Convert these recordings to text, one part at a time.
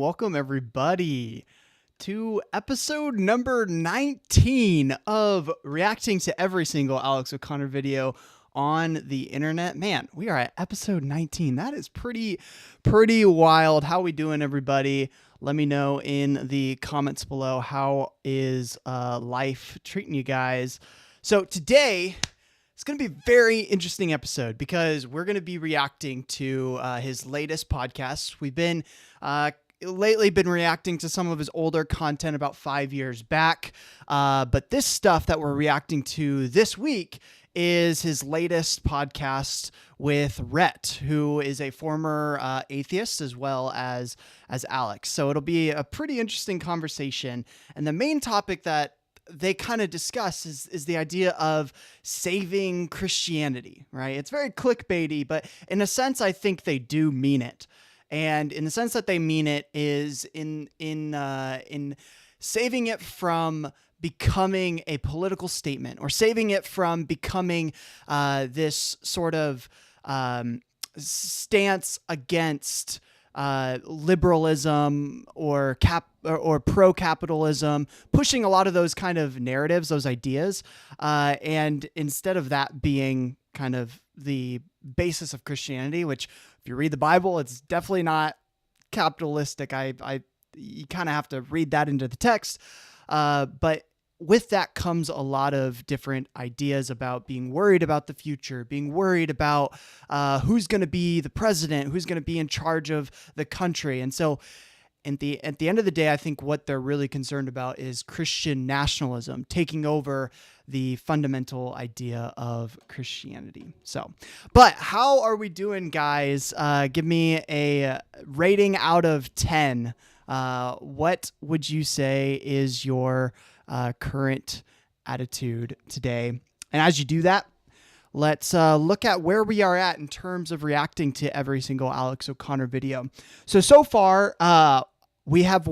welcome everybody to episode number 19 of reacting to every single Alex O'Connor video on the internet. Man, we are at episode 19. That is pretty wild. How we doing, everybody? Let me know in the comments below. How is life treating you guys? So today, it's going to be a very interesting episode because we're going to be reacting to his latest podcast. We've been lately been reacting to some of his older content about 5 years back. But this stuff that we're reacting to this week is his latest podcast with Rhett, who is a former atheist as well as Alex. So it'll be a pretty interesting conversation. And the main topic that they kind of discuss is the idea of saving Christianity, right? It's very clickbaity, but in a sense, I think they do mean it. And in the sense that they mean it is in saving it from becoming a political statement, or saving it from becoming this sort of stance against liberalism or pro-capitalism, pushing a lot of those kind of narratives, those ideas, and instead of that being kind of the basis of Christianity, which if you read the Bible, it's definitely not capitalistic. You kind of have to read that into the text, but with that comes a lot of different ideas about being worried about the future, being worried about who's going to be the president, who's going to be in charge of the country. And so at the end of the day, I think what they're really concerned about is Christian nationalism taking over the fundamental idea of Christianity. So, but how are we doing, guys? Give me a rating out of 10. What would you say is your current attitude today? And as you do that, let's look at where we are at in terms of reacting to every single Alex O'Connor video. So far, I've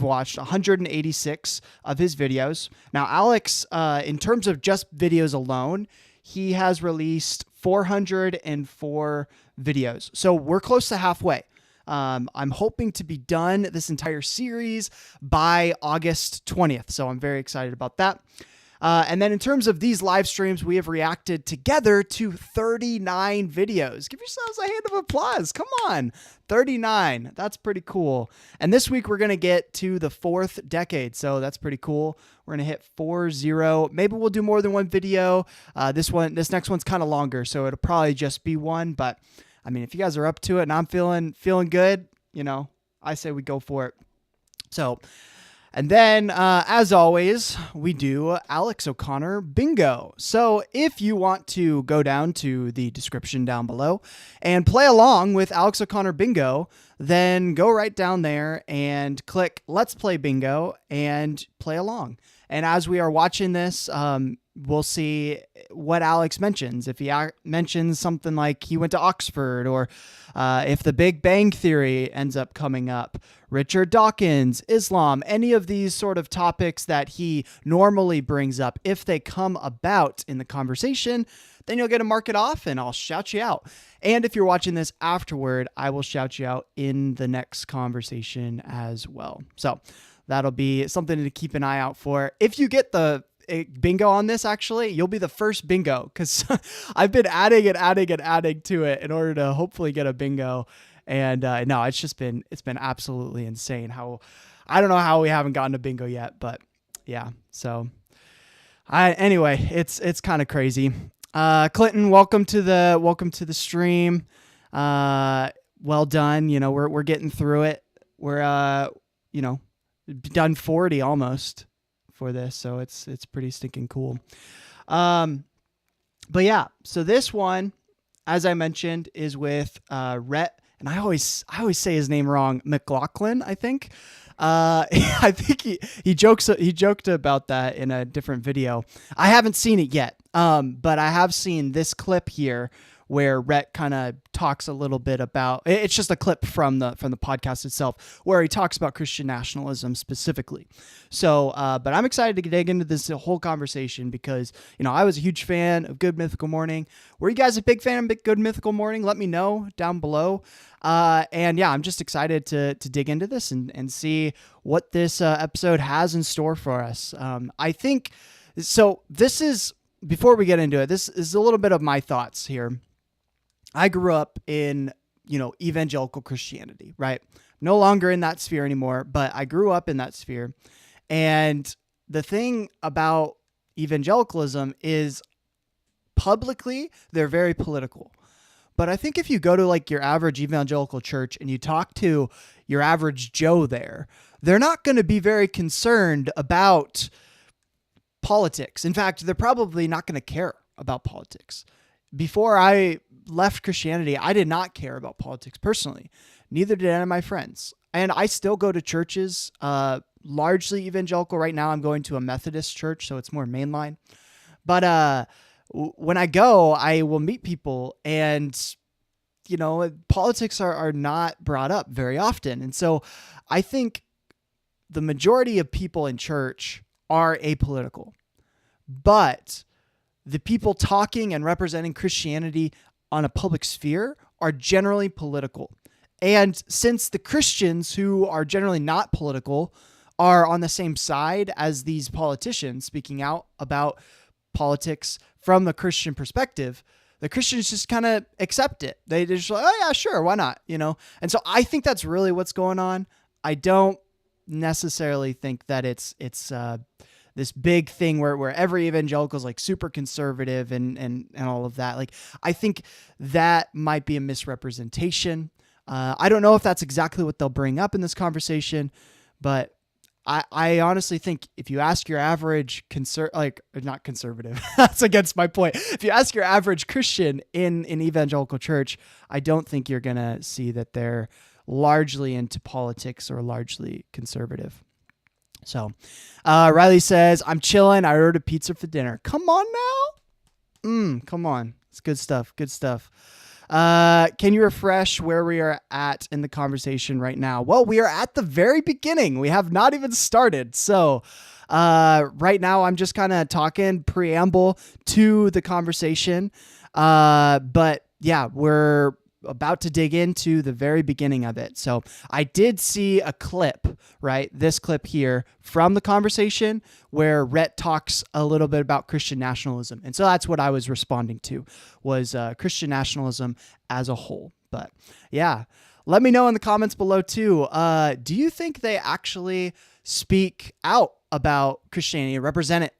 watched 186 of his videos. Now, Alex, in terms of just videos alone, he has released 404 videos. So we're close to halfway. I'm hoping to be done this entire series by August 20th. So I'm very excited about that. And then in terms of these live streams, we have reacted together to 39 videos. Give yourselves a hand of applause. Come on. 39. That's pretty cool. And this week we're going to get to the 4th decade. So that's pretty cool. We're going to hit 40. Maybe we'll do more than one video. This next one's kind of longer, so it'll probably just be one. But I mean, if you guys are up to it and I'm feeling good, I say we go for it. So, and then, as always, we do Alex O'Connor Bingo. So if you want to go down to the description down below and play along with Alex O'Connor Bingo, then go right down there and click Let's Play Bingo and play along. And as we are watching this, we'll see what Alex mentions. If he mentions something like he went to Oxford, or if the Big Bang Theory ends up coming up, Richard Dawkins, Islam, any of these sort of topics that he normally brings up, if they come about in the conversation, then you'll get to mark it off and I'll shout you out. And if you're watching this afterward, I will shout you out in the next conversation as well. So that'll be something to keep an eye out for. If you get the bingo on this, actually, you'll be the first bingo, because I've been adding to it in order to hopefully get a bingo. And no, it's been absolutely insane I don't know how we haven't gotten a bingo yet, but yeah. So anyway, it's kind of crazy. Clinton, welcome to the stream. Well done. We're getting through it. We're done 40 almost for this, so it's pretty stinking cool. But yeah, so this one, as I mentioned, is with Rhett, and I always say his name wrong, McLaughlin, I think. I think he joked about that in a different video. I haven't seen it yet, but I have seen this clip here where Rhett kind of talks a little bit about, it's just a clip from the podcast itself where he talks about Christian nationalism specifically. So, but I'm excited to dig into this whole conversation because, I was a huge fan of Good Mythical Morning. Were you guys a big fan of Good Mythical Morning? Let me know down below. And yeah, I'm just excited to dig into this and see what this episode has in store for us. I think, so this is, before we get into it, this is a little bit of my thoughts here. I grew up in, evangelical Christianity, right? No longer in that sphere anymore, but I grew up in that sphere. And the thing about evangelicalism is publicly, they're very political. But I think if you go to like your average evangelical church and you talk to your average Joe there, they're not going to be very concerned about politics. In fact, they're probably not going to care about politics. Before I left Christianity, I did not care about politics personally. Neither did any of my friends. And I still go to churches, largely evangelical. Right now, I'm going to a Methodist church, so it's more mainline. But when I go, I will meet people and, politics are not brought up very often. And so I think the majority of people in church are apolitical, but the people talking and representing Christianity on a public sphere are generally political. And since the Christians who are generally not political are on the same side as these politicians speaking out about politics from the Christian perspective, the Christians just kind of accept it. They just like, oh yeah, sure, why not? And so I think that's really what's going on. I don't necessarily think that it's this big thing where every evangelical is like super conservative and all of that. Like, I think that might be a misrepresentation. I don't know if that's exactly what they'll bring up in this conversation, but I honestly think if you ask your average not conservative, that's against my point. If you ask your average Christian in an evangelical church, I don't think you're going to see that they're largely into politics or largely conservative. So Riley says, I'm chilling. I ordered a pizza for dinner. Come on now. Come on. It's good stuff. Good stuff. Can you refresh where we are at in the conversation right now? Well, we are at the very beginning. We have not even started. So right now I'm just kind of talking preamble to the conversation. But yeah, we're about to dig into the very beginning of it. So I did see a clip, right? This clip here from the conversation where Rhett talks a little bit about Christian nationalism. And so that's what I was responding to, was Christian nationalism as a whole. But yeah, let me know in the comments below too. Do you think they actually speak out about Christianity and represent it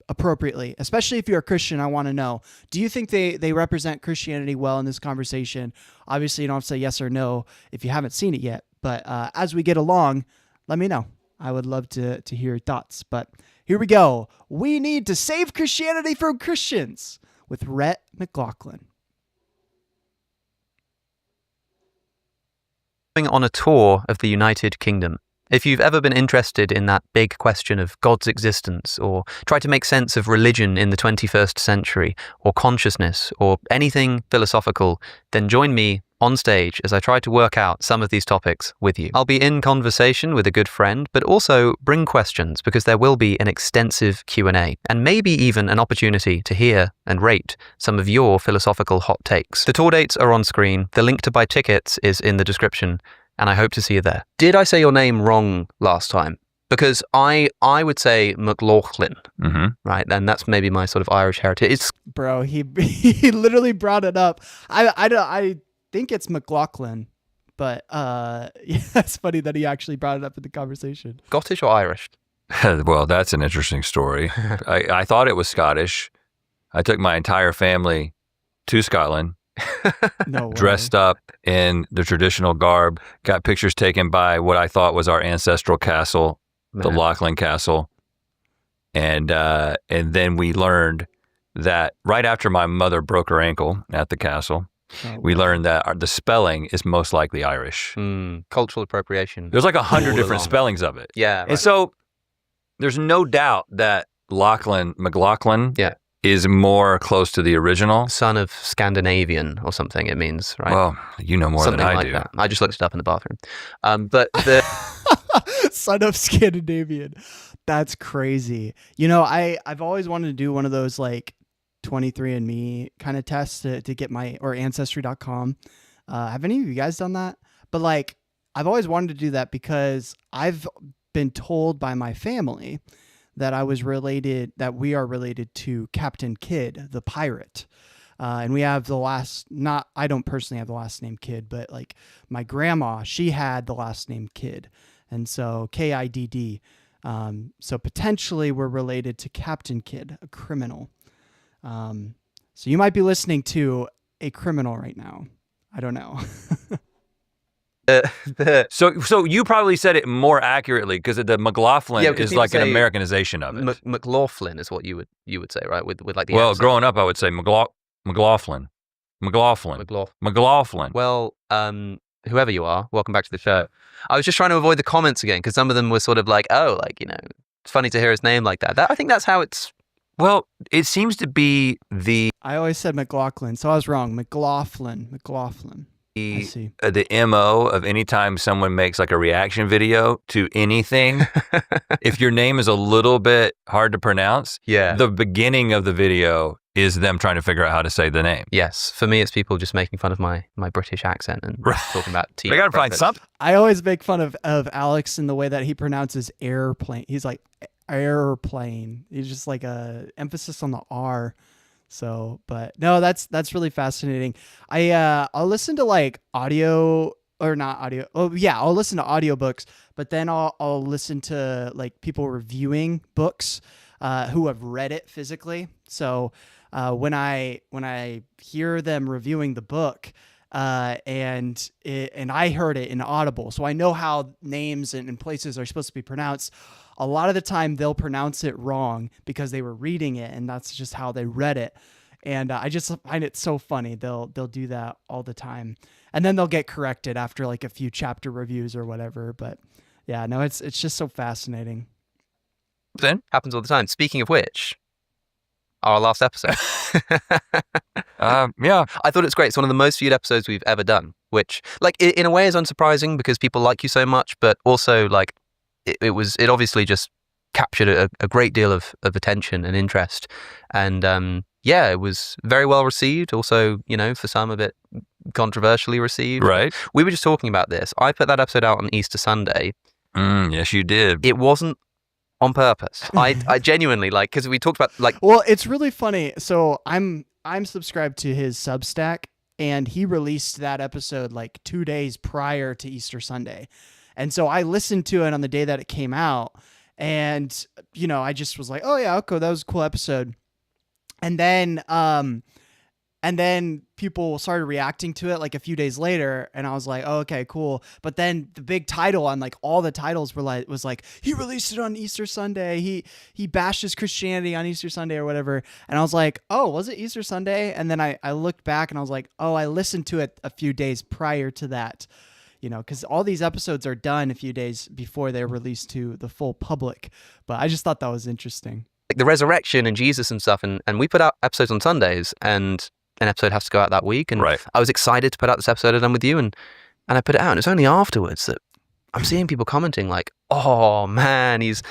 appropriately? Especially if you're a Christian, I want to know, do you think they represent Christianity well in this conversation? Obviously, you don't have to say yes or no if you haven't seen it yet, but as we get along, let me know. I would love to hear your thoughts. But here we go. We need to save Christianity from Christians with Rhett McLaughlin. Going on a tour of the United Kingdom. If you've ever been interested in that big question of God's existence, or tried to make sense of religion in the 21st century, or consciousness, or anything philosophical, then join me on stage as I try to work out some of these topics with you. I'll be in conversation with a good friend, but also bring questions because there will be an extensive Q&A, and maybe even an opportunity to hear and rate some of your philosophical hot takes. The tour dates are on screen, the link to buy tickets is in the description, and I hope to see you there. Did I say your name wrong last time? Because I would say McLaughlin, right? And that's maybe my sort of Irish heritage. Bro, he literally brought it up. I think it's McLaughlin, but yeah, it's funny that he actually brought it up in the conversation. Scottish or Irish? Well, that's an interesting story. I thought it was Scottish. I took my entire family to Scotland. No way. Dressed up in the traditional garb, got pictures taken by what I thought was our ancestral castle, the Lachlan Castle, and then we learned that right after my mother broke her ankle at the castle, we learned that the spelling is most likely Irish. Cultural appropriation. There's like 100 different spellings of it. Yeah, right. And so there's no doubt that McLaughlin is more close to the original. Son of Scandinavian or something, it means, right? Well, you know more Something than I like do. that. I just looked it up in the bathroom. But the Son of Scandinavian. That's crazy. You know, I've always wanted to do one of those like 23andMe kind of tests to get my, or Ancestry.com. Have any of you guys done that? But like, I've always wanted to do that because I've been told by my family that we are related to Captain Kidd, the pirate. And we have the last, I don't personally have the last name Kidd, but like my grandma, she had the last name Kidd. And so Kidd. So potentially we're related to Captain Kidd, a criminal. So you might be listening to a criminal right now. I don't know. So you probably said it more accurately because the McLaughlin is like an Americanization of it. McLaughlin is what you would say, right? With like the well, accent. Growing up, I would say McLaughlin. Well, whoever you are, welcome back to the show. I was just trying to avoid the comments again because some of them were sort of like, oh, like, you know, it's funny to hear his name like that. I think that's how it's. Well, it seems to be I always said McLaughlin, so I was wrong. McLaughlin. I see. The MO of anytime someone makes like a reaction video to anything, if your name is a little bit hard to pronounce, the beginning of the video is them trying to figure out how to say the name. Yes. For me, it's people just making fun of my British accent and talking about tea. They got to find something. I always make fun of Alex in the way that he pronounces airplane. He's like airplane. He's just like a emphasis on the R. So, but no, that's really fascinating. I'll listen to like audio or not audio. Oh yeah, I'll listen to audiobooks, but then I'll listen to like people reviewing books who have read it physically. So when I hear them reviewing the book, and I heard it in Audible, so I know how names and places are supposed to be pronounced. A lot of the time they'll pronounce it wrong because they were reading it and that's just how they read it. And I just find it so funny. They'll do that all the time. And then they'll get corrected after like a few chapter reviews or whatever. But yeah, no, it's just so fascinating. Then happens all the time. Speaking of which, our last episode. Yeah. I thought it's great. It's one of the most viewed episodes we've ever done, which like in a way is unsurprising because people like you so much, but also like it obviously just captured a great deal of attention and interest. And yeah, it was very well received. Also, you know, for some a bit controversially received. Right. We were just talking about this. I put that episode out on Easter Sunday. Yes, you did. It wasn't on purpose. I genuinely like, because we talked about like. Well, it's really funny. So I'm subscribed to his Substack, and he released that episode like 2 days prior to Easter Sunday. And so I listened to it on the day that it came out, and, you know, I just was like, oh yeah, okay, that was a cool episode. And then people started reacting to it like a few days later, and I was like, oh, okay, cool. But then the big title on like all the titles was like, he released it on Easter Sunday. He bashes Christianity on Easter Sunday or whatever. And I was like, oh, was it Easter Sunday? And then I looked back and I was like, oh, I listened to it a few days prior to that. You know, because all these episodes are done a few days before they're released to the full public. But I just thought that was interesting. Like the resurrection and Jesus and stuff. And we put out episodes on Sundays, and an episode has to go out that week. And right. I was excited to put out this episode I've done with you. And I put it out. And it's only afterwards that I'm seeing people commenting like, oh, man, this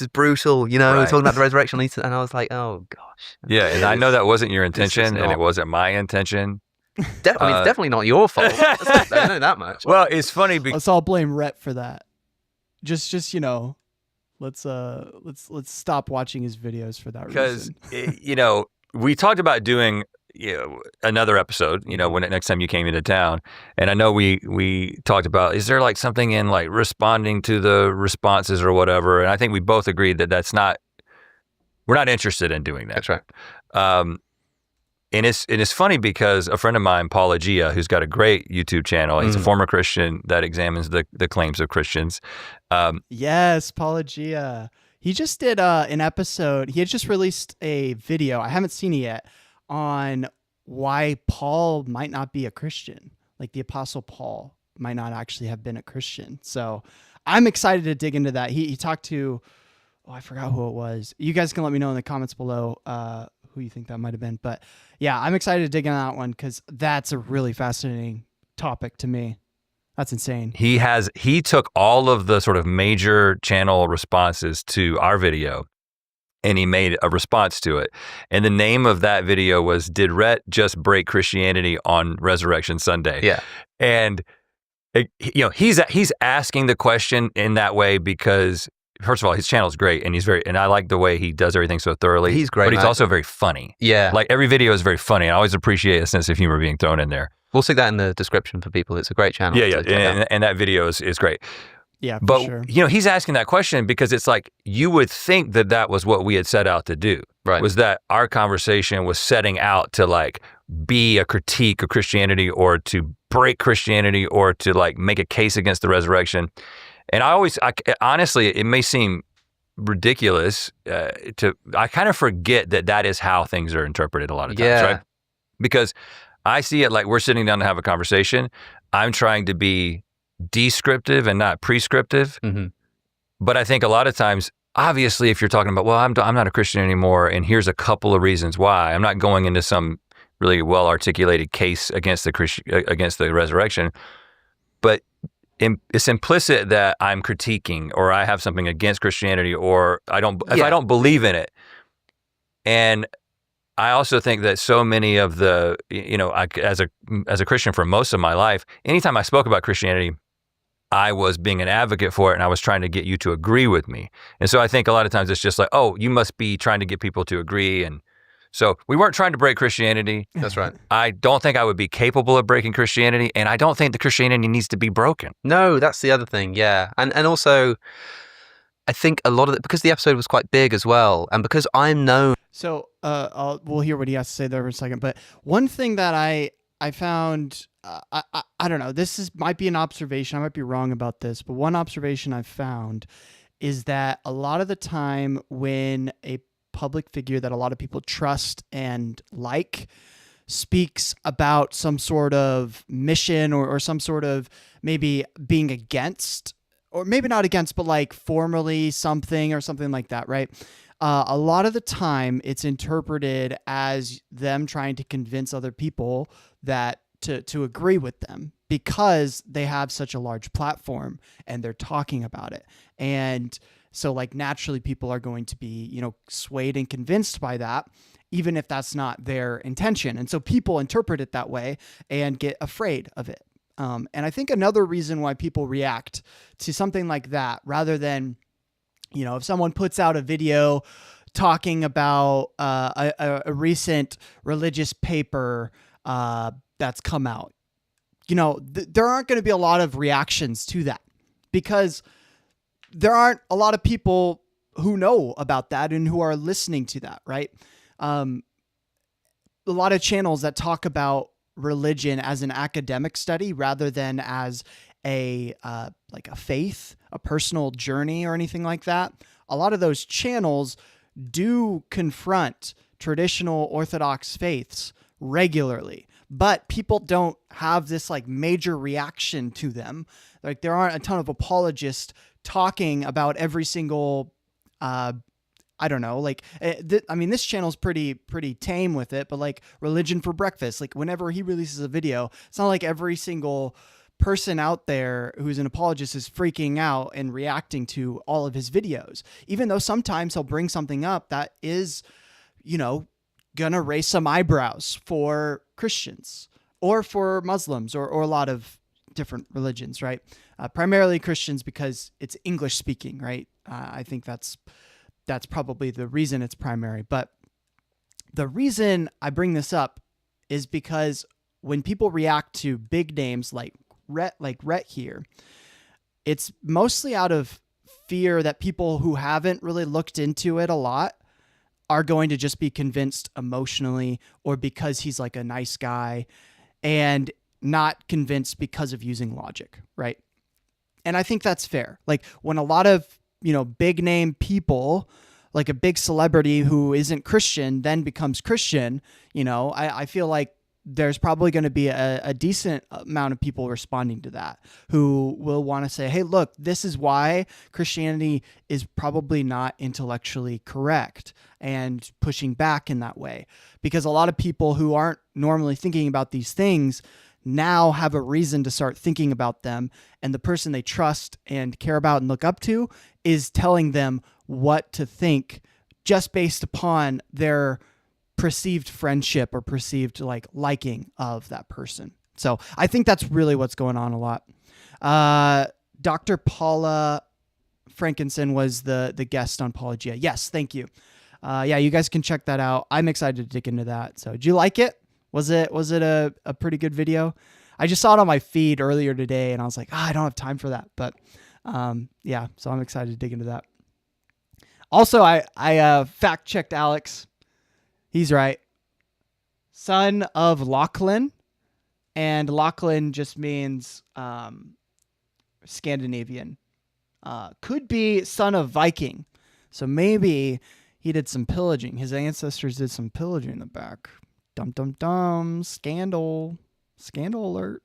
is brutal. You know, right. talking about the resurrection. And I was like, oh, gosh. Yeah, and I know that wasn't your intention, and it wasn't my intention. I mean, it's definitely not your fault. I know that much. Well, it's funny because let's all blame Rhett for that. Just you know, let's stop watching his videos for that reason. Because you know, we talked about doing another episode. You know, when next time you came into town, and I know we talked about, is there like something in like responding to the responses or whatever? And I think we both agreed that we're not interested in doing that. That's right. And it's funny because a friend of mine, Paula Gia, who's got a great YouTube channel, he's a former Christian that examines the claims of Christians. Yes, Paula Gia. He just did an episode. He had just released a video. I haven't seen it yet, on why Paul might not be a Christian. Like the Apostle Paul might not actually have been a Christian. So I'm excited to dig into that. He talked to, I forgot who it was. You guys can let me know in the comments below who you think that might have been. But yeah, I'm excited to dig in that one because that's a really fascinating topic to me. That's insane. He took all of the sort of major channel responses to our video and he made a response to it. And the name of that video was, "Did Rhett just break Christianity on Resurrection Sunday?" Yeah. And he's asking the question in that way because, first of all, his channel is great, and I like the way he does everything so thoroughly. He's great, but he's man. also very funny. Yeah. Like every video is very funny. I always appreciate a sense of humor being thrown in there. We'll stick that in the description for people. It's a great channel. Yeah, and that video is great. Yeah, for but sure. He's asking that question because it's like you would think that was what we had set out to do. Right. Was that our conversation was setting out to like be a critique of Christianity or to break Christianity or to like make a case against the resurrection. And honestly, it may seem ridiculous I kind of forget that is how things are interpreted a lot of times, right? Because I see it like we're sitting down to have a conversation. I'm trying to be descriptive and not prescriptive. Mm-hmm. But I think a lot of times, obviously, if you're talking about, well, I'm not a Christian anymore, and here's a couple of reasons why. I'm not going into some really well articulated case against the resurrection, but it's implicit that I'm critiquing or I have something against Christianity or I don't believe in it. And I also think that so many of the, as a Christian for most of my life, anytime I spoke about Christianity, I was being an advocate for it and I was trying to get you to agree with me. And so I think a lot of times it's just like, oh, you must be trying to get people to agree. And so we weren't trying to break Christianity. That's right. I don't think I would be capable of breaking Christianity, and I don't think the Christianity needs to be broken. No, that's the other thing, yeah. And also, I think a lot of it, because the episode was quite big as well, and because I'm known... So we'll hear what he has to say there in a second, but one thing that I found, I don't know, might be an observation, I might be wrong about this, but one observation I've found is that a lot of the time when a public figure that a lot of people trust and like speaks about some sort of mission or some sort of maybe being against, or maybe not against, but like formally something or something like that, right? A lot of the time it's interpreted as them trying to convince other people that to agree with them because they have such a large platform and they're talking about it. And so like naturally people are going to be, swayed and convinced by that, even if that's not their intention. And so people interpret it that way and get afraid of it. And I think another reason why people react to something like that, rather than, if someone puts out a video talking about a recent religious paper that's come out, there aren't going to be a lot of reactions to that because there aren't a lot of people who know about that and who are listening to that, right? A lot of channels that talk about religion as an academic study rather than as a faith, a personal journey or anything like that. A lot of those channels do confront traditional Orthodox faiths regularly, but people don't have this like major reaction to them. Like there aren't a ton of apologists talking about every single, I don't know, like, this channel's pretty tame with it, but like Religion for Breakfast, like whenever he releases a video, it's not like every single person out there who's an apologist is freaking out and reacting to all of his videos, even though sometimes he'll bring something up that is, gonna raise some eyebrows for Christians or for Muslims or a lot of different religions, right? Primarily Christians because it's English speaking, right? I think that's probably the reason it's primary. But the reason I bring this up is because when people react to big names like Rhett here, it's mostly out of fear that people who haven't really looked into it a lot are going to just be convinced emotionally or because he's like a nice guy and not convinced because of using logic, right? And I think that's fair. Like when a lot of, big name people, like a big celebrity who isn't Christian then becomes Christian, I feel like there's probably going to be a decent amount of people responding to that who will want to say, hey, look, this is why Christianity is probably not intellectually correct, and pushing back in that way. Because a lot of people who aren't normally thinking about these things now have a reason to start thinking about them. And the person they trust and care about and look up to is telling them what to think just based upon their perceived friendship or perceived liking of that person. So I think that's really what's going on a lot. Dr. Paula Frankenson was the guest on Apologia. Yes, thank you. Yeah, you guys can check that out. I'm excited to dig into that. So did you like it? Was it a pretty good video? I just saw it on my feed earlier today and I was like, I don't have time for that. But yeah, so I'm excited to dig into that. Also, I fact checked Alex. He's right. Son of Lachlan, and Lachlan just means Scandinavian. Could be son of Viking. So maybe he did some pillaging. His ancestors did some pillaging in the back. Dum dum dum. Scandal. Scandal alert.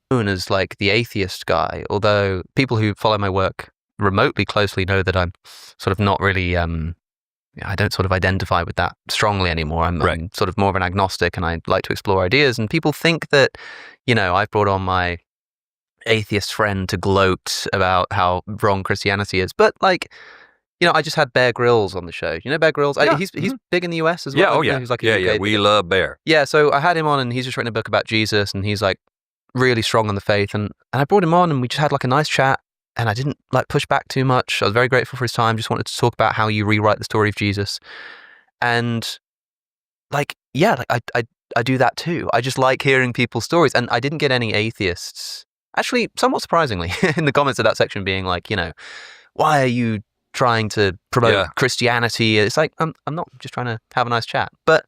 Known as like the atheist guy, although people who follow my work remotely closely know that I'm sort of not really I don't sort of identify with that strongly anymore. I'm sort of more of an agnostic, and I like to explore ideas. And people think that, I've brought on my atheist friend to gloat about how wrong Christianity is. But I just had Bear Grylls on the show. You know Bear Grylls? Yeah. He's big in the US as well. Yeah, oh yeah. He's like we love Bear. Yeah, so I had him on, and he's just written a book about Jesus, and he's like really strong on the faith. And I brought him on, and we just had like a nice chat. And I didn't push back too much. I was very grateful for his time. Just wanted to talk about how you rewrite the story of Jesus. And I do that too. I just like hearing people's stories. And I didn't get any atheists, actually, somewhat surprisingly, in the comments of that section being like, why are you trying to promote Christianity? It's like, I'm not just trying to have a nice chat. But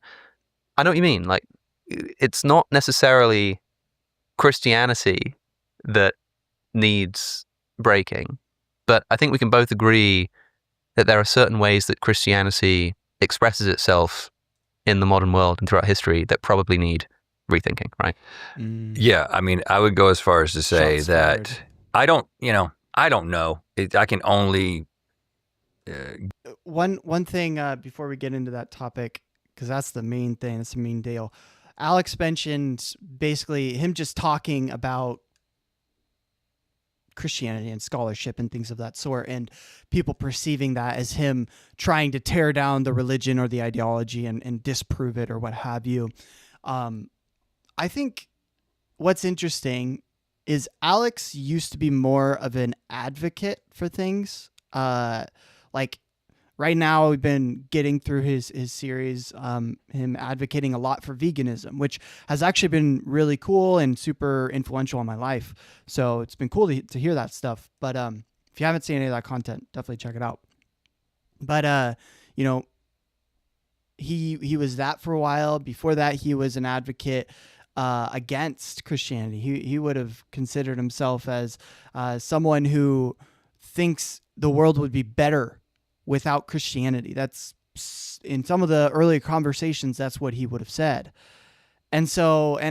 I know what you mean. Like, it's not necessarily Christianity that needs breaking, but I think we can both agree that there are certain ways that Christianity expresses itself in the modern world and throughout history that probably need rethinking, right? Yeah, I mean, I would go as far as to say Shots that fired. I don't know. I can only One thing before we get into that topic, because that's the main thing, that's the main deal. Alex mentioned basically him just talking about Christianity and scholarship and things of that sort, and people perceiving that as him trying to tear down the religion or the ideology and disprove it or what have you. I think what's interesting is Alex used to be more of an advocate for things. Like right now we've been getting through his series, him advocating a lot for veganism, which has actually been really cool and super influential in my life. So it's been cool to hear that stuff. But if you haven't seen any of that content, definitely check it out. But he was that for a while. Before that, he was an advocate against Christianity. He would have considered himself as someone who thinks the world would be better without Christianity. That's in some of the earlier conversations, that's what he would have said. And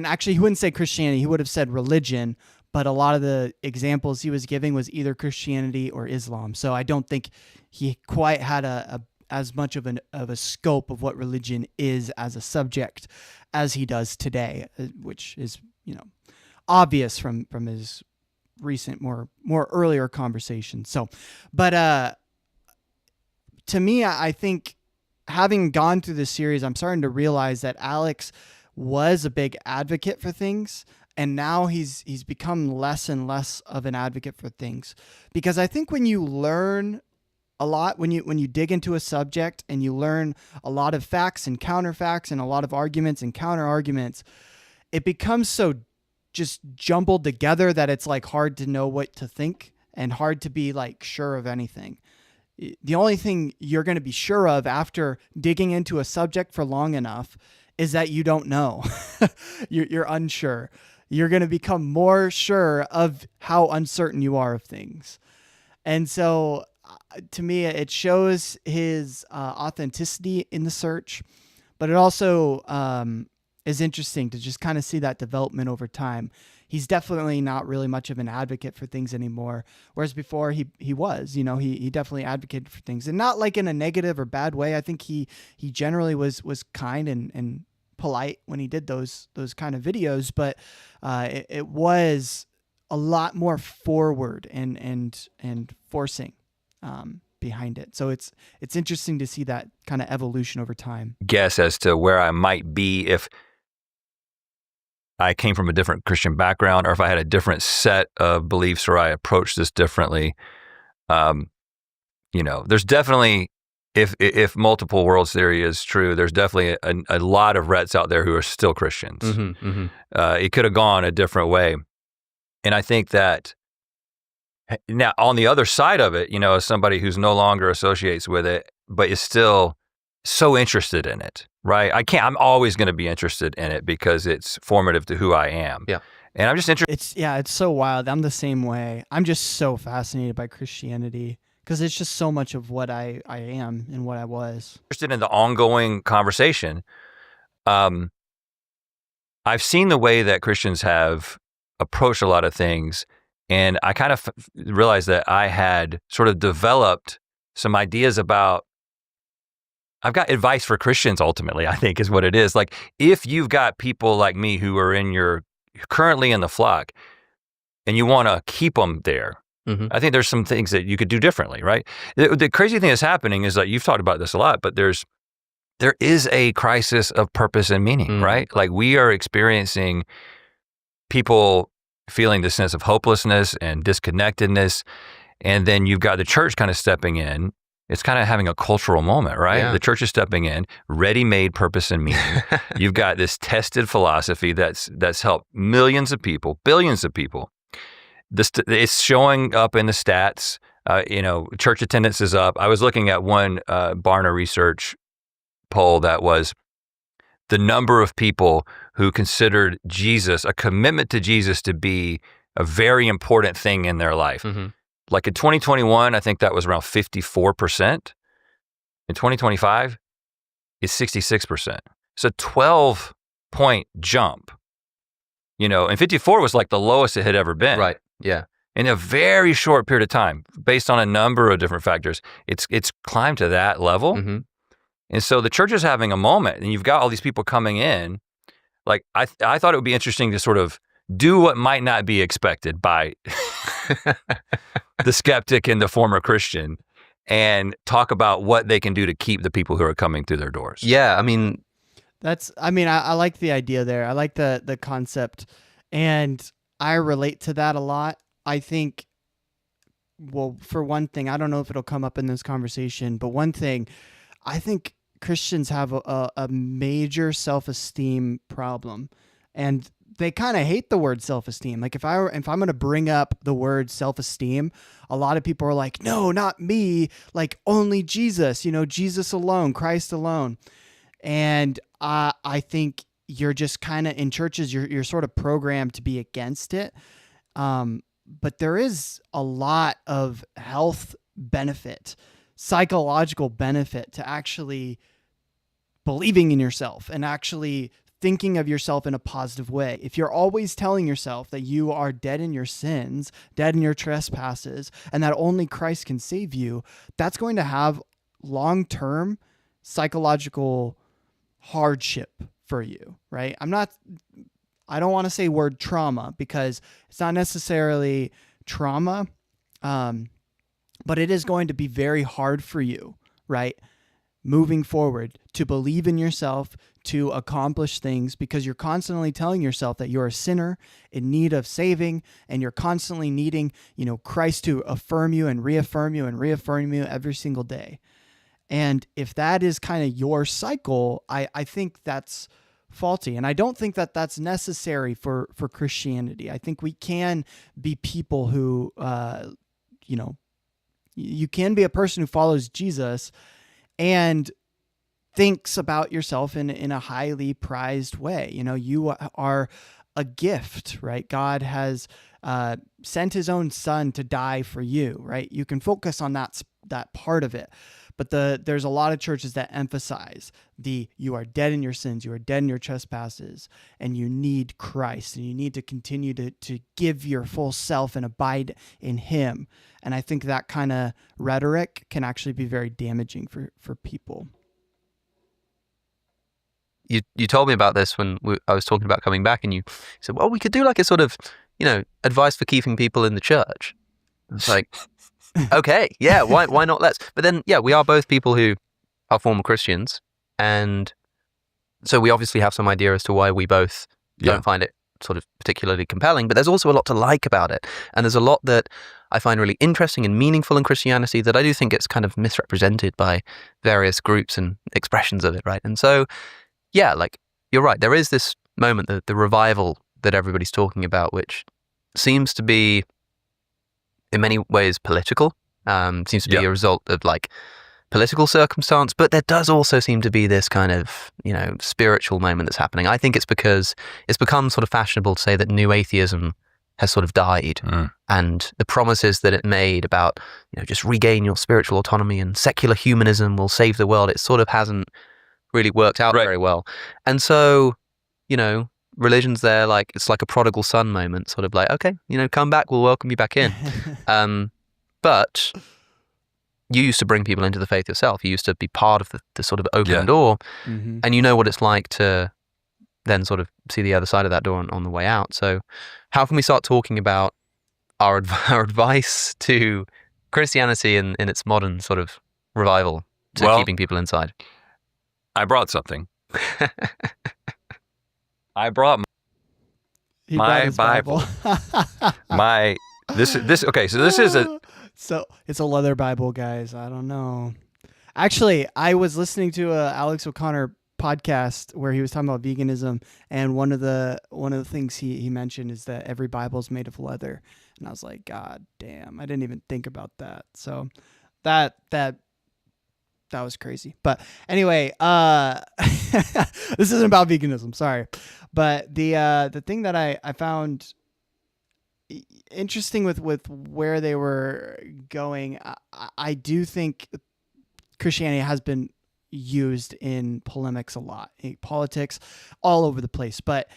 actually he wouldn't say Christianity, he would have said religion, but a lot of the examples he was giving was either Christianity or Islam. So I don't think he quite had as much of a scope of what religion is as a subject as he does today, which is, obvious from his recent, more earlier conversations. So, but to me, I think having gone through this series, I'm starting to realize that Alex was a big advocate for things, and now he's become less and less of an advocate for things. Because I think when you learn a lot, when you dig into a subject and you learn a lot of facts and counterfacts and a lot of arguments and counter arguments, it becomes so just jumbled together that it's like hard to know what to think and hard to be like sure of anything. The only thing you're going to be sure of after digging into a subject for long enough is that you don't know. You're unsure. You're going to become more sure of how uncertain you are of things. And so to me, it shows his authenticity in the search, But it also is interesting to just kind of see that development over time. He's definitely not really much of an advocate for things anymore, whereas before he was. He definitely advocated for things, and not like in a negative or bad way. I think he generally was kind and polite when he did those kind of videos, but it was a lot more forward and forcing behind it. So it's interesting to see that kind of evolution over time. Guess as to where I might be if I came from a different Christian background, or if I had a different set of beliefs, or I approached this differently. There's definitely, if multiple worlds theory is true, there's definitely a lot of Rhetts out there who are still Christians. It could have gone a different way. And I think that now on the other side of it, as somebody who's no longer associates with it, but is still so interested in it, right? I'm always going to be interested in it because it's formative to who I am. Yeah. And I'm just interested. It's so wild. I'm the same way. I'm just so fascinated by Christianity because it's just so much of what I am and what I was. Interested in the ongoing conversation. I've seen the way that Christians have approached a lot of things, and I kind of realized that I had sort of developed some ideas about, I've got advice for Christians ultimately, I think is what it is. Like, if you've got people like me who are currently in the flock and you want to keep them there, I think there's some things that you could do differently, right? The crazy thing that's happening is that you've talked about this a lot, but there is a crisis of purpose and meaning, right? Like, we are experiencing people feeling this sense of hopelessness and disconnectedness. And then you've got the church kind of stepping in. It's kind of having a cultural moment, right? Yeah. The church is stepping in, ready-made purpose and meaning. You've got this tested philosophy that's helped millions of people, billions of people. It's showing up in the stats. Church attendance is up. I was looking at one Barna Research poll that was the number of people who considered Jesus, a commitment to Jesus, to be a very important thing in their life. Like in 2021, I think that was around 54%. In 2025, it's 66%. It's a 12-point jump. And 54 was like the lowest it had ever been. Right, yeah. In a very short period of time, based on a number of different factors, it's climbed to that level. And so the church is having a moment, and you've got all these people coming in. Like, I thought it would be interesting to sort of do what might not be expected by the skeptic and the former Christian, and talk about what they can do to keep the people who are coming through their doors. Yeah, I like the idea there. I like the concept, and I relate to that a lot. I think, well, for one thing, I don't know if it'll come up in this conversation, but one thing, I think Christians have a major self-esteem problem, and they kind of hate the word self-esteem. Like, if I'm going to bring up the word self-esteem, a lot of people are like, no, not me. Like, only Jesus, Jesus alone, Christ alone. And I think you're just kind of, in churches, you're sort of programmed to be against it. But there is a lot of health benefit, psychological benefit to actually believing in yourself and actually thinking of yourself in a positive way. If you're always telling yourself that you are dead in your sins, dead in your trespasses, and that only Christ can save you, that's going to have long-term psychological hardship for you, right? I don't want to say word trauma because it's not necessarily trauma, but it is going to be very hard for you, right? Moving forward, to believe in yourself, to accomplish things, because you're constantly telling yourself that you're a sinner in need of saving, and you're constantly needing, Christ to affirm you and reaffirm you and reaffirm you every single day. And if that is kind of your cycle, I think that's faulty. And I don't think that that's necessary for Christianity. I think we can be people who, you can be a person who follows Jesus and thinks about yourself in a highly prized way. You are a gift, right? God has sent his own son to die for you, right? You can focus on that part of it. But there's a lot of churches that emphasize you are dead in your sins, you are dead in your trespasses, and you need Christ, and you need to continue to give your full self and abide in him. And I think that kind of rhetoric can actually be very damaging for people. You told me about this when I was talking about coming back, and you said, well, we could do like a sort of, advice for keeping people in the church. It's like, okay, yeah, why not let's? But then, yeah, we are both people who are former Christians, and so we obviously have some idea as to why we both don't find it sort of particularly compelling, but there's also a lot to like about it. And there's a lot that I find really interesting and meaningful in Christianity that I do think gets kind of misrepresented by various groups and expressions of it, right? And so, yeah, like, you're right. There is this moment, the revival that everybody's talking about, which seems to be, in many ways, political. Seems to be a result of, like, political circumstance, but there does also seem to be this kind of, spiritual moment that's happening. I think it's because it's become sort of fashionable to say that new atheism has sort of died, and the promises that it made about, just regain your spiritual autonomy and secular humanism will save the world, it sort of hasn't really worked out very well. And so, religion's there, like, it's like a prodigal son moment, sort of like, okay, come back, we'll welcome you back in. But you used to bring people into the faith yourself. You used to be part of the sort of open door, and you know what it's like to then sort of see the other side of that door on the way out. So how can we start talking about our advice to Christianity in its modern sort of revival to keeping people inside? I brought something. I brought my Bible. Okay, so this is a... So it's a leather Bible, guys. I don't know. Actually, I was listening to a Alex O'Connor podcast where he was talking about veganism, and one of the things he mentioned is that every Bible is made of leather, and I was like, God damn, I didn't even think about that. So that was crazy. But anyway, this isn't about veganism, sorry. But the thing that I found interesting with where they were going, I do think Christianity has been used in polemics a lot, in politics, all over the place. But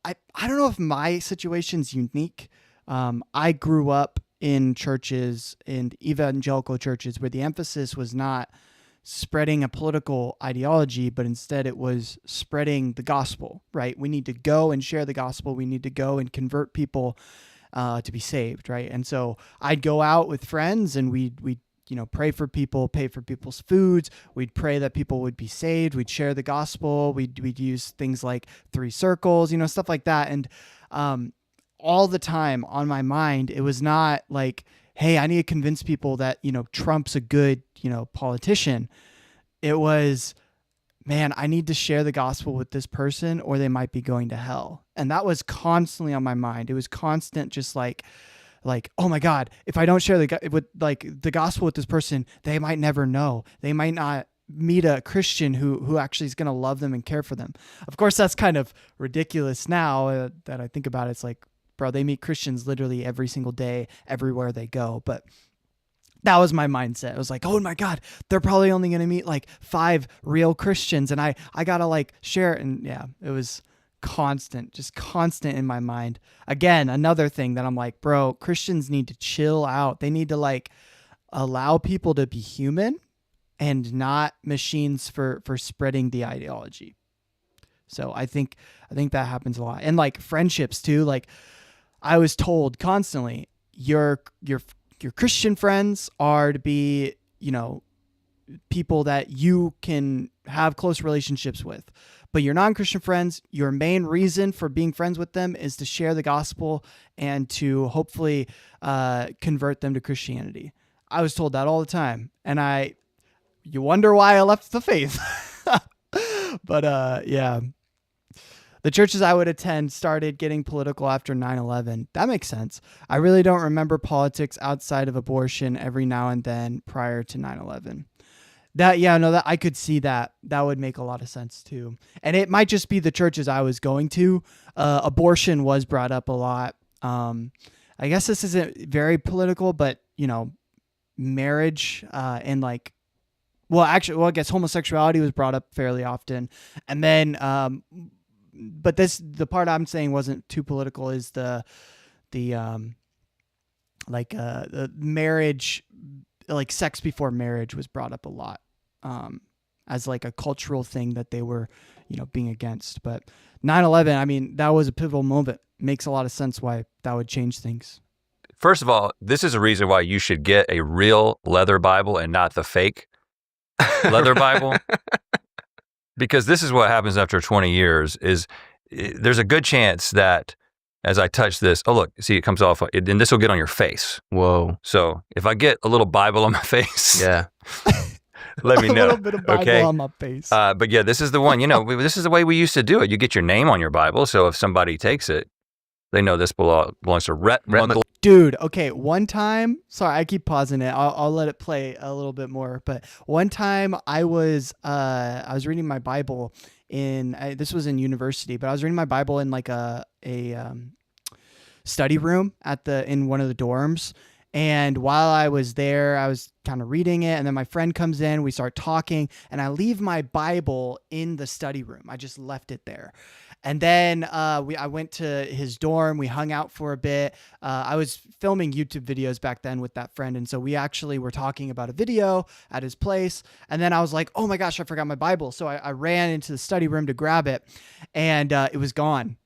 I don't know if my situation's unique. I grew up in churches, in evangelical churches, where the emphasis was not spreading a political ideology, but instead it was spreading the gospel, right? We need to go and share the gospel. We need to go and convert people to be saved, right? And so I'd go out with friends, and we'd pray for people, pay for people's foods. We'd pray that people would be saved. We'd share the gospel. We'd use things like 3 circles, stuff like that. And all the time on my mind, it was not like, hey, I need to convince people that, Trump's a good, politician. It was, man, I need to share the gospel with this person or they might be going to hell. And that was constantly on my mind. It was constant, just like, oh my God, if I don't share the gospel with this person, they might never know. They might not meet a Christian who actually is going to love them and care for them. Of course, that's kind of ridiculous now that I think about it. It's like, bro, they meet Christians literally every single day, everywhere they go. But that was my mindset. It was like, oh my God, they're probably only going to meet like 5 real Christians, and I got to like share it. And yeah, it was just constant in my mind. Again, another thing that I'm like, bro, Christians need to chill out. They need to like allow people to be human and not machines for spreading the ideology. So I think that happens a lot. And like friendships too. Like I was told constantly, your Christian friends are to be, people that you can have close relationships with. But your non-Christian friends, your main reason for being friends with them is to share the gospel and to hopefully convert them to Christianity. I was told that all the time. And you wonder why I left the faith. But yeah, the churches I would attend started getting political after 9/11. That makes sense. I really don't remember politics outside of abortion every now and then prior to 9/11. That I could see that. That would make a lot of sense too. And it might just be the churches I was going to. Abortion was brought up a lot. I guess this isn't very political, but marriage and like Well, actually, I guess homosexuality was brought up fairly often, and then, but the part I'm saying wasn't too political. Is the the marriage, like sex before marriage, was brought up a lot, as like a cultural thing that they were, being against. But 9/11, I mean, that was a pivotal moment. Makes a lot of sense why that would change things. First of all, this is a reason why you should get a real leather Bible and not the fake leather Bible. Because this is what happens after 20 years is there's a good chance that as I touch this, oh, look, see, it comes off, and this will get on your face. Whoa. So if I get a little Bible on my face, Yeah. let me know. A little bit of Bible okay? on my face. But yeah, this is the one, this is the way we used to do it. You get your name on your Bible. So if somebody takes it, they know this belongs to Rhett McLaughlin. Dude, okay, one time, sorry, I keep pausing it. I'll let it play a little bit more. But one time I was reading my Bible this was in university, but I was reading my Bible in like a study room in one of the dorms. And while I was there, I was kind of reading it, and then my friend comes in, we start talking, and I leave my Bible in the study room. I just left it there. And then I went to his dorm. We hung out for a bit. I was filming YouTube videos back then with that friend. And so we actually were talking about a video at his place. And then I was like, oh my gosh, I forgot my Bible. So I ran into the study room to grab it, and it was gone.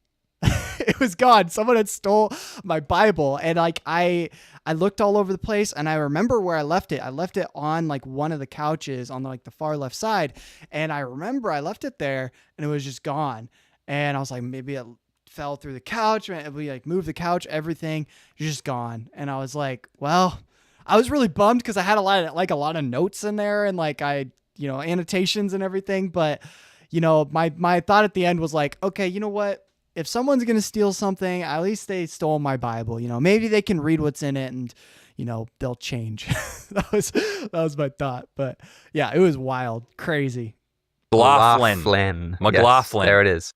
It was gone. Someone had stole my Bible. And like I looked all over the place, and I remember where I left it. I left it on like one of the couches on like the far left side. And I remember I left it there, and it was just gone. And I was like, maybe it fell through the couch. We like moved the couch, everything just gone. And I was like, well, I was really bummed because I had a lot of notes in there and like annotations and everything. But my thought at the end was like, okay, you know what? If someone's gonna steal something, at least they stole my Bible. Maybe they can read what's in it and they'll change. that was my thought. But yeah, it was wild, crazy. McLaughlin. Yes, there it is.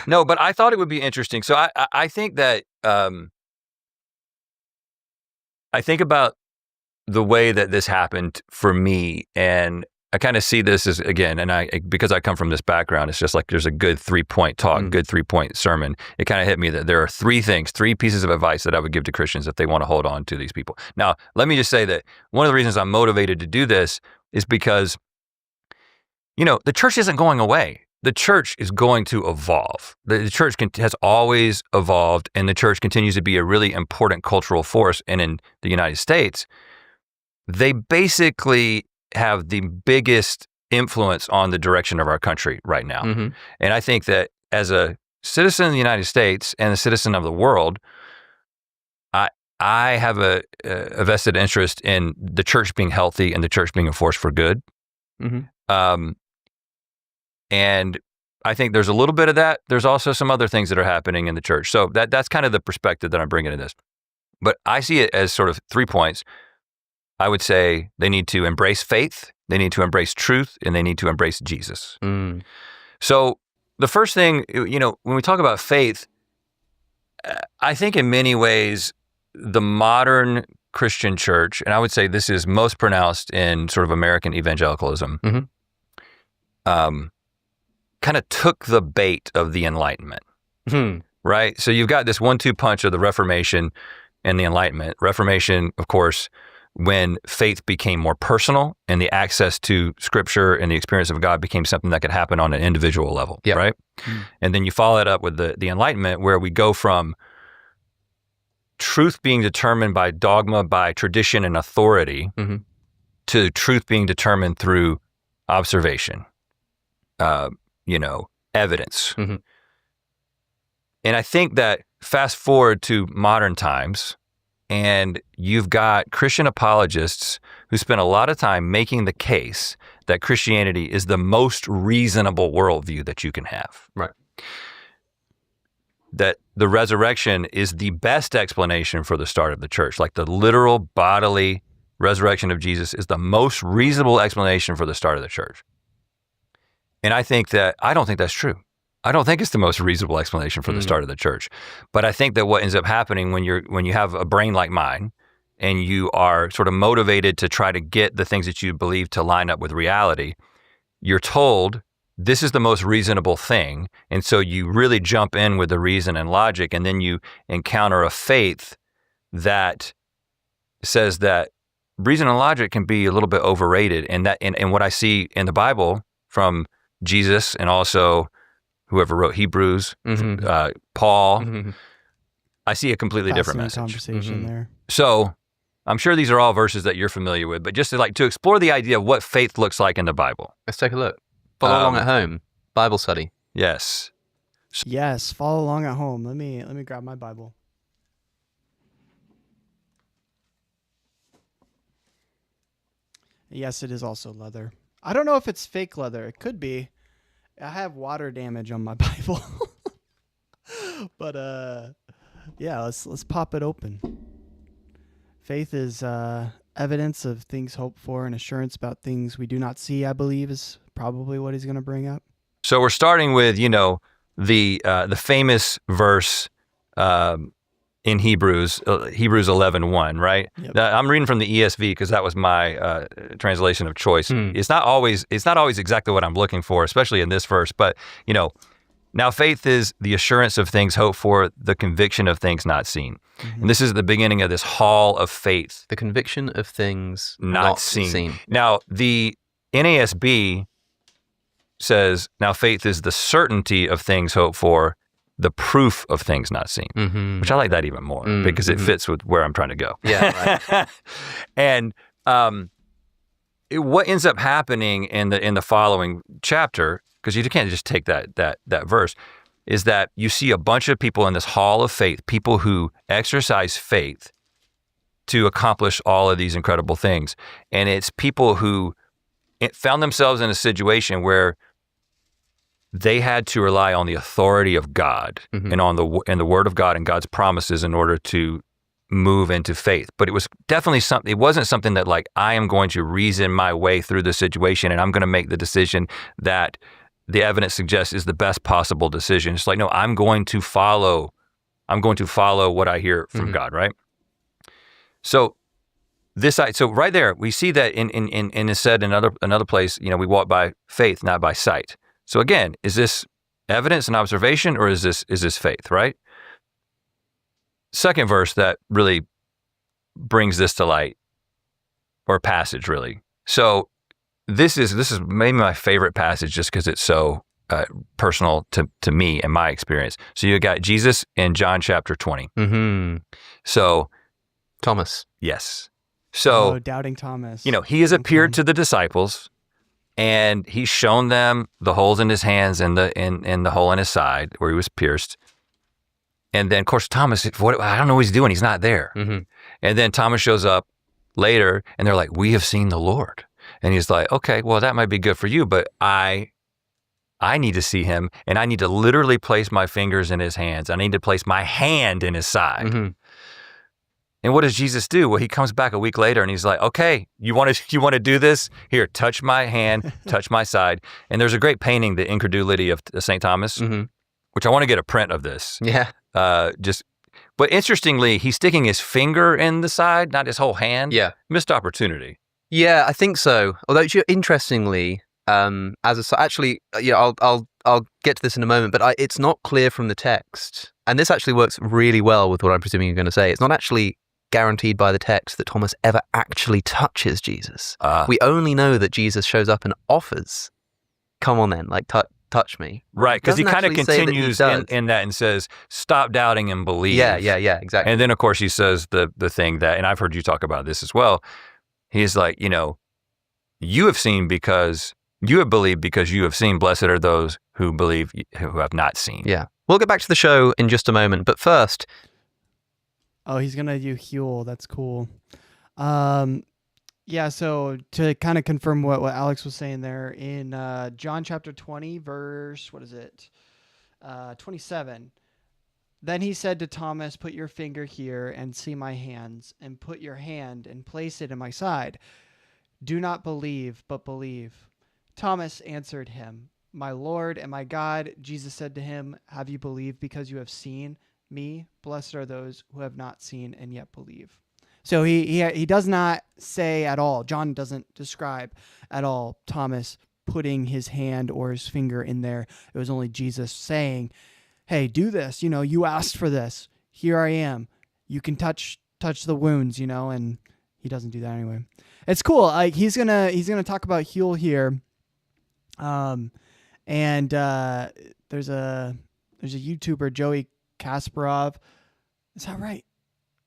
No, but I thought it would be interesting. So I think that I think about the way that this happened for me, and I kind of see this as, again, and because I come from this background, it's just like there's a good 3-point talk, good 3-point sermon. It kind of hit me that there are 3 pieces of advice that I would give to Christians if they want to hold on to these people. Now, let me just say that one of the reasons I'm motivated to do this is because the church isn't going away. The church is going to evolve. The church has always evolved, and the church continues to be a really important cultural force. And in the United States, they basically have the biggest influence on the direction of our country right now. Mm-hmm. And I think that as a citizen of the United States and a citizen of the world, I have a vested interest in the church being healthy and the church being a force for good. Mm-hmm. And I think there's a little bit of that. There's also some other things that are happening in the church. So that's kind of the perspective that I'm bringing to this. But I see it as sort of 3 points. I would say they need to embrace faith, they need to embrace truth, and they need to embrace Jesus. Mm. So the first thing, when we talk about faith, I think in many ways, the modern Christian church, and I would say this is most pronounced in sort of American evangelicalism, mm-hmm. Kind of took the bait of the Enlightenment, right? So you've got this 1-2 punch of the Reformation and the Enlightenment. Reformation, of course, when faith became more personal and the access to Scripture and the experience of God became something that could happen on an individual level, right? Mm-hmm. And then you follow that up with the Enlightenment, where we go from truth being determined by dogma, by tradition and authority, mm-hmm. to truth being determined through observation, evidence. Mm-hmm. And I think that fast forward to modern times, and you've got Christian apologists who spend a lot of time making the case that Christianity is the most reasonable worldview that you can have. Right. That the resurrection is the best explanation for the start of the church. Like the literal bodily resurrection of Jesus is the most reasonable explanation for the start of the church. And I don't think that's true. I don't think it's the most reasonable explanation for the start of the church. But I think that what ends up happening when you have a brain like mine and you are sort of motivated to try to get the things that you believe to line up with reality, you're told this is the most reasonable thing. And so you really jump in with the reason and logic, and then you encounter a faith that says that reason and logic can be a little bit overrated. And what I see in the Bible from Jesus and also whoever wrote Hebrews, Paul, I see a completely different message. Conversation there. So I'm sure these are all verses that you're familiar with, but just to explore the idea of what faith looks like in the Bible. Let's take a look. Follow along at home. Bible study. Yes. Yes, follow along at home. Let me grab my Bible. Yes, it is also leather. I don't know if it's fake leather. It could be. I have water damage on my Bible. But yeah, let's pop it open. Faith is evidence of things hoped for and assurance about things we do not see, I believe, is probably what he's going to bring up. So we're starting with, the famous verse in Hebrews 11:1, right? Yep. I'm reading from the ESV because that was my translation of choice. It's not always exactly what I'm looking for, especially in this verse. But now faith is the assurance of things hoped for, the conviction of things not seen. And this is the beginning of this hall of faith. The conviction of things not seen. Now the NASB says, now faith is the certainty of things hoped for, the proof of things not seen, which I like that even more because it fits with where I'm trying to go. Yeah, right. And what ends up happening in the following chapter, because you can't just take that verse, is that you see a bunch of people in this hall of faith, people who exercise faith to accomplish all of these incredible things. And it's people who found themselves in a situation where they had to rely on the authority of God and on the word of God and God's promises in order to move into faith. But it was definitely something, it wasn't something that like, I am going to reason my way through the situation and I'm going to make the decision that the evidence suggests is the best possible decision. It's like, no, I'm going to follow what I hear from God, right? So right there, we see that in it's said in another place, we walk by faith, not by sight. So again, is this evidence and observation, or is this faith, right? Second verse that really brings this to light, or passage really. So this is maybe my favorite passage just because it's so personal to me and my experience. So you got Jesus in John chapter 20. So Thomas. Yes. So doubting Thomas. He has appeared to the disciples. And he's shown them the holes in his hands and the hole in his side where he was pierced. And then, of course, Thomas, I don't know what he's doing. He's not there. And then Thomas shows up later, and they're like, "We have seen the Lord." And he's like, "Okay, well, that might be good for you, but I need to see him, and I need to literally place my fingers in his hands. I need to place my hand in his side." And what does Jesus do? Well, he comes back a week later and he's like, "Okay, you want to do this? Here, touch my hand, touch my side." And there's a great painting, The Incredulity of St. Thomas, which I want to get a print of this. Yeah. But interestingly, he's sticking his finger in the side, not his whole hand. Yeah. Missed opportunity. Yeah, I think so. Although, interestingly, I'll get to this in a moment, but it's not clear from the text. And this actually works really well with what I'm presuming you're going to say. It's not actually guaranteed by the text that Thomas ever actually touches Jesus. We only know that Jesus shows up and offers, "Come on then, like touch me." Right, because he kind of continues in that and says, "Stop doubting and believe." Yeah, exactly. And then, of course, he says the thing that, and I've heard you talk about this as well, he's like, you have seen because you have believed because you have seen. Blessed are those who believe who have not seen. Yeah. We'll get back to the show in just a moment, but first... Oh, he's going to do Huel. That's cool. Yeah, so to kind of confirm what Alex was saying there, in John chapter 20, verse, 27, "Then he said to Thomas, 'Put your finger here and see my hands, and put your hand and place it in my side. Do not believe, but believe.' Thomas answered him, 'My Lord and my God.' Jesus said to him, 'Have you believed because you have seen me? Blessed are those who have not seen and yet believe.'" So he does not say at all. John doesn't describe at all Thomas putting his hand or his finger in there. It was only Jesus saying, "Hey, do this. You asked for this. Here I am. You can touch the wounds." And he doesn't do that anyway. It's cool. Like he's gonna talk about Huel here. And there's a YouTuber, Joey Kasparov. Is that right?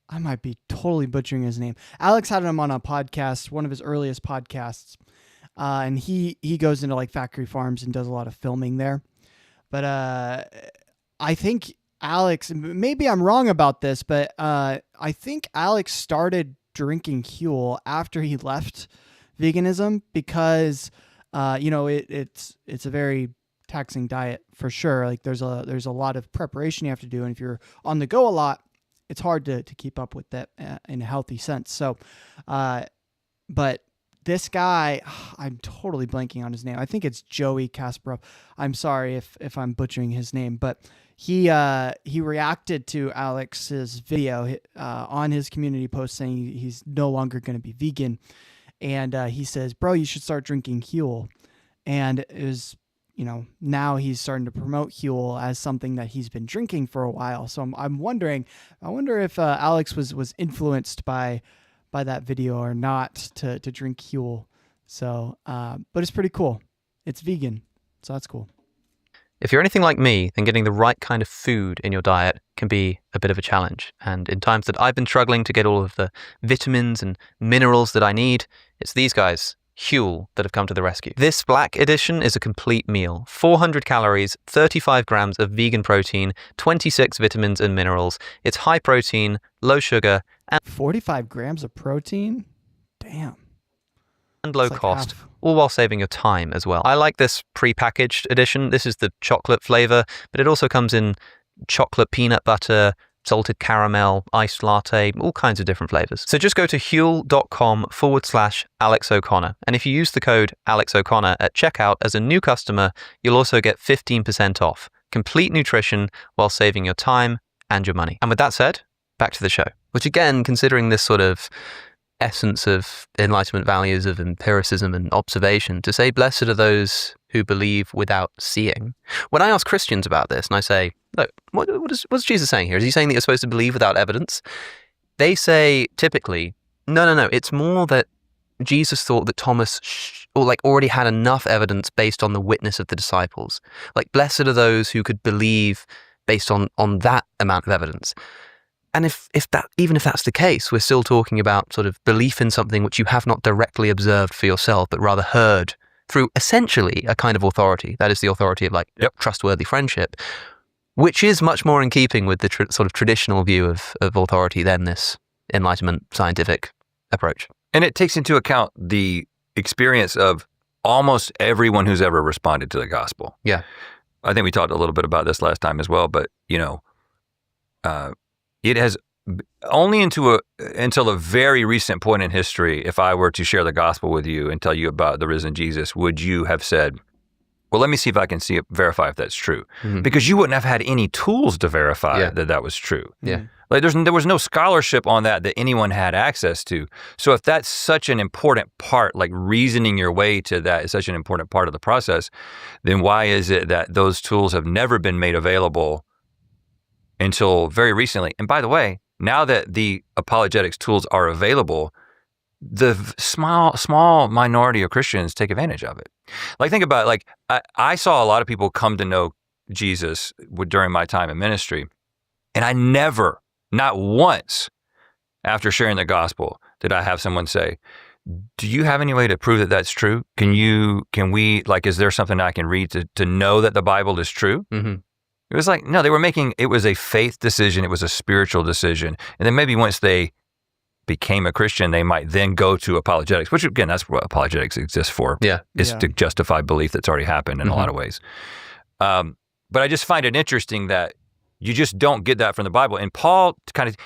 I might be totally butchering his name. Alex had him on a podcast, one of his earliest podcasts, and he goes into like factory farms and does a lot of filming there. But I think Alex, maybe I'm wrong about this, but I think Alex started drinking Huel after he left veganism because it's a very taxing diet for sure. Like there's a lot of preparation you have to do, and if you're on the go a lot, it's hard to keep up with that in a healthy sense. So, but this guy, I'm totally blanking on his name. I think it's Joey Kasparov. I'm sorry if I'm butchering his name, but he reacted to Alex's video on his community post saying he's no longer going to be vegan. And he says, "Bro, you should start drinking Huel." And it was, now he's starting to promote Huel as something that he's been drinking for a while. So I'm wondering, I wonder if Alex was influenced by that video or not to drink Huel. So, but it's pretty cool. It's vegan, so that's cool. If you're anything like me, then getting the right kind of food in your diet can be a bit of a challenge. And in times that I've been struggling to get all of the vitamins and minerals that I need, it's these guys, Huel, that have come to the rescue. This black edition is a complete meal. 400 calories, 35 grams of vegan protein, 26 vitamins and minerals. It's high protein, low sugar, and 45 grams of protein? Damn. And low cost, all while saving your time as well. I like this pre-packaged edition. This is the chocolate flavor, but it also comes in chocolate peanut butter, salted caramel, iced latte, all kinds of different flavors. So just go to huel.com/Alex O'Connor. And if you use the code Alex O'Connor at checkout as a new customer, you'll also get 15% off. Complete nutrition while saving your time and your money. And with that said, back to the show. Which again, considering this sort of essence of Enlightenment values of empiricism and observation, to say blessed are those who believe without seeing. When I ask Christians about this and I say, look, what's Jesus saying here? Is he saying that you're supposed to believe without evidence? They say typically, no, it's more that Jesus thought that Thomas already had enough evidence based on the witness of the disciples. Like blessed are those who could believe based on that amount of evidence. And even if that's the case, we're still talking about sort of belief in something which you have not directly observed for yourself, but rather heard through essentially a kind of authority. That is the authority of trustworthy friendship, which is much more in keeping with the sort of traditional view of authority than this Enlightenment scientific approach. And it takes into account the experience of almost everyone who's ever responded to the gospel. Yeah. I think we talked a little bit about this last time as well, but it has only until a very recent point in history, if I were to share the gospel with you and tell you about the risen Jesus, would you have said, well, let me see if I can verify if that's true. Mm-hmm. Because you wouldn't have had any tools to verify that was true. Yeah. Like there was no scholarship on that anyone had access to. So if that's such an important part, like reasoning your way to that is such an important part of the process, then why is it that those tools have never been made available until very recently? And by the way, now that the apologetics tools are available, the small minority of Christians take advantage of it. Like think about it, I saw a lot of people come to know Jesus during my time in ministry, and I never, not once, after sharing the gospel, did I have someone say, do you have any way to prove that that's true? Can we, is there something I can read to know that the Bible is true? Mm-hmm. It was like, no, it was a faith decision. It was a spiritual decision. And then maybe once they became a Christian, they might then go to apologetics, which again, that's what apologetics exists for. Yeah. Is to justify belief that's already happened in a lot of ways. But I just find it interesting that you just don't get that from the Bible. And Paul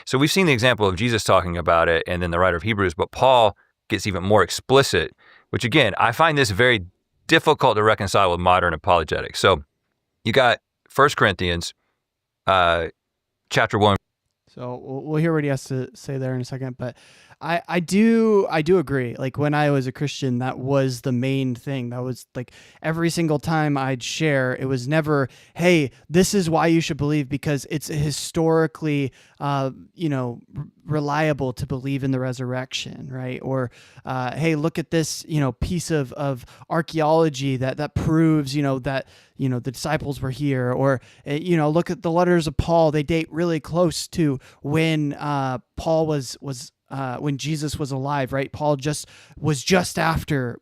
so we've seen the example of Jesus talking about it and then the writer of Hebrews, but Paul gets even more explicit, which again, I find this very difficult to reconcile with modern apologetics. So you got 1 Corinthians chapter 1. So we'll hear what he has to say there in a second. But I do agree. Like when I was a Christian, that was the main thing. That was like every single time I'd share, it was never, hey, this is why you should believe because it's historically, reliable to believe in the resurrection, right? Or, hey, look at this, piece of archaeology that proves, that, the disciples were here. Or, look at the letters of Paul. They date really close to when Paul was when Jesus was alive, right? Paul was just after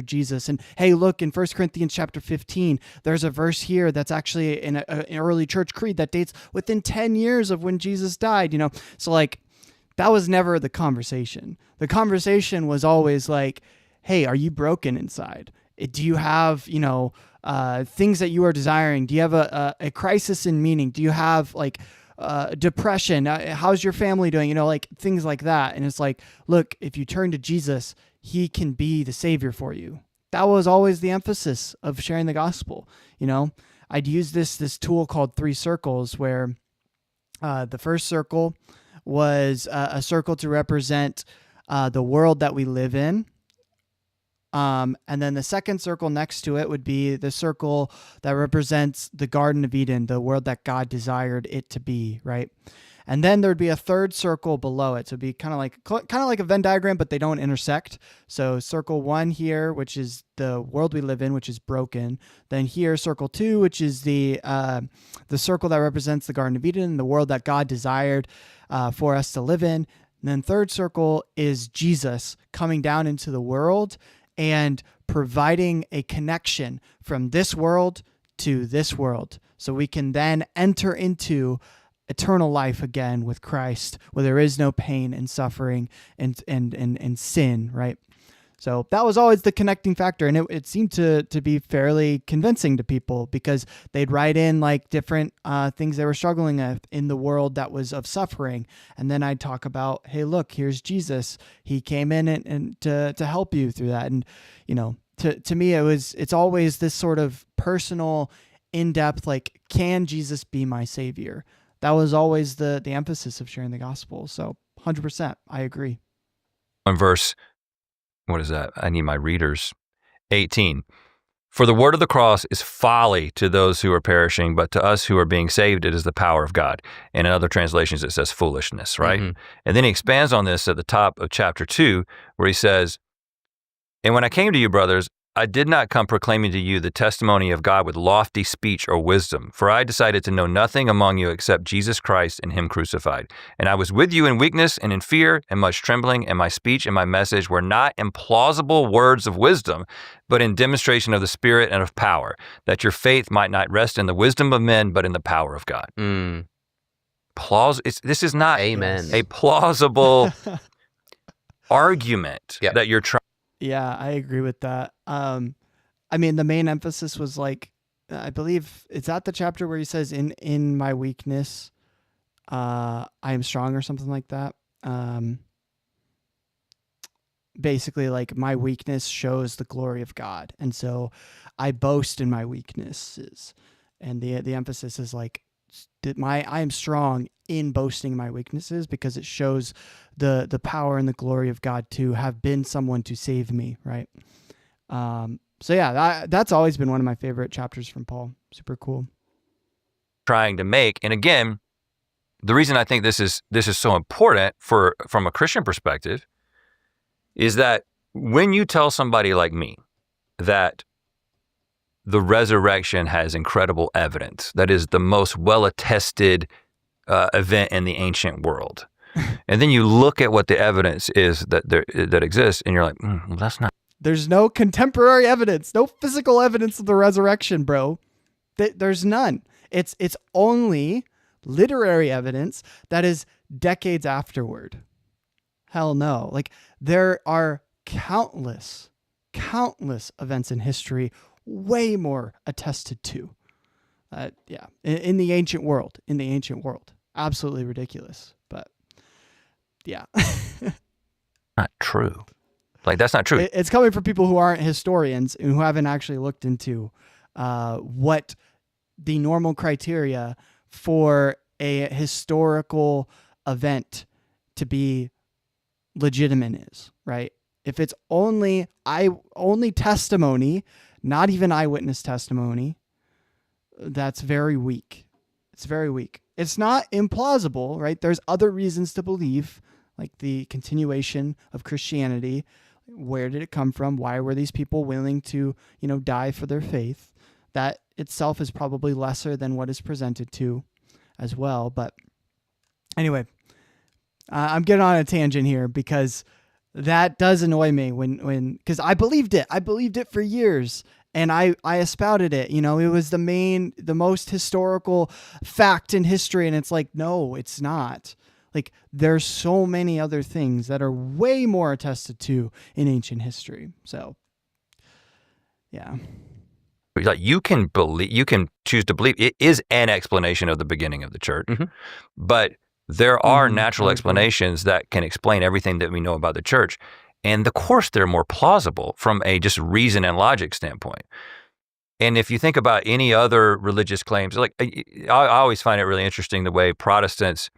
Jesus. And hey, look in 1 Corinthians chapter 15, there's a verse here that's actually in an early church creed that dates within 10 years of when Jesus died, So like, that was never the conversation. The conversation was always like, hey, are you broken inside? Do you have, things that you are desiring? Do you have a crisis in meaning? Do you have like depression? How's your family doing? Like things like that. And it's like, look, if you turn to Jesus, he can be the savior for you. That was always the emphasis of sharing the gospel. I'd use this tool called 3 circles where the first circle was a circle to represent the world that we live in. And then the second circle next to it would be the circle that represents the Garden of Eden, the world that God desired it to be, right? And then there'd be a third circle below it. So it'd be kind of like a Venn diagram, but they don't intersect. So circle 1 here, which is the world we live in, which is broken. Then here, circle 2, which is the circle that represents the Garden of Eden, the world that God desired for us to live in. And then third circle is Jesus coming down into the world and providing a connection from this world to this world. So we can then enter into eternal life again with Christ, where there is no pain and suffering and sin, right? So that was always the connecting factor. And it seemed to be fairly convincing to people because they'd write in like different things they were struggling with in the world that was of suffering. And then I'd talk about, hey, look, here's Jesus. He came in and to help you through that. And, to me, it's always this sort of personal, in-depth, like, can Jesus be my savior? That was always the emphasis of sharing the gospel. So 100%, I agree. One verse, what is that? I need my readers. 18. For the word of the cross is folly to those who are perishing, but to us who are being saved, it is the power of God. And in other translations, it says foolishness, right? Mm-hmm. And then he expands on this at the top of chapter 2, where he says, and when I came to you, brothers, I did not come proclaiming to you the testimony of God with lofty speech or wisdom, for I decided to know nothing among you except Jesus Christ and him crucified. And I was with you in weakness and in fear and much trembling, and my speech and my message were not in plausible words of wisdom, but in demonstration of the Spirit and of power, that your faith might not rest in the wisdom of men, but in the power of God. Mm. This is not Amen. a plausible argument that you're trying. Yeah, I agree with that. I mean, the main emphasis was like, I believe it's at the chapter where he says, in my weakness, I am strong or something like that. Basically like my weakness shows the glory of God. And so I boast in my weaknesses. And the emphasis is like, I am strong in boasting my weaknesses because it shows the power and the glory of God to have been someone to save me, right? So yeah, that's always been one of my favorite chapters from Paul. Super cool. Trying to make, and again, the reason I think this is so important from a Christian perspective is that when you tell somebody like me that the resurrection has incredible evidence, that is the most well-attested event in the ancient world. And then you look at what the evidence is that exists, and you're like, well, that's not. There's no contemporary evidence, no physical evidence of the resurrection, bro. There's none. It's only literary evidence that is decades afterward. Hell no. Like there are countless events in history way more attested to. In the ancient world. Absolutely ridiculous. But yeah. Not true. Like that's not true. It's coming from people who aren't historians and who haven't actually looked into what the normal criteria for a historical event to be legitimate is, right? If it's only testimony, not even eyewitness testimony, that's very weak. It's very weak. It's not implausible, right? There's other reasons to believe, like the continuation of Christianity. Where did it come from? Why were these people willing to, die for their faith? That itself is probably lesser than what is presented to as well. But anyway, I'm getting on a tangent here because that does annoy me because I believed it. I believed it for years. And I espouted it, it was the most historical fact in history. And it's like, no, it's not. Like, there's so many other things that are way more attested to in ancient history. So, yeah. Like, you can choose to believe it is an explanation of the beginning of the church, but there are natural explanations that can explain everything that we know about the church. And of course, they're more plausible from a just reason and logic standpoint. And if you think about any other religious claims, like I always find it really interesting the way Protestants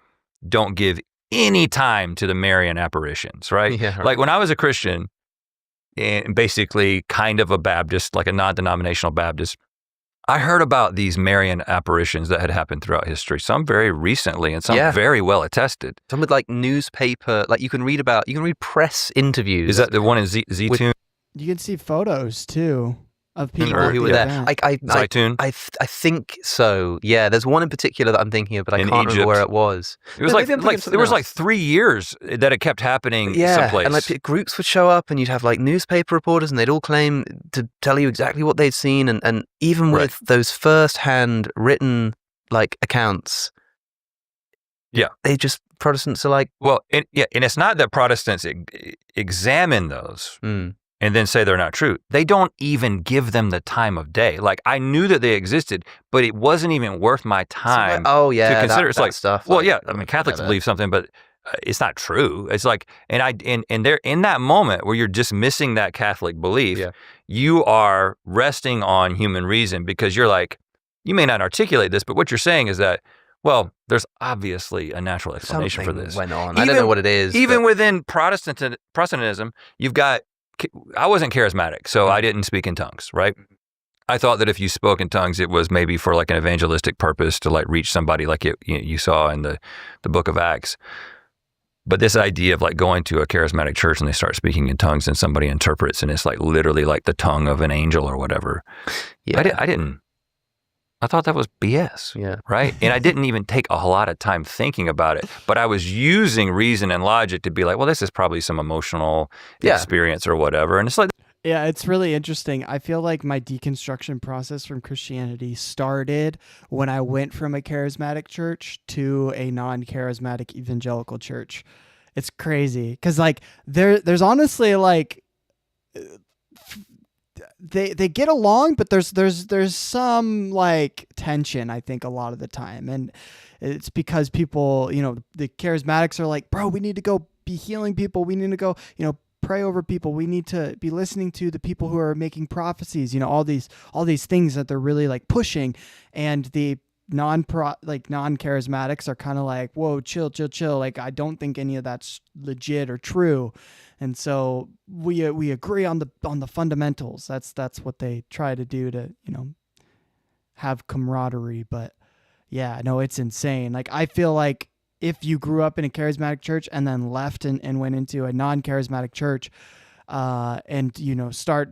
don't give any time to the Marian apparitions, right? Yeah, right. Like when I was a Christian and basically kind of a Baptist, like a non-denominational Baptist, I heard about these Marian apparitions that had happened throughout history, some very recently and some very well attested. Some with like newspaper, like you can read press interviews. Is that the one in Zitoun? You can see photos too of people who were there. Zitoun? I think so. Yeah, there's one in particular that I'm thinking of, but I can't remember where it was. It was there was like 3 years that it kept happening someplace. And like groups would show up and you'd have like newspaper reporters and they'd all claim to tell you exactly what they'd seen. And even with those first-hand written like accounts, Protestants are like... Well, and it's not that Protestants examine those and then say they're not true. They don't even give them the time of day. Like, I knew that they existed, but it wasn't even worth my time to consider. It's like stuff. Well, I mean, Catholics believe something, but it's not true. It's like, and they're in that moment where you're dismissing that Catholic belief, you are resting on human reason because you're like, you may not articulate this, but what you're saying is that, well, there's obviously a natural explanation for this. Went on. I don't know what it is. Even within Protestantism, you've got, I wasn't charismatic, so I didn't speak in tongues, right? I thought that if you spoke in tongues, it was maybe for like an evangelistic purpose to like reach somebody like you saw in the book of Acts. But this idea of like going to a charismatic church and they start speaking in tongues and somebody interprets and it's like literally like the tongue of an angel or whatever. I thought that was BS, right? And I didn't even take a whole lot of time thinking about it, but I was using reason and logic to be like, well, this is probably some emotional experience or whatever. And it's like... Yeah, it's really interesting. I feel like my deconstruction process from Christianity started when I went from a charismatic church to a non-charismatic evangelical church. It's crazy because like there's honestly like... They get along, but there's some like tension, I think, a lot of the time. And it's because people, the charismatics are like, bro, we need to go be healing people. We need to go, pray over people. We need to be listening to the people who are making prophecies, all these things that they're really like pushing. And the non-charismatics are kind of like, whoa, chill. Like, I don't think any of that's legit or true. And so we agree on the fundamentals. That's what they try to do to, have camaraderie. But yeah, no, it's insane. Like, I feel like if you grew up in a charismatic church and then left and went into a non-charismatic church, and, start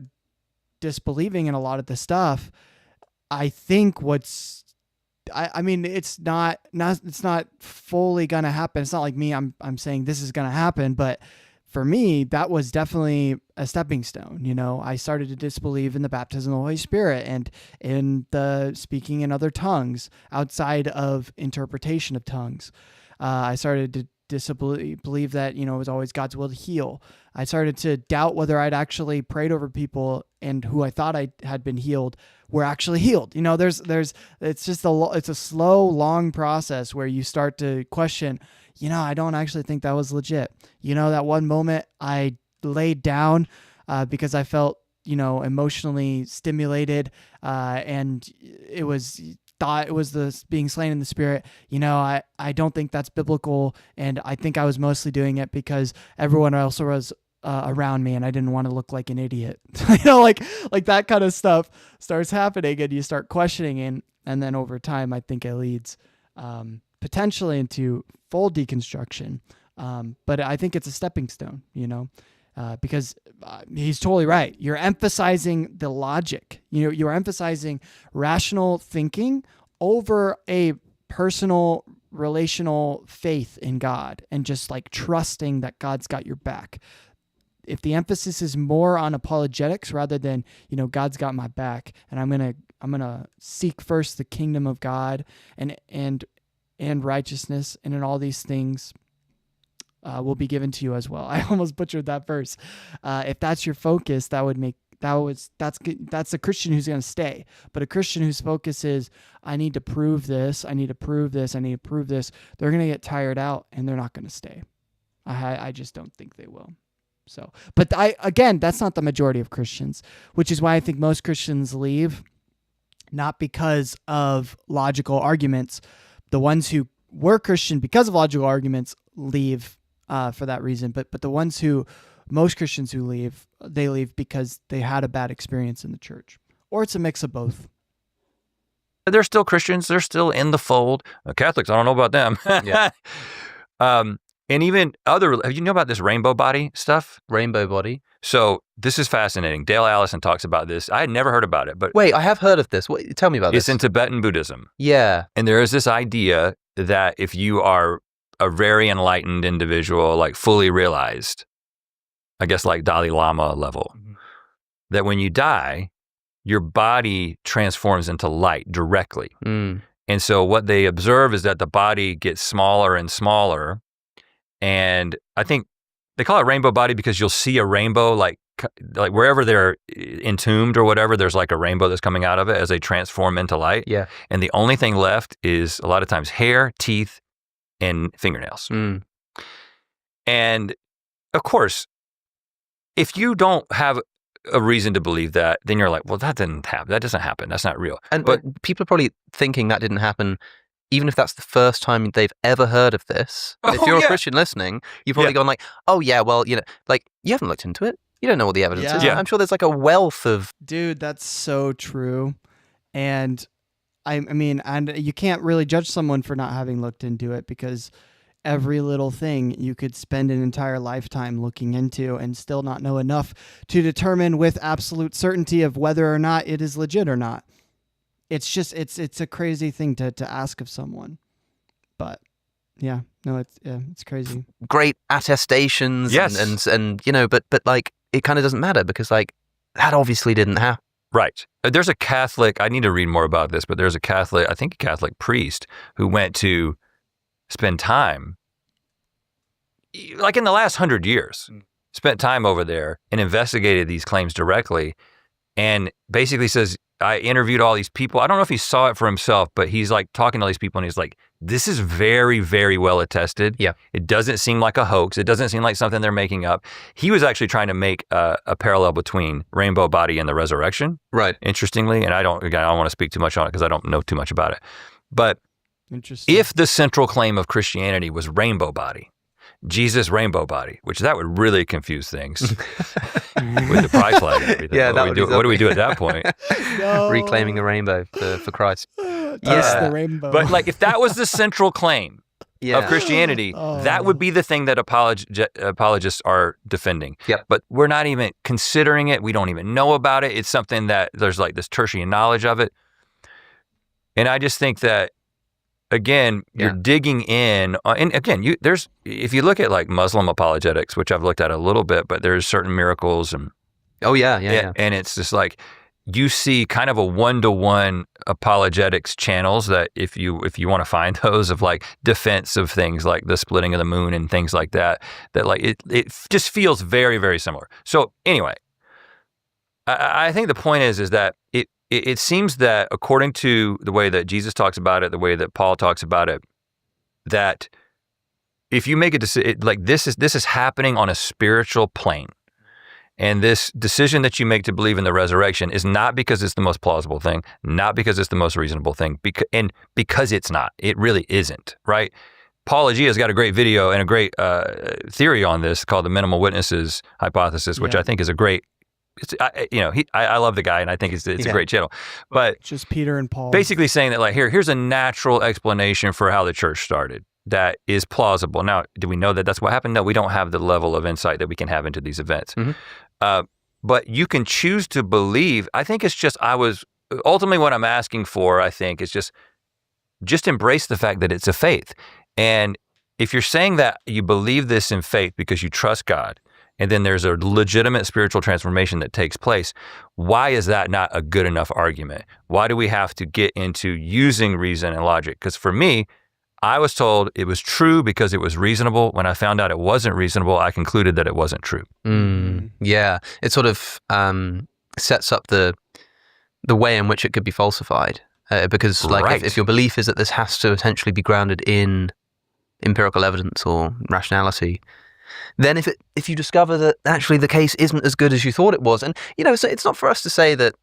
disbelieving in a lot of the stuff, I think I mean, it's not fully gonna happen. It's not like me. I'm saying this is gonna happen, but for me, that was definitely a stepping stone. I started to disbelieve in the baptism of the Holy Spirit and in the speaking in other tongues outside of interpretation of tongues. I started to disbelieve that, it was always God's will to heal. I started to doubt whether I'd actually prayed over people and who I thought I had been healed were actually healed. It's a slow, long process where you start to question, I don't actually think that was legit. That one moment I laid down because I felt, emotionally stimulated, and it was thought it was the being slain in the spirit, I don't think that's biblical, and I think I was mostly doing it because everyone else was around me, and I didn't want to look like an idiot. Like that kind of stuff starts happening, and you start questioning, and then over time, I think it leads potentially into full deconstruction. But I think it's a stepping stone, because he's totally right. You're emphasizing the logic. You're emphasizing rational thinking over a personal, relational faith in God, and just like trusting that God's got your back. If the emphasis is more on apologetics rather than, God's got my back, and I'm gonna seek first the kingdom of God and righteousness, and in all these things will be given to you as well. I almost butchered that verse. If that's your focus, that's a Christian who's going to stay. But a Christian whose focus is, I need to prove this, I need to prove this, I need to prove this, they're going to get tired out, and they're not going to stay. I just don't think they will. So, but that's not the majority of Christians, which is why I think most Christians leave, not because of logical arguments. The ones who were Christian because of logical arguments leave for that reason. But most Christians who leave, they leave because they had a bad experience in the church, or it's a mix of both. They're still Christians. They're still in the fold. Catholics, I don't know about them. Yeah. And even you know about this rainbow body stuff? Rainbow body. So this is fascinating. Dale Allison talks about this. I had never heard about it, but wait, I have heard of this. Tell me about this. It's in Tibetan Buddhism. Yeah. And there is this idea that if you are a very enlightened individual, like fully realized, I guess like Dalai Lama level, that when you die, your body transforms into light directly. Mm. And so what they observe is that the body gets smaller and smaller. And I think they call it rainbow body because you'll see a rainbow, like wherever they're entombed or whatever, there's like a rainbow that's coming out of it as they transform into light. Yeah. And the only thing left is a lot of times hair, teeth, and fingernails. Mm. And of course, if you don't have a reason to believe that, then you're like, well, that didn't happen. That doesn't happen. That's not real. But people are probably thinking that didn't happen, even if that's the first time they've ever heard of this. If you're a Christian listening, you've probably gone like, oh yeah, well, like you haven't looked into it. You don't know what the evidence is. Yeah. I'm sure there's like a wealth of... Dude, that's so true. And I mean, and you can't really judge someone for not having looked into it, because every little thing you could spend an entire lifetime looking into and still not know enough to determine with absolute certainty of whether or not it is legit or not. It's just, it's a crazy thing to ask of someone. But yeah, no, it's crazy. Great attestations. Yes. And but like, it kind of doesn't matter because like that obviously didn't happen. Right. There's a Catholic, I need to read more about this, but there's a Catholic priest who went to spend time, like in the last 100 years, spent time over there and investigated these claims directly, and basically says, I interviewed all these people. I don't know if he saw it for himself, but he's like talking to all these people and he's like, this is very, very well attested. Yeah. It doesn't seem like a hoax. It doesn't seem like something they're making up. He was actually trying to make a parallel between rainbow body and the resurrection. Right. Interestingly, and I don't want to speak too much on it because I don't know too much about it. But Interesting. if the central claim of Christianity was rainbow body, Jesus rainbow body, which that would really confuse things with the pride flag and everything. Yeah, what do we do at that point? No. Reclaiming the rainbow for Christ. Yes, the rainbow. But like if that was the central claim of Christianity, that would be the thing that apologists are defending. Yep. But we're not even considering it. We don't even know about it. It's something that there's like this tertiary knowledge of it. And I just think that, again, you're digging in, and again, if you look at like Muslim apologetics, which I've looked at a little bit, but there's certain miracles and and it's just like you see kind of a one-to-one apologetics channels that if you want to find those of like defense of things like the splitting of the moon and things like that like it just feels very, very similar. So anyway, I think the point is that it seems that according to the way that Jesus talks about it, the way that Paul talks about it, that if you make a decision, like this is happening on a spiritual plane, And this decision that you make to believe in the resurrection is not because it's the most plausible thing, not because it's the most reasonable thing, because it's not. It really isn't, right? Paul Agea's got a great video and a great theory on this called the minimal witnesses hypothesis, which I think is a great. I love the guy, and I think it's a great channel. But just Peter and Paul, basically saying that, like, here's a natural explanation for how the church started that is plausible. Now, do we know that that's what happened? No, we don't have the level of insight that we can have into these events. But you can choose to believe. I think it's just ultimately what I'm asking for. I think is just embrace the fact that it's a faith. And if you're saying that you believe this in faith because you trust God, and then there's a legitimate spiritual transformation that takes place, why is that not a good enough argument? Why do we have to get into using reason and logic? Because for me, I was told it was true because it was reasonable. When I found out it wasn't reasonable, I concluded that it wasn't true. Yeah, it sort of sets up the way in which it could be falsified. Because if your belief is that this has to essentially be grounded in empirical evidence or rationality, then if you discover that actually the case isn't as good as you thought it was, and so it's not for us to say that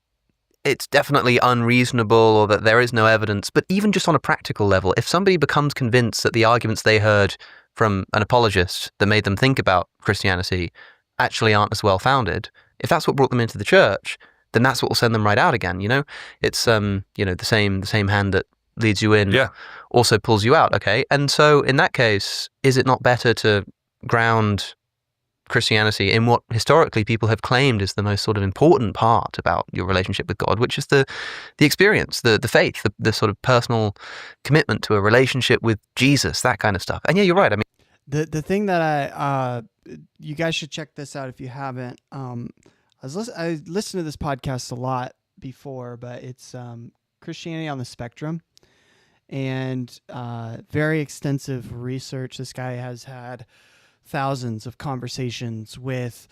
it's definitely unreasonable or that there is no evidence, but even just on a practical level, if somebody becomes convinced that the arguments they heard from an apologist that made them think about Christianity actually aren't as well founded, if that's what brought them into the church, then that's what will send them right out again. It's the same hand that leads you in also pulls you out. Okay, and so in that case, is it not better to ground Christianity in what historically people have claimed is the most sort of important part about your relationship with God, which is the experience, the faith, the sort of personal commitment to a relationship with Jesus, that kind of stuff. And yeah, you're right. I mean, the thing that you guys should check this out if you haven't. I listened to this podcast a lot before, but it's Christianity on the Spectrum, and very extensive research. This guy has had thousands of conversations with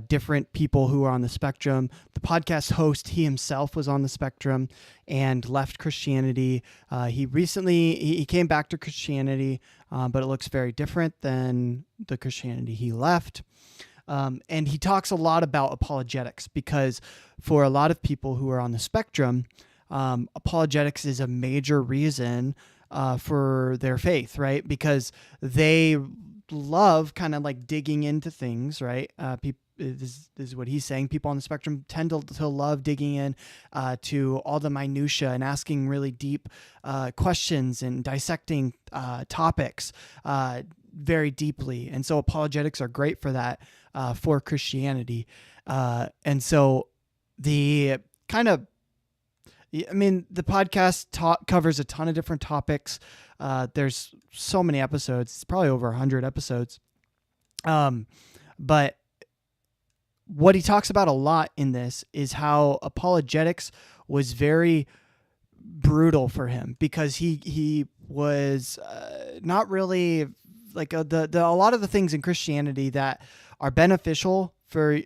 different people who are on the spectrum. The podcast host, he himself was on the spectrum and left Christianity. He came back to Christianity, but it looks very different than the Christianity he left. And he talks a lot about apologetics, because for a lot of people who are on the spectrum, apologetics is a major reason for their faith, right? Because they love kind of like digging into things, right? This is what he's saying. People on the spectrum tend to love digging in to all the minutia and asking really deep questions and dissecting topics very deeply. And so apologetics are great for that, for Christianity. And so the podcast covers a ton of different topics. There's so many episodes. It's probably over 100 episodes. But what he talks about a lot in this is how apologetics was very brutal for him, because he was not really like a lot of the things in Christianity that are beneficial for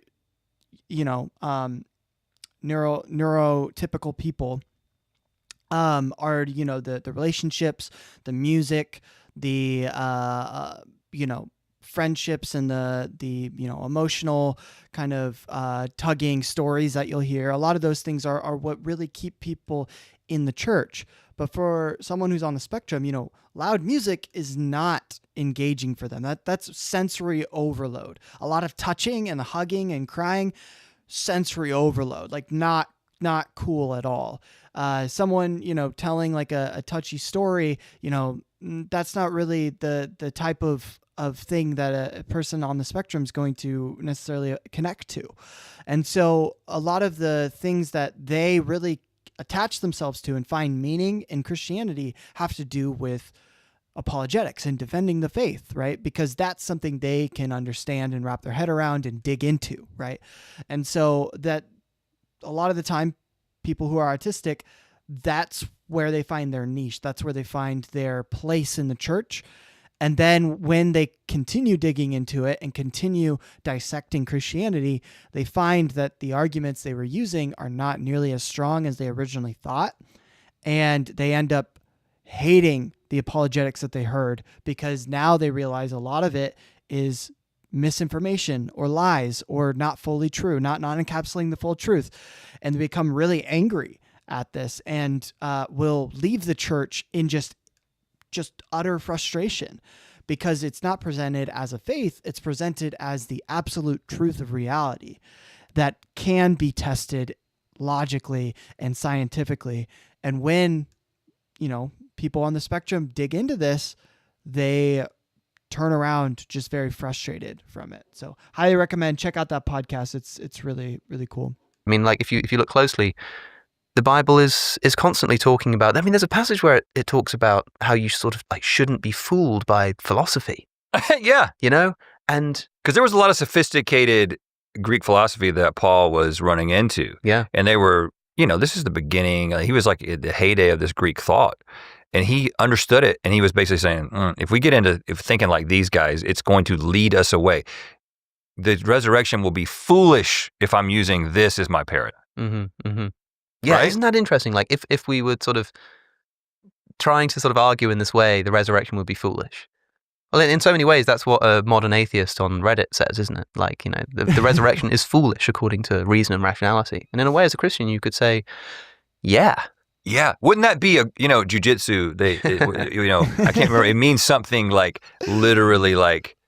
neurotypical people are the relationships, the music, the friendships, and the emotional kind of tugging stories that you'll hear. A lot of those things are what really keep people in the church. But for someone who's on the spectrum, loud music is not engaging for them. That's sensory overload. A lot of touching and the hugging and crying, sensory overload, like not cool at all. Someone, telling like a touchy story, that's not really the type of thing that a person on the spectrum is going to necessarily connect to. And so a lot of the things that they really attach themselves to and find meaning in Christianity have to do with apologetics and defending the faith, right? Because that's something they can understand and wrap their head around and dig into, right? And so that a lot of the time, people who are artistic, that's where they find their niche. That's where they find their place in the church. And then when they continue digging into it and continue dissecting Christianity, they find that the arguments they were using are not nearly as strong as they originally thought. And they end up hating the apologetics that they heard, because now they realize a lot of it is misinformation or lies or not fully true, not encapsulating the full truth, and they become really angry at this and will leave the church in just utter frustration because it's not presented as a faith, it's presented as the absolute truth of reality that can be tested logically and scientifically. And when, people on the spectrum dig into this, they turn around just very frustrated from it. So highly recommend, check out that podcast. It's really, really cool. I mean, like if you look closely, the Bible is constantly talking about, I mean, there's a passage where it talks about how you sort of like shouldn't be fooled by philosophy. Yeah. And because there was a lot of sophisticated Greek philosophy that Paul was running into. Yeah. And they were, this is the beginning. He was like at the heyday of this Greek thought. And he understood it. And he was basically saying, if we get into thinking like these guys, it's going to lead us away. The resurrection will be foolish if I'm using this as my paradigm. Mm-hmm, mm-hmm. Yeah, Right? isn't that interesting? Like if we were sort of trying to sort of argue in this way, the resurrection would be foolish. Well, in so many ways, that's what a modern atheist on Reddit says, isn't it? Like, the resurrection is foolish according to reason and rationality. And in a way, as a Christian, you could say, yeah. Yeah. Wouldn't that be jujitsu? I can't remember. It means something like literally like,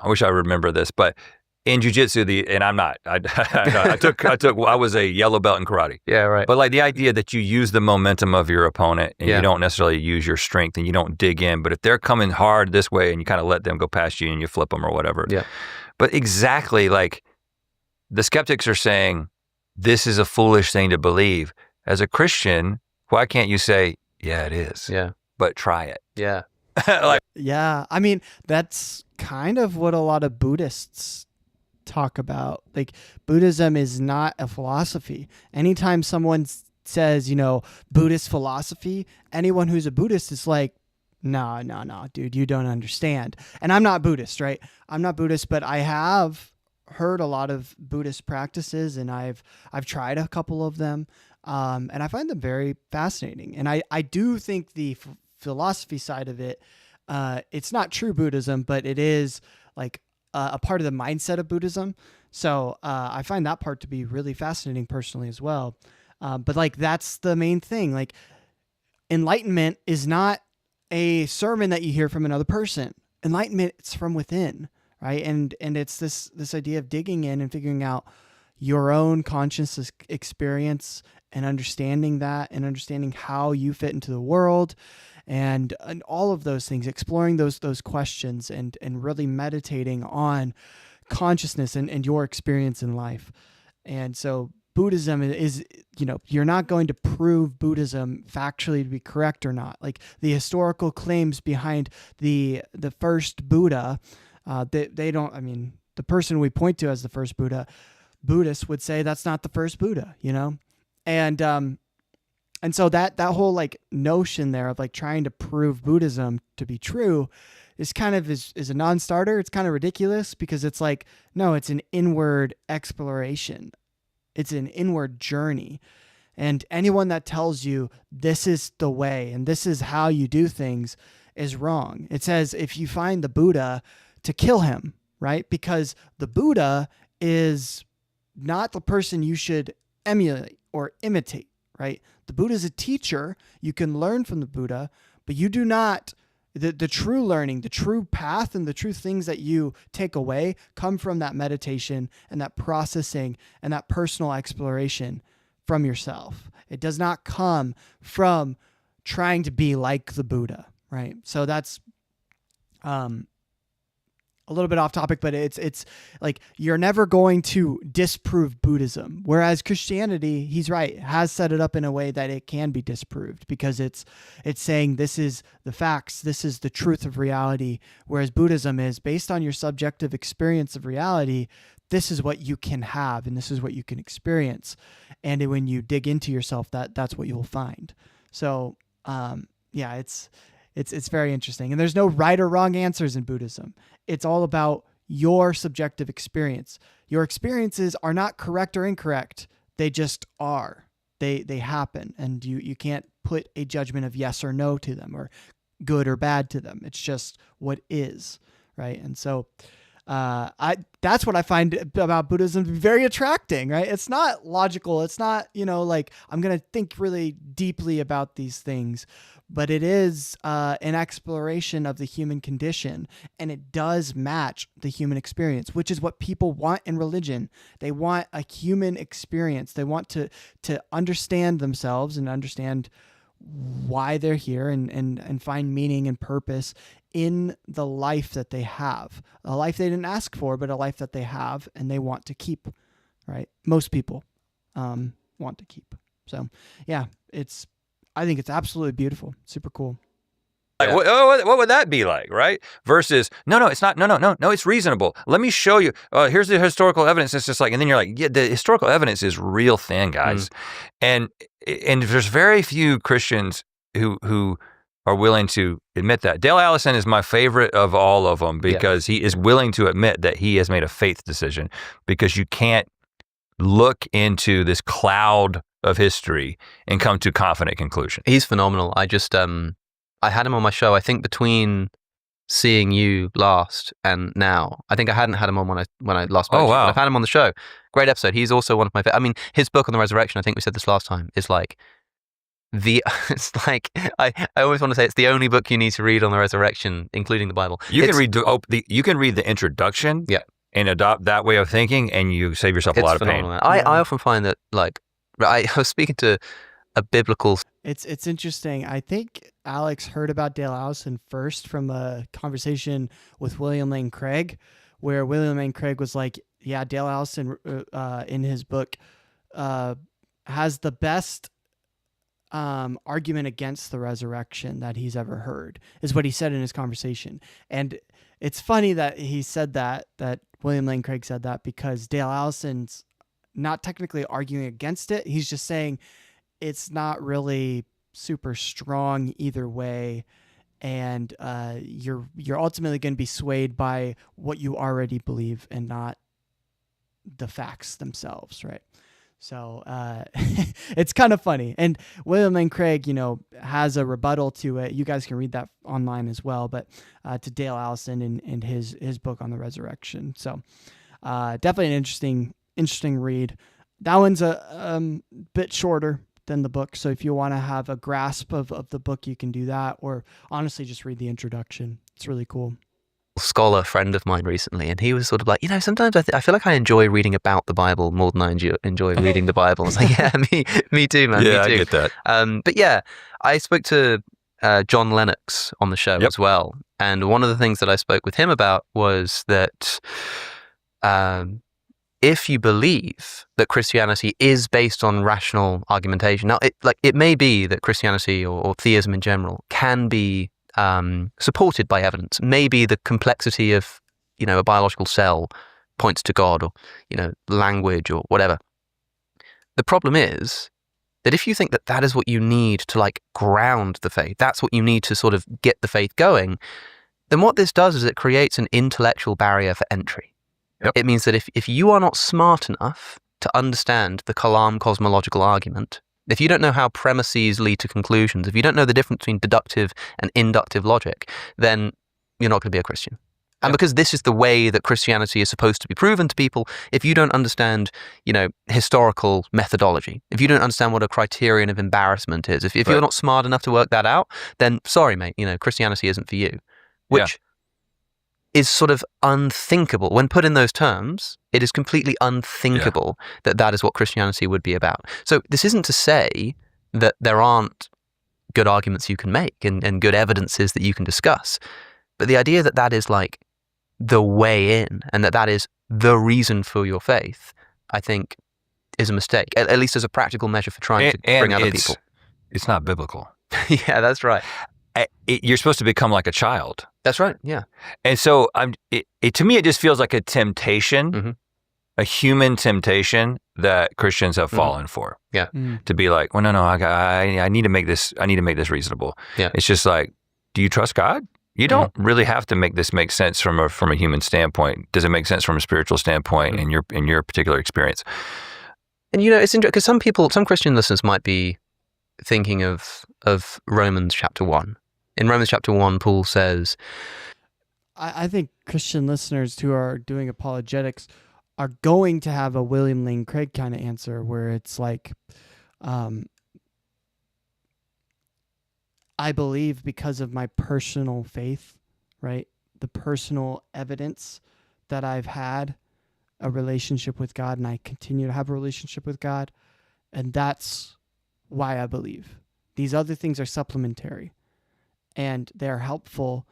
I wish I remember this, but in jujitsu, and I'm not, I was a yellow belt in karate. Yeah, right. But like the idea that you use the momentum of your opponent and you don't necessarily use your strength and you don't dig in, but if they're coming hard this way and you kind of let them go past you and you flip them or whatever. Yeah. But exactly like the skeptics are saying, this is a foolish thing to believe. As a Christian, why can't you say, yeah, it is. Yeah. But try it. Yeah. Yeah. I mean, that's kind of what a lot of Buddhists talk about. Like, Buddhism is not a philosophy. Anytime someone says, Buddhist philosophy, anyone who's a Buddhist is like, no, dude, you don't understand. And I'm not Buddhist, right? I'm not Buddhist, but I have heard a lot of Buddhist practices and I've tried a couple of them. And I find them very fascinating. And I do think the philosophy side of it, it's not true Buddhism, but it is like a part of the mindset of Buddhism. So I find that part to be really fascinating personally as well. But like, that's the main thing. Like, enlightenment is not a sermon that you hear from another person. Enlightenment, it's from within, right? And it's this idea of digging in and figuring out your own conscious experience and understanding that and understanding how you fit into the world and all of those things, exploring those questions and really meditating on consciousness and your experience in life. And so Buddhism is, you're not going to prove Buddhism factually to be correct or not. Like, the historical claims behind the first Buddha, they don't, I mean, the person we point to as the first Buddha, Buddhists would say that's not the first Buddha, And so that whole like notion there of like trying to prove Buddhism to be true is kind of is a non-starter. It's kind of ridiculous because it's like, no, it's an inward exploration. It's an inward journey. And anyone that tells you this is the way and this is how you do things is wrong. It says if you find the Buddha, to kill him, right? Because the Buddha is not the person you should emulate or imitate, right? The Buddha is a teacher. You can learn from the Buddha, but you do not, the true learning, the true path and the true things that you take away come from that meditation and that processing and that personal exploration from yourself. It does not come from trying to be like the Buddha, right? So that's a little bit off topic, but it's like you're never going to disprove Buddhism. Whereas Christianity, he's right, has set it up in a way that it can be disproved because it's saying this is the facts, this is the truth of reality. Whereas Buddhism is based on your subjective experience of reality. This is what you can have and this is what you can experience. And when you dig into yourself, that's what you'll find. So yeah, it's very interesting. And there's no right or wrong answers in Buddhism. It's all about your subjective experience. Your experiences are not correct or incorrect. They just are. They happen. And you can't put a judgment of yes or no to them or good or bad to them. It's just what is, right? And so That's what I find about Buddhism very attracting, right? It's not logical. It's not, like I'm going to think really deeply about these things, but it is an exploration of the human condition, and it does match the human experience, which is what people want in religion. They want a human experience. They want to understand themselves and understand why they're here and find meaning and purpose in the life that they have, a life they didn't ask for, but a life that they have and they want to keep, right? Most people want to keep. So yeah, I think it's absolutely beautiful. Super cool. Like, what would that be like, right? Versus, no, it's not. No, it's reasonable. Let me show you. Here's the historical evidence. It's just like, and then you're like, yeah, the historical evidence is real thin, guys. And there's very few Christians who are willing to admit that. Dale Allison is my favorite of all of them because he is willing to admit that he has made a faith decision, because you can't look into this cloud of history and come to confident conclusion. He's phenomenal. I just, I had him on my show, I think between seeing you last and now. I think I hadn't had him on when I last spoke to you, but I've had him on the show. Great episode. He's also one of my favorite. I mean, his book on the resurrection, I think we said this last time, is like it's like, I always want to say it's the only book you need to read on the resurrection, including the Bible. You can read the introduction and adopt that way of thinking, and you save yourself a lot of pain. I often find that, like, I was speaking to a biblical... It's interesting. I think Alex heard about Dale Allison first from a conversation with William Lane Craig, where William Lane Craig was like, yeah, Dale Allison in his book has the best argument against the resurrection that he's ever heard, is what he said in his conversation. And it's funny that he said that William Lane Craig said that, because Dale Allison's not technically arguing against it. He's just saying it's not really super strong either way. And you're ultimately going to be swayed by what you already believe and not the facts themselves, right? So it's kind of funny. And William Lane Craig, has a rebuttal to it. You guys can read that online as well, but to Dale Allison and his book on the resurrection. So definitely an interesting read. That one's a bit shorter than the book. So if you want to have a grasp of the book, you can do that, or honestly just read the introduction. It's really cool. Scholar friend of mine recently, and he was sort of like, sometimes I feel like I enjoy reading about the Bible more than I enjoy reading the Bible. I was like, yeah, me too, man. Yeah, me too. I get that. But yeah, I spoke to John Lennox on the show as well, and one of the things that I spoke with him about was that if you believe that Christianity is based on rational argumentation, now it may be that Christianity or theism in general can be supported by evidence. Maybe the complexity of, a biological cell points to God, or, language or whatever. The problem is that if you think that that is what you need to, like, ground the faith, that's what you need to sort of get the faith going, then what this does is it creates an intellectual barrier for entry. Yep. It means that if you are not smart enough to understand the Kalam cosmological argument, if you don't know how premises lead to conclusions, if you don't know the difference between deductive and inductive logic, then you're not going to be a Christian. And because this is the way that Christianity is supposed to be proven to people, if you don't understand, historical methodology, if you don't understand what a criterion of embarrassment is, if you're not smart enough to work that out, then sorry, mate, Christianity isn't for you. Which is sort of unthinkable. When put in those terms, it is completely unthinkable that is what Christianity would be about. So this isn't to say that there aren't good arguments you can make and good evidences that you can discuss. But the idea that is like the way in, and that is the reason for your faith, I think is a mistake, at least as a practical measure for trying to bring other people. It's not biblical. Yeah, that's right. You're supposed to become like a child. That's right. Yeah. And so to me, it just feels like a temptation, a human temptation that Christians have fallen for. Yeah. To be like, well, no, I need to make this. I need to make this reasonable. Yeah. It's just like, do you trust God? You don't really have to make this make sense from a human standpoint. Does it make sense from a spiritual standpoint in your particular experience? And it's interesting because some Christian listeners might be thinking of Romans chapter 1. In Romans chapter 1, Paul says, I think Christian listeners who are doing apologetics are going to have a William Lane Craig kind of answer where it's like, I believe because of my personal faith, right? The personal evidence that I've had a relationship with God and I continue to have a relationship with God. And that's why I believe. These other things are supplementary and they're helpful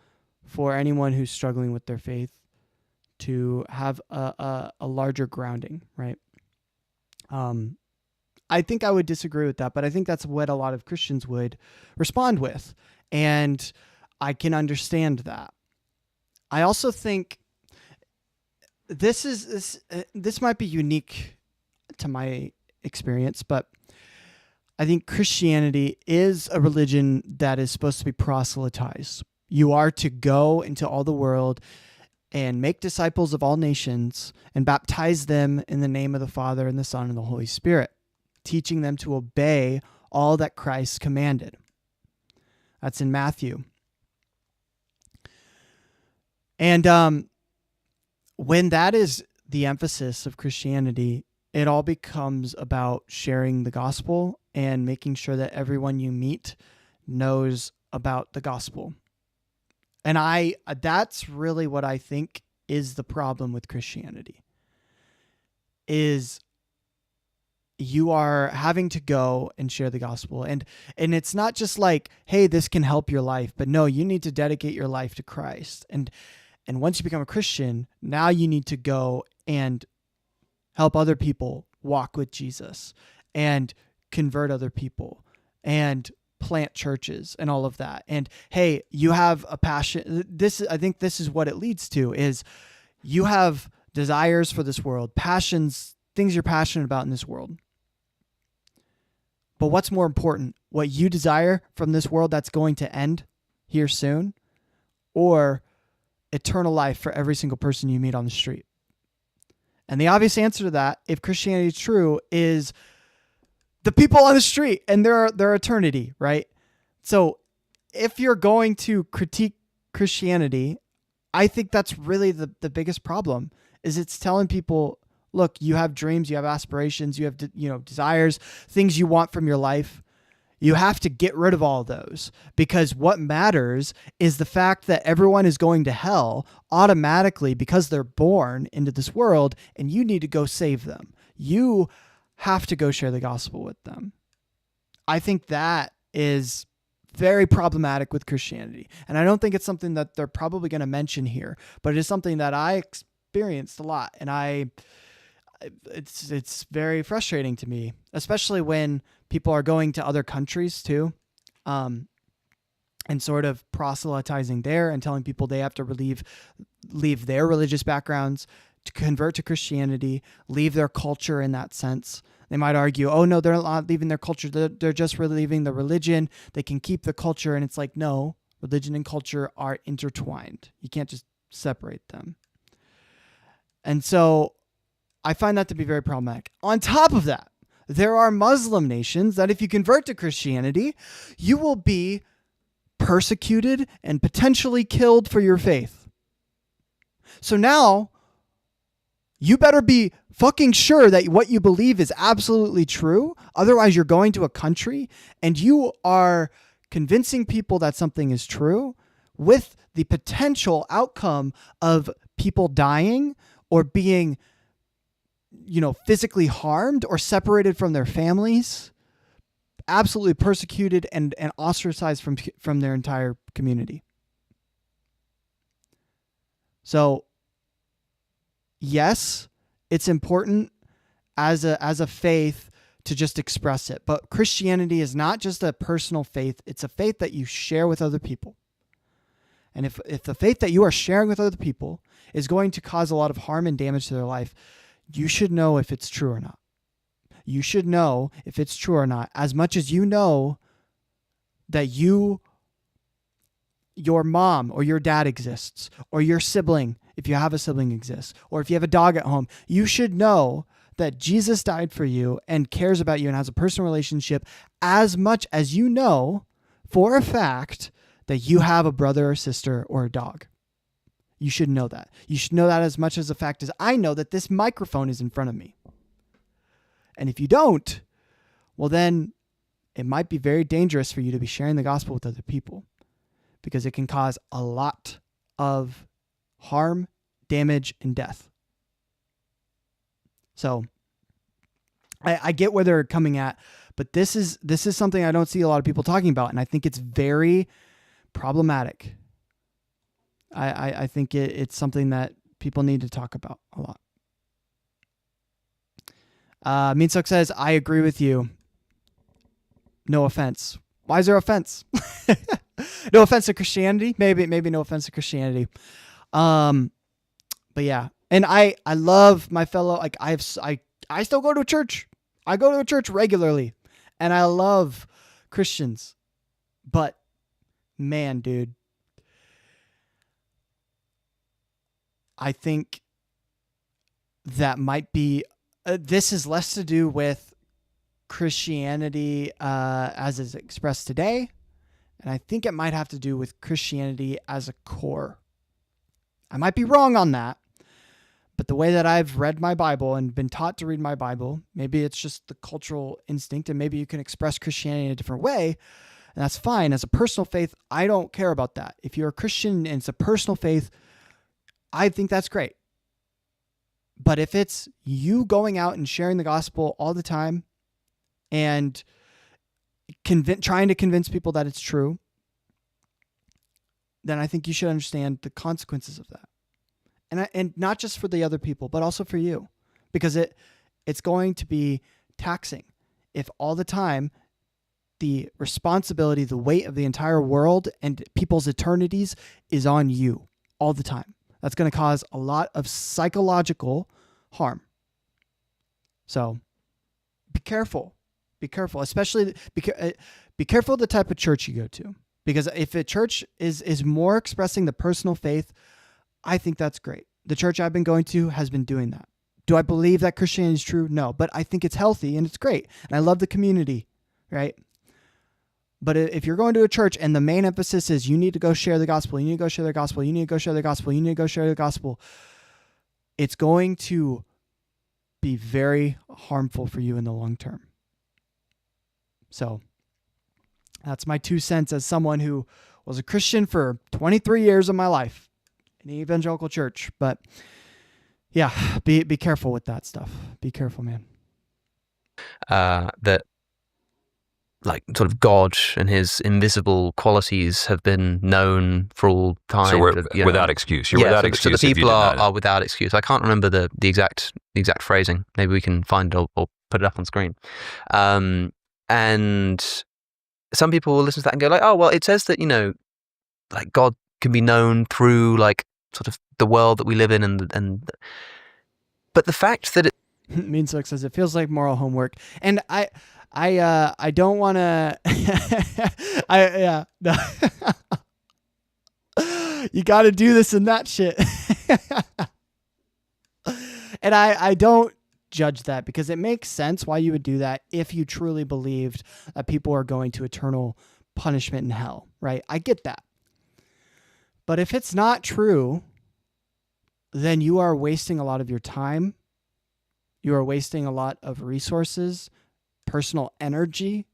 for anyone who's struggling with their faith to have a larger grounding, right? I think I would disagree with that, but I think that's what a lot of Christians would respond with. And I can understand that. I also think this might be unique to my experience, but I think Christianity is a religion that is supposed to be proselytized. You are to go into all the world and make disciples of all nations and baptize them in the name of the Father and the Son and the Holy Spirit, teaching them to obey all that Christ commanded. That's in Matthew. And when that is the emphasis of Christianity, it all becomes about sharing the gospel and making sure that everyone you meet knows about the gospel. And that's really what I think is the problem with Christianity, is you are having to go and share the gospel. And it's not just like, hey, this can help your life, but no, you need to dedicate your life to Christ. And once you become a Christian, now you need to go and help other people walk with Jesus and convert other people and plant churches and all of that. And hey, you have a passion. I think this is what it leads to, is you have desires for this world, passions, things you're passionate about in this world. But what's more important, what you desire from this world that's going to end here soon, or eternal life for every single person you meet on the street? And the obvious answer to that, if Christianity is true, is the people on the street and their eternity, right? So if you're going to critique Christianity, I think that's really the biggest problem, is it's telling people, look, you have dreams, you have aspirations, you have desires, things you want from your life. You have to get rid of all those, because what matters is the fact that everyone is going to hell automatically because they're born into this world, and you need to go save them. You have to go share the gospel with them. I think that is very problematic with Christianity. And I don't think it's something that they're probably going to mention here, but it is something that I experienced a lot. And it's very frustrating to me, especially when people are going to other countries too, and sort of proselytizing there and telling people they have to leave their religious backgrounds to convert to Christianity, leave their culture in that sense. They might argue, oh no, they're not leaving their culture. They're just leaving the religion. They can keep the culture. And it's like, no, religion and culture are intertwined. You can't just separate them. And so I find that to be very problematic. On top of that, there are Muslim nations that if you convert to Christianity, you will be persecuted and potentially killed for your faith. So now you better be fucking sure that what you believe is absolutely true. Otherwise, you're going to a country and you are convincing people that something is true with the potential outcome of people dying or being, physically harmed or separated from their families, absolutely persecuted and ostracized from their entire community. So yes, it's important as a faith to just express it. But Christianity is not just a personal faith. It's a faith that you share with other people. And if the faith that you are sharing with other people is going to cause a lot of harm and damage to their life, you should know if it's true or not. You should know if it's true or not, as much as you know that your mom or your dad exists, or your sibling, if you have a sibling, exists, or if you have a dog at home. You should know that Jesus died for you and cares about you and has a personal relationship, as much as you know for a fact that you have a brother or sister or a dog. You should know that. You should know that as much as the fact is I know that this microphone is in front of me. And if you don't, well, then it might be very dangerous for you to be sharing the gospel with other people, because it can cause a lot of harm, damage, and death. So I get where they're coming at, but this is something I don't see a lot of people talking about, and I think it's very problematic. I think it's something that people need to talk about a lot. Meansuk says, I agree with you. No offense. Why is there offense? No offense to Christianity. Maybe no offense to Christianity. But yeah. And I love my fellow, like I still go to a church. I go to a church regularly, and I love Christians. But man, dude, I think that might be, this is less to do with Christianity as is expressed today. And I think it might have to do with Christianity as a core. I might be wrong on that, but the way that I've read my Bible and been taught to read my Bible, maybe it's just the cultural instinct, and maybe you can express Christianity in a different way, and that's fine. As a personal faith, I don't care about that. If you're a Christian and it's a personal faith, I think that's great. But if it's you going out and sharing the gospel all the time and trying to convince people that it's true, then I think you should understand the consequences of that. And not just for the other people, but also for you, because it's going to be taxing if all the time the responsibility, the weight of the entire world and people's eternities is on you all the time. That's going to cause a lot of psychological harm. So be careful. Be careful, especially be careful the type of church you go to, because if a church is more expressing the personal faith, I think that's great. The church I've been going to has been doing that. Do I believe that Christianity is true? No, but I think it's healthy and it's great. And I love the community, right? But if you're going to a church and the main emphasis is you need to go share the gospel, you need to go share the gospel, you need to go share the gospel, you need to go share the gospel, it's going to be very harmful for you in the long term. So that's my 2 cents as someone who was a Christian for 23 years of my life in the evangelical church. But yeah, be careful with that stuff. Be careful, man. That like sort of God and his invisible qualities have been known for all time. So we're without excuse. You're without excuse. So the people are without excuse. I can't remember the exact phrasing. Maybe we can find it or put it up on screen. And some people will listen to that and go like, oh, well, it says that, like God can be known through like sort of the world that we live in. But the fact that Meansuk says it feels like moral homework. And I don't want to, no. You got to do this and that shit. And I don't judge that, because it makes sense why you would do that if you truly believed that people are going to eternal punishment in hell, right? I get that. But if it's not true, then you are wasting a lot of your time. You are wasting a lot of resources, personal energy,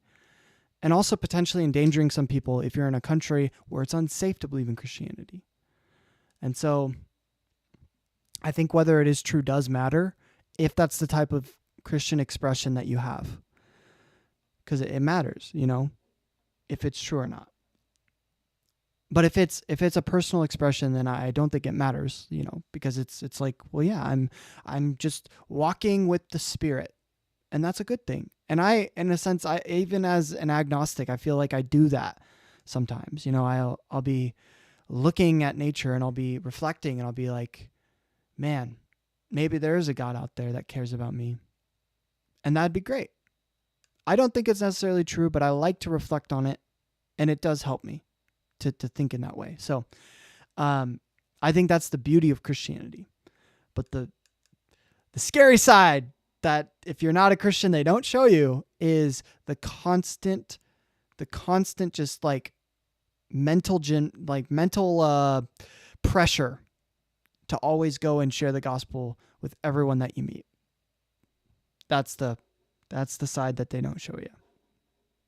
and also potentially endangering some people if you're in a country where it's unsafe to believe in Christianity. And so I think whether it is true does matter, if that's the type of Christian expression that you have, because it matters, if it's true or not. But if it's a personal expression, then I don't think it matters, because it's like, well, yeah, I'm just walking with the Spirit, and that's a good thing. And I, in a sense, even as an agnostic, I feel like I do that sometimes. I'll be looking at nature and I'll be reflecting and I'll be like, man, maybe there is a God out there that cares about me, and that'd be great. I don't think it's necessarily true, but I like to reflect on it, and it does help me to think in that way. So I think that's the beauty of Christianity. But the scary side that if you're not a Christian, they don't show you is the constant just like mental pressure to always go and share the gospel with everyone that you meet. That's the side that they don't show you.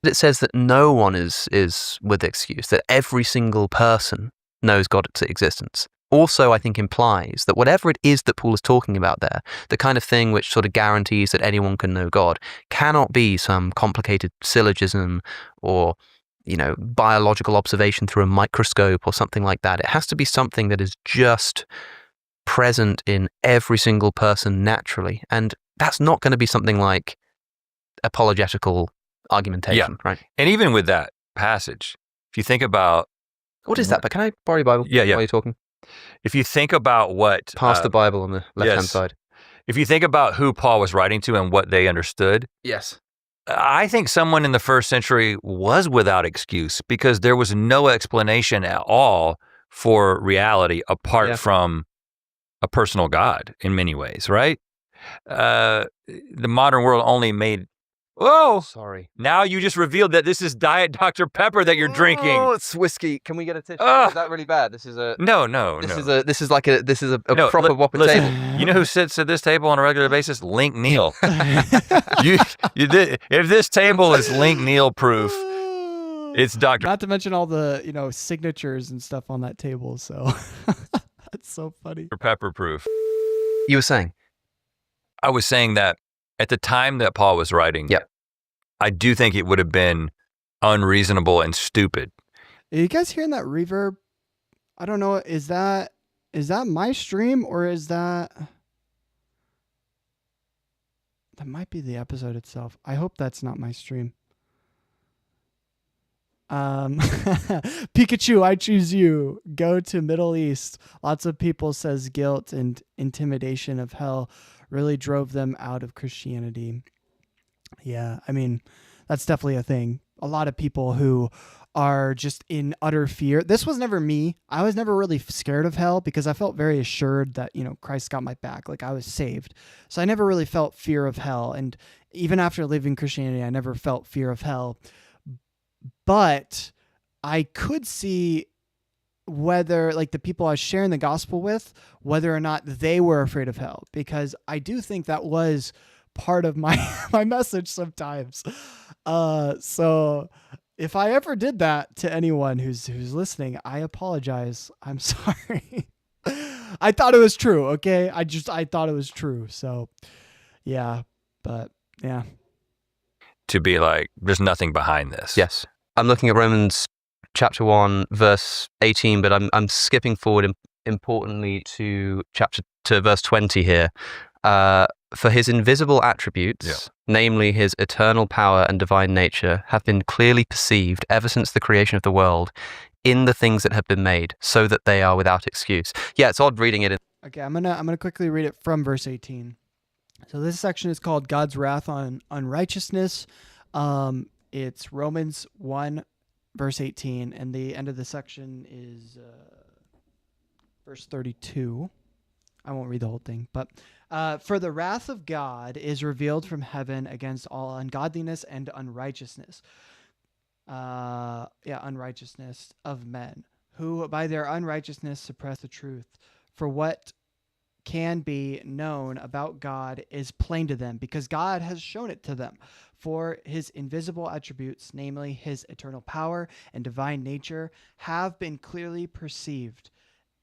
It says that no one is with excuse, that every single person knows God's existence. Also, I think implies that whatever it is that Paul is talking about there, the kind of thing which sort of guarantees that anyone can know God, cannot be some complicated syllogism or, biological observation through a microscope or something like that. It has to be something that is just present in every single person naturally. And that's not going to be something like apologetical argumentation, right? And even with that passage, if you think about... What is that? But can I borrow your Bible while you're talking? If you think about what... Pass the Bible on the left-hand side. If you think about who Paul was writing to and what they understood... Yes. I think someone in the first century was without excuse because there was no explanation at all for reality apart from a personal God in many ways, right? The modern world only made... Whoa! Sorry. Now you just revealed that this is Diet Dr. Pepper that you're drinking. Oh, it's whiskey. Can we get a tissue? Is that really bad? This is a... No. This is a proper whopper table. You know who sits at this table on a regular basis? Link Neal. If this table is Link Neal proof, it's Dr. Not to mention all the, signatures and stuff on that table. So that's so funny. Pepper proof. You were saying? I was saying that at the time that Paul was writing, I do think it would have been unreasonable and stupid. Are you guys hearing that reverb? I don't know. Is that my stream or is that might be the episode itself? I hope that's not my stream. Pikachu, I choose you. Go to Middle East. Lots of people says guilt and intimidation of hell really drove them out of Christianity. Yeah, I mean, that's definitely a thing. A lot of people who are just in utter fear. This was never me. I was never really scared of hell because I felt very assured that, Christ got my back. Like I was saved. So I never really felt fear of hell. And even after leaving Christianity, I never felt fear of hell. But I could see whether the people I was sharing the gospel with, whether or not they were afraid of hell, because I do think that was part of my message sometimes. So if I ever did that to anyone who's listening, I apologize. I'm sorry. I thought it was true. Okay. I thought it was true. So yeah, but yeah. To be like, there's nothing behind this. Yes. I'm looking at Romans chapter 1, verse 18, but I'm skipping forward importantly to verse 20 here. For his invisible attributes, namely his eternal power and divine nature, have been clearly perceived ever since the creation of the world in the things that have been made, so that they are without excuse. Yeah, it's odd reading it. Okay, I'm gonna quickly read it from verse 18. So this section is called God's wrath on unrighteousness. It's Romans 1, verse 18, and the end of the section is verse 32. I won't read the whole thing, but for the wrath of God is revealed from heaven against all ungodliness and unrighteousness. Unrighteousness of men, who by their unrighteousness suppress the truth. For what can be known about God is plain to them, because God has shown it to them. For his invisible attributes, namely his eternal power and divine nature, have been clearly perceived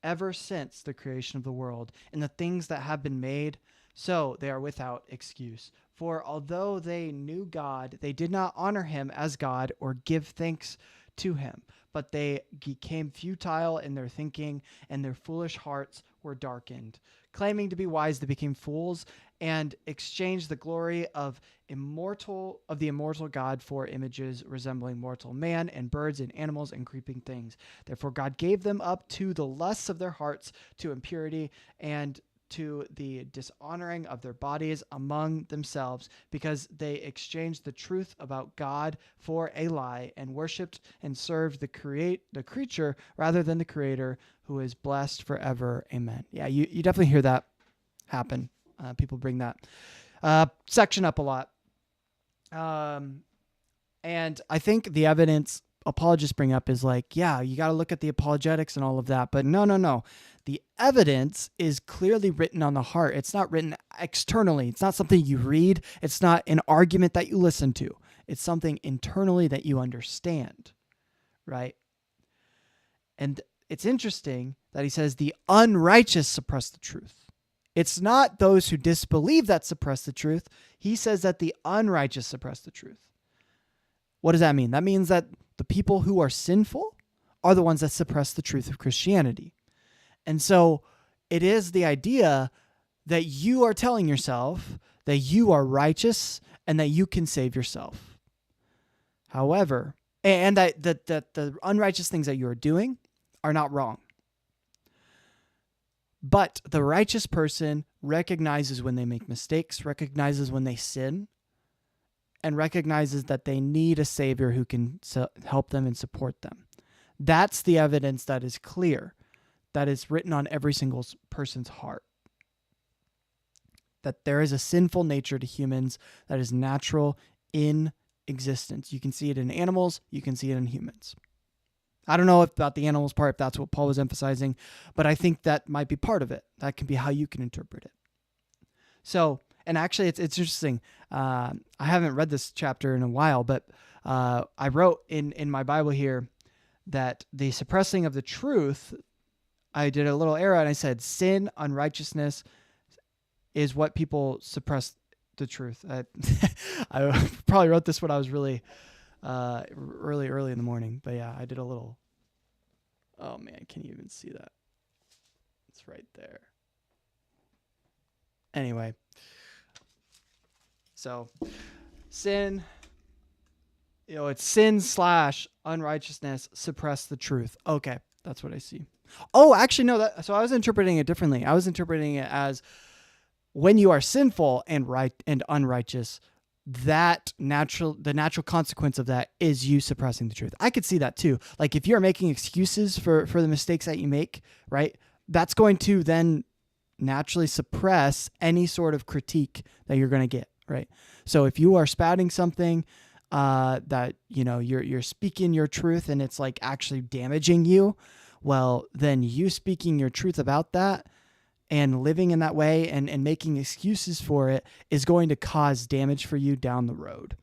ever since the creation of the world and the things that have been made, so they are without excuse. For although they knew God, they did not honor him as God or give thanks to him, but they became futile in their thinking, and their foolish hearts were darkened. Claiming to be wise, they became fools and exchanged the glory of the immortal God for images resembling mortal man and birds and animals and creeping things. Therefore God gave them up to the lusts of their hearts, to impurity and to the dishonoring of their bodies among themselves, because they exchanged the truth about God for a lie and worshipped and served the creature rather than the Creator, who is blessed forever. Amen. Yeah, you definitely hear that happen. People bring that section up a lot. And I think the evidence apologists bring up is you got to look at the apologetics and all of that. But no. The evidence is clearly written on the heart. It's not written externally. It's not something you read. It's not an argument that you listen to. It's something internally that you understand, right? And it's interesting that he says the unrighteous suppress the truth. It's not those who disbelieve that suppress the truth. He says that the unrighteous suppress the truth. What does that mean? That means that the people who are sinful are the ones that suppress the truth of Christianity. And so it is the idea that you are telling yourself that you are righteous and that you can save yourself. However, and that the unrighteous things that you are doing are not wrong. But the righteous person recognizes when they make mistakes, recognizes when they sin, and recognizes that they need a savior who can help them and support them. That's the evidence that is clear, that is written on every single person's heart. That there is a sinful nature to humans that is natural in existence. You can see it in animals, you can see it in humans. I don't know about the animals part, if that's what Paul was emphasizing, but I think that might be part of it. That can be how you can interpret it. So, and actually it's interesting. I haven't read this chapter in a while, but I wrote in my Bible here that the suppressing of the truth, I did a little error and I said sin, unrighteousness is what people suppress the truth. I probably wrote this when I was really early in the morning, but yeah, I did a little, oh man, can you even see that? It's right there. Anyway, so sin, it's sin / unrighteousness suppress the truth. Okay, that's what I see. Oh, actually, no. So I was interpreting it differently. I was interpreting it as when you are sinful and unrighteous, the natural consequence of that is you suppressing the truth. I could see that too. Like if you're making excuses for the mistakes that you make, right? That's going to then naturally suppress any sort of critique that you're going to get, right? So if you are spouting something that, you're speaking your truth and it's like actually damaging you, well, then you speaking your truth about that and living in that way and making excuses for it is going to cause damage for you down the road.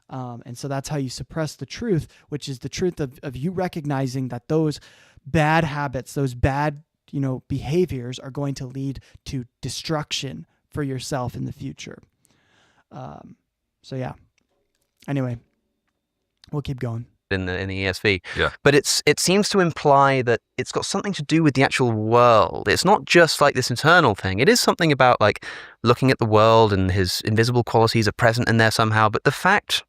And so that's how you suppress the truth, which is the truth of you recognizing that those bad habits, those bad, behaviors are going to lead to destruction for yourself in the future. So yeah. Anyway, we'll keep going. In the ESV. Yeah. But it seems to imply that it's got something to do with the actual world. It's not just like this internal thing. It is something about like looking at the world and his invisible qualities are present in there somehow. But the fact,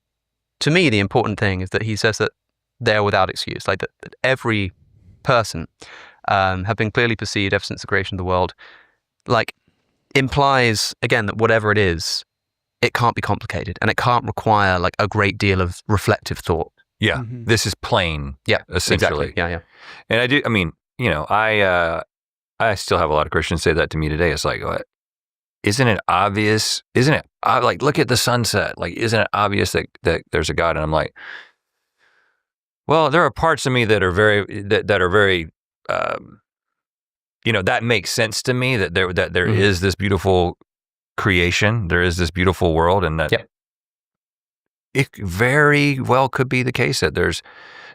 to me, the important thing is that he says that they're without excuse, like that every person have been clearly perceived ever since the creation of the world, like implies, again, that whatever it is, it can't be complicated and it can't require like a great deal of reflective thought. Yeah, Mm-hmm. This is plain. Yeah, essentially. Exactly. Yeah. And I still have a lot of Christians say that to me today. It's like, what? Isn't it obvious? Isn't it like, look at the sunset? Like, isn't it obvious that there's a God? And I'm like, well, there are parts of me that are very that makes sense to me that there Mm-hmm. is this beautiful creation, there is this beautiful world, and that it very well could be the case that there's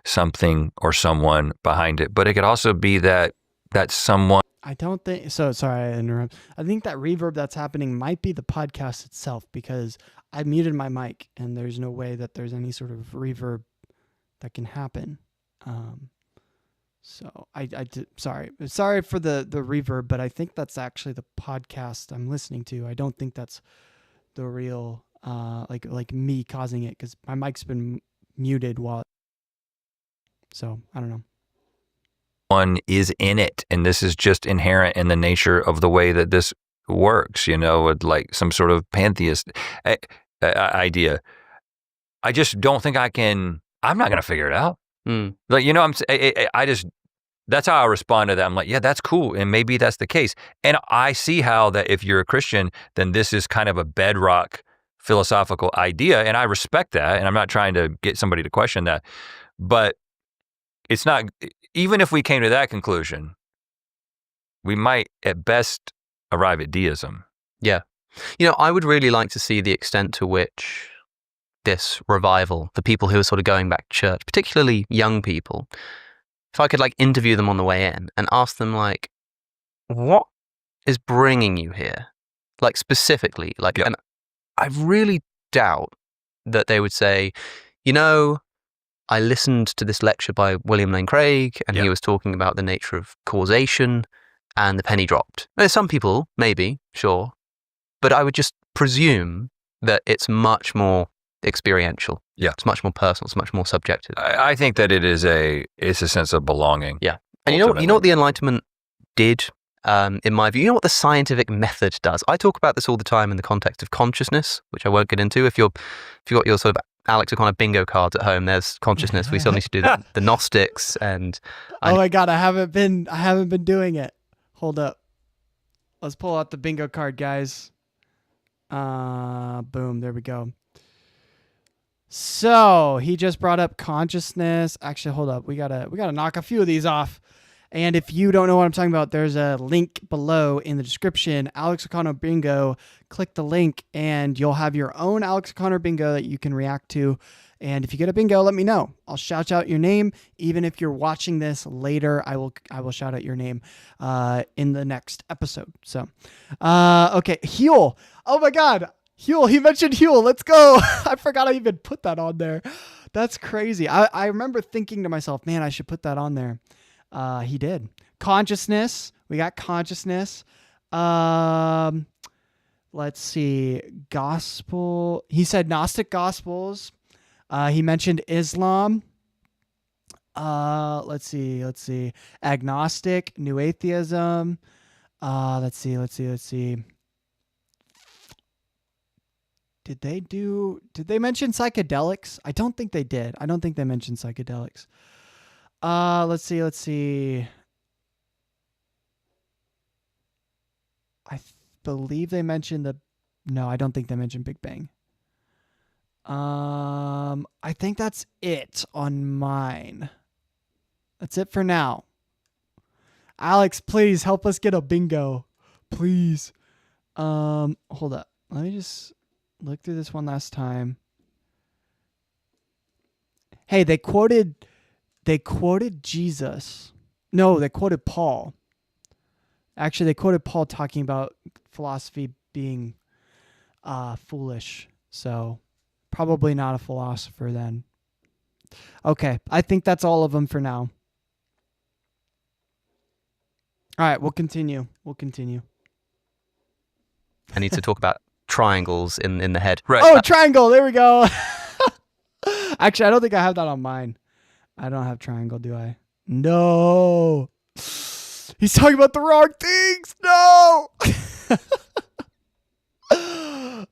something or someone behind it, but it could also be that someone. I don't think so. Sorry, I interrupt. I think that reverb that's happening might be the podcast itself because I muted my mic and there's no way that there's any sort of reverb that can happen. So I did. Sorry for the reverb, but I think that's actually the podcast I'm listening to. I don't think that's the real like me causing it because my mic's been muted while. So I don't know. One is in it, and this is just inherent in the nature of the way that this works, with like some sort of pantheist idea. I just don't think I'm not going to figure it out. Like, that's how I respond to that. I'm like, yeah, that's cool. And maybe that's the case. And I see how that if you're a Christian, then this is kind of a bedrock philosophical idea. And I respect that. And I'm not trying to get somebody to question that, but it's not, even if we came to that conclusion, we might at best arrive at deism. Yeah. I would really like to see the extent to which this revival, the people who are sort of going back to church, particularly young people, if I could interview them on the way in and ask them what is bringing you here? Specifically, and I really doubt that they would say, I listened to this lecture by William Lane Craig, and he was talking about the nature of causation, and the penny dropped. There's some people, maybe, sure, but I would just presume that it's much more experiential. Yeah. It's much more personal. It's much more subjective. I think that it's a sense of belonging. Yeah. And you know what the Enlightenment did, in my view? You know what the scientific method does? I talk about this all the time in the context of consciousness, which I won't get into. If you've got your sort of Alex O'Connor bingo cards at home, there's consciousness. We still need to do the Gnostics and. Oh my God, I haven't been doing it. Hold up. Let's pull out the bingo card, guys. Boom, there we go. So he just brought up consciousness. Actually, hold up. We gotta knock a few of these off. And if you don't know what I'm talking about, there's a link below in the description. Alex O'Connor Bingo. Click the link and you'll have your own Alex O'Connor Bingo that you can react to. And if you get a bingo, let me know. I'll shout out your name. Even if you're watching this later, I will shout out your name in the next episode. So, okay, Huel. Oh my God. Huel, he mentioned Huel. Let's go. I forgot I even put that on there. That's crazy. I remember thinking to myself, man, I should put that on there. He did. Consciousness. We got consciousness. Let's see. Gospel. He said Gnostic Gospels. He mentioned Islam. Let's see. Agnostic, New Atheism. Let's see. Did they mention psychedelics? I don't think they did. I don't think they mentioned psychedelics. Let's see. I believe they mentioned no, I don't think they mentioned Big Bang. I think that's it on mine. That's it for now. Alex, please help us get a bingo. Please. Hold up. Let me just look through this one last time. Hey, they quoted Jesus. No, they quoted Paul. Actually, they quoted Paul talking about philosophy being foolish. So probably not a philosopher then. Okay, I think that's all of them for now. All right, we'll continue. I need to talk about triangles in the head. Right. Oh, triangle. There we go. Actually, I don't think I have that on mine. I don't have triangle, do I? No. He's talking about the wrong things. No.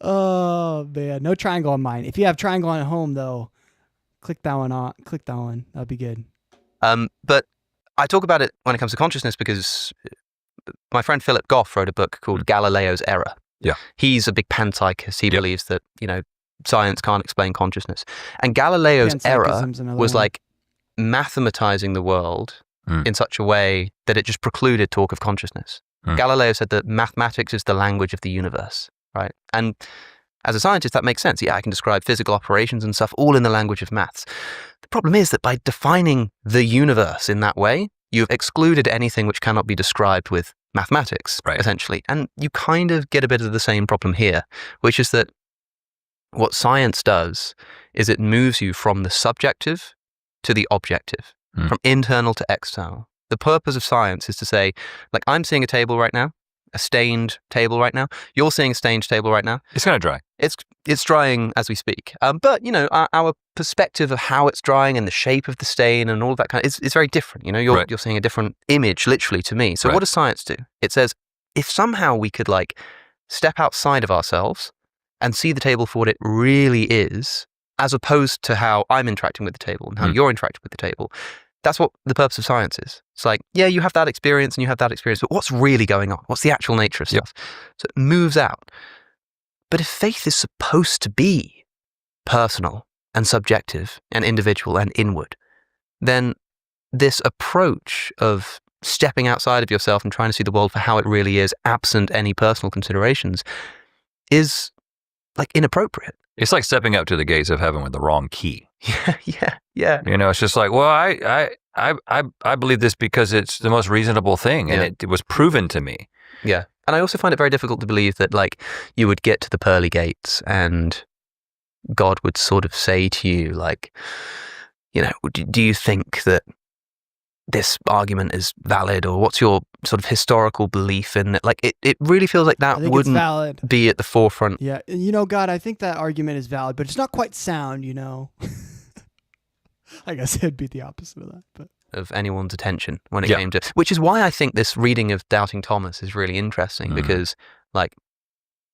Oh, man. No triangle on mine. If you have triangle at home, though, click that one on. Click that one. That'd be good. But I talk about it when it comes to consciousness because my friend Philip Goff wrote a book called Galileo's Error. Yeah. He's a big panpsychist. He believes that, science can't explain consciousness. And Galileo's error was like mathematizing the world in such a way that it just precluded talk of consciousness. Galileo said that mathematics is the language of the universe, right? And as a scientist, that makes sense. Yeah, I can describe physical operations and stuff all in the language of maths. The problem is that by defining the universe in that way, you've excluded anything which cannot be described with mathematics, right, essentially. And you kind of get a bit of the same problem here, which is that what science does is it moves you from the subjective to the objective, from internal to external. The purpose of science is to say, I'm seeing a table right now, a stained table right now. You're seeing a stained table right now. It's going to dry. It's drying as we speak. But, our perspective of how it's drying and the shape of the stain and all of that it's very different. You're seeing a different image, literally, to me. So what does science do? It says, if somehow we could step outside of ourselves and see the table for what it really is, as opposed to how I'm interacting with the table and how you're interacting with the table, that's what the purpose of science is. It's yeah, you have that experience and you have that experience, but what's really going on? What's the actual nature of stuff? Yep. So it moves out. But if faith is supposed to be personal and subjective and individual and inward, then this approach of stepping outside of yourself and trying to see the world for how it really is, absent any personal considerations, is like inappropriate. It's like stepping up to the gates of heaven with the wrong key. Yeah. You know, it's just like, well, I believe this because it's the most reasonable thing, and it was proven to me. Yeah. And I also find it very difficult to believe that, like, you would get to the pearly gates and God would sort of say to you, like, you know, do you think that this argument is valid, or what's your sort of historical belief in it? Like, it really feels like that wouldn't valid. Be at the forefront. Yeah. You know, God, I think that argument is valid, but it's not quite sound, you know. I guess it'd be the opposite of that, but Of anyone's attention when it came to, which is why I think this reading of Doubting Thomas is really interesting, because, like,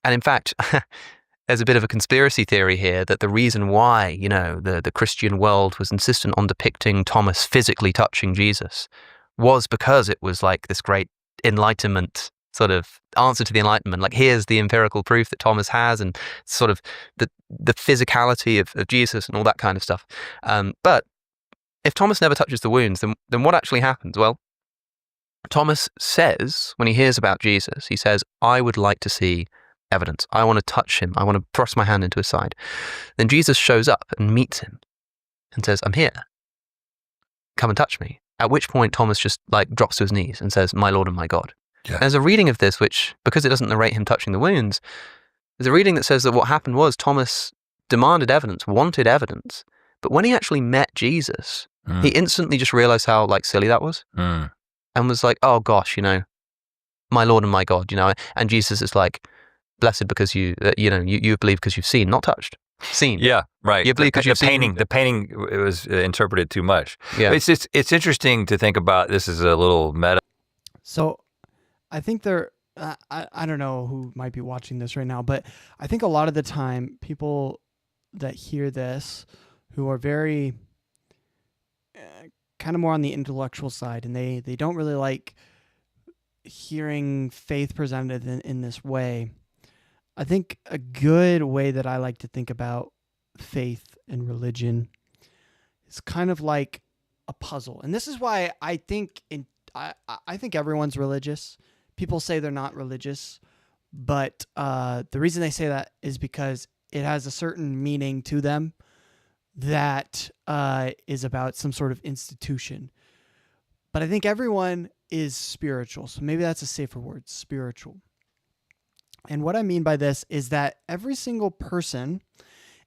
and in fact, there's a bit of a conspiracy theory here that the reason why, you know, the Christian world was insistent on depicting Thomas physically touching Jesus was because it was like this great Enlightenment sort of answer to the Enlightenment. Like, here's the empirical proof that Thomas has, and sort of the physicality of Jesus and all that kind of stuff. But if Thomas never touches the wounds, then what actually happens? Well, Thomas says, when he hears about Jesus, he says, I would like to see evidence. I want to touch him. I want to thrust my hand into his side. Then Jesus shows up and meets him and says, I'm here. Come and touch me. At which point Thomas just like drops to his knees and says, my Lord and my God. Yeah. And there's a reading of this, which, because it doesn't narrate him touching the wounds, there's a reading that says that what happened was Thomas demanded evidence, wanted evidence, but when he actually met Jesus, he instantly just realized how like silly that was, and was like, oh gosh, you know, my Lord and my God, you know. And Jesus is like, blessed because you believe because you've seen, not touched. Seen. Yeah, right. You believe because you've seen. The painting it was interpreted too much. Yeah. It's interesting to think about. This is a little meta. So I think I don't know who might be watching this right now, but I think a lot of the time people that hear this who are very kind of more on the intellectual side, and they don't really like hearing faith presented in this way. I think a good way that I like to think about faith and religion is kind of like a puzzle. And this is why I think I think everyone's religious. People say they're not religious, but the reason they say that is because it has a certain meaning to them that is about some sort of institution. But I think everyone is spiritual. So maybe that's a safer word, spiritual. And what I mean by this is that every single person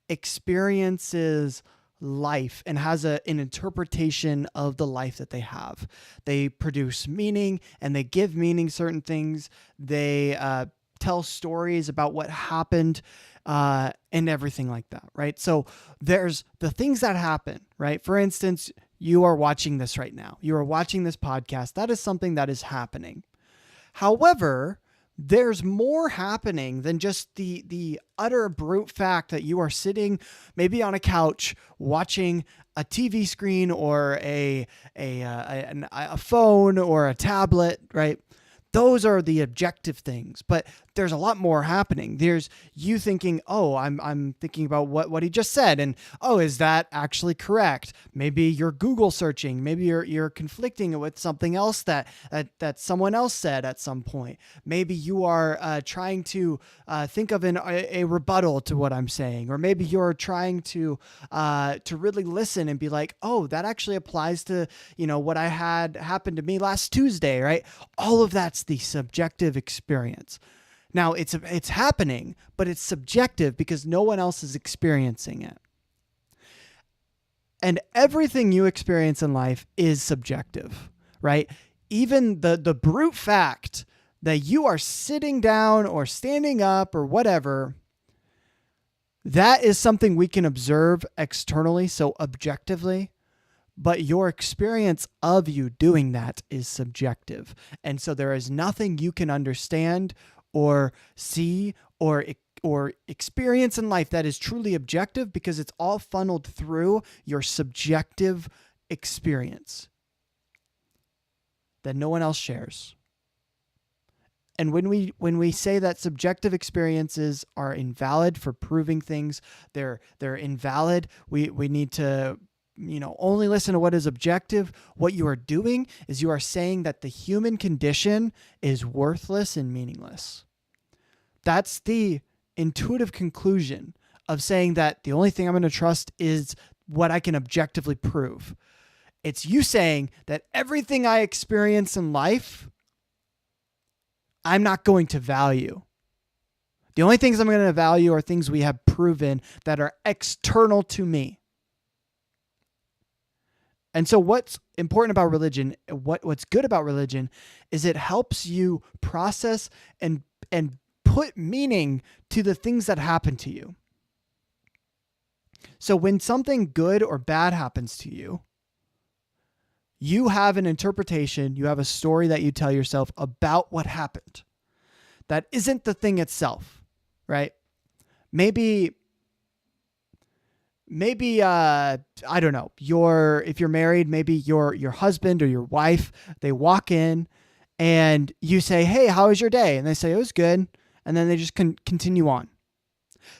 experiences life and has an interpretation of the life that they have. They produce meaning and they give meaning certain things. They tell stories about what happened and everything like that, right? So there's the things that happen, right? For instance, you are watching this right now. You are watching this podcast. That is something that is happening. However, there's more happening than just the utter brute fact that you are sitting maybe on a couch watching a TV screen or a phone or a tablet, right? Those are the objective things, but there's a lot more happening. There's you thinking, oh, I'm thinking about what he just said, and oh, is that actually correct? Maybe you're Google searching. Maybe you're conflicting it with something else that someone else said at some point. Maybe you are trying to think of a rebuttal to what I'm saying, or maybe you're trying to really listen and be like, oh, that actually applies to what I had happen to me last Tuesday, right? All of that's the subjective experience. Now it's happening, but it's subjective because no one else is experiencing it. And everything you experience in life is subjective, right? Even the brute fact that you are sitting down or standing up or whatever, that is something we can observe externally, so objectively. But your experience of you doing that is subjective. And so there is nothing you can understand or see or experience in life that is truly objective, because it's all funneled through your subjective experience that no one else shares. And when we say that subjective experiences are invalid for proving things, they're invalid, we need to only listen to what is objective, what you are doing is you are saying that the human condition is worthless and meaningless. That's the intuitive conclusion of saying that the only thing I'm going to trust is what I can objectively prove. It's you saying that everything I experience in life, I'm not going to value. The only things I'm going to value are things we have proven that are external to me. And so what's important about religion, what's good about religion, is it helps you process and put meaning to the things that happen to you. So when something good or bad happens to you, you have an interpretation, you have a story that you tell yourself about what happened. That isn't the thing itself, right? Maybe I don't know, if you're married, maybe your husband or your wife, they walk in and you say, "Hey, how was your day?" And they say, "It was good." And then they just continue on.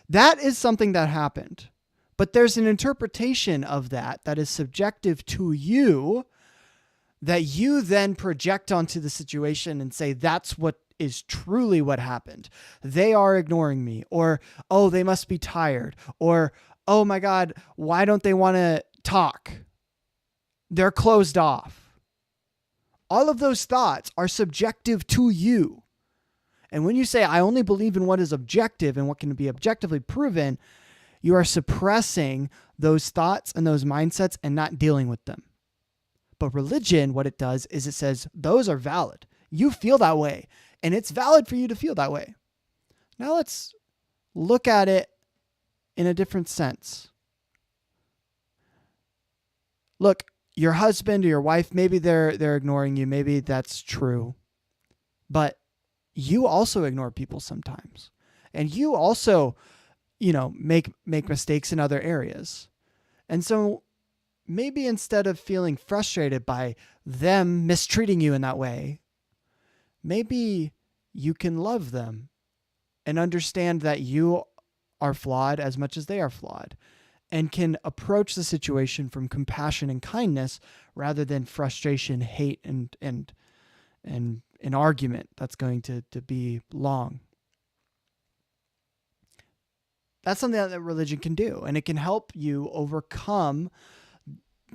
That is something that happened. But there's an interpretation of that is subjective to you, that you then project onto the situation and say, that's what is truly what happened. They are ignoring me, or, oh, they must be tired, or, oh my God, why don't they want to talk? They're closed off. All of those thoughts are subjective to you. And when you say, I only believe in what is objective and what can be objectively proven, you are suppressing those thoughts and those mindsets and not dealing with them. But religion, what it does is it says, those are valid. You feel that way, and it's valid for you to feel that way. Now let's look at it in a different sense. Look, your husband or your wife, maybe they're ignoring you. Maybe that's true. But you also ignore people sometimes. And you also, make mistakes in other areas. And so maybe instead of feeling frustrated by them mistreating you in that way, maybe you can love them and understand that you are flawed as much as they are flawed, and can approach the situation from compassion and kindness rather than frustration, hate, and an argument that's going to be long. That's something that religion can do, and it can help you overcome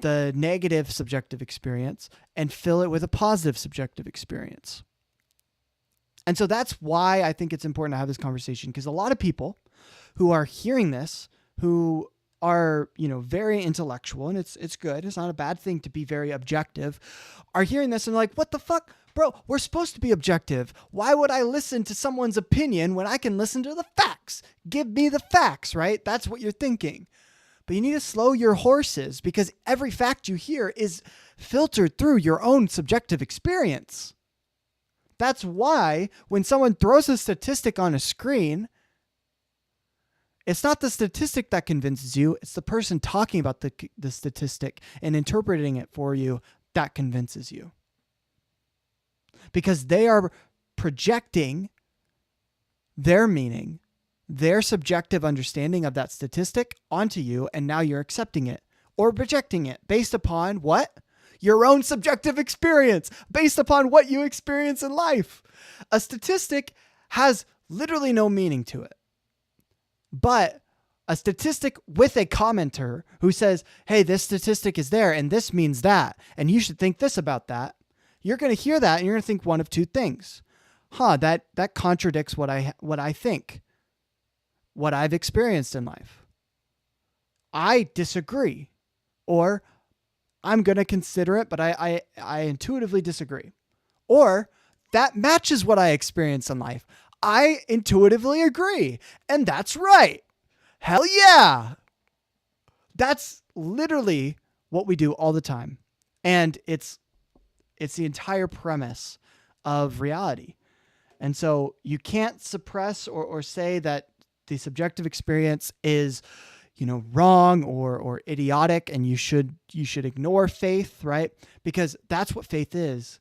the negative subjective experience and fill it with a positive subjective experience. And so that's why I think it's important to have this conversation, because a lot of people who are hearing this, who are, very intellectual, and it's good, it's not a bad thing to be very objective, are hearing this and like, what the fuck? Bro, we're supposed to be objective. Why would I listen to someone's opinion when I can listen to the facts? Give me the facts, right? That's what you're thinking. But you need to slow your horses, because every fact you hear is filtered through your own subjective experience. That's why when someone throws a statistic on a screen, it's not the statistic that convinces you, it's the person talking about the statistic and interpreting it for you that convinces you. Because they are projecting their meaning, their subjective understanding of that statistic onto you, and now you're accepting it or rejecting it based upon what? Your own subjective experience, based upon what you experience in life. A statistic has literally no meaning to it. But a statistic with a commenter who says, hey, this statistic is there and this means that, and you should think this about that, you're going to hear that and you're going to think one of two things. That contradicts what I think, what I've experienced in life. I disagree, or I'm going to consider it, but I intuitively disagree. Or that matches what I experience in life. I intuitively agree, and that's right. Hell yeah. That's literally what we do all the time. And it's the entire premise of reality. And so you can't suppress or say that the subjective experience is, wrong or idiotic, and you should ignore faith, right? Because that's what faith is.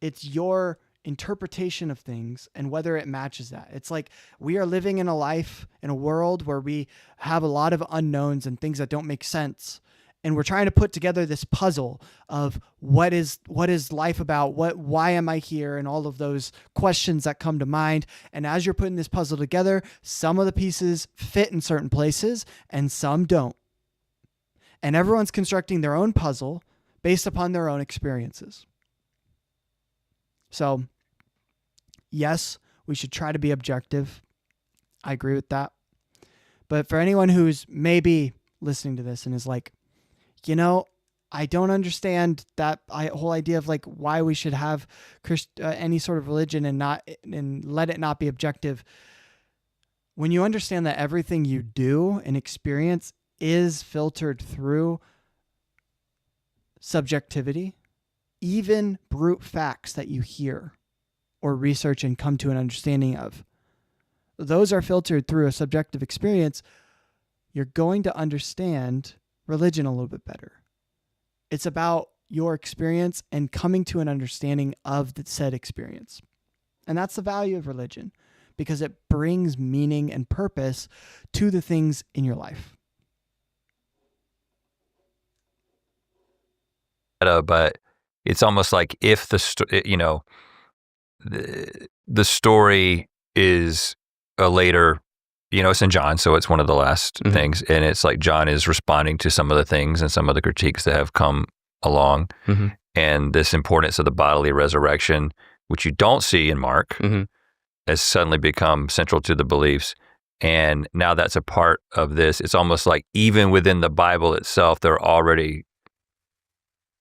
It's your interpretation of things and whether it matches that. It's like we are living in a world where we have a lot of unknowns and things that don't make sense. and we're trying to put together this puzzle of what is life about, why am I here, and all of those questions that come to mind. And as you're putting this puzzle together, some of the pieces fit in certain places and some don't. And everyone's constructing their own puzzle based upon their own experiences. So, yes, we should try to be objective. I agree with that. But for anyone who's maybe listening to this and is like, I don't understand that whole idea of like why we should have any sort of religion and let it not be objective. When you understand that everything you do and experience is filtered through subjectivity, even brute facts that you hear or research and come to an understanding of, those are filtered through a subjective experience, you're going to understand religion a little bit better. It's about your experience and coming to an understanding of the said experience. And that's the value of religion, because it brings meaning and purpose to the things in your life. But it's almost like if the story is a later, it's in John, so it's one of the last things, and it's like John is responding to some of the things and some of the critiques that have come along, and this importance of the bodily resurrection, which you don't see in Mark, has suddenly become central to the beliefs. And now that's a part of this. It's almost like even within the Bible itself, they're already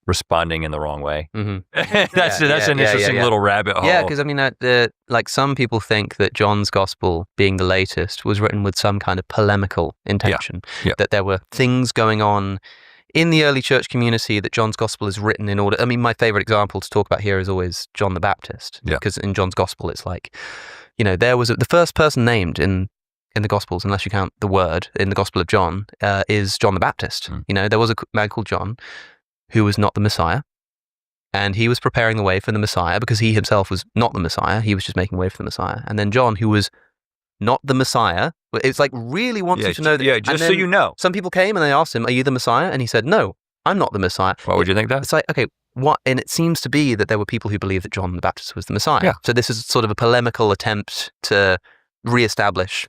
responding in the wrong way. That's an interesting little rabbit hole. Yeah, because I mean, like some people think that John's gospel, being the latest, was written with some kind of polemical intention. That there were things going on in the early church community that John's gospel is written in order. I mean, my favorite example to talk about here is always John the Baptist, because in John's gospel, it's like, there was the first person named in the Gospels, unless you count the word in the Gospel of John, is John the Baptist. There was a man called John who was not the Messiah, and he was preparing the way for the Messiah because he himself was not the Messiah. He was just making way for the Messiah. And then John, who was not the Messiah, it's like really wants you to know that. Yeah, just so you know. Some people came and they asked him, "Are you the Messiah?" And he said, "No, I'm not the Messiah." Why would you think that? It's like, okay, what? And it seems to be that there were people who believed that John the Baptist was the Messiah. Yeah. So this is sort of a polemical attempt to reestablish,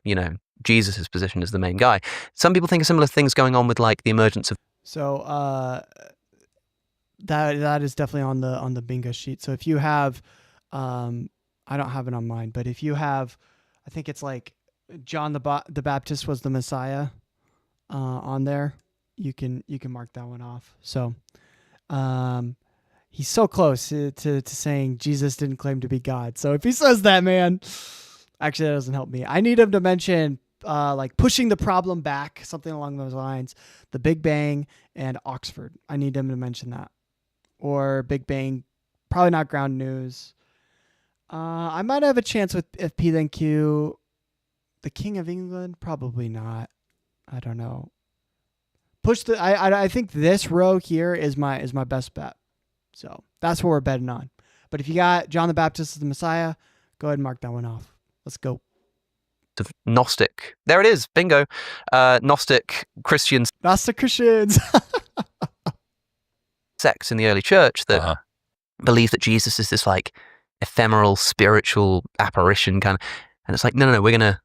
Jesus' position as the main guy. Some people think of similar things going on with like the emergence of. So that is definitely on the bingo sheet. So if you have, I don't have it on mine, but if you have, I think it's like John the Baptist was the Messiah on there, you can mark that one off. So he's so close to saying Jesus didn't claim to be God. So if he says that, man, actually that doesn't help me. I need him to mention like pushing the problem back, something along those lines, the Big Bang and Oxford. I need him to mention that. Or Big Bang, probably not ground news. I might have a chance with if P then Q. The King of England, probably not. I don't know. I think this row here is my best bet. So that's what we're betting on. But if you got John the Baptist as the Messiah, go ahead and mark that one off. Let's go. Gnostic. There it is. Bingo. Gnostic Christians. Gnostic Christians. Sects in the early church that believe that Jesus is this like ephemeral spiritual apparition kind of, and it's like no, we're gonna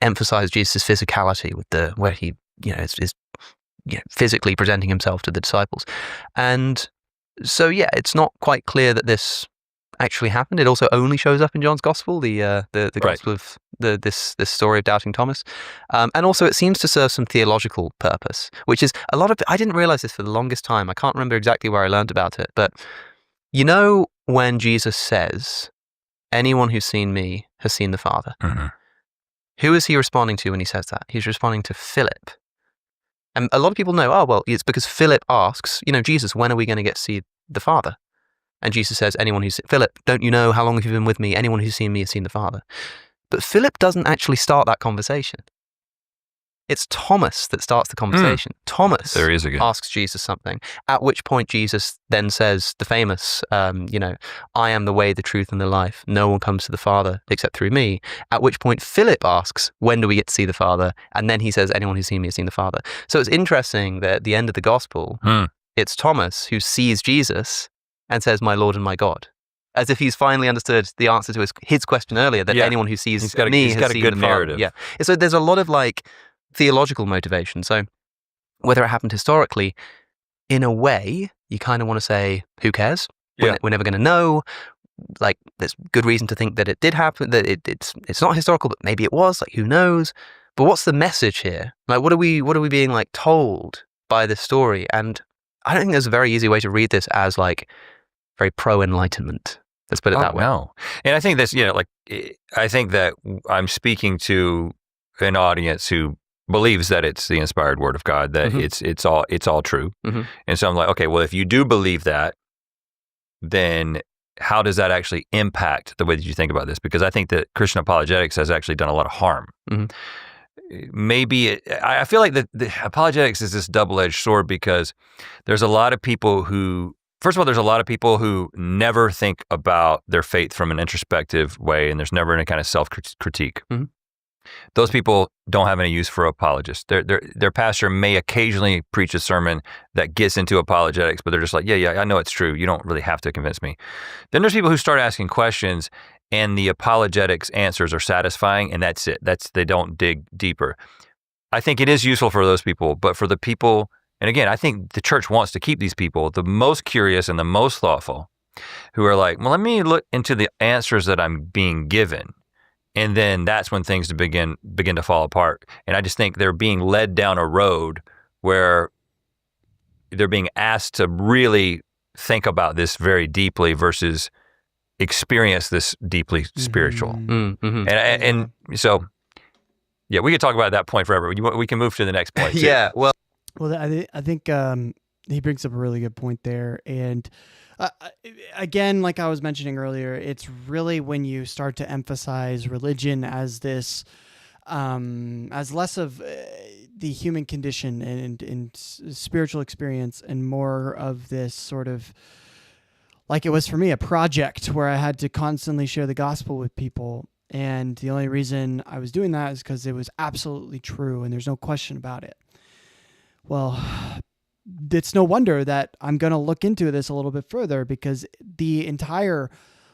emphasize Jesus' physicality with where he is physically presenting himself to the disciples, and so it's not quite clear that this actually happened. It also only shows up in John's gospel, the gospel of this story of doubting Thomas, and also it seems to serve some theological purpose, which is a lot of. I didn't realize this for the longest time. I can't remember exactly where I learned about it, but when Jesus says, "Anyone who's seen me has seen the Father," who is he responding to when he says that? He's responding to Philip. And a lot of people know, oh, well, it's because Philip asks, Jesus, when are we going to get to see the Father? And Jesus says, Philip, don't you know how long have you been with me? Anyone who's seen me has seen the Father. But Philip doesn't actually start that conversation. it's Thomas that starts the conversation. Thomas There he is again. asks Jesus something, at which point Jesus then says the famous, I am the way, the truth, and the life. No one comes to the Father except through me. At which point Philip asks, when do we get to see the Father? And then he says, anyone who's seen me has seen the Father. So it's interesting that at the end of the gospel, it's Thomas who sees Jesus and says, my Lord and my God. As if he's finally understood the answer to his question earlier, that anyone who sees me has seen the Father. Yeah. So there's a lot of theological motivation. So whether it happened historically, in a way, you kind of want to say, who cares? We're never going to know. There's good reason to think that it did happen, that it's not historical, but maybe it was. Who knows? But what's the message here? What are we being told by this story? And I don't think there's a very easy way to read this as very pro-enlightenment. Let's put it that way. No. And I think this, I think that I'm speaking to an audience who believes that it's the inspired word of God, that it's all true. And so I'm like, okay, well, if you do believe that, then how does that actually impact the way that you think about this? Because I think that Christian apologetics has actually done a lot of harm. Maybe I feel like the apologetics is this double-edged sword, because there's a lot of people who, first of all, there's a lot of people who never think about their faith from an introspective way, and there's never any kind of self-critique. Those people don't have any use for apologists. Their pastor may occasionally preach a sermon that gets into apologetics, but they're just like, yeah, I know it's true. You don't really have to convince me. Then there's people who start asking questions, and the apologetics answers are satisfying, and that's it. They don't dig deeper. I think it is useful for those people, but for the people, and again, I think the church wants to keep these people, the most curious and the most thoughtful, who are like, well, let me look into the answers that I'm being given. And then that's when things begin to fall apart. And I just think they're being led down a road where they're being asked to really think about this very deeply versus experience this deeply spiritual. And so, yeah, we could talk about that point forever. We can move to the next point. Too. Yeah, well, I think he brings up a really good point there. And again, like I was mentioning earlier, it's really when you start to emphasize religion as this, as less of the human condition and spiritual experience, and more of this sort of, like it was for me, a project where I had to constantly share the gospel with people. And the only reason I was doing that is because it was absolutely true and there's no question about it. Well, it's no wonder that I'm going to look into this a little bit further, because the entire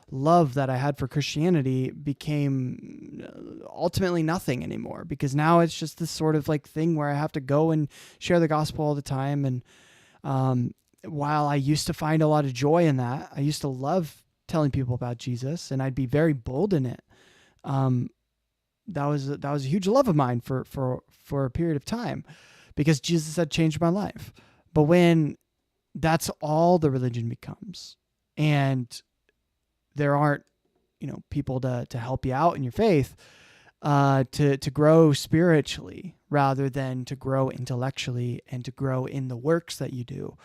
love that I had for Christianity became ultimately nothing anymore, because now it's just this sort of thing where I have to go and share the gospel all the time. And while I used to find a lot of joy in that, I used to love telling people about Jesus, and I'd be very bold in it. That was a huge love of mine for a period of time, because Jesus had changed my life. But when that's all the religion becomes, and there aren't, people to help you out in your faith, to grow spiritually rather than to grow intellectually and to grow in the works that you do,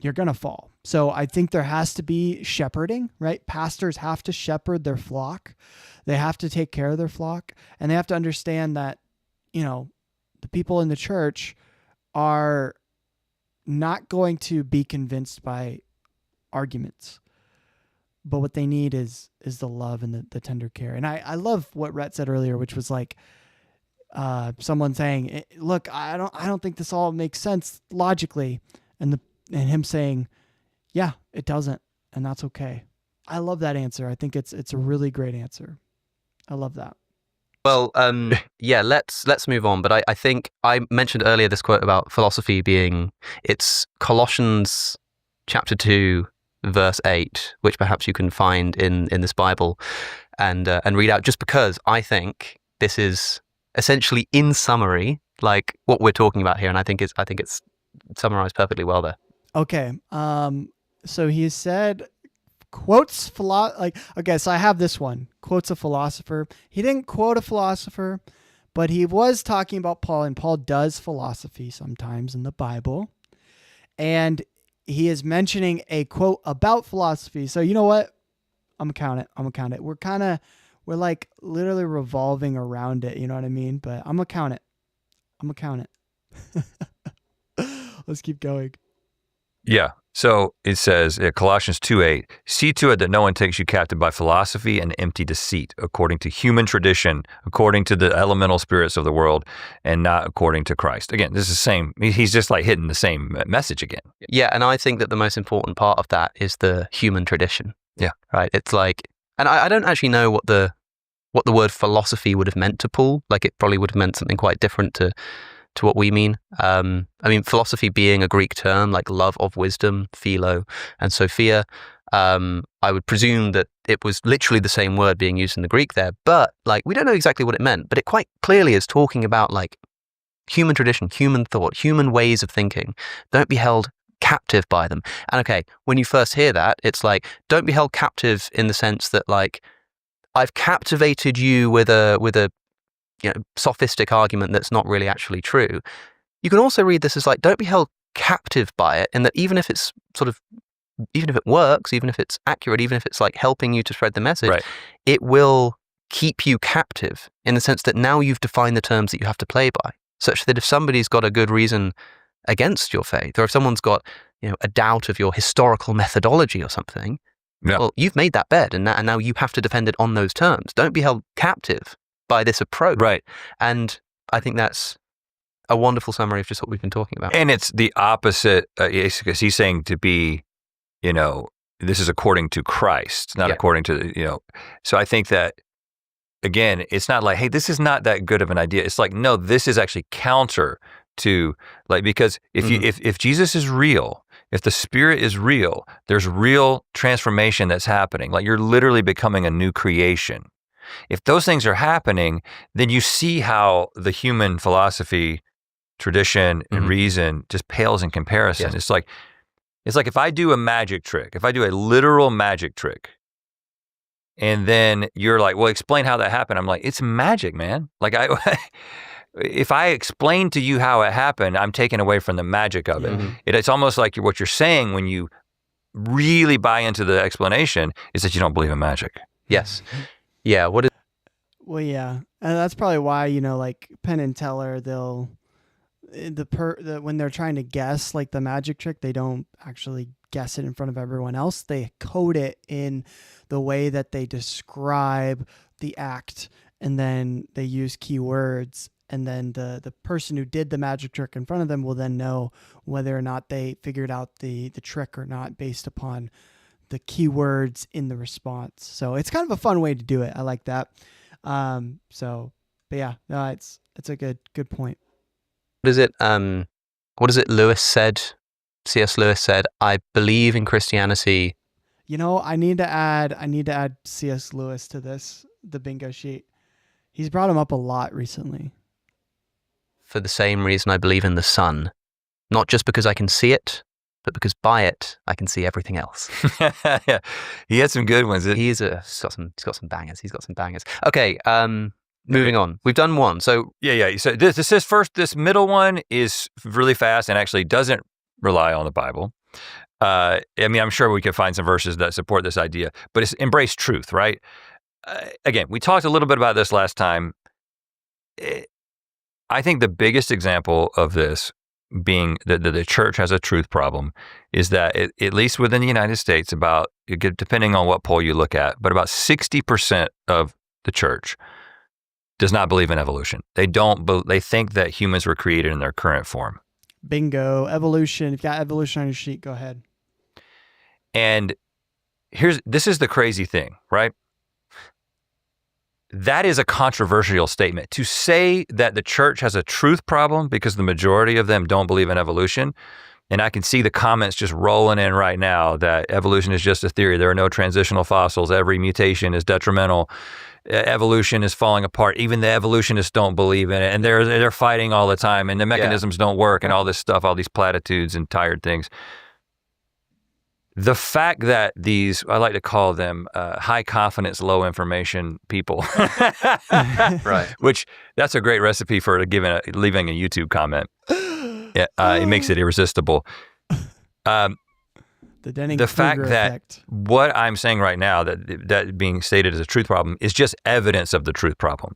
you're going to fall. So I think there has to be shepherding, right? Pastors have to shepherd their flock. They have to take care of their flock, and they have to understand that, the people in the church are not going to be convinced by arguments, but what they need is the love and the tender care. And I love what Rhett said earlier, which was someone saying, look, I don't think this all makes sense logically. And him saying, yeah, it doesn't. And that's okay. I love that answer. I think it's a really great answer. I love that. Well, yeah, let's move on. But I think I mentioned earlier this quote about philosophy being, it's Colossians chapter 2, verse 8, which perhaps you can find in this Bible and read out, just because I think this is essentially, in summary, what we're talking about here. And I think it's summarized perfectly well there. Okay. So he said, quotes okay, so I have this one, quotes a philosopher. He didn't quote a philosopher, but he was talking about Paul, and Paul does philosophy sometimes in the Bible. And he is mentioning a quote about philosophy. So you know what? I'm gonna count it. We're literally revolving around it. You know what I mean? But I'm gonna count it. I'm gonna count it. Let's keep going. Yeah. So it says, Colossians 2:8, see to it that no one takes you captive by philosophy and empty deceit, according to human tradition, according to the elemental spirits of the world, and not according to Christ. Again, this is the same. He's just like hitting the same message again. Yeah, and I think that the most important part of that is the human tradition. Yeah. Right? It's like, and I don't actually know what the word philosophy would have meant to Paul. Like, it probably would have meant something quite different to what we mean. I mean, philosophy being a Greek term, like love of wisdom, philo and sophia, I would presume that it was literally the same word being used in the Greek there, but like, we don't know exactly what it meant, but it quite clearly is talking about like human tradition, human thought, human ways of thinking. Don't be held captive by them. And okay, when you first hear that, it's like, don't be held captive in the sense that like, I've captivated you with a sophistic argument that's not really actually true. You can also read this as like, don't be held captive by it, and that even if it's even if it works, even if it's accurate, even if it's like helping you to spread the message, Right. it will keep you captive in the sense that now you've defined the terms that you have to play by, such that if somebody's got a good reason against your faith, or if someone's got a doubt of your historical methodology or something, Yeah. well, you've made that bed, and now you have to defend it on those terms. Don't be held captive by this approach. Right. And I think that's a wonderful summary of just what we've been talking about. And it's the opposite, because he's saying to be, this is according to Christ, not according to, So I think that, again, it's not like, hey, this is not that good of an idea. It's like, no, this is actually counter to, like, because if if Jesus is real, if the Spirit is real, there's real transformation that's happening. Like, you're literally becoming a new creation. If those things are happening, then you see how the human philosophy, tradition, and reason just pales in comparison. Yes. It's like if I do a magic trick, if I do a literal magic trick, and then you're like, well, explain how that happened. I'm like, it's magic, man. Like, if I explain to you how it happened, I'm taking away from the magic of it. It's almost like what you're saying when you really buy into the explanation is that you don't believe in magic. Yes. Yeah. What is? Well, yeah, and that's probably why like Penn and Teller, they'll when they're trying to guess like the magic trick, they don't actually guess it in front of everyone else. They code it in the way that they describe the act, and then they use keywords. And then the person who did the magic trick in front of them will then know whether or not they figured out the trick or not based upon the keywords in the response. So it's kind of a fun way to do it. I like that. But yeah, no, it's a good point. What is it? What is it? C.S. Lewis said, I believe in Christianity. I need to add C.S. Lewis to the bingo sheet. He's brought him up a lot recently. For the same reason I believe in the sun, not just because I can see it, but because by it I can see everything else. Yeah. He had some good ones. He's got some bangers. He's got some bangers. Okay, moving on. We've done one. So yeah. So this middle one is really fast and actually doesn't rely on the Bible. I mean, I'm sure we could find some verses that support this idea, but it's embrace truth, right? Again, we talked a little bit about this last time. I think the biggest example of this being that the church has a truth problem is that at least within the United States, about, depending on what poll you look at, but about 60% of the church does not believe in evolution. They think that humans were created in their current form. Bingo. Evolution. If you got evolution on your sheet, go ahead. And this is the crazy thing, right? That is a controversial statement. To say that the church has a truth problem because the majority of them don't believe in evolution, and I can see the comments just rolling in right now that evolution is just a theory. There are no transitional fossils. Every mutation is detrimental. Evolution is falling apart. Even the evolutionists don't believe in it, and they're fighting all the time, and the mechanisms don't work, and all this stuff, all these platitudes and tired things. The fact that these, I like to call them high confidence, low information people, right? Which that's a great recipe for leaving a YouTube comment. Yeah, it makes it irresistible. The fact that effect. What I'm saying right now, that being stated as a truth problem, is just evidence of the truth problem.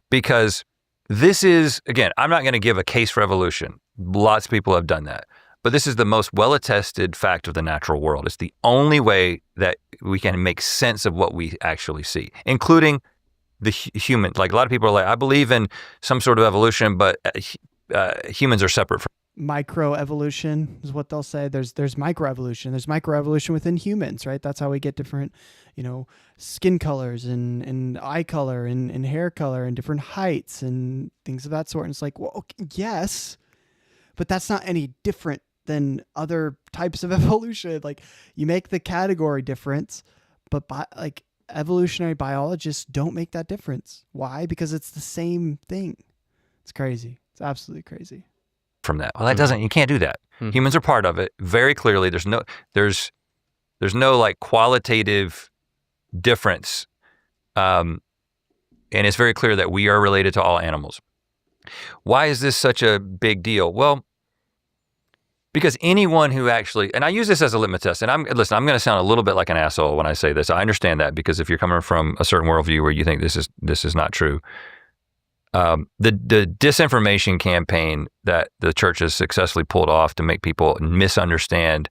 Because this is, again, I'm not going to give a case for evolution. Lots of people have done that. But this is the most well-attested fact of the natural world. It's the only way that we can make sense of what we actually see, including the human. Like a lot of people are like, I believe in some sort of evolution, but humans are separate from. Microevolution is what they'll say. There's microevolution. There's microevolution within humans, right? That's how we get different, skin colors and eye color and hair color and different heights and things of that sort. And it's like, well, yes, but that's not any different than other types of evolution. Like, you make the category difference, but evolutionary biologists don't make that difference. Why? Because it's the same thing. It's crazy. It's absolutely crazy. From that. Well, that doesn't, you can't do that. Humans are part of it very clearly. There's no like qualitative difference. And it's very clear that we are related to all animals. Why is this such a big deal? Well, because anyone who actually, and I use this as a litmus test, and I'm going to sound a little bit like an asshole when I say this. I understand that, because if you're coming from a certain worldview where you think this is not true, the disinformation campaign that the church has successfully pulled off to make people misunderstand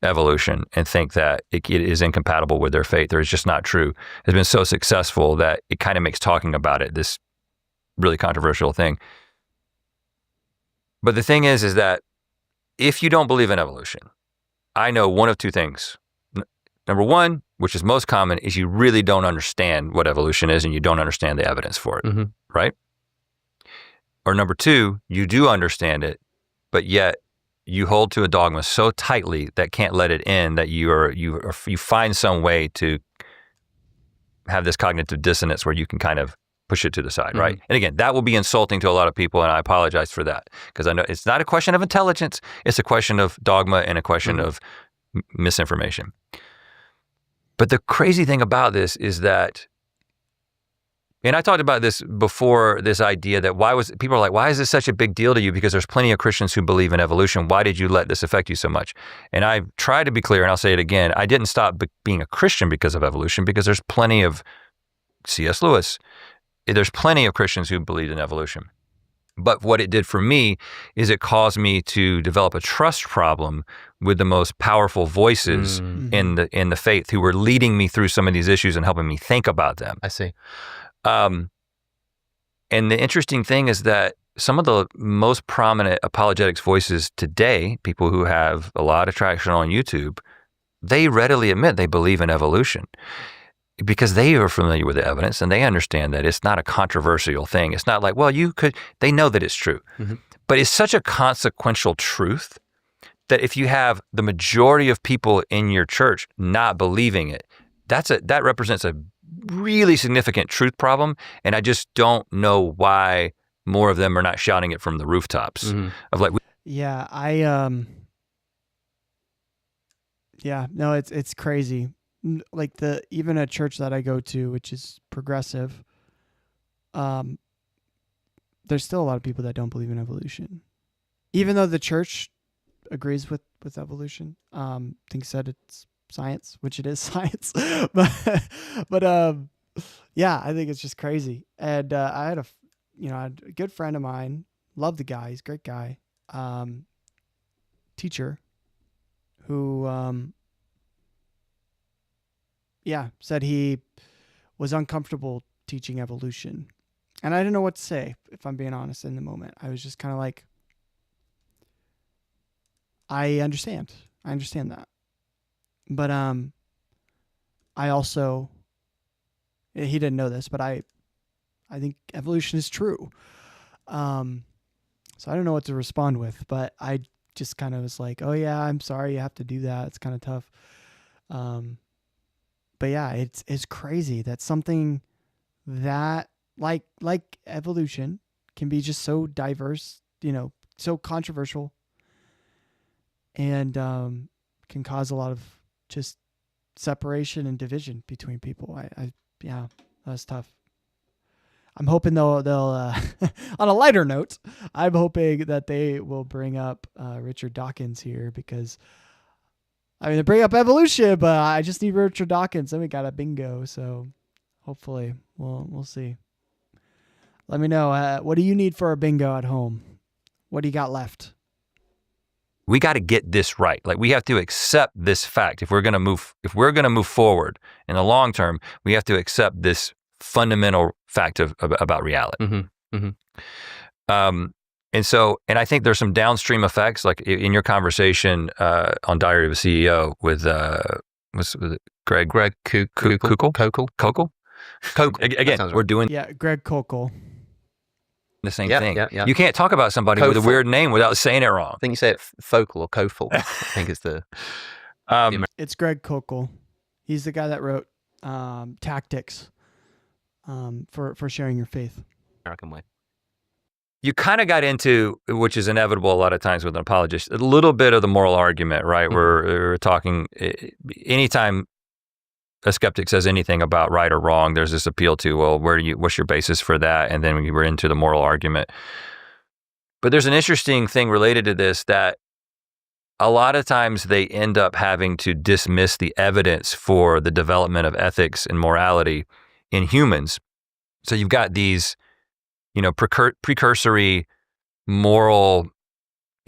evolution and think that it is incompatible with their faith or is just not true has been so successful that it kind of makes talking about it this really controversial thing. But the thing is that if you don't believe in evolution, I know one of two things. Number one, which is most common, is you really don't understand what evolution is and you don't understand the evidence for it, right? Or number two, you do understand it, but yet you hold to a dogma so tightly that can't let it in, that you find some way to have this cognitive dissonance where you can kind of push it to the side, right? And again, that will be insulting to a lot of people, and I apologize for that, because I know it's not a question of intelligence, it's a question of dogma and a question of misinformation. But the crazy thing about this is that, and I talked about this before, this idea that people are like, why is this such a big deal to you? Because there's plenty of Christians who believe in evolution. Why did you let this affect you so much? And I try to be clear, and I'll say it again. I didn't stop being a Christian because of evolution, because there's plenty of C.S. Lewis. There's plenty of Christians who believed in evolution. But what it did for me is it caused me to develop a trust problem with the most powerful voices in the faith who were leading me through some of these issues and helping me think about them. I see. And the interesting thing is that some of the most prominent apologetics voices today, people who have a lot of traction on YouTube, they readily admit they believe in evolution because they are familiar with the evidence and they understand that it's not a controversial thing. It's not like, well, they know that it's true. But it's such a consequential truth that if you have the majority of people in your church not believing it, that represents a really significant truth problem, and I just don't know why more of them are not shouting it from the rooftops of like. It's crazy. Like even a church that I go to, which is progressive, there's still a lot of people that don't believe in evolution, even though the church agrees with evolution. Thinks that it's science, which it is science, but I think it's just crazy. And I had a good friend of mine, love the guy, he's a great guy, teacher, who said he was uncomfortable teaching evolution, and I didn't know what to say, if I'm being honest. In the moment, I was just kind of like, I understand that. But I also, he didn't know this, but I think evolution is true. So I don't know what to respond with, but I just kind of was like, oh yeah, I'm sorry you have to do that. It's kind of tough. But yeah, it's crazy that something that like evolution can be just so diverse, so controversial, and can cause a lot of just separation and division between people. That's tough. I'm hoping they'll on a lighter note, I'm hoping that they will bring up Richard Dawkins here, because they bring up evolution, but I just need Richard Dawkins, then we got a bingo. So hopefully we'll see. Let me know. What do you need for a bingo at home? What do you got left? We got to get this right. Like, we have to accept this fact. If we're going to move forward in the long term, we have to accept this fundamental fact about reality. Mm-hmm. Mm-hmm. And I think there's some downstream effects, like in your conversation on Diary of a CEO with was it Greg Koukl. Again, we're doing Greg Koukl. the same thing. Yeah. You can't talk about somebody with a weird name without saying it wrong. I think you say it focal or Kofel. I think it's the. It's Greg Koukl. He's the guy that wrote Tactics for sharing your faith. American way. You kind of got into, which is inevitable a lot of times with an apologist, a little bit of the moral argument, right? Mm-hmm. We're talking, anytime a skeptic says anything about right or wrong, there's this appeal to, well, what's your basis for that? And then we were into the moral argument. But there's an interesting thing related to this, that a lot of times they end up having to dismiss the evidence for the development of ethics and morality in humans. So you've got these, precursory moral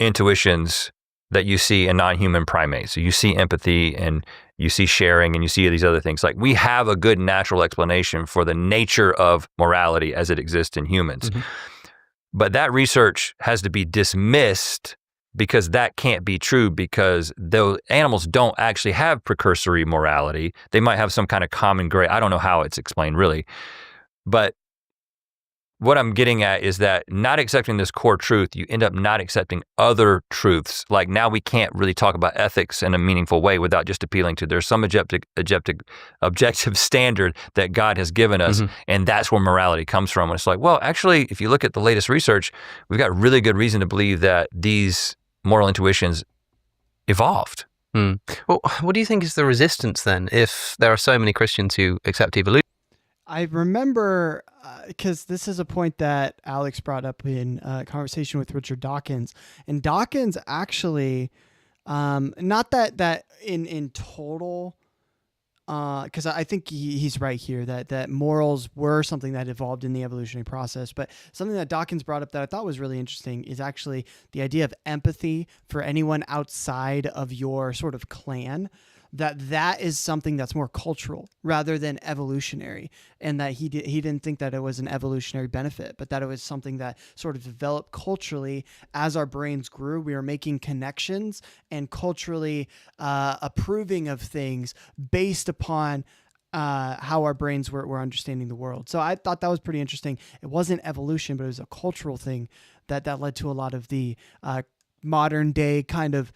intuitions that you see in non-human primates. So you see empathy and you see sharing and you see these other things. Like, we have a good natural explanation for the nature of morality as it exists in humans. Mm-hmm. But that research has to be dismissed because that can't be true, because those animals don't actually have precursory morality. They might have some kind of common gray. I don't know how it's explained really. But what I'm getting at is that not accepting this core truth, you end up not accepting other truths. Like, now we can't really talk about ethics in a meaningful way without just appealing to there's some objective standard that God has given us, mm-hmm. and that's where morality comes from. And it's like, well, actually, if you look at the latest research, we've got really good reason to believe that these moral intuitions evolved. Well, what do you think is the resistance then, if there are so many Christians who accept evolution? I remember, because this is a point that Alex brought up in a conversation with Richard Dawkins. And Dawkins actually, not that in total, because I think he's right here, that morals were something that evolved in the evolutionary process. But something that Dawkins brought up that I thought was really interesting is actually the idea of empathy for anyone outside of your sort of clan. That is something that's more cultural rather than evolutionary, and that he didn't think that it was an evolutionary benefit, but that it was something that sort of developed culturally as our brains grew. We were making connections and culturally approving of things based upon how our brains were understanding the world. So I thought that was pretty interesting. It wasn't evolution, but it was a cultural thing that led to a lot of the modern day kind of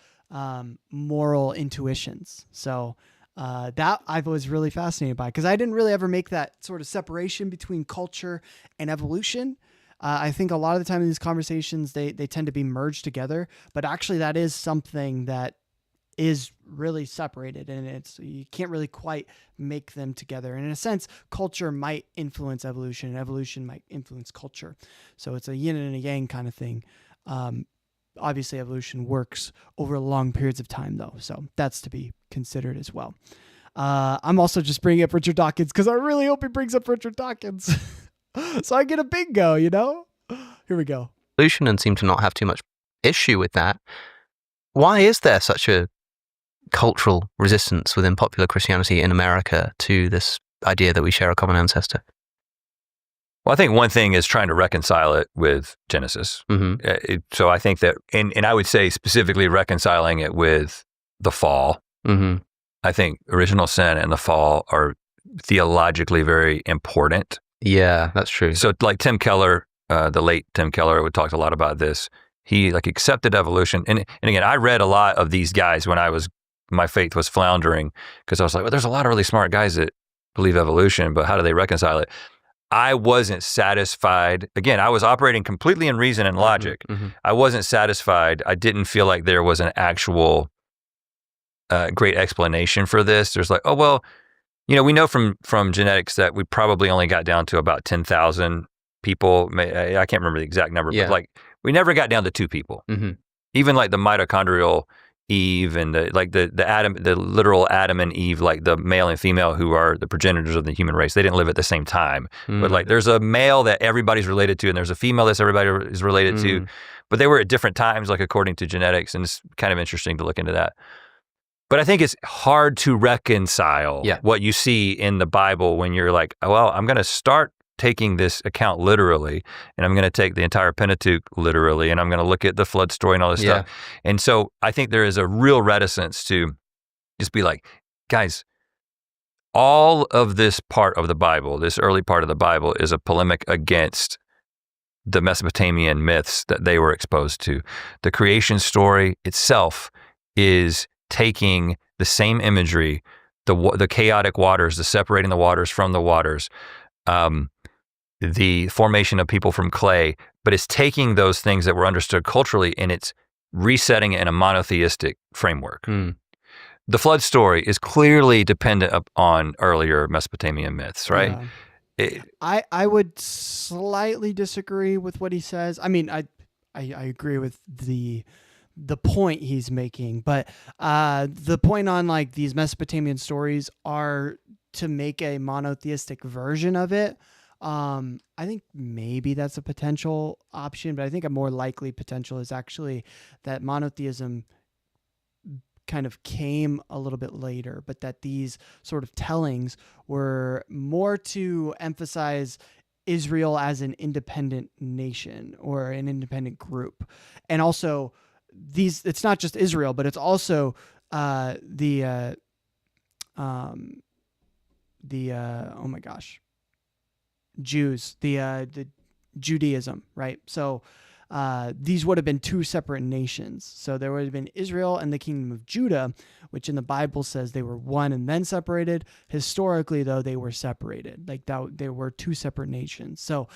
moral intuitions. So that I was really fascinated by, because I didn't really ever make that sort of separation between culture and evolution. I think a lot of the time in these conversations, they tend to be merged together, but actually that is something that is really separated, and you can't really quite make them together. And in a sense, culture might influence evolution and evolution might influence culture. So it's a yin and a yang kind of thing. Obviously, evolution works over long periods of time, though, so that's to be considered as well. I'm also just bringing up Richard Dawkins because I really hope he brings up Richard Dawkins, so I get a bingo. Here we go. Evolution, and seem to not have too much issue with that. Why is there such a cultural resistance within popular Christianity in America to this idea that we share a common ancestor? Well, I think one thing is trying to reconcile it with Genesis. Mm-hmm. So I think that, and I would say specifically reconciling it with the fall. Mm-hmm. I think original sin and the fall are theologically very important. Yeah, that's true. So like Tim Keller, the late Tim Keller, would talk a lot about this. He accepted evolution. And again, I read a lot of these guys when my faith was floundering, because I was like, well, there's a lot of really smart guys that believe evolution, but how do they reconcile it? I wasn't satisfied. Again, I was operating completely in reason and logic. Mm-hmm. I wasn't satisfied. I didn't feel like there was an actual great explanation for this. There's like, oh, well, we know from genetics that we probably only got down to about 10,000 people. I can't remember the exact number, but we never got down to 2 people. Mm-hmm. Even like the mitochondrial Eve and the literal Adam and Eve, like the male and female who are the progenitors of the human race. They didn't live at the same time, but like there's a male that everybody's related to, and there's a female that everybody is related to, but they were at different times, like according to genetics, and it's kind of interesting to look into that. But I think it's hard to reconcile what you see in the Bible when you're like, well, I'm going to start taking this account literally, and I'm going to take the entire Pentateuch literally, and I'm going to look at the flood story and all this stuff. And so I think there is a real reticence to just be like, guys, all of this part of the Bible, this early part of the Bible, is a polemic against the Mesopotamian myths that they were exposed to. The creation story itself is taking the same imagery, the chaotic waters, the separating the waters from the waters, the formation of people from clay, but it's taking those things that were understood culturally and it's resetting it in a monotheistic framework. The flood story is clearly dependent upon earlier Mesopotamian myths, right? I would slightly disagree with what he says. I mean, I agree with the point he's making, but the point on like these Mesopotamian stories are to make a monotheistic version of it. I think maybe that's a potential option, but I think a more likely potential is actually that monotheism kind of came a little bit later, but that these sort of tellings were more to emphasize Israel as an independent nation or an independent group. And also it's not just Israel, but it's also oh my gosh, Jews, the Judaism, right? So these would have been two separate nations. So there would have been Israel and the kingdom of Judah, which in the Bible says they were one and then separated. Historically, though, they were separated. Like that, they were two separate nations. So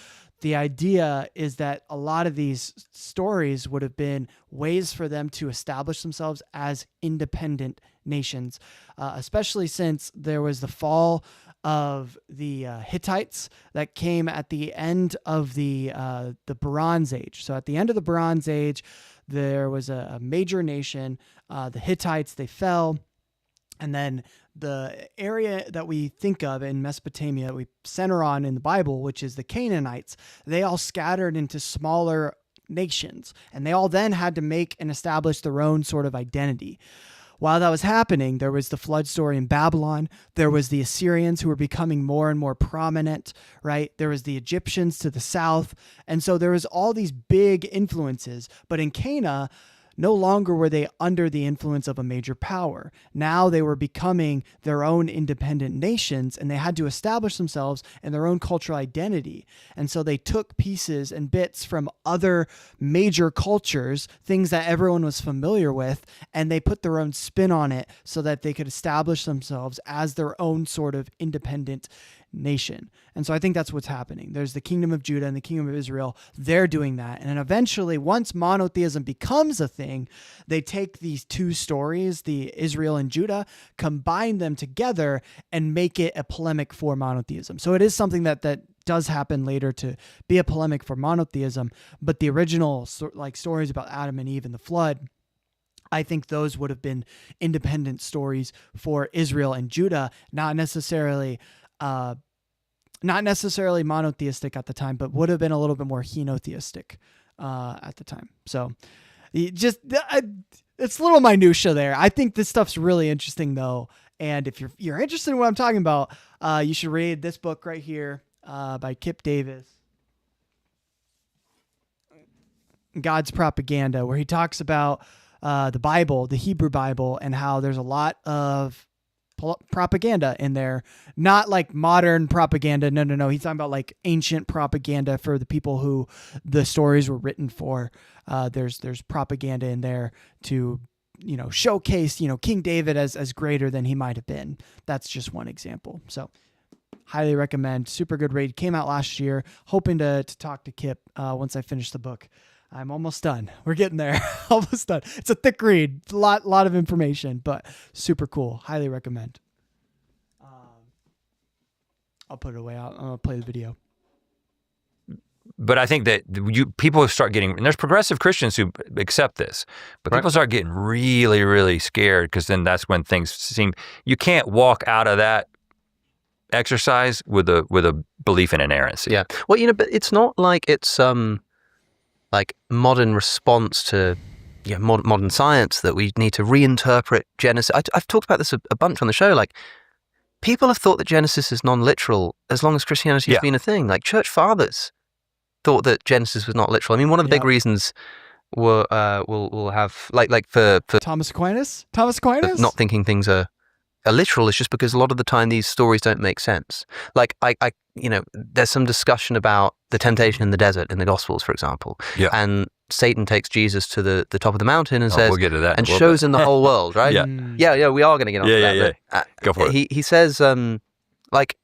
the idea is that a lot of these stories would have been ways for them to establish themselves as independent nations, especially since there was the fall of the Hittites that came at the end of the Bronze Age. So at the end of the Bronze Age, there was a major nation, the Hittites. They fell, and then the area that we think of in Mesopotamia that we center on in the Bible, which is the Canaanites, they all scattered into smaller nations, and they all then had to make and establish their own sort of identity. While that was happening, there was the flood story in Babylon. There was the Assyrians who were becoming more and more prominent, right? There was the Egyptians to the south. And so there was all these big influences. But in Cana, no longer were they under the influence of a major power. Now they were becoming their own independent nations, and they had to establish themselves in their own cultural identity. And so they took pieces and bits from other major cultures, things that everyone was familiar with, and they put their own spin on it so that they could establish themselves as their own sort of independent nation. And so I think that's what's happening. There's the kingdom of Judah and the kingdom of Israel. They're doing that. And then eventually, once monotheism becomes a thing, they take these two stories, the Israel and Judah, combine them together and make it a polemic for monotheism. So it is something that does happen later to be a polemic for monotheism. But the original like stories about Adam and Eve and the flood, I think those would have been independent stories for Israel and Judah, not necessarily monotheistic at the time, but would have been a little bit more henotheistic at the time. So it's a little minutia there. I think this stuff's really interesting though. And if you're interested in what I'm talking about, you should read this book right here by Kip Davis, God's Propaganda, where he talks about the Bible, the Hebrew Bible, and how there's a lot of propaganda in there, not like modern propaganda. No. He's talking about like ancient propaganda for the people who the stories were written for. There's propaganda in there to, showcase, King David as greater than he might have been. That's just one example. So highly recommend. Super good read. Came out last year. Hoping to talk to Kip once I finish the book. I'm almost done. We're getting there. Almost done. It's a thick read. A lot of information, but super cool. Highly recommend. I'll put it away. I'm going to play the video. But I think that people start getting, and there's progressive Christians who accept this, but people start getting really, really scared, because then that's when things seem, you can't walk out of that exercise with a belief in inerrancy. Yeah. Well, but it's not like it's like modern response to modern science that we need to reinterpret Genesis. I've talked about this a bunch on the show. Like, people have thought that Genesis is non-literal as long as Christianity has been a thing. Like, church fathers thought that Genesis was not literal. I mean, one of the big reasons we'll have like for Thomas Aquinas, not thinking things are literal is just because a lot of the time these stories don't make sense. Like I there's some discussion about the temptation in the desert in the Gospels, for example. Yeah. And Satan takes Jesus to the top of the mountain and says, we'll get to that and shows him the whole world, right? Yeah. We are going to get on to that. Yeah. But, Go for it. He says, like,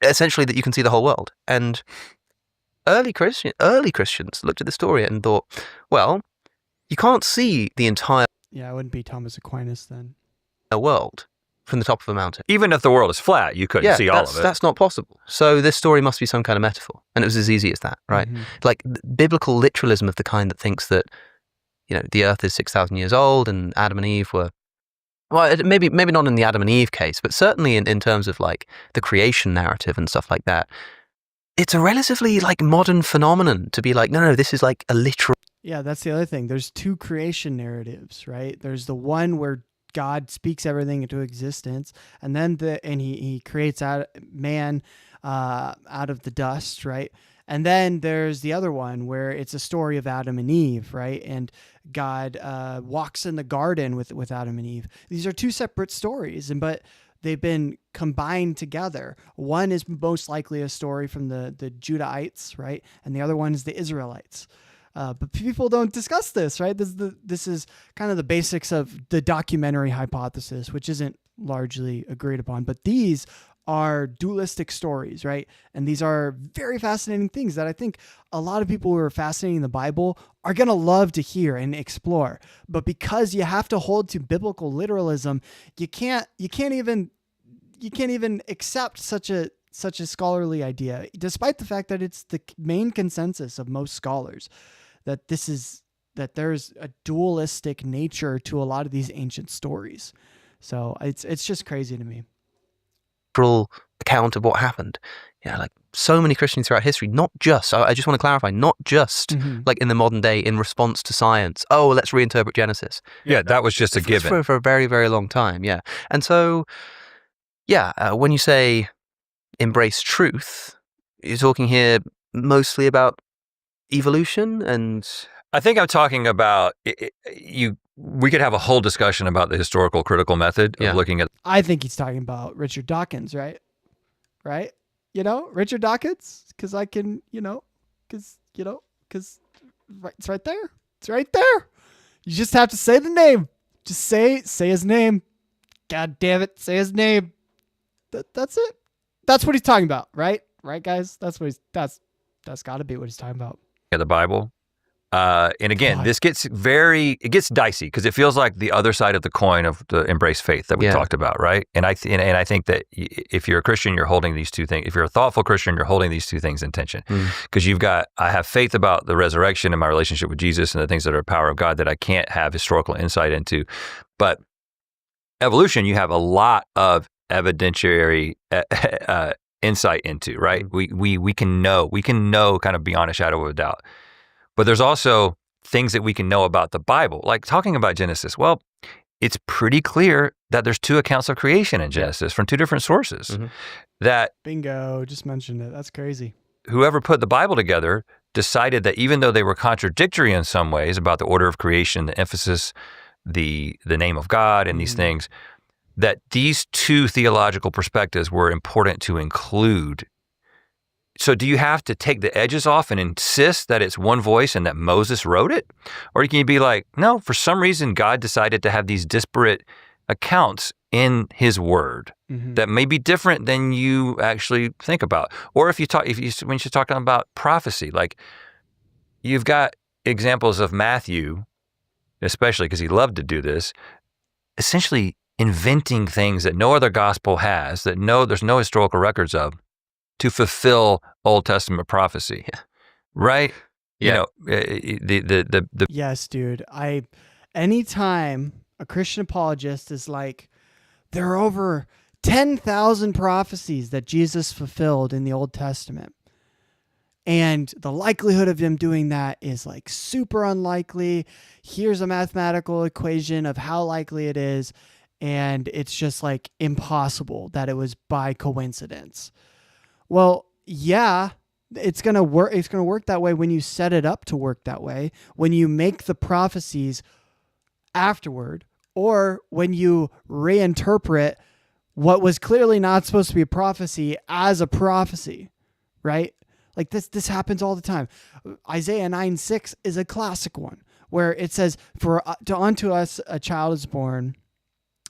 essentially that you can see the whole world. And early Christians looked at the story and thought, well, you can't see the entire it wouldn't be Thomas Aquinas then. world from the top of a mountain. Even if the world is flat, you couldn't see all of it. That's not possible. So this story must be some kind of metaphor. And it was as easy as that, right? Mm-hmm. Like biblical literalism of the kind that thinks that, the earth is 6,000 years old and Adam and Eve were, well, maybe not in the Adam and Eve case, but certainly in terms of like the creation narrative and stuff like that. It's a relatively like modern phenomenon to be like, no, this is like a literal. Yeah, that's the other thing. There's two creation narratives, right? There's the one where God speaks everything into existence, and then he creates man out of the dust, right? And then there's the other one where it's a story of Adam and Eve, right? And God walks in the garden with Adam and Eve. These are two separate stories, but they've been combined together. One is most likely a story from the Judahites, right? And the other one is the Israelites. But people don't discuss this, right? This is kind of the basics of the documentary hypothesis, which isn't largely agreed upon. But these are dualistic stories, right? And these are very fascinating things that I think a lot of people who are fascinating the Bible are going to love to hear and explore. But because you have to hold to biblical literalism, you can't even accept such a scholarly idea, despite the fact that it's the main consensus of most scholars that there's a dualistic nature to a lot of these ancient stories. So it's just crazy to me. Account of what happened. Like so many Christians throughout history, not just, I just want to clarify, not just like in the modern day in response to science. Oh, let's reinterpret Genesis. Yeah, that was just a given. For a very, very long time, yeah. And so, when you say embrace truth, you're talking here mostly about evolution, and I think I'm talking about we could have a whole discussion about the historical critical method of looking at. I think he's talking about Richard Dawkins, right? Richard Dawkins, because I can, because it's right there. It's right there. You just have to say the name. Just say his name. God damn it, say his name. That's it. That's what he's talking about, right? Right, guys? That's got to be what he's talking about. The Bible. And again, this gets dicey because it feels like the other side of the coin of the embrace faith that we talked about, right? And I think that if you're a Christian, you're holding these two things. If you're a thoughtful Christian, you're holding these two things in tension because I have faith about the resurrection and my relationship with Jesus and the things that are the power of God that I can't have historical insight into. But evolution, you have a lot of evidentiary insight into, right? We can know kind of beyond a shadow of a doubt. But there's also things that we can know about the Bible, like talking about Genesis. Well, it's pretty clear that there's two accounts of creation in Genesis from two different sources. That bingo, just mentioned it. That's crazy. Whoever put the Bible together decided that even though they were contradictory in some ways about the order of creation, the emphasis, the name of God and these things, that these two theological perspectives were important to include. So do you have to take the edges off and insist that it's one voice and that Moses wrote it? Or can you be like, no, for some reason God decided to have these disparate accounts in his word that may be different than you actually think about. Or when you're talking about prophecy, like you've got examples of Matthew, especially because he loved to do this, essentially inventing things that no other gospel has, that there's no historical records of, to fulfill Old Testament prophecy. right? Yeah. The Yes, dude. Anytime a Christian apologist is like, there are over 10,000 prophecies that Jesus fulfilled in the Old Testament. And the likelihood of him doing that is like super unlikely. Here's a mathematical equation of how likely it is. And it's just like impossible that it was by coincidence. Well, yeah, it's going to work. It's going to work that way when you set it up to work that way, when you make the prophecies afterward, or when you reinterpret what was clearly not supposed to be a prophecy as a prophecy, right? Like this happens all the time. Isaiah 9:6 is a classic one where it says, "For unto us a child is born,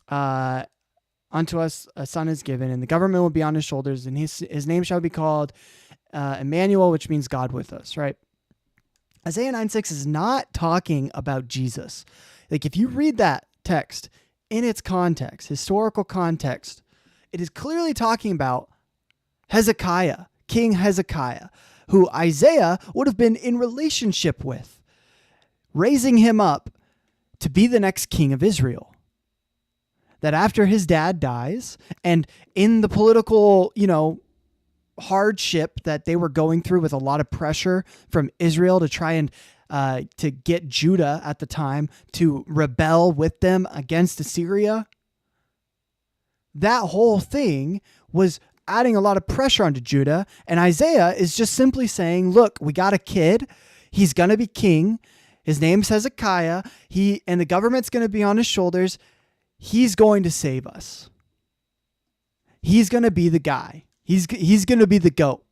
unto us a son is given, and the government will be on his shoulders, and his name shall be called Emmanuel," which means God with us, right? Isaiah 9:6 is not talking about Jesus. Like if you read that text in its context, historical context, it is clearly talking about Hezekiah, King Hezekiah, who Isaiah would have been in relationship with, raising him up to be the next king of Israel. That after his dad dies, and in the political, hardship that they were going through with a lot of pressure from Israel to try and to get Judah at the time to rebel with them against Assyria, that whole thing was adding a lot of pressure onto Judah. And Isaiah is just simply saying, look, we got a kid. He's going to be king. His name's Hezekiah. And the government's going to be on his shoulders. He's going to save us. He's going to be the guy. He's going to be the GOAT.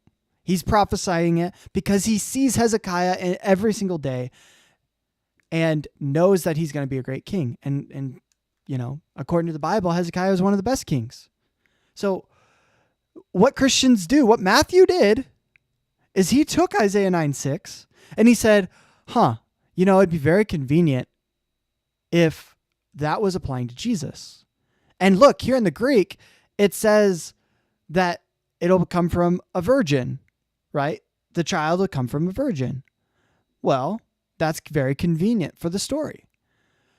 He's prophesying it because he sees Hezekiah every single day and knows that he's going to be a great king. And according to the Bible, Hezekiah was one of the best kings. So what Christians do, what Matthew did, is he took Isaiah 9:6 and he said, it'd be very convenient if that was applying to Jesus. And look, here in the Greek, it says that it'll come from a virgin, right? The child will come from a virgin. Well, that's very convenient for the story.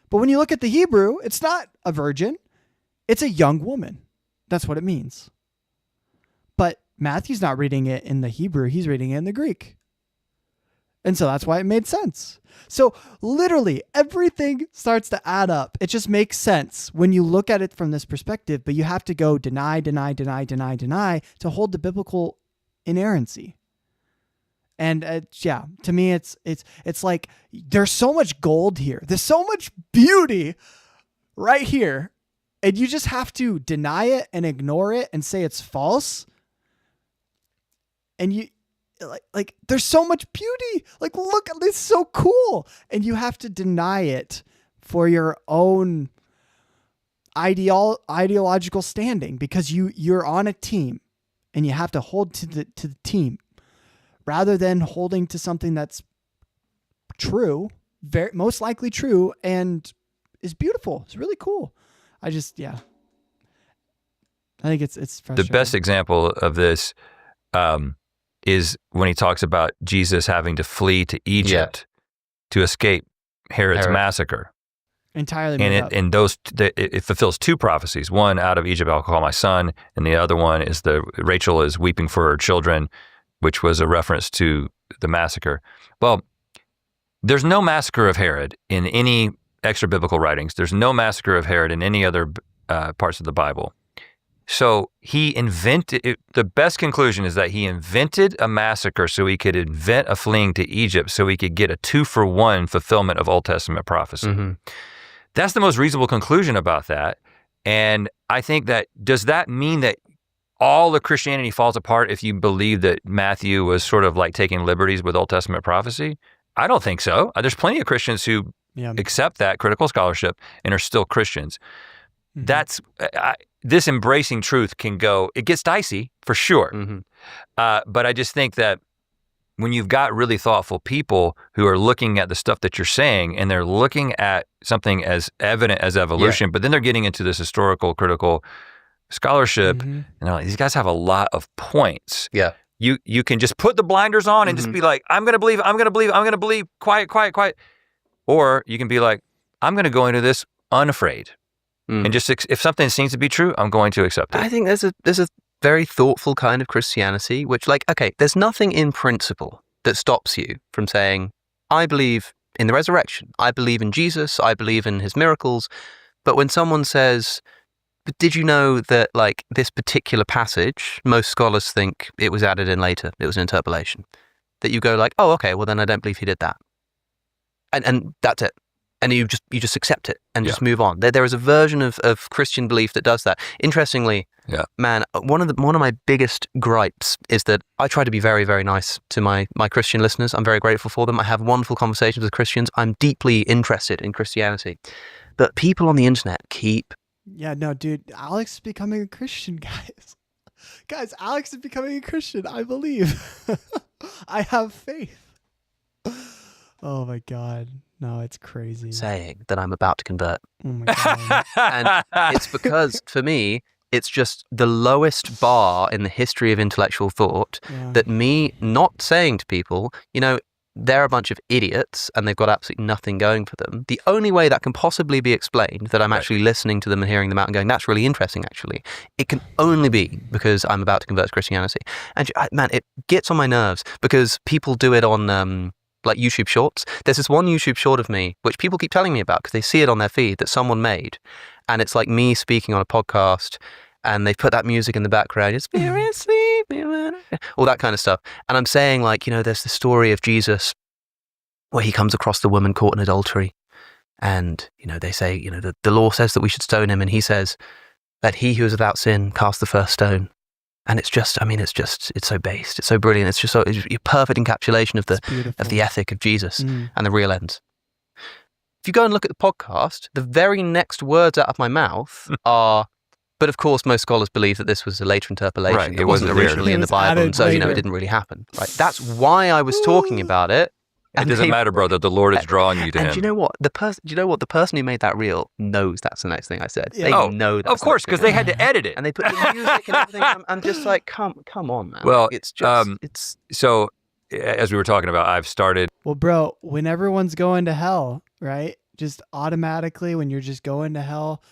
But when you look at the Hebrew, it's not a virgin. It's a young woman. That's what it means. But Matthew's not reading it in the Hebrew. He's reading it in the Greek. And so that's why it made sense. So literally everything starts to add up. It just makes sense when you look at it from this perspective, but you have to go deny to hold the biblical inerrancy. And to me, it's like there's so much gold here. There's so much beauty right here. And you just have to deny it and ignore it and say it's false. And you like there's so much beauty. Like, look, it's so cool. And you have to deny it for your own ideological standing because you're on a team and you have to hold to the team rather than holding to something that's true, most likely true, and is beautiful. It's really cool. I think it's frustrating. The best example of this is when he talks about Jesus having to flee to Egypt to escape Herod's massacre. Entirely made up. And it fulfills two prophecies. One, out of Egypt I'll call my son, and the other one is Rachel is weeping for her children, which was a reference to the massacre. Well, there's no massacre of Herod in any extra biblical writings. There's no massacre of Herod in any other parts of the Bible. So the best conclusion is that he invented a massacre so he could invent a fleeing to Egypt so he could get a 2-for-1 fulfillment of Old Testament prophecy. Mm-hmm. That's the most reasonable conclusion about that. And I think does that mean that all of Christianity falls apart if you believe that Matthew was sort of like taking liberties with Old Testament prophecy? I don't think so. There's plenty of Christians who accept that critical scholarship and are still Christians. Mm-hmm. This embracing truth it gets dicey for sure. Mm-hmm. But I just think that when you've got really thoughtful people who are looking at the stuff that you're saying and they're looking at something as evident as evolution, but then they're getting into this historical critical scholarship, and they're like, these guys have a lot of points. Yeah. You can just put the blinders on and just be like, I'm going to believe, I'm going to believe, I'm going to believe, quiet, quiet, quiet. Or you can be like, I'm going to go into this unafraid. And just if something seems to be true, I'm going to accept it. I think there's a very thoughtful kind of Christianity, which like, okay, there's nothing in principle that stops you from saying, I believe in the resurrection. I believe in Jesus. I believe in his miracles. But when someone says, but did you know that like this particular passage, most scholars think it was added in later. It was an interpolation. That you go like, oh, okay, well then I don't believe he did that. And that's it. And you just accept it and just move on. There is a version of Christian belief that does that. Interestingly, man, one of my biggest gripes is that I try to be very, very nice to my Christian listeners. I'm very grateful for them. I have wonderful conversations with Christians. I'm deeply interested in Christianity. But people on the internet keep... Yeah, no, dude, Alex is becoming a Christian, guys. Guys, Alex is becoming a Christian. I believe. I have faith. Oh my God. No, it's crazy. Saying that I'm about to convert. Oh my God. And it's because, for me, it's just the lowest bar in the history of intellectual thought that me not saying to people, you know, they're a bunch of idiots and they've got absolutely nothing going for them. The only way that can possibly be explained that I'm actually listening to them and hearing them out and going, that's really interesting, actually, it can only be because I'm about to convert to Christianity. And man, it gets on my nerves because people do it on... like YouTube shorts. There's this one YouTube short of me, which people keep telling me about because they see it on their feed that someone made. And it's like me speaking on a podcast and they put that music in the background. It's all that kind of stuff. And I'm saying like, you know, there's the story of Jesus where he comes across the woman caught in adultery. And, you know, they say, you know, the law says that we should stone him. And he says that he who is without sin cast the first stone. And it's just, I mean, it's so based. It's so brilliant. It's just it's a perfect encapsulation of the ethic of Jesus and the real ends. If you go and look at the podcast, the very next words out of my mouth are, but of course, most scholars believe that this was a later interpolation. Right. It wasn't originally in the Bible. And so, you know, it didn't really happen. Right. That's why I was talking about it. It doesn't matter, brother. The Lord is drawing you to him. And do you know what? The person who made that reel knows that's the next thing I said. Yeah. They know that. Of course, because they had to edit it. And they put the music and everything. I'm just like, come on, man. Well, it's just, so as we were talking about, I've started. Well, bro, when everyone's going to hell, right? Just automatically when you're just going to hell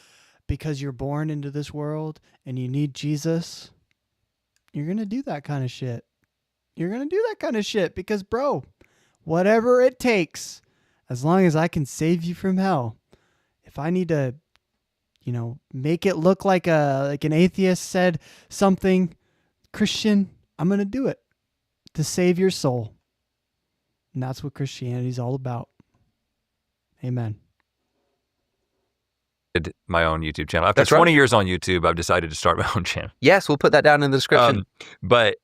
because you're born into this world and you need Jesus, you're going to do that kind of shit. You're going to do that kind of shit because, bro, whatever it takes, as long as I can save you from hell. If I need to, you know, make it look like an atheist said something Christian, I'm going to do it to save your soul. And that's what Christianity is all about. Amen. My own YouTube channel. After That's 20 right. years on YouTube, I've decided to start my own channel. yes, we'll put that down in the description. But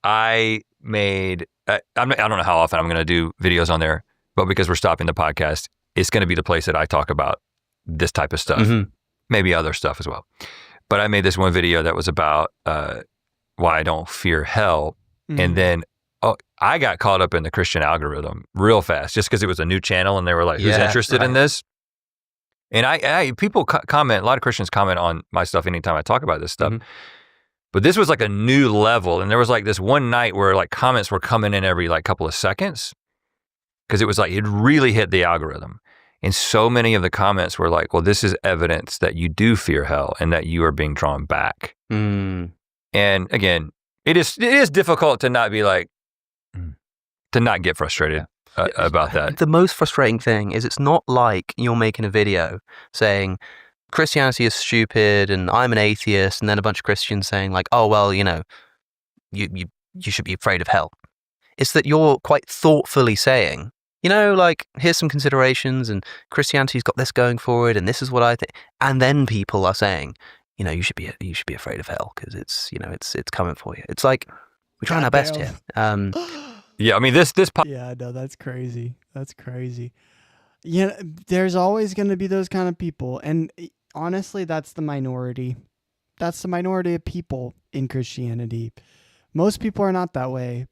I made, I don't know how often I'm going to do videos on there, but because we're stopping the podcast, it's going to be the place that I talk about this type of stuff, maybe other stuff as well. But I made this one video that was about why I don't fear hell. And then I got caught up in the Christian algorithm real fast just because it was a new channel and they were like, who's interested in this? And people comment, a lot of Christians comment on my stuff anytime I talk about this stuff. But this was like a new level. And there was like this one night where like comments were coming in every like couple of seconds because it was like, it really hit the algorithm. And so many of the comments were like, well, this is evidence that you do fear hell and that you are being drawn back. And again, it is difficult to not be like, to not get frustrated about that. The most frustrating thing is it's not like you're making a video saying Christianity is stupid and I'm an atheist, and then a bunch of Christians saying like, oh, well, you know, you should be afraid of hell. It's that you're quite thoughtfully saying, you know, like, here's some considerations and Christianity's got this going for it and this is what I think. And then people are saying, you know, you should be afraid of hell because it's, you know, it's coming for you. It's like, we're trying our best here. Yeah, I mean, this yeah, no, that's crazy. That's crazy. Yeah, there's always going to be those kind of people. And honestly, that's the minority. That's the minority of people in Christianity. Most people are not that way.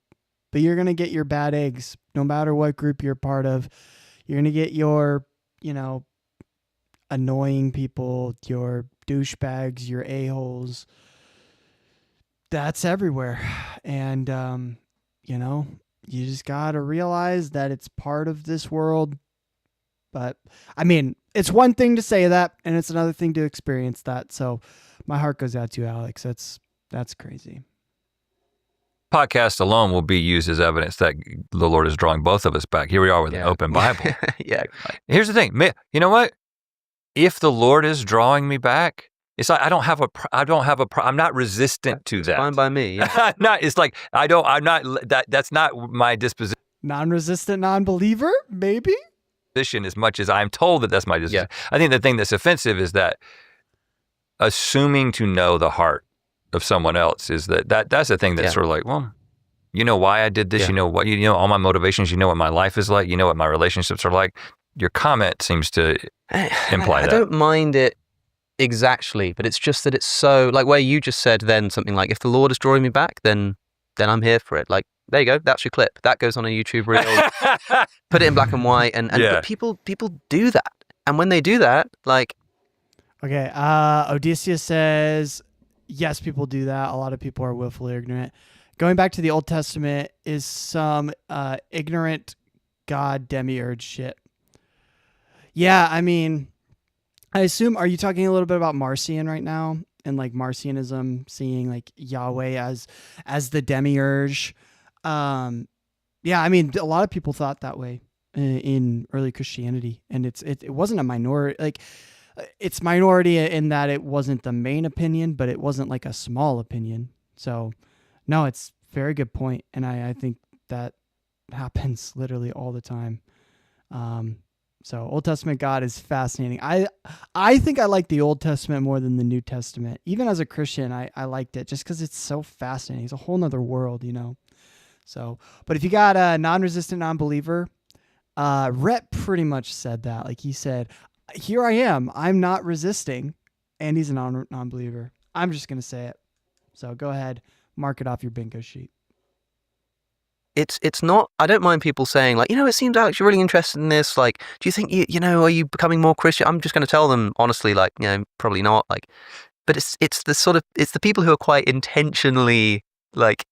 But you're going to get your bad eggs no matter what group you're part of. You're going to get your, you know, annoying people, your douchebags, your a-holes. that's everywhere. And, you just got to realize that it's part of this world. But I mean, it's one thing to say that, and it's another thing to experience that. So my heart goes out to you, Alex. That's crazy. Podcast alone will be used as evidence that the Lord is drawing both of us back. Here we are with an open Bible. Yeah. Here's the thing. You know what? If the Lord is drawing me back, it's like I'm not resistant to that. Fine by me. Yeah. That's not my disposition. Non-resistant non-believer, maybe? As much as I'm told that that's my disposition. Yeah. I think the thing that's offensive is that assuming to know the heart of someone else is that's the thing that's sort of like, well, you know why I did this, you know what, you know all my motivations, you know what my life is like, you know what my relationships are like. Your comment seems to imply that. I don't mind it exactly, but it's just that it's so, like where you just said then something like, if the Lord is drawing me back, then I'm here for it. Like, there you go, that's your clip. That goes on a YouTube reel. Put it in black and white, and but people do that. And when they do that, like... Okay, Odysseus says, yes, people do that. A lot of people are willfully ignorant. Going back to the Old Testament is some ignorant God demiurge shit. Yeah, I mean, I assume, are you talking a little bit about Marcion right now? And like Marcionism, seeing like Yahweh as the demiurge. Yeah, I mean, a lot of people thought that way in early Christianity, and it wasn't a minority. Like, it's minority in that it wasn't the main opinion, but it wasn't like a small opinion. So, no, it's a very good point, and I think that happens literally all the time. So Old Testament God is fascinating. I think I like the Old Testament more than the New Testament. Even as a Christian, I liked it just because it's so fascinating. It's a whole nother world, you know. So, but if you got a non-resistant non-believer, Rhett pretty much said that. Like he said, here I am. I'm not resisting. And he's a non-believer. I'm just going to say it. So go ahead, mark it off your bingo sheet. It's not, I don't mind people saying like, it seems Alex, you're really interested in this. Like, do you think, are you becoming more Christian? I'm just going to tell them honestly, like, probably not. Like, but it's the people who are quite intentionally like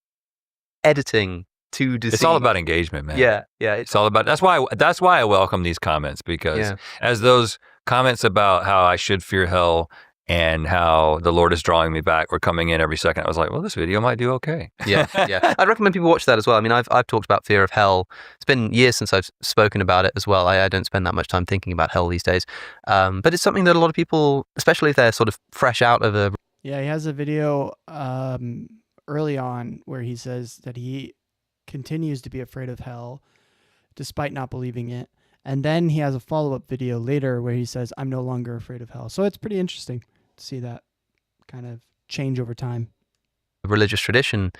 editing to deceive. It's all about engagement, man. Yeah. It's all about, that's why I welcome these comments, because as those comments about how I should fear hell and how the Lord is drawing me back were coming in every second, I was like, well, this video might do okay. Yeah. I'd recommend people watch that as well. I mean, I've talked about fear of hell. It's been years since I've spoken about it as well. I don't spend that much time thinking about hell these days. But it's something that a lot of people, especially if they're sort of fresh out of a... Yeah, he has a video early on where he says that he continues to be afraid of hell despite not believing it. And then he has a follow-up video later where he says, I'm no longer afraid of hell. So it's pretty interesting to see that kind of change over time. Religious tradition,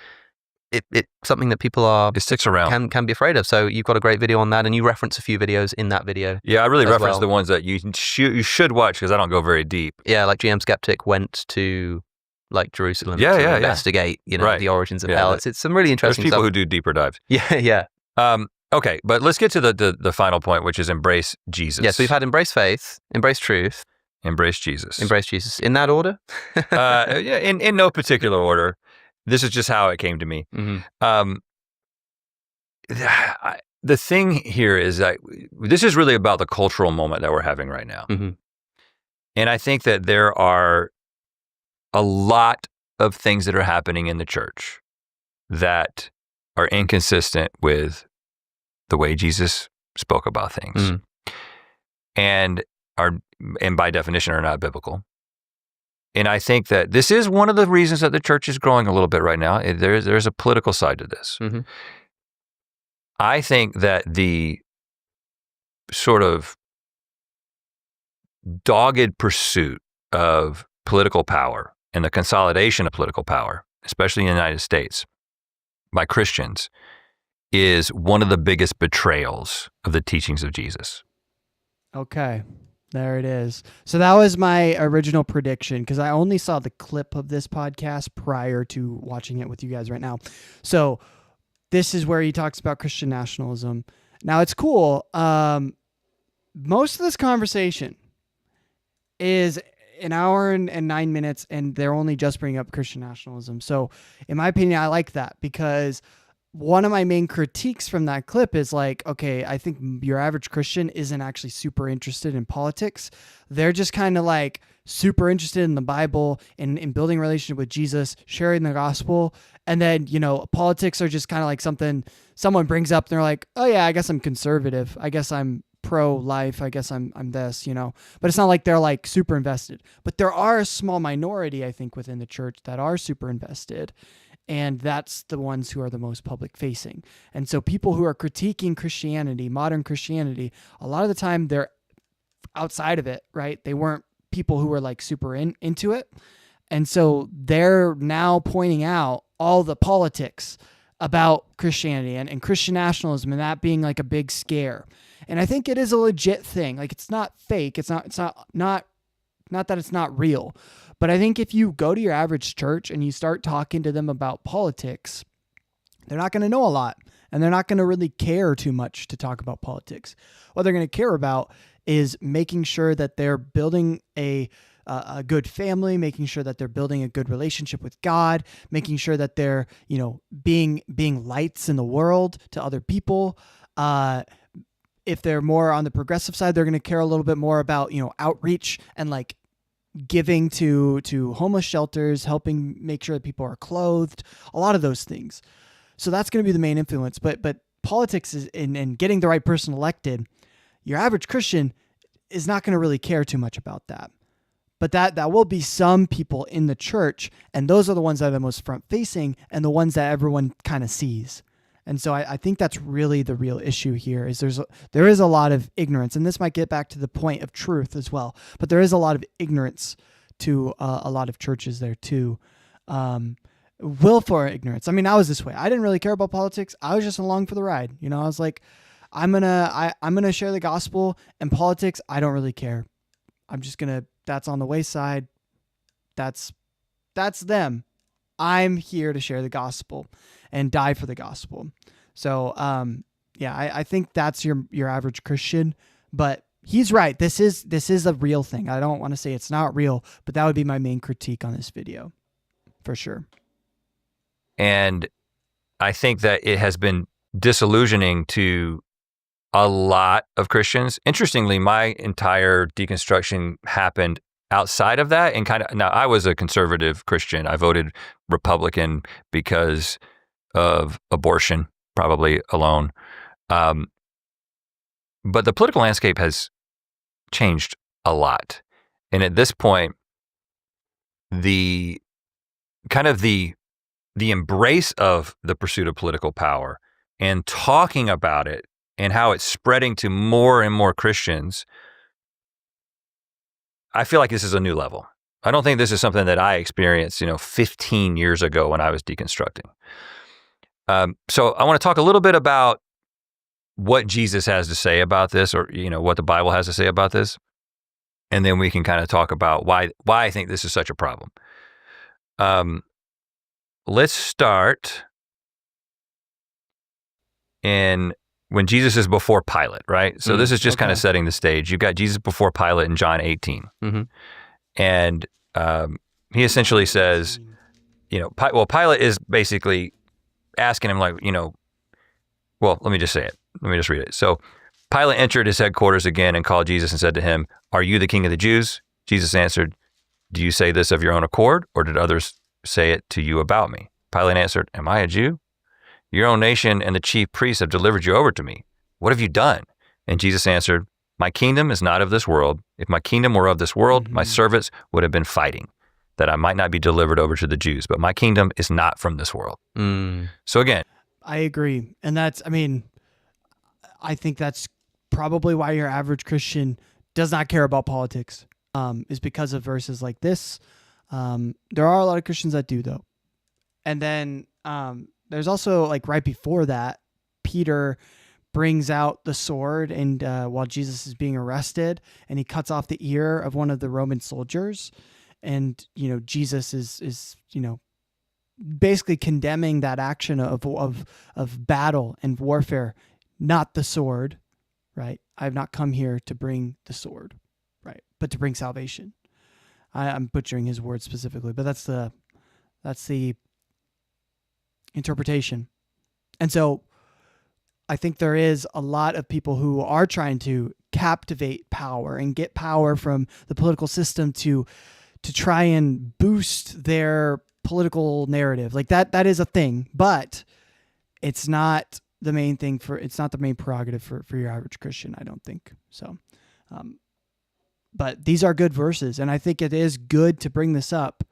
it's something that people it sticks around, can be afraid of. So you've got a great video on that, and you reference a few videos in that video. Yeah, I really reference the ones that you should watch, because I don't go very deep. Yeah, like GM Skeptic went to like Jerusalem to investigate, the origins of hell. It's some really interesting There's people stuff. who do deeper dives. Yeah. Okay, but let's get to the final point, which is embrace Jesus. Yeah, so we've had embrace faith, embrace truth, embrace Jesus. Embrace Jesus. In that order? In no particular order. This is just how it came to me. Mm-hmm. The thing here is that this is really about the cultural moment that we're having right now. Mm-hmm. And I think that there are a lot of things that are happening in the church that are inconsistent with the way Jesus spoke about things. Mm-hmm. And by definition are not biblical. And I think that this is one of the reasons that the church is growing a little bit right now. There's a political side to this. Mm-hmm. I think that the sort of dogged pursuit of political power and the consolidation of political power, especially in the United States, by Christians, is one of the biggest betrayals of the teachings of Jesus. Okay. There it is. So that was my original prediction, because I only saw the clip of this podcast prior to watching it with you guys right now. So this is where he talks about Christian nationalism. Now it's cool. Most of this conversation is an hour and 9 minutes, and they're only just bringing up Christian nationalism. So in my opinion, I like that, because one of my main critiques from that clip is like, okay, I think your average Christian isn't actually super interested in politics. They're just kind of like super interested in the Bible and in building a relationship with Jesus, sharing the gospel. And then, politics are just kind of like something someone brings up and they're like, oh yeah, I guess I'm conservative. I guess I'm pro-life. I guess I'm this, but it's not like they're like super invested. But there are a small minority, I think, within the church that are super invested. And that's the ones who are the most public facing. And so people who are critiquing Christianity, modern Christianity, a lot of the time they're outside of it, right? They weren't people who were like super into it. And so they're now pointing out all the politics about Christianity and Christian nationalism, and that being like a big scare. And I think it is a legit thing. Like, it's not fake. It's not that it's not real. But I think if you go to your average church and you start talking to them about politics, they're not going to know a lot, and they're not going to really care too much to talk about politics. What they're going to care about is making sure that they're building a good family, making sure that they're building a good relationship with God, making sure that they're, being lights in the world to other people. If they're more on the progressive side, they're going to care a little bit more about, outreach and like giving to homeless shelters, helping make sure that people are clothed, a lot of those things. So that's going to be the main influence. But politics is in getting the right person elected. Your average Christian is not going to really care too much about that. But that will be some people in the church, and those are the ones that are the most front facing and the ones that everyone kind of sees. And so I think that's really the real issue here, is there is a lot of ignorance, and this might get back to the point of truth as well, but there is a lot of ignorance to a lot of churches there too. Willful ignorance. I mean, I was this way. I didn't really care about politics. I was just along for the ride. I was like, I'm gonna share the gospel, and politics, I don't really care. I'm just gonna, that's on the wayside. That's them. I'm here to share the gospel and die for the gospel. So, I think that's your average Christian, but he's right. This is a real thing. I don't want to say it's not real, but that would be my main critique on this video, for sure. And I think that it has been disillusioning to a lot of Christians. Interestingly, my entire deconstruction happened outside of that, and now I was a conservative Christian. I voted Republican because of abortion, probably alone. But the political landscape has changed a lot. And at this point, the embrace of the pursuit of political power and talking about it and how it's spreading to more and more Christians, I feel like this is a new level. I don't think this is something that I experienced, 15 years ago when I was deconstructing. So I want to talk a little bit about what Jesus has to say about this, or, what the Bible has to say about this. And then we can kind of talk about why I think this is such a problem. Let's start when Jesus is before Pilate, right? So this is just kind of setting the stage. You've got Jesus before Pilate in John 18. Mm-hmm. And he essentially says, Pilate is basically asking him, like, well, let me just say it. Let me just read it. So Pilate entered his headquarters again and called Jesus and said to him, "Are you the king of the Jews?" Jesus answered, "Do you say this of your own accord, or did others say it to you about me?" Pilate answered, "Am I a Jew? Your own nation and the chief priests have delivered you over to me. What have you done?" And Jesus answered, "My kingdom is not of this world. If my kingdom were of this world, my servants would have been fighting, that I might not be delivered over to the Jews. But my kingdom is not from this world." So again, I agree. And I think that's probably why your average Christian does not care about politics, is because of verses like this. There are a lot of Christians that do, though. And then there's also, like, right before that, Peter brings out the sword, and while Jesus is being arrested, and he cuts off the ear of one of the Roman soldiers. And, Jesus is basically condemning that action of battle and warfare, not the sword, right? I have not come here to bring the sword, right? But to bring salvation. I'm butchering his words specifically, but that's the interpretation. And so I think there is a lot of people who are trying to captivate power and get power from the political system to try and boost their political narrative. Like that is a thing, but it's not the main thing it's not the main prerogative for your average Christian, I don't think. So, but these are good verses, and I think it is good to bring this up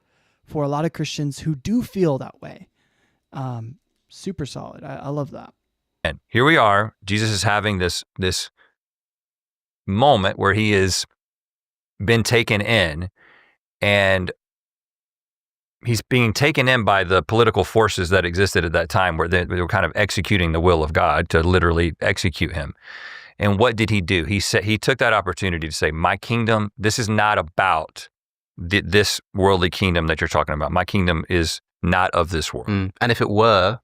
for a lot of Christians who do feel that way. Super solid. I love that. And here we are. Jesus is having this moment where he has been taken in, and he's being taken in by the political forces that existed at that time, where they were kind of executing the will of God to literally execute him. And what did he do? He took that opportunity to say, my kingdom, this is not about this worldly kingdom that you're talking about. My kingdom is not of this world. And if it were,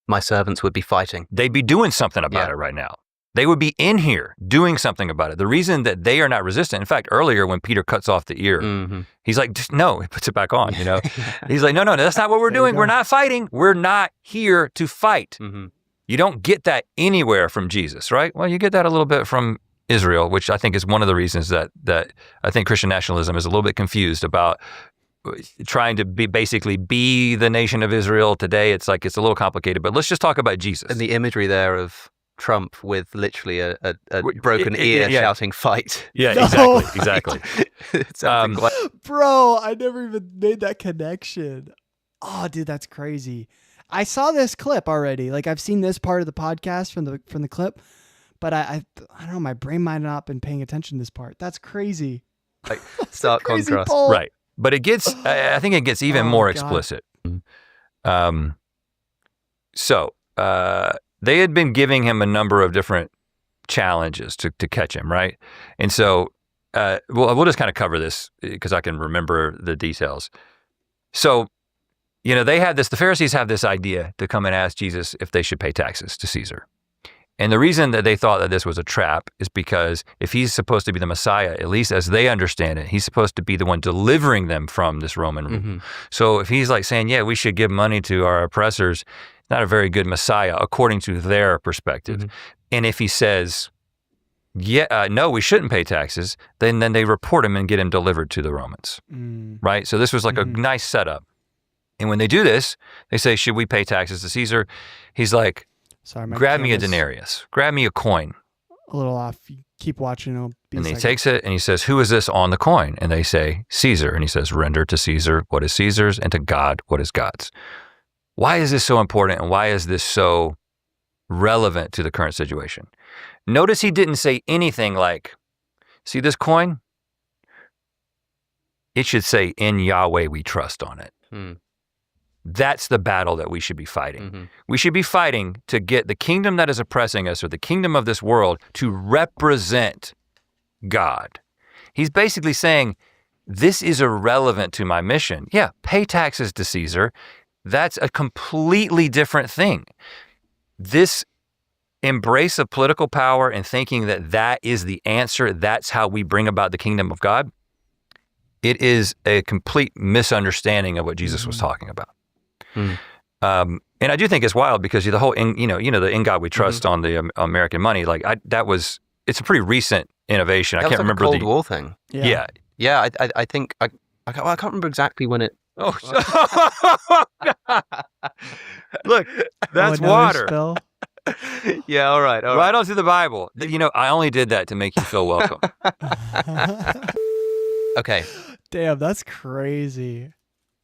my servants would be fighting. They'd be doing something about it right now. They would be in here doing something about it. The reason that they are not resistant, in fact, earlier when Peter cuts off the ear, he's like, no, he puts it back on, you know? He's like, no, that's not what we're doing. We're not fighting. We're not here to fight. You don't get that anywhere from Jesus, right? Well, you get that a little bit from Israel, which I think is one of the reasons that I think Christian nationalism is a little bit confused about trying to basically be the nation of Israel today. It's like, it's a little complicated, but let's just talk about Jesus. And the imagery there of Trump with literally a broken ear shouting fight. Yeah, No. exactly. Bro, I never even made that connection. Oh, dude, that's crazy. I saw this clip already. Like, I've seen this part of the podcast from the clip, but I don't know, my brain might have not been paying attention to this part. That's crazy. Like, stark contrast. Poll. Right. But it gets, I think it gets even more explicit. So, they had been giving him a number of different challenges to catch him, right? And so, we'll just kind of cover this because I can remember the details. So, the Pharisees have this idea to come and ask Jesus if they should pay taxes to Caesar. And the reason that they thought that this was a trap is because if he's supposed to be the Messiah, at least as they understand it, he's supposed to be the one delivering them from this Roman rule. So if he's like saying, yeah, we should give money to our oppressors, not a very good Messiah according to their perspective. And if he says, no, we shouldn't pay taxes, then they report him and get him delivered to the Romans, right? So this was like a nice setup. And when they do this, they say, should we pay taxes to Caesar? He's like, sorry, grab me a denarius, grab me a coin. A little off. Keep watching. And he takes it and he says, who is this on the coin? And they say, Caesar. And he says, render to Caesar what is Caesar's and to God what is God's. Why is this so important and why is this so relevant to the current situation? Notice he didn't say anything like, see this coin? It should say, in Yahweh we trust on it. That's the battle that we should be fighting. We should be fighting to get the kingdom that is oppressing us or the kingdom of this world to represent God. He's basically saying, this is irrelevant to my mission. Yeah, pay taxes to Caesar. That's a completely different thing. This embrace of political power and thinking that that is the answer, that's how we bring about the kingdom of God, it is a complete misunderstanding of what Jesus was talking about. And I do think it's wild because the whole, the in God we trust on the American money, like it's a pretty recent innovation. That I can't was like remember a Cold War thing. Yeah. I think I can't remember exactly when it. Oh, look, that's water. Spill? Yeah, all right. Right onto the Bible. I only did that to make you feel welcome. Okay. Damn, that's crazy.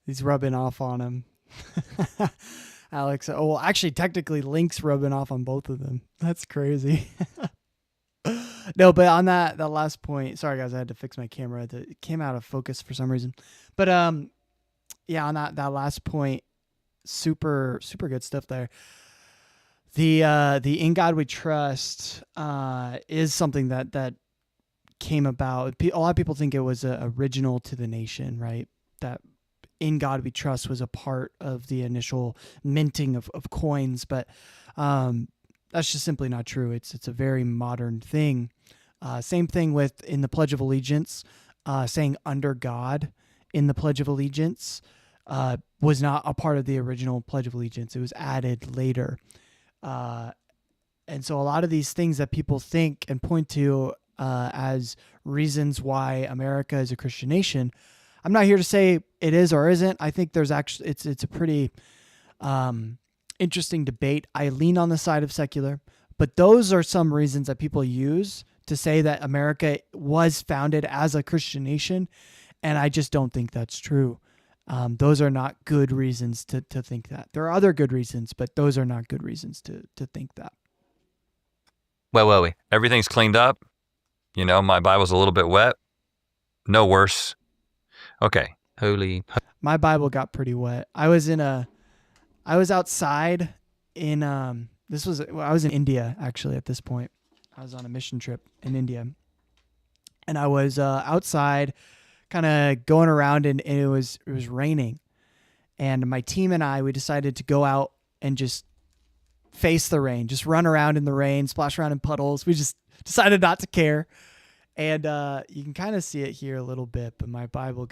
He's rubbing off on him. Alex, actually, technically, Link's rubbing off on both of them. That's crazy. No, but on that last point, sorry guys, I had to fix my camera. It came out of focus for some reason. But yeah, on that last point, super good stuff there. The in God we trust is something that came about. A lot of people think it was original to the nation, right? That in God we trust was a part of the initial minting of coins, but that's just simply not true. It's a very modern thing. Same thing with in the Pledge of Allegiance, saying under God in the Pledge of Allegiance was not a part of the original Pledge of Allegiance. It was added later. And so a lot of these things that people think and point to as reasons why America is a Christian nation, I'm not here to say it is or isn't. I think there's actually, it's a pretty interesting debate. I lean on the side of secular, but those are some reasons that people use to say that America was founded as a Christian nation. And I just don't think that's true. Those are not good reasons to think that. There are other good reasons, but those are not good reasons to think that. Where were we? Everything's cleaned up. You know, my Bible's a little bit wet. No worse. Okay. My Bible got pretty wet. I was outside in, I was in India actually at this point. I was on a mission trip in India, and I was outside kind of going around, and it was raining, and my team and we decided to go out and just face the rain, just run around in the rain, splash around in puddles. We just decided not to care. And you can kind of see it here a little bit, but my Bible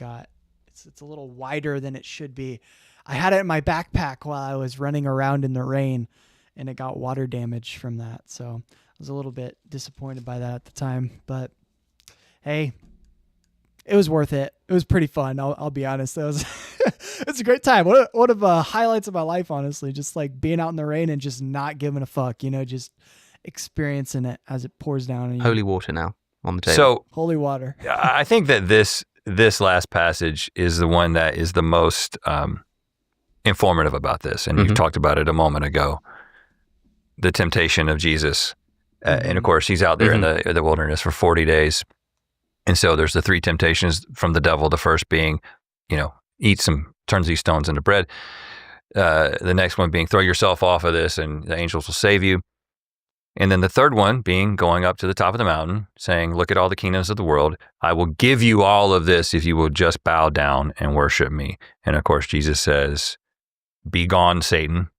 it's a little wider than it should be. I had it in my backpack while I was running around in the rain, and it got water damage from that. So I was a little bit disappointed by that at the time, but hey, it was worth it. It was pretty fun. I'll be honest. It's a great time. One of the highlights of my life, honestly, just like being out in the rain and just not giving a fuck, just experiencing it as it pours down on you. Holy water now on the table. So holy water. I think that this last passage is the one that is the most informative about this. And you've talked about it a moment ago. The temptation of Jesus. And of course, he's out there in the wilderness for 40 days. And so there's the three temptations from the devil. The first being, turns these stones into bread. The next one being, throw yourself off of this and the angels will save you. And then the third one being going up to the top of the mountain, saying, look at all the kingdoms of the world. I will give you all of this if you will just bow down and worship me. And of course, Jesus says, be gone, Satan.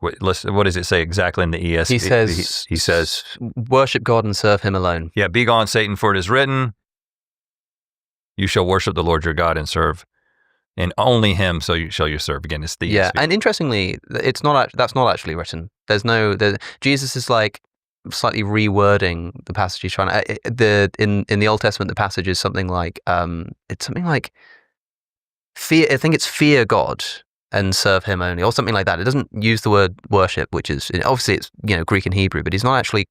What does it say exactly in the ESV? He says, worship God and serve him alone. Yeah, be gone, Satan, for it is written, you shall worship the Lord your God and serve, and only him shall you serve. Again, it's the Yeah, ESV. and interestingly, that's not actually written. Jesus is like slightly rewording the passage he's trying to, in the Old Testament, the passage is something like, it's something like, I think it's fear God and serve him only, or something like that. It doesn't use the word worship, which is, obviously it's, Greek and Hebrew, but he's not actually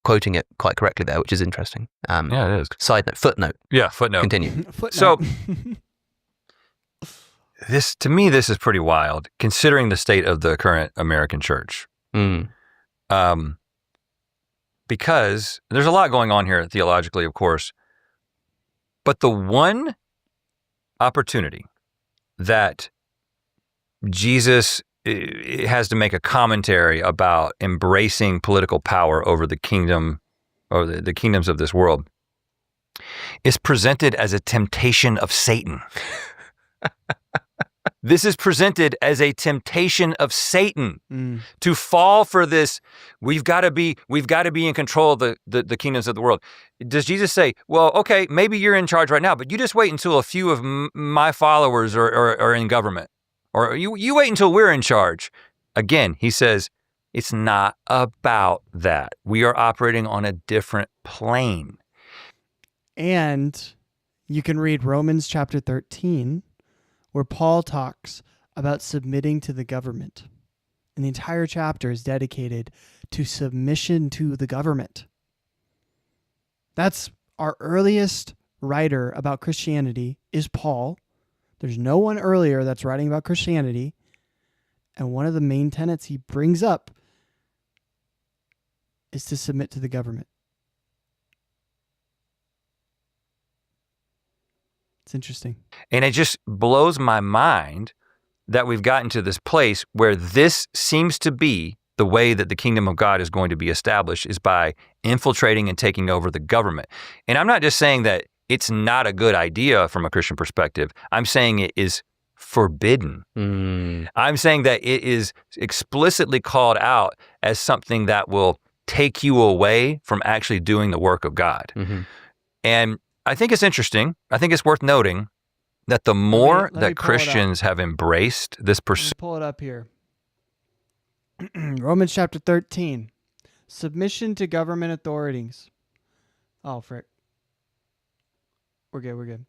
quoting it quite correctly there, which is interesting. Yeah, it is. Side note, footnote. Yeah, footnote. Continue. So, to me, this is pretty wild, considering the state of the current American church. Because there's a lot going on here theologically, of course, but the one opportunity that Jesus has to make a commentary about embracing political power over the kingdom or the kingdoms of this world is presented as a temptation of Satan. This is presented as a temptation of Satan to fall for this. We've got to be in control of the kingdoms of the world. Does Jesus say, well, okay, maybe you're in charge right now, but you just wait until a few of my followers are in government, or you wait until we're in charge? Again, he says, it's not about that. We are operating on a different plane. And you can read Romans chapter 13, where Paul talks about submitting to the government. And the entire chapter is dedicated to submission to the government. That's our earliest writer about Christianity is Paul. There's no one earlier that's writing about Christianity. And one of the main tenets he brings up is to submit to the government. It's interesting. And it just blows my mind that we've gotten to this place where this seems to be the way that the kingdom of God is going to be established, is by infiltrating and taking over the government. And I'm not just saying that it's not a good idea from a Christian perspective. I'm saying it is forbidden. I'm saying that it is explicitly called out as something that will take you away from actually doing the work of God. And I think it's interesting. I think it's worth noting that the more let me that pull it up. Christians have embraced this Let me pull it up here. Romans chapter 13. Submission to government authorities. Oh, frick. We're good.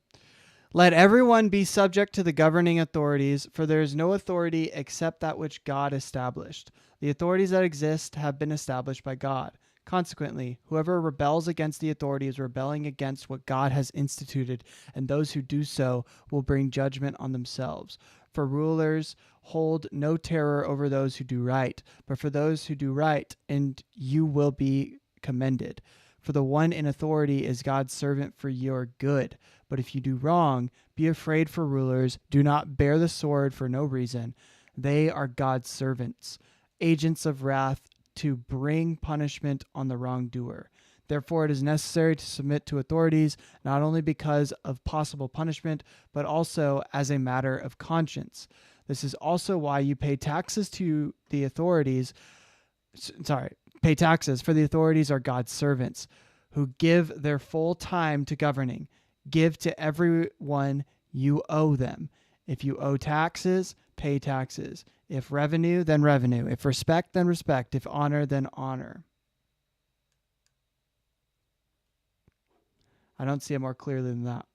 Let everyone be subject to the governing authorities, for there is no authority except that which God established. The authorities that exist have been established by God. Consequently, whoever rebels against the authority is rebelling against what God has instituted, and those who do so will bring judgment on themselves. For rulers hold no terror over those who do right, but for those who do right, and you will be commended. For the one in authority is God's servant for your good. But if you do wrong, be afraid for rulers. Do not bear the sword for no reason. They are God's servants, agents of wrath to bring punishment on the wrongdoer. Therefore, it is necessary to submit to authorities, not only because of possible punishment, but also as a matter of conscience. This is also why you pay taxes to the authorities. Pay taxes, for the authorities are God's servants, who give their full time to governing. Give to everyone you owe them. If you owe taxes, pay taxes. If revenue, then revenue. If respect, then respect. If honor, then honor. I don't see it more clearly than that.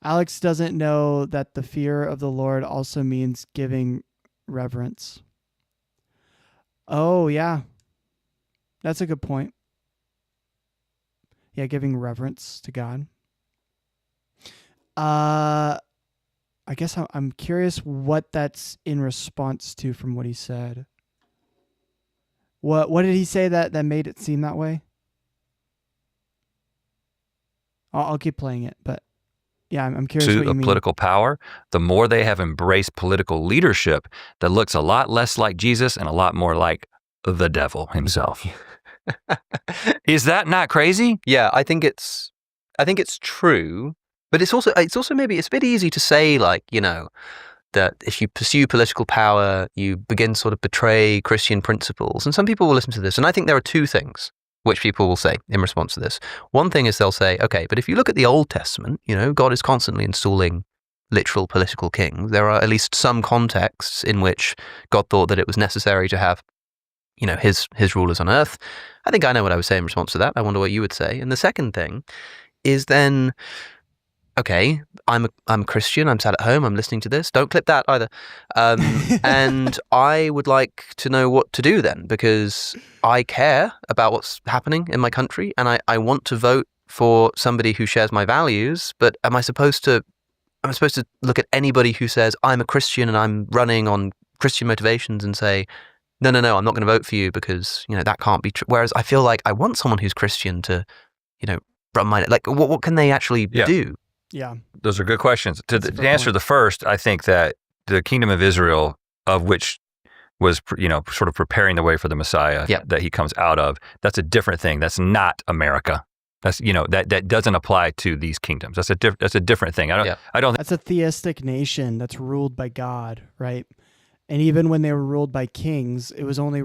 Alex doesn't know that the fear of the Lord also means giving reverence. Oh, yeah. That's a good point. Yeah, giving reverence to God. I guess I'm curious what that's in response to from what he said. What did he say that made it seem that way? I'll keep playing it, but yeah, I'm curious what you mean. Political power, the more they have embraced political leadership that looks a lot less like Jesus and a lot more like the devil himself. Is that not crazy? Yeah, I think it's true, but it's also maybe it's a bit easy to say, like, you know, that if you pursue political power, you begin to sort of betray Christian principles. And some people will listen to this, and I think there are two things which people will say in response to this. One thing is they'll say, okay, but if you look at the Old Testament, you know, God is constantly installing literal political kings. There are at least some contexts in which God thought that it was necessary to have, you know, his rulers on earth. I think I know what I would say in response to that. I wonder what you would say. And the second thing is then, okay, I'm a Christian. I'm sat at home. I'm listening to this. Don't clip that either. And I would like to know what to do then, because I care about what's happening in my country, and I want to vote for somebody who shares my values. But am I supposed to look at anybody who says I'm a Christian and I'm running on Christian motivations and say, no, I'm not going to vote for you because, you know, that can't be true. Whereas I feel like I want someone who's Christian to, you know, run my, like, what can they actually do? Yeah. Those are good questions. To answer the first, I think that the kingdom of Israel, of which was, you know, sort of preparing the way for the Messiah that he comes out of, that's a different thing. That's not America. That's, you know, that doesn't apply to these kingdoms. That's a different thing. I don't. That's a theistic nation that's ruled by God, right? And even when they were ruled by kings, it was only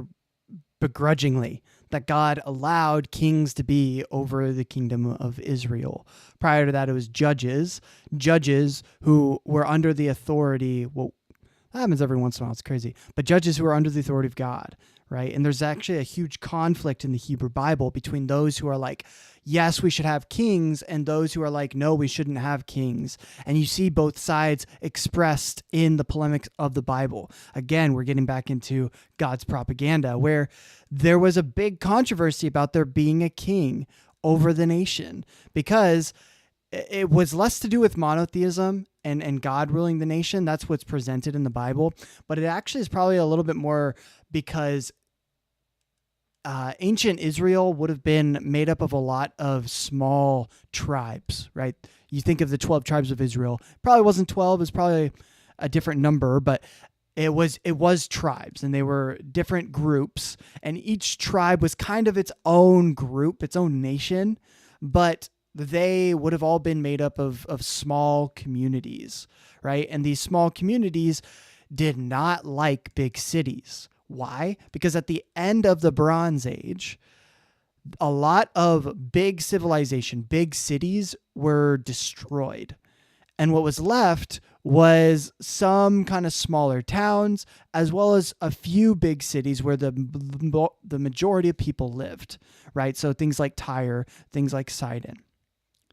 begrudgingly that God allowed kings to be over the kingdom of Israel. Prior to that, it was judges who were under the authority. Well, that happens every once in a while. It's crazy. But judges who are under the authority of God, right? And there's actually a huge conflict in the Hebrew Bible between those who are like, yes, we should have kings, and those who are like, no, we shouldn't have kings. And you see both sides expressed in the polemics of the Bible. Again, we're getting back into God's propaganda, where there was a big controversy about there being a king over the nation, because it was less to do with monotheism and God ruling the nation. That's what's presented in the Bible. But it actually is probably a little bit more because ancient Israel would have been made up of a lot of small tribes, right? You think of the 12 tribes of Israel. Probably wasn't 12. It was probably a different number, but it was tribes, and they were different groups, and each tribe was kind of its own group, its own nation, but they would have all been made up of small communities, right? And these small communities did not like big cities. Why? Because at the end of the Bronze Age, a lot of big civilization, big cities were destroyed. And what was left was some kind of smaller towns, as well as a few big cities where the majority of people lived, right? So things like Tyre, things like Sidon.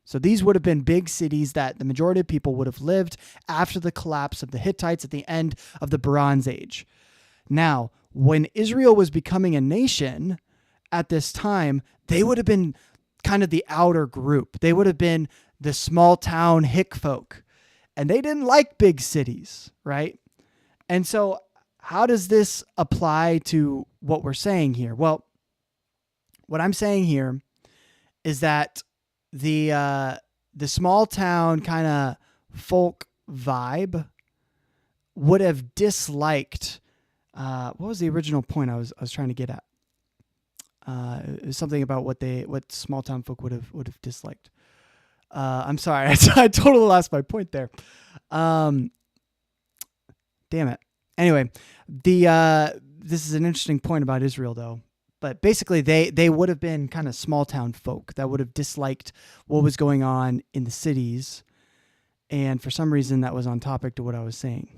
So these would have been big cities that the majority of people would have lived after the collapse of the Hittites at the end of the Bronze Age. Now, when Israel was becoming a nation at this time, they would have been kind of the outer group. They would have been the small town hick folk. And they didn't like big cities, right? And so how does this apply to what we're saying here? Well, what I'm saying here is that the small town kind of folk vibe would have disliked, what was the original point I was trying to get at? It was something about what small town folk would have disliked. I'm sorry, I totally lost my point there. Damn it. Anyway, this is an interesting point about Israel, though. But basically, they would have been kind of small town folk that would have disliked what was going on in the cities, and for some reason, that was on topic to what I was saying.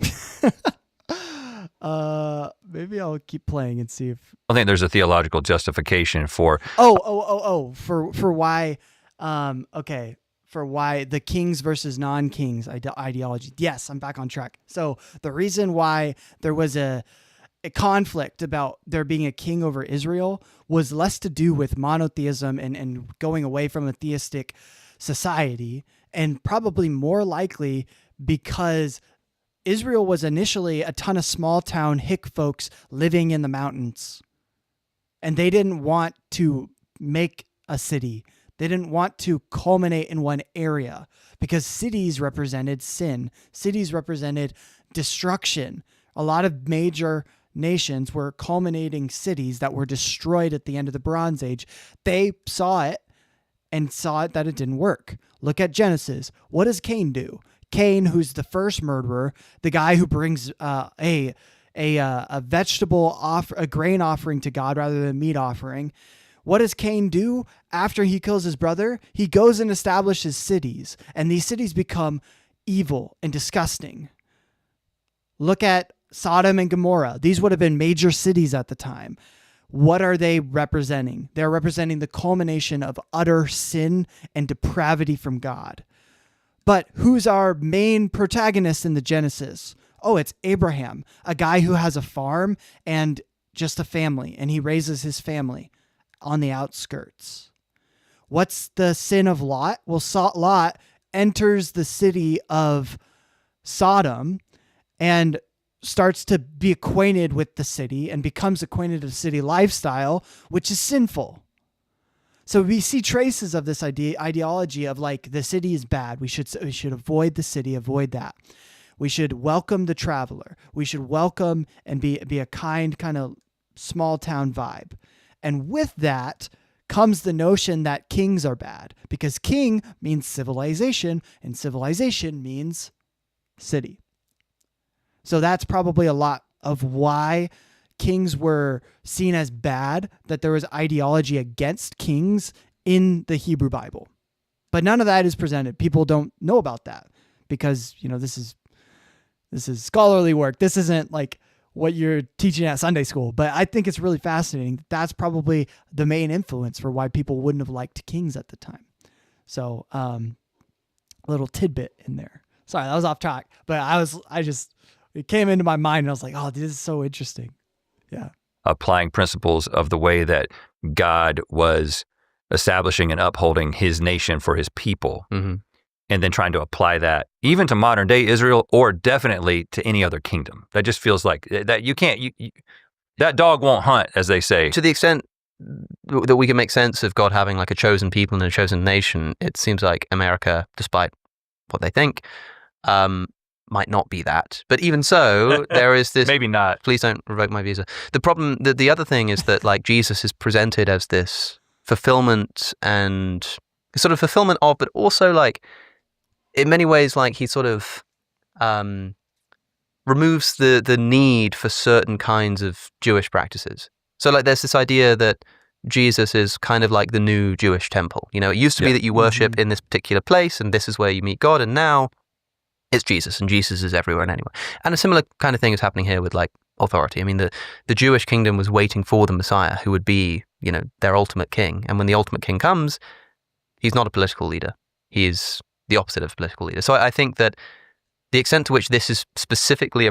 Maybe I'll keep playing and see if I think there's a theological justification for for why. Okay. For why the kings versus non-kings ideology. Yes, I'm back on track. So the reason why there was a conflict about there being a king over Israel was less to do with monotheism and going away from a theistic society, and probably more likely because Israel was initially a ton of small town hick folks living in the mountains, and they didn't want to make a city. They didn't want to culminate in one area because cities represented sin. Cities represented destruction. A lot of major nations were culminating cities that were destroyed at the end of the Bronze Age. They saw it and saw it that it didn't work. Look at Genesis. What does Cain do? Cain, who's the first murderer, the guy who brings a vegetable a grain offering to God rather than a meat offering. What does Cain do after he kills his brother? He goes and establishes cities, and these cities become evil and disgusting. Look at Sodom and Gomorrah. These would have been major cities at the time. What are they representing? They're representing the culmination of utter sin and depravity from God. But who's our main protagonist in the Genesis? Oh, it's Abraham, a guy who has a farm and just a family, and he raises his family on the outskirts. What's the sin of Lot? Well, Lot enters the city of Sodom and starts to be acquainted with the city and becomes acquainted with city lifestyle, which is sinful. So we see traces of this ideology of like the city is bad. We should avoid the city, avoid that. We should welcome the traveler. We should welcome and be a kind of small town vibe. And with that comes the notion that kings are bad, because king means civilization and civilization means city. So that's probably a lot of why kings were seen as bad, that there was ideology against kings in the Hebrew Bible. But none of that is presented. People don't know about that because, this is scholarly work. This isn't like what you're teaching at Sunday school. But I think it's really fascinating. That's probably the main influence for why people wouldn't have liked kings at the time. So a little tidbit in there. Sorry, that was off track. But it came into my mind and I was like, oh, this is so interesting. Yeah. Applying principles of the way that God was establishing and upholding his nation for his people. Mm-hmm. And then trying to apply that even to modern day Israel, or definitely to any other kingdom. That just feels like that you can't, that dog won't hunt, as they say. To the extent that we can make sense of God having like a chosen people and a chosen nation, it seems like America, despite what they think, might not be that. But even so, there is this... Maybe not. Please don't revoke my visa. The problem, the other thing is that like Jesus is presented as this fulfillment and sort of fulfillment of, but also like, in many ways, like he sort of removes the need for certain kinds of Jewish practices. So like there's this idea that Jesus is kind of like the new Jewish temple. You know, it used to be that you worship in this particular place and this is where you meet God, and now it's Jesus, and Jesus is everywhere and anywhere. And a similar kind of thing is happening here with like authority. I mean, the Jewish kingdom was waiting for the Messiah who would be, you know, their ultimate king. And when the ultimate king comes, he's not a political leader. He is the opposite of a political leader. So I think that the extent to which this is specifically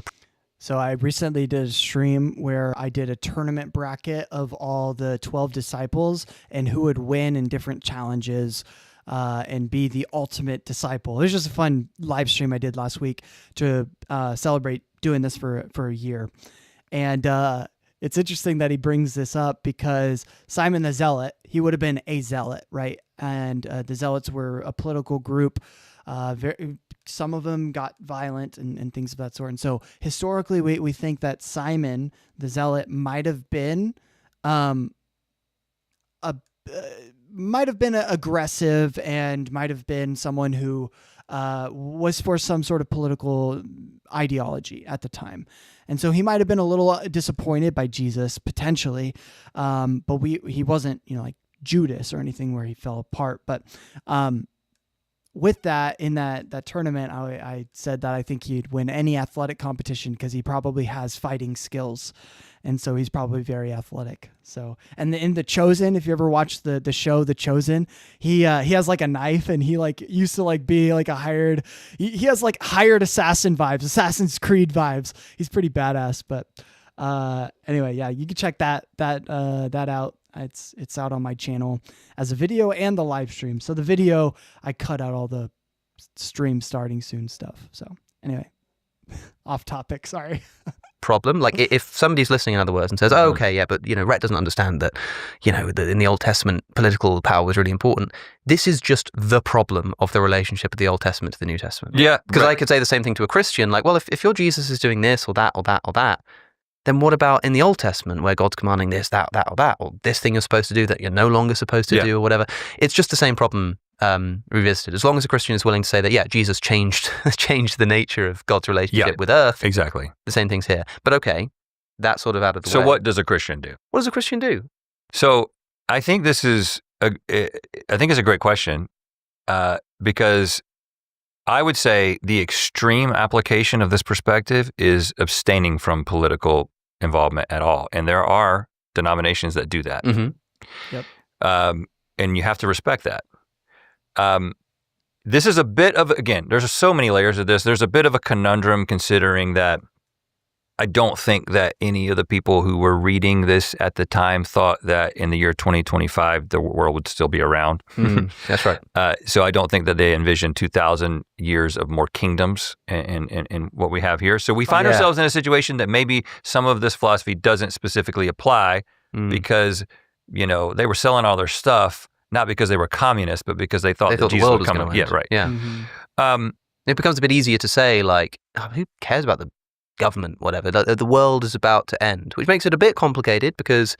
So I recently did a stream where I did a tournament bracket of all the 12 disciples and who would win in different challenges and be the ultimate disciple. It was just a fun live stream I did last week to celebrate doing this for a year. And it's interesting that he brings this up because Simon the Zealot, he would have been a zealot, right? And the Zealots were a political group. Some of them got violent and things of that sort. And so historically, we think that Simon the Zealot might have been aggressive and might have been someone who was for some sort of political ideology at the time. And so he might have been a little disappointed by Jesus potentially, but he wasn't, you know, like Judas or anything where he fell apart. But with that, in that tournament, I said that I think he'd win any athletic competition because he probably has fighting skills. And so he's probably very athletic. So, and in The Chosen, if you ever watched the show The Chosen, he has like a knife, and he like used to like be like a hired. He has like hired assassin vibes, Assassin's Creed vibes. He's pretty badass. But anyway, yeah, you can check that out. It's out on my channel as a video and the live stream. So the video, I cut out all the stream starting soon stuff. So anyway, off topic. Sorry. problem. Like if somebody's listening, in other words, and says, "Oh, okay, yeah, but you know, Rhett doesn't understand that, you know, that in the Old Testament political power was really important." This is just the problem of the relationship of the Old Testament to the New Testament. Yeah, because I could say the same thing to a Christian, like, well, if your Jesus is doing this or that or that or that, then what about in the Old Testament where God's commanding this, that, or that, or this thing you're supposed to do that you're no longer supposed to do or whatever? It's just the same problem revisited. As long as a Christian is willing to say that, yeah, Jesus changed the nature of God's relationship with earth. Exactly. The same thing's here. But okay, that's sort of out of the way. So what does a Christian do? What does a Christian do? So I think it's a great question because I would say the extreme application of this perspective is abstaining from political involvement at all. And there are denominations that do that. Mm-hmm. Yep. And you have to respect that. This is a bit of, again, there's so many layers of this. There's a bit of a conundrum considering that I don't think that any of the people who were reading this at the time thought that in the year 2025, the world would still be around. That's right. So I don't think that they envisioned 2,000 years of more kingdoms in what we have here. So we find ourselves in a situation that maybe some of this philosophy doesn't specifically apply because, you know, they were selling all their stuff, not because they were communists, but because they thought that Jesus the world would was come. going to Yeah, end. right. Yeah. Mm-hmm. It becomes a bit easier to say, like, oh, who cares about the government, whatever. The world is about to end, which makes it a bit complicated because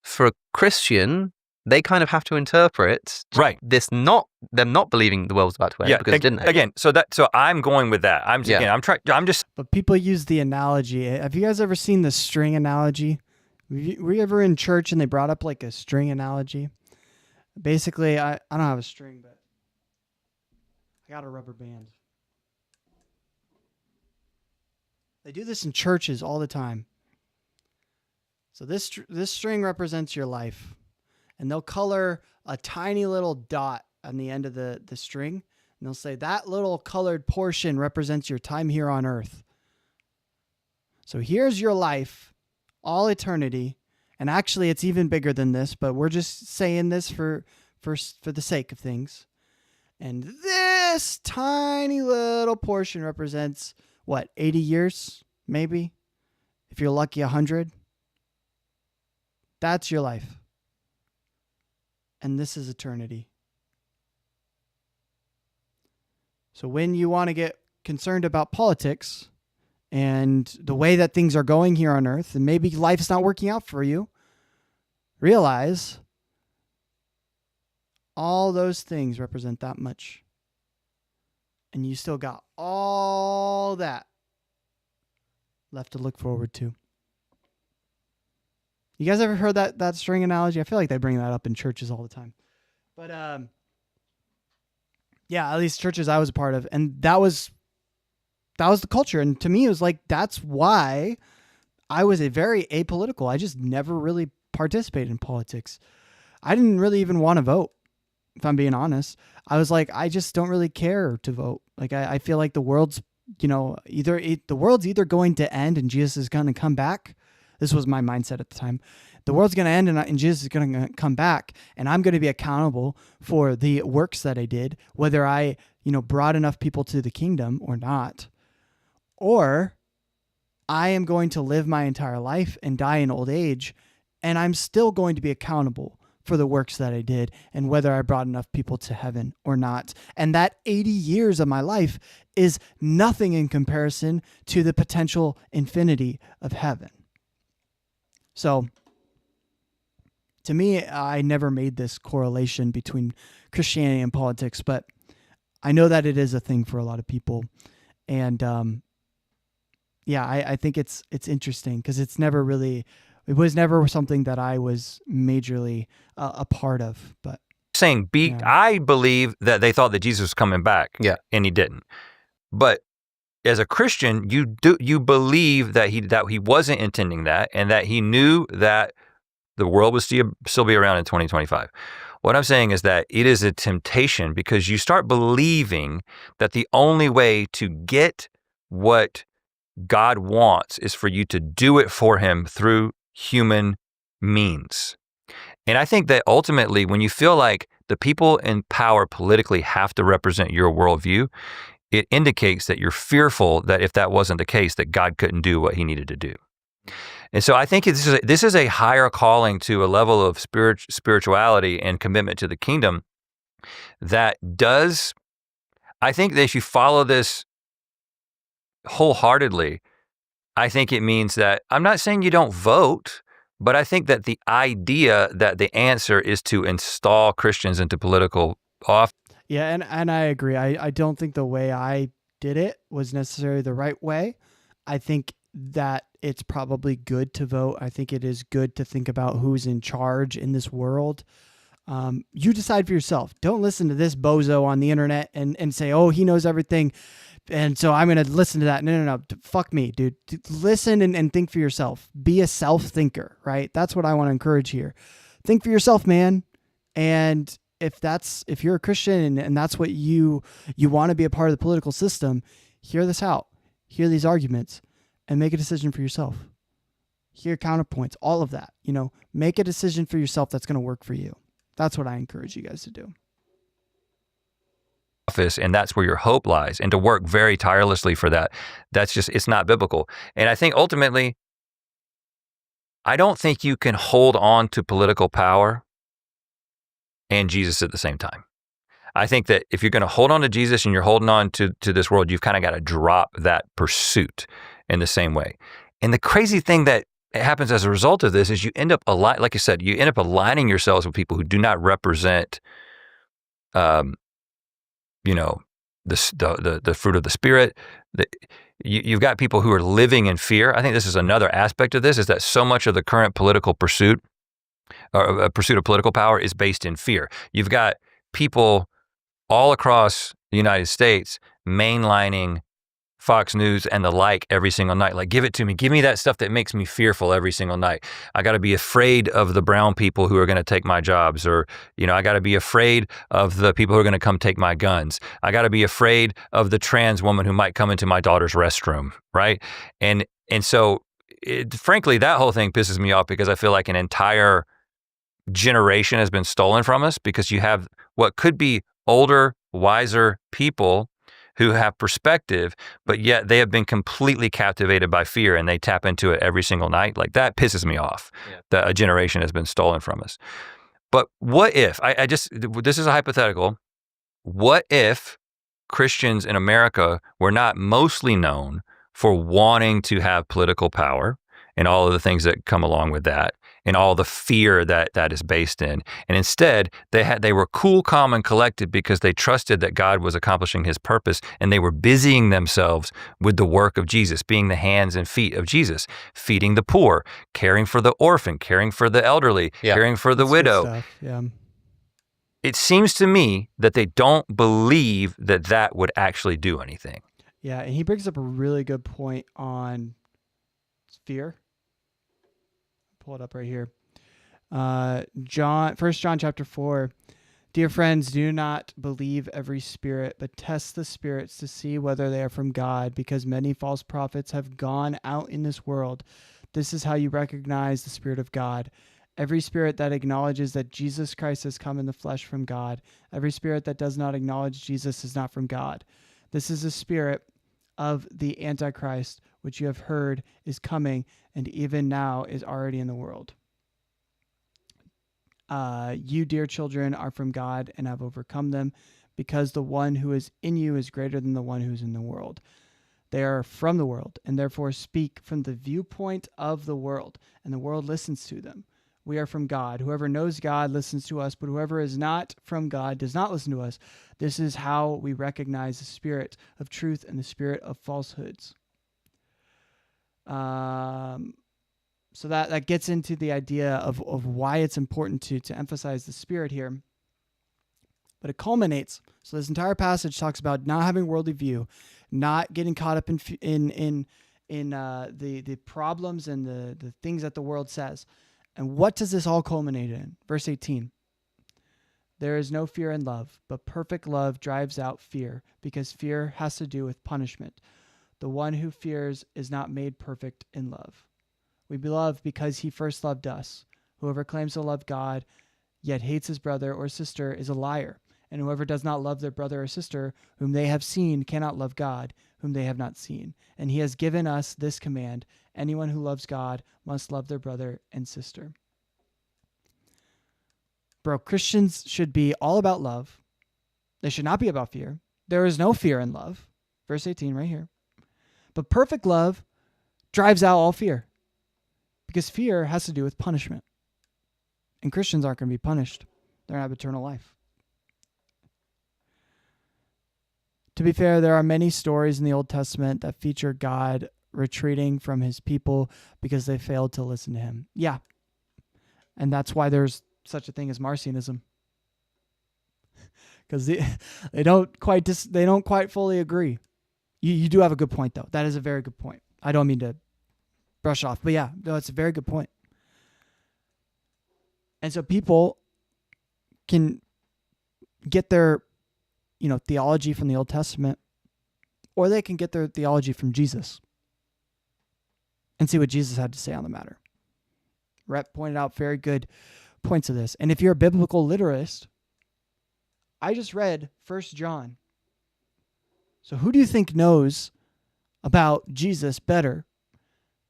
for a Christian, they kind of have to interpret them not believing the world's about to end because it didn't end. Again, so I'm going with that. But people use the analogy. Have you guys ever seen the string analogy? Were you ever in church and they brought up like a string analogy? Basically, I don't have a string, but I got a rubber band. They do this in churches all the time. So this string represents your life. And they'll color a tiny little dot on the end of the string. And they'll say that little colored portion represents your time here on earth. So here's your life, all eternity. And actually, it's even bigger than this, but we're just saying this for the sake of things. And this tiny little portion represents, 80 years, maybe? If you're lucky, 100. That's your life. And this is eternity. So when you want to get concerned about politics and the way that things are going here on earth, and maybe life's not working out for you, realize all those things represent that much. And you still got all that left to look forward to. You guys ever heard that string analogy? I feel like they bring that up in churches all the time. But yeah, at least churches I was a part of, and that was the culture. And to me, it was like, that's why I was a very apolitical. I just never really participated in politics. I didn't really even want to vote, if I'm being honest. I was like, I just don't really care to vote. Like, I feel like the world's, the world's either going to end and Jesus is going to come back. This was my mindset at the time. The world's going to end and Jesus is going to come back, and I'm going to be accountable for the works that I did, whether I, brought enough people to the kingdom or not. Or I am going to live my entire life and die in old age, and I'm still going to be accountable for the works that I did and whether I brought enough people to heaven or not. And that 80 years of my life is nothing in comparison to the potential infinity of heaven. So to me, I never made this correlation between Christianity and politics, but I know that it is a thing for a lot of people. And I think it's interesting because it was never something that I was majorly a part of. But I believe that they thought that Jesus was coming back, and he didn't. But as a Christian, you believe that he wasn't intending that, and that he knew that the world would still be around in 2025. What I'm saying is that it is a temptation because you start believing that the only way to get what God wants is for you to do it for him through human means. And I think that ultimately, when you feel like the people in power politically have to represent your worldview, it indicates that you're fearful that if that wasn't the case, that God couldn't do what he needed to do. And so I think this is a higher calling to a level of spirituality and commitment to the kingdom that does, I think that if you follow this wholeheartedly, I think it means that, I'm not saying you don't vote, but I think that the idea that the answer is to install Christians into political office. Yeah, and I agree. I don't think the way I did it was necessarily the right way. I think that it's probably good to vote. I think it is good to think about who's in charge in this world. You decide for yourself. Don't listen to this bozo on the internet and say, oh, he knows everything, and so I'm going to listen to that. No. Fuck me, dude. Listen and think for yourself. Be a self-thinker, right? That's what I want to encourage here. Think for yourself, man. And if you're a Christian and that's what you want to be a part of the political system, hear this out. Hear these arguments and make a decision for yourself. Hear counterpoints, all of that. Make a decision for yourself that's going to work for you. That's what I encourage you guys to do. Office, and that's where your hope lies, and to work very tirelessly for that. It's not biblical. And I think ultimately, I don't think you can hold on to political power and Jesus at the same time. I think that if you're going to hold on to Jesus and you're holding on to this world, you've kind of got to drop that pursuit in the same way. And the crazy thing that happens as a result of this is you end up like you said, you end up aligning yourselves with people who do not represent, the fruit of the Spirit. You've got people who are living in fear. I think this is another aspect of this, is that so much of the current political pursuit of political power is based in fear. You've got people all across the United States mainlining Fox News and the like every single night. Like, give it to me. Give me that stuff that makes me fearful every single night. I got to be afraid of the brown people who are going to take my jobs, or, I got to be afraid of the people who are going to come take my guns. I got to be afraid of the trans woman who might come into my daughter's restroom, right? And so, frankly, that whole thing pisses me off because I feel like an entire generation has been stolen from us, because you have what could be older, wiser people who have perspective, but yet they have been completely captivated by fear and they tap into it every single night. Like, that pisses me off that a generation has been stolen from us. But what if, this is a hypothetical, what if Christians in America were not mostly known for wanting to have political power and all of the things that come along with that, and all the fear that is based in. And instead, they were cool, calm, and collected because they trusted that God was accomplishing his purpose, and they were busying themselves with the work of Jesus, being the hands and feet of Jesus, feeding the poor, caring for the orphan, caring for the elderly, caring for the That's good widow. stuff. Yeah. It seems to me that they don't believe that would actually do anything. Yeah, and he brings up a really good point on fear. Pull it up right here. 1 John chapter 4. Dear friends, do not believe every spirit, but test the spirits to see whether they are from God, because many false prophets have gone out in this world. This is how you recognize the Spirit of God. Every spirit that acknowledges that Jesus Christ has come in the flesh from God. Every spirit that does not acknowledge Jesus is not from God. This is the spirit of the Antichrist, which you have heard is coming, and even now is already in the world. You, dear children, are from God and have overcome them, because the one who is in you is greater than the one who is in the world. They are from the world, and therefore speak from the viewpoint of the world, and the world listens to them. We are from God. Whoever knows God listens to us, but whoever is not from God does not listen to us. This is how we recognize the spirit of truth and the spirit of falsehoods. So that gets into the idea of why it's important to emphasize the spirit here. But it culminates. So this entire passage talks about not having a worldly view, not getting caught up in the problems and the things that the world says. And what does this all culminate in? Verse 18. There is no fear in love, but perfect love drives out fear, because fear has to do with punishment. The one who fears is not made perfect in love. We love because he first loved us. Whoever claims to love God, yet hates his brother or sister, is a liar. And whoever does not love their brother or sister, whom they have seen, cannot love God, whom they have not seen. And he has given us this command: anyone who loves God must love their brother and sister. Bro, Christians should be all about love. They should not be about fear. There is no fear in love. Verse 18 right here. But perfect love drives out all fear, because fear has to do with punishment. And Christians aren't going to be punished. They're going to have eternal life. To be fair, there are many stories in the Old Testament that feature God retreating from his people because they failed to listen to him. Yeah. And that's why there's such a thing as Marcionism. Because they don't quite fully agree. You do have a good point, though. That is a very good point. I don't mean to brush off, but yeah, no, it's a very good point. And so people can get their theology from the Old Testament, or they can get their theology from Jesus and see what Jesus had to say on the matter. Rhett pointed out very good points of this. And if you're a biblical literist, I just read 1 John. So who do you think knows about Jesus better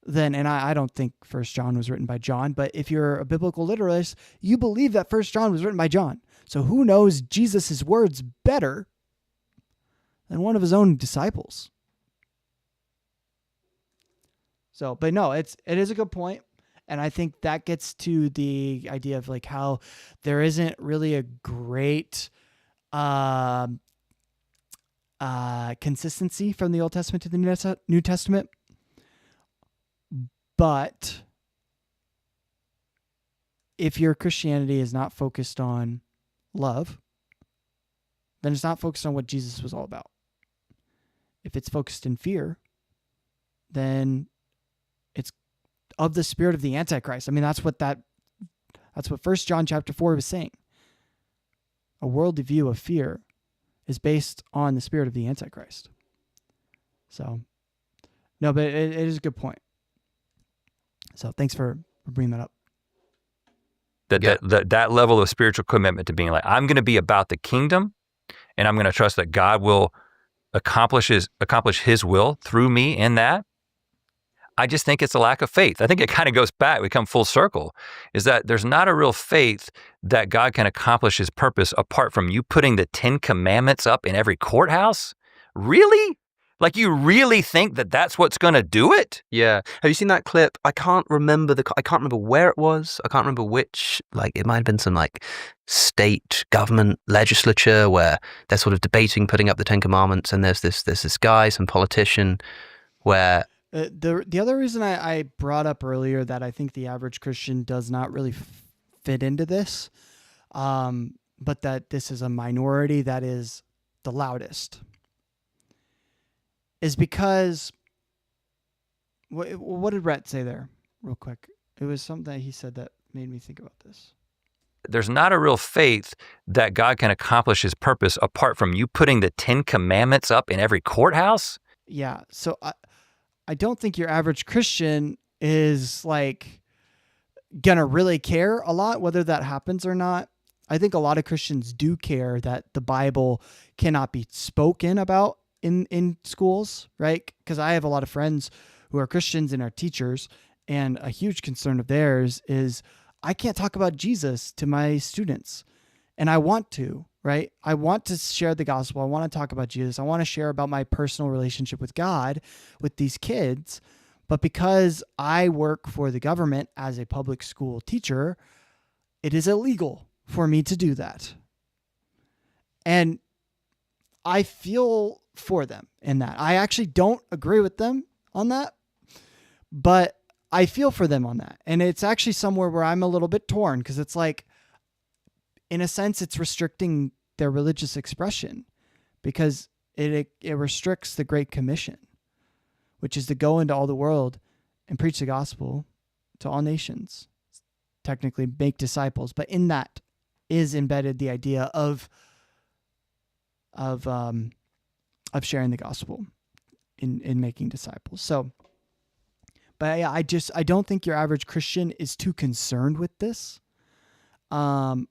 than, and I don't think 1 John was written by John, but if you're a biblical literist, you believe that 1 John was written by John. So who knows Jesus' words better than one of his own disciples? So, but no, it is a good point. And I think that gets to the idea of like how there isn't really a great consistency from the Old Testament to the New Testament. But if your Christianity is not focused on love, then it's not focused on what Jesus was all about. If it's focused in fear, then it's of the spirit of the Antichrist. I mean, that's what 1 John chapter 4 was saying. A worldly view of fear is based on the spirit of the Antichrist. So, no, but it is a good point. So thanks for bringing that up. That level of spiritual commitment to being like, I'm going to be about the kingdom, and I'm going to trust that God will accomplish his will through me in that. I just think it's a lack of faith. I think it kind of goes back, we come full circle, is that there's not a real faith that God can accomplish his purpose apart from you putting the 10 commandments up in every courthouse. Really? Like, you really think that that's what's going to do it? Yeah. Have you seen that clip? I can't remember where it was. I can't remember which, like, it might have been some, like, state government legislature where they're sort of debating putting up the Ten Commandments, and there's this guy, some politician, where... The other reason I brought up earlier that I think the average Christian does not really fit into this, but that this is a minority that is the loudest, is because what did Rhett say there real quick? It was something that he said that made me think about this. There's not a real faith that God can accomplish his purpose apart from you putting the 10 Commandments up in every courthouse. Yeah. So I don't think your average Christian is like gonna really care a lot whether that happens or not. I think a lot of Christians do care that the Bible cannot be spoken about in schools, right? Because I have a lot of friends who are Christians and are teachers, and a huge concern of theirs is I can't talk about Jesus to my students, and I want to, right? I want to share the gospel. I want to talk about Jesus. I want to share about my personal relationship with God with these kids, but because I work for the government as a public school teacher, it is illegal for me to do that. And I feel for them in that. I actually don't agree with them on that, but I feel for them on that. And it's actually somewhere where I'm a little bit torn, because it's like, in a sense, it's restricting their religious expression, because it restricts the Great Commission, which is to go into all the world and preach the gospel to all nations, technically make disciples. But in that is embedded the idea of sharing the gospel in making disciples. So, but yeah, I don't think your average Christian is too concerned with this. But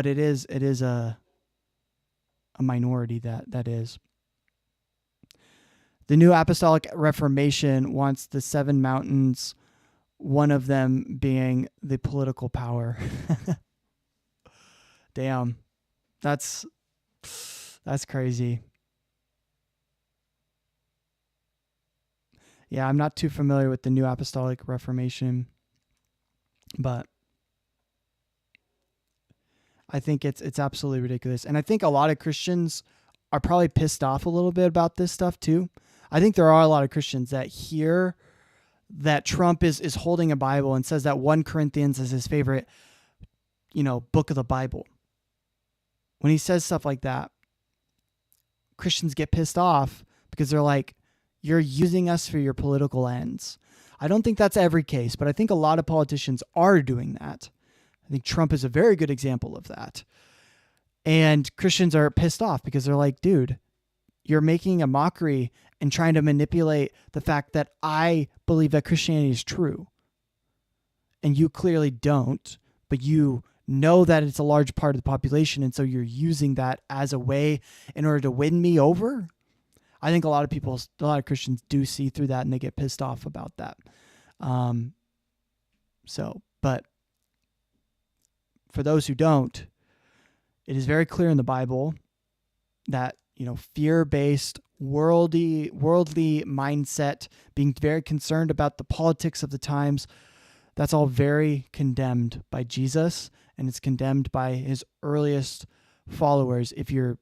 it is a minority that is. The New Apostolic Reformation wants the 7 mountains, one of them being the political power. Damn. That's crazy. Yeah, I'm not too familiar with the New Apostolic Reformation, but I think it's absolutely ridiculous. And I think a lot of Christians are probably pissed off a little bit about this stuff too. I think there are a lot of Christians that hear that Trump is holding a Bible and says that 1 Corinthians is his favorite, book of the Bible. When he says stuff like that, Christians get pissed off because they're like, you're using us for your political ends. I don't think that's every case, but I think a lot of politicians are doing that. I think Trump is a very good example of that. And Christians are pissed off because they're like, dude, you're making a mockery and trying to manipulate the fact that I believe that Christianity is true. And you clearly don't, but you know that it's a large part of the population, and so you're using that as a way in order to win me over. I think a lot of Christians do see through that, and they get pissed off about that. But for those who don't, it is very clear in the Bible that, fear-based, worldly mindset, being very concerned about the politics of the times, that's all very condemned by Jesus, and it's condemned by his earliest followers if you're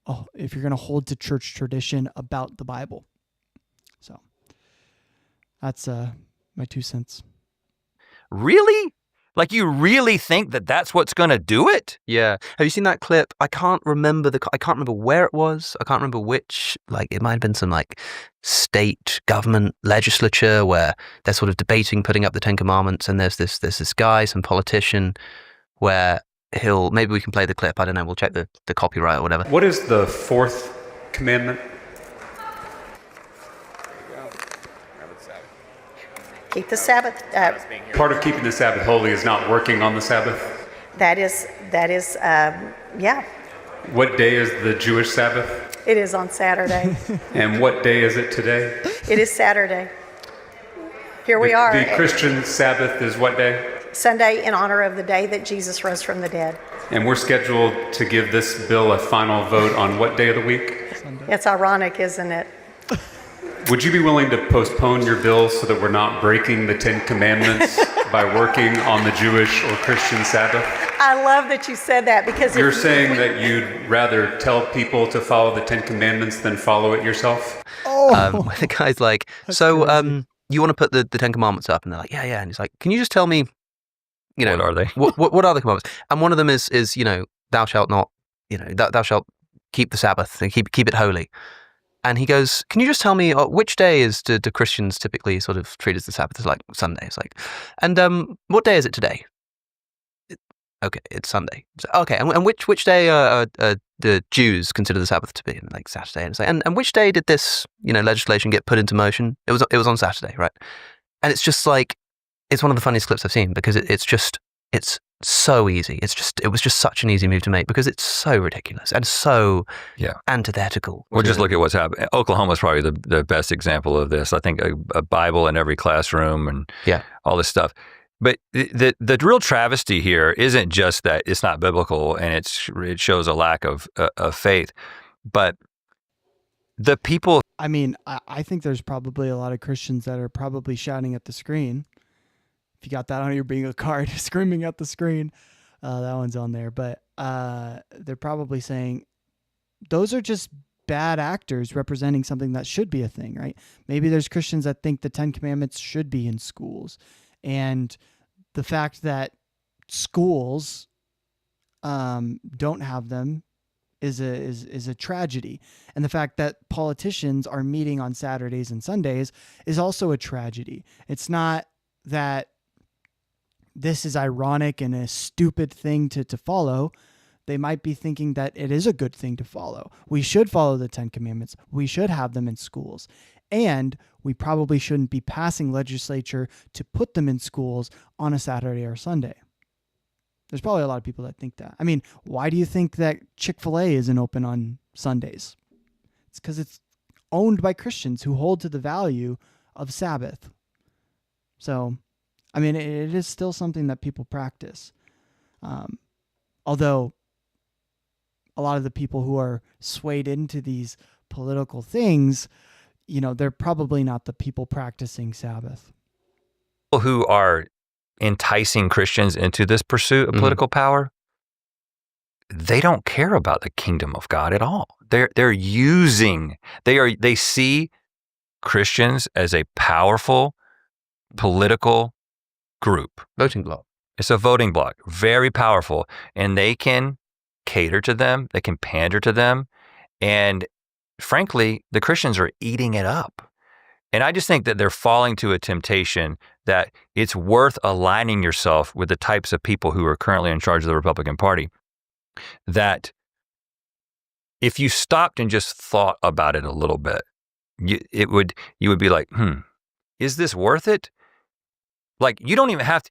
going to hold to church tradition about the Bible. So that's my 2 cents. Really? Like, you really think that that's what's going to do it? Yeah. Have you seen that clip? I can't remember where it was. I can't remember which, like, it might have been some, like, state government legislature where they're sort of debating putting up the Ten Commandments, and there's this guy, some politician, where maybe we can play the clip. I don't know. We'll check the copyright or whatever. What is the 4th commandment? Keep the Sabbath. Part of keeping the Sabbath holy is not working on the Sabbath. That is, yeah. What day is the Jewish Sabbath? It is on Saturday. And what day is it today? It is Saturday. Here we are. The Christian Sabbath is what day? Sunday, in honor of the day that Jesus rose from the dead. And we're scheduled to give this bill a final vote on what day of the week? Sunday. It's ironic, isn't it? Would you be willing to postpone your bill so that we're not breaking the Ten Commandments by working on the Jewish or Christian Sabbath? I love that you said that because You're saying that you'd rather tell people to follow the Ten Commandments than follow it yourself? Oh, The guy's like, you want to put the Ten Commandments up? And they're like, yeah. And he's like, can you just tell me, What are they? what are the commandments? And one of them is thou shalt not, thou shalt keep the Sabbath and keep it holy. And he goes, can you just tell me which day do Christians typically sort of treat as the Sabbath? It's like Sunday. It's like, and what day is it today? Okay, it's Sunday. So, okay, and which day are the Jews consider the Sabbath to be? And like Saturday. And it's like, and which day did this legislation get put into motion? It was on Saturday, right? And it's just like, it's one of the funniest clips I've seen because it's so easy. It was just such an easy move to make because it's so ridiculous and so antithetical. Well, just look at what's happening. Oklahoma is probably the best example of this. I think a Bible in every classroom and all this stuff. But the real travesty here isn't just that it's not biblical and it shows a lack of faith, but the people. I mean, I think there's probably a lot of Christians that are probably shouting at the screen. If you got that on your bingo card, screaming at the screen, that one's on there. But they're probably saying those are just bad actors representing something that should be a thing, right? Maybe there's Christians that think the Ten Commandments should be in schools. And the fact that schools don't have them is a tragedy. And the fact that politicians are meeting on Saturdays and Sundays is also a tragedy. It's not that this is ironic and a stupid thing to follow. They might be thinking that it is a good thing to follow. We should follow the Ten Commandments. We should have them in schools. And we probably shouldn't be passing legislature to put them in schools on a Saturday or Sunday. There's probably a lot of people that think that. I mean, why do you think that Chick-fil-A isn't open on Sundays? It's because it's owned by Christians who hold to the value of Sabbath. So, I mean, it is still something that people practice. Although a lot of the people who are swayed into these political things, they're probably not the people practicing Sabbath. People who are enticing Christians into this pursuit of political power, they don't care about the kingdom of God at all. They see Christians as a powerful political group. Voting bloc. It's a voting bloc, very powerful, and they can cater to them, they can pander to them, and frankly, the Christians are eating it up. And I just think that they're falling to a temptation that it's worth aligning yourself with the types of people who are currently in charge of the Republican Party. That if you stopped and just thought about it a little bit, you would be like, is this worth it? Like, you don't even have to,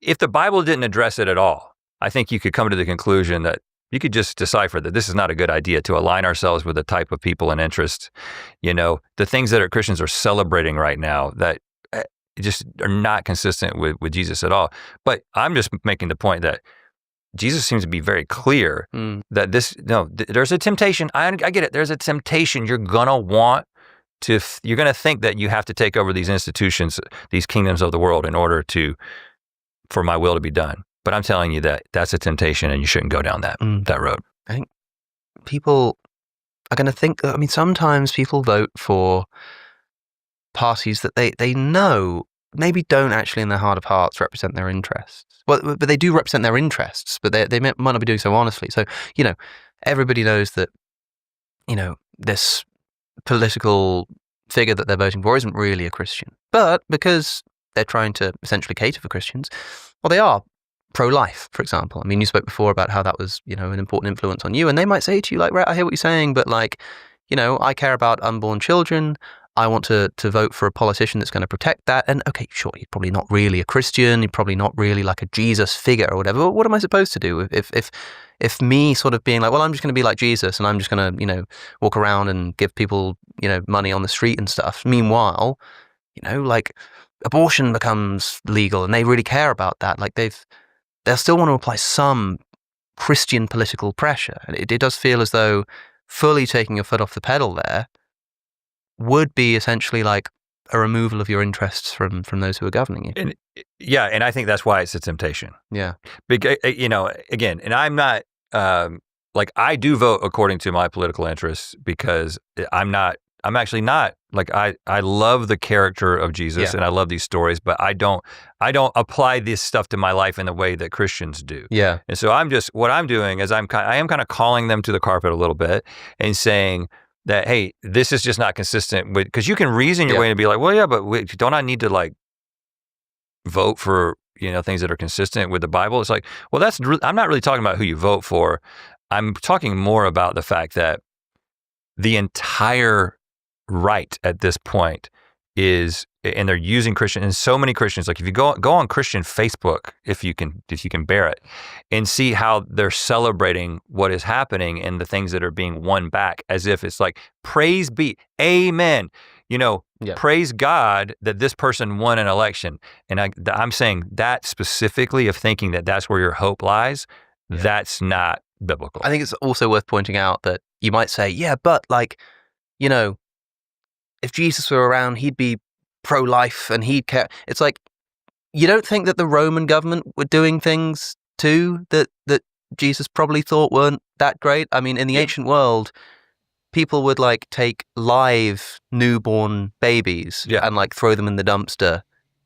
if the Bible didn't address it at all, I think you could come to the conclusion that you could just decipher that this is not a good idea to align ourselves with the type of people and interests, the things that Christians are celebrating right now that just are not consistent with Jesus at all. But I'm just making the point that Jesus seems to be very clear that there's a temptation. I get it. There's a temptation. You're going to think that you have to take over these institutions, these kingdoms of the world in order for my will to be done. But I'm telling you that that's a temptation and you shouldn't go down that road. I think people are going to think, sometimes people vote for parties that they know maybe don't actually in their heart of hearts represent their interests. Well, but they do represent their interests, but they might not be doing so honestly. So, everybody knows that, this political figure that they're voting for isn't really a Christian. But because they're trying to essentially cater for Christians, well, they are pro-life, for example. I mean, you spoke before about how that was, an important influence on you. And they might say to you, like, Rhett, I hear what you're saying, but like, I care about unborn children. I want to vote for a politician that's going to protect that. And okay, sure, you're probably not really a Christian. You're probably not really like a Jesus figure or whatever. But what am I supposed to do if me sort of being like, well, I'm just going to be like Jesus and I'm just going to, walk around and give people, money on the street and stuff. Meanwhile, like abortion becomes legal and they really care about that. Like they'll still want to apply some Christian political pressure. And it does feel as though fully taking your foot off the pedal there would be essentially like a removal of your interests from those who are governing you. And I think that's why it's a temptation. Yeah. Again, and I'm not, I do vote according to my political interests because I'm actually not, I love the character of Jesus and I love these stories, but I don't apply this stuff to my life in the way that Christians do. Yeah. And so what I'm doing is I am kind of calling them to the carpet a little bit and saying that, hey, this is just not consistent with, because you can reason your way and be like, well, yeah, but don't I need to vote for, things that are consistent with the Bible? It's like, well, I'm not really talking about who you vote for. I'm talking more about the fact that the entire right at this point is, and they're using Christian, and so many Christians, like if you go on Christian Facebook, if you can bear it, and see how they're celebrating what is happening and the things that are being won back, as if it's like, praise be, amen, praise God that this person won an election. And I'm saying that specifically of thinking that that's where your hope lies, that's not biblical. I think it's also worth pointing out that you might say, yeah, but if Jesus were around, he'd be pro-life and he'd care. It's like, you don't think that the Roman government were doing things too that Jesus probably thought weren't that great? I mean, in the ancient world, people would like take live newborn babies and like throw them in the dumpster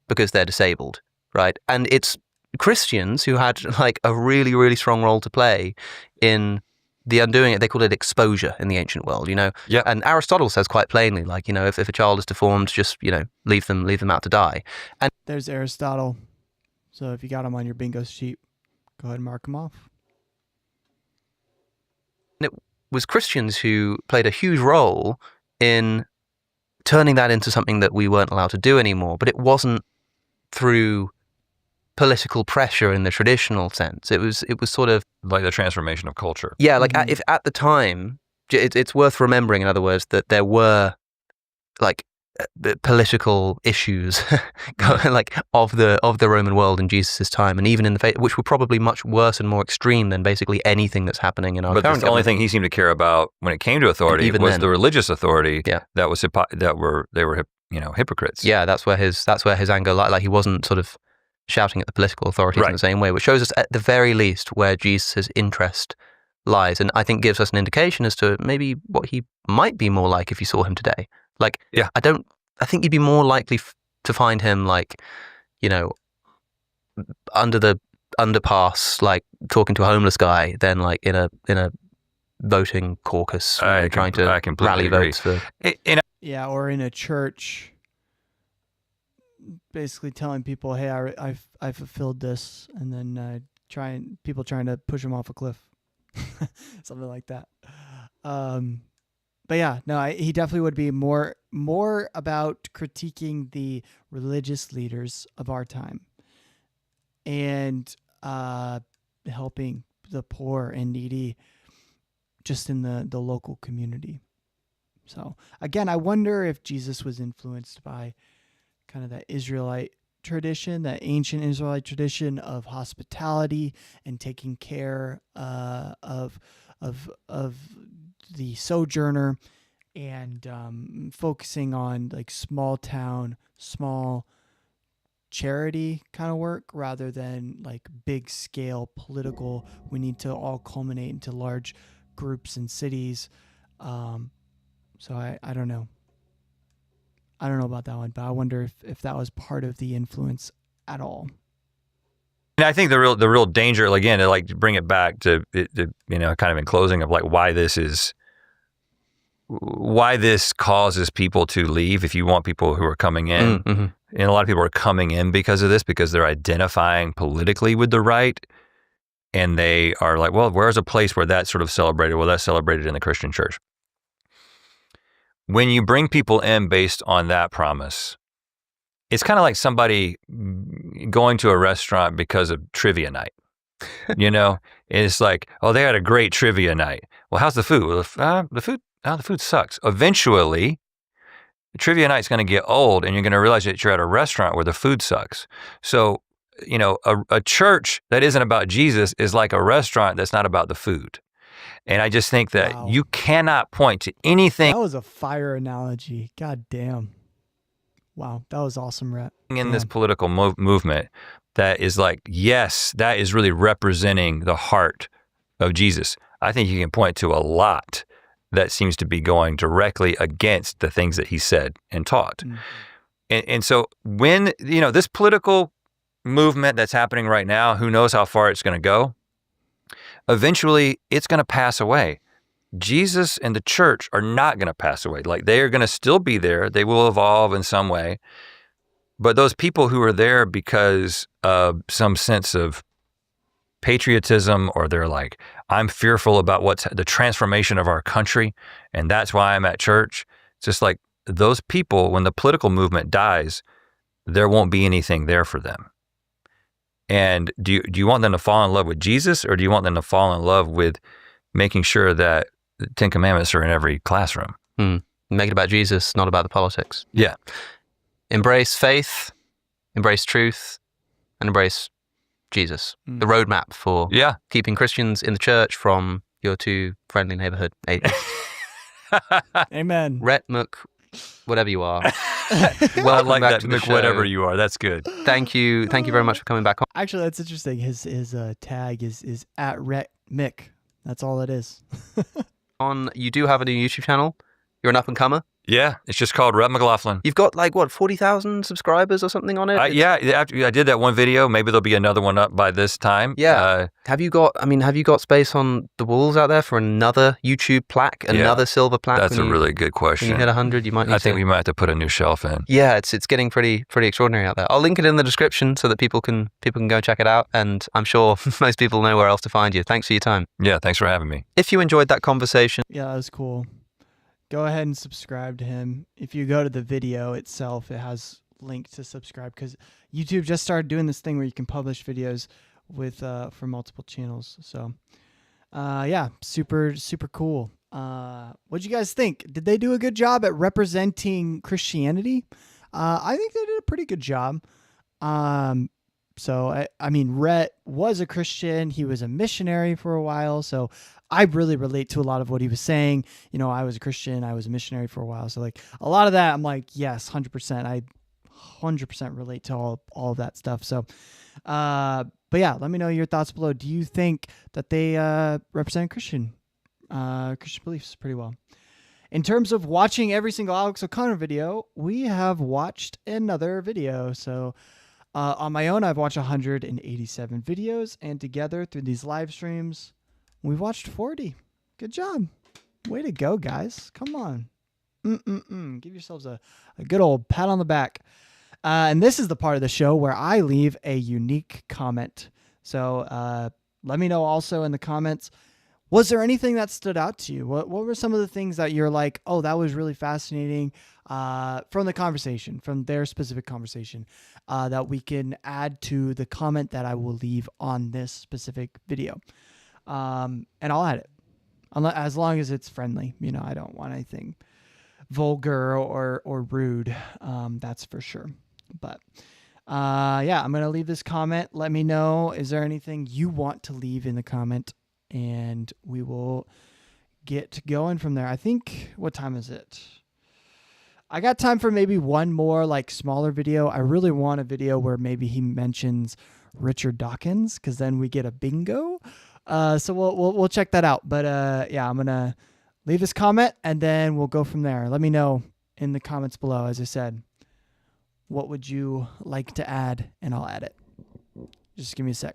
because they're disabled, right? And it's Christians who had like a really, really strong role to play in the undoing it. They called it exposure in the ancient world, you know? Yeah. And Aristotle says quite plainly, like, you know, if a child is deformed, just, you know, leave them out to die. And There's Aristotle. So if you got him on your bingo sheet, go ahead and mark him off. it was Christians who played a huge role in turning that into something that we weren't allowed to do anymore. But it wasn't through political pressure in the traditional sense. It was sort of like the transformation of culture. Yeah, like if at the time, it's worth remembering, in other words, that there were like political issues like of the Roman world in Jesus' time, and even in the faith, which were probably much worse and more extreme than basically anything that's happening in our But current the only thing he seemed to care about when it came to authority was the religious authority. Yeah. They were hypocrites. Yeah, that's where his anger lied. Like he wasn't sort of shouting at the political authorities in the same way, which shows us at the very least where Jesus' interest lies, and I think gives us an indication as to maybe what he might be more like if you saw him today. Like, yeah. I think you'd be more likely to find him like, you know, under the underpass, like talking to a homeless guy, than like in a voting caucus, trying to rally votes for. Yeah, or in a church, basically telling people, "Hey, I fulfilled this," and then trying to push him off a cliff, something like that. But yeah, no, he definitely would be more about critiquing the religious leaders of our time and helping the poor and needy just in the local community. So again, I wonder if Jesus was influenced by kind of that Israelite tradition, that ancient Israelite tradition of hospitality and taking care of the sojourner, and focusing on like small town, small charity kind of work rather than like big scale political. We need to all culminate into large groups and cities. So I don't know. I don't know about that one, but I wonder if that was part of the influence at all. And I think the real danger, again, to like bring it back to kind of in closing, of like why this causes people to leave. If you want people who are coming in, and a lot of people are coming in because of this, because they're identifying politically with the right, and they are like, well, where's a place where that's sort of celebrated? Well, that's celebrated in the Christian church. When you bring people in based on that promise, it's kind of like somebody going to a restaurant because of trivia night. You know, and it's like, oh, they had a great trivia night. Well, how's the food? Well, the food sucks. Eventually, the trivia night's going to get old, and you're going to realize that you're at a restaurant where the food sucks. So, you know, a church that isn't about Jesus is like a restaurant that's not about the food. And I just think that Wow. you cannot point to anything That was a fire analogy. God damn. Wow, that was awesome, Rhett. in this Damn. political movement that is like, yes, that is really representing the heart of Jesus. I think you can point to a lot that seems to be going directly against the things that he said and taught. Mm. And so when, this political movement that's happening right now, who knows how far it's going to go, eventually it's going to pass away. Jesus and the church are not going to pass away. Like, they are going to still be there. They will evolve in some way. But those people who are there because of some sense of patriotism, or they're like, I'm fearful about what's the transformation of our country, and that's why I'm at church. It's just like, those people, when the political movement dies, there won't be anything there for them. And do you want them to fall in love with Jesus, or do you want them to fall in love with making sure that the Ten Commandments are in every classroom? Make it about Jesus, not about the politics. Yeah. Embrace faith, embrace truth, and embrace Jesus. The roadmap for keeping Christians in the church from your too friendly neighborhood atheists. Amen. Rhett whatever you are. Well, I like that, Mick, whatever you are. That's good. Thank you very much for coming back on. Actually, that's interesting. His tag is at Rhett Mick. That's all it is. You do have a new YouTube channel. You're an up-and-comer. Yeah, it's just called Rhett McLaughlin. You've got 40,000 subscribers or something on it? After I did that one video, maybe there'll be another one up by this time. Yeah. Have you got space on the walls out there for another YouTube plaque, another silver plaque? That's a really good question. When you hit 100, you might need I think we might have to put a new shelf in. Yeah, it's getting pretty extraordinary out there. I'll link it in the description so that people can go check it out, and I'm sure most people know where else to find you. Thanks for your time. Yeah, thanks for having me. If you enjoyed that conversation, Yeah, that was cool. Go ahead and subscribe to him. If you go to the video itself, it has link to subscribe, because YouTube just started doing this thing where you can publish videos with for multiple channels. So yeah, super cool. What'd you guys think? Did they do a good job at representing Christianity? I think they did a pretty good job. So I mean, Rhett was a Christian. He was a missionary for a while. So I really relate to a lot of what he was saying. I was a Christian. I was a missionary for a while. So like a lot of that, I'm like, yes, 100%. I 100% relate to all of that stuff. So, but yeah, let me know your thoughts below. Do you think that they represent Christian beliefs pretty well? In terms of watching every single Alex O'Connor video, we have watched another video. So on my own, I've watched 187 videos, and together through these live streams, we've watched 40. Good job. Way to go, guys. Come on. Give yourselves a good old pat on the back. And this is the part of the show where I leave a unique comment. So let me know also in the comments, was there anything that stood out to you? What were some of the things that you're like, oh, that was really fascinating from the conversation, from their specific conversation, that we can add to the comment that I will leave on this specific video? And I'll add it, as long as it's friendly. I don't want anything vulgar or rude. That's for sure. But yeah, I'm going to leave this comment. Let me know, is there anything you want to leave in the comment? And we will get going from there. I think, what time is it? I got time for maybe one more smaller video. I really want a video where maybe he mentions Richard Dawkins, because then we get a bingo. So we'll check that out. But yeah, I'm gonna leave this comment and then we'll go from there. Let me know in the comments below, as I said, what would you like to add, and I'll add it. Just give me a sec.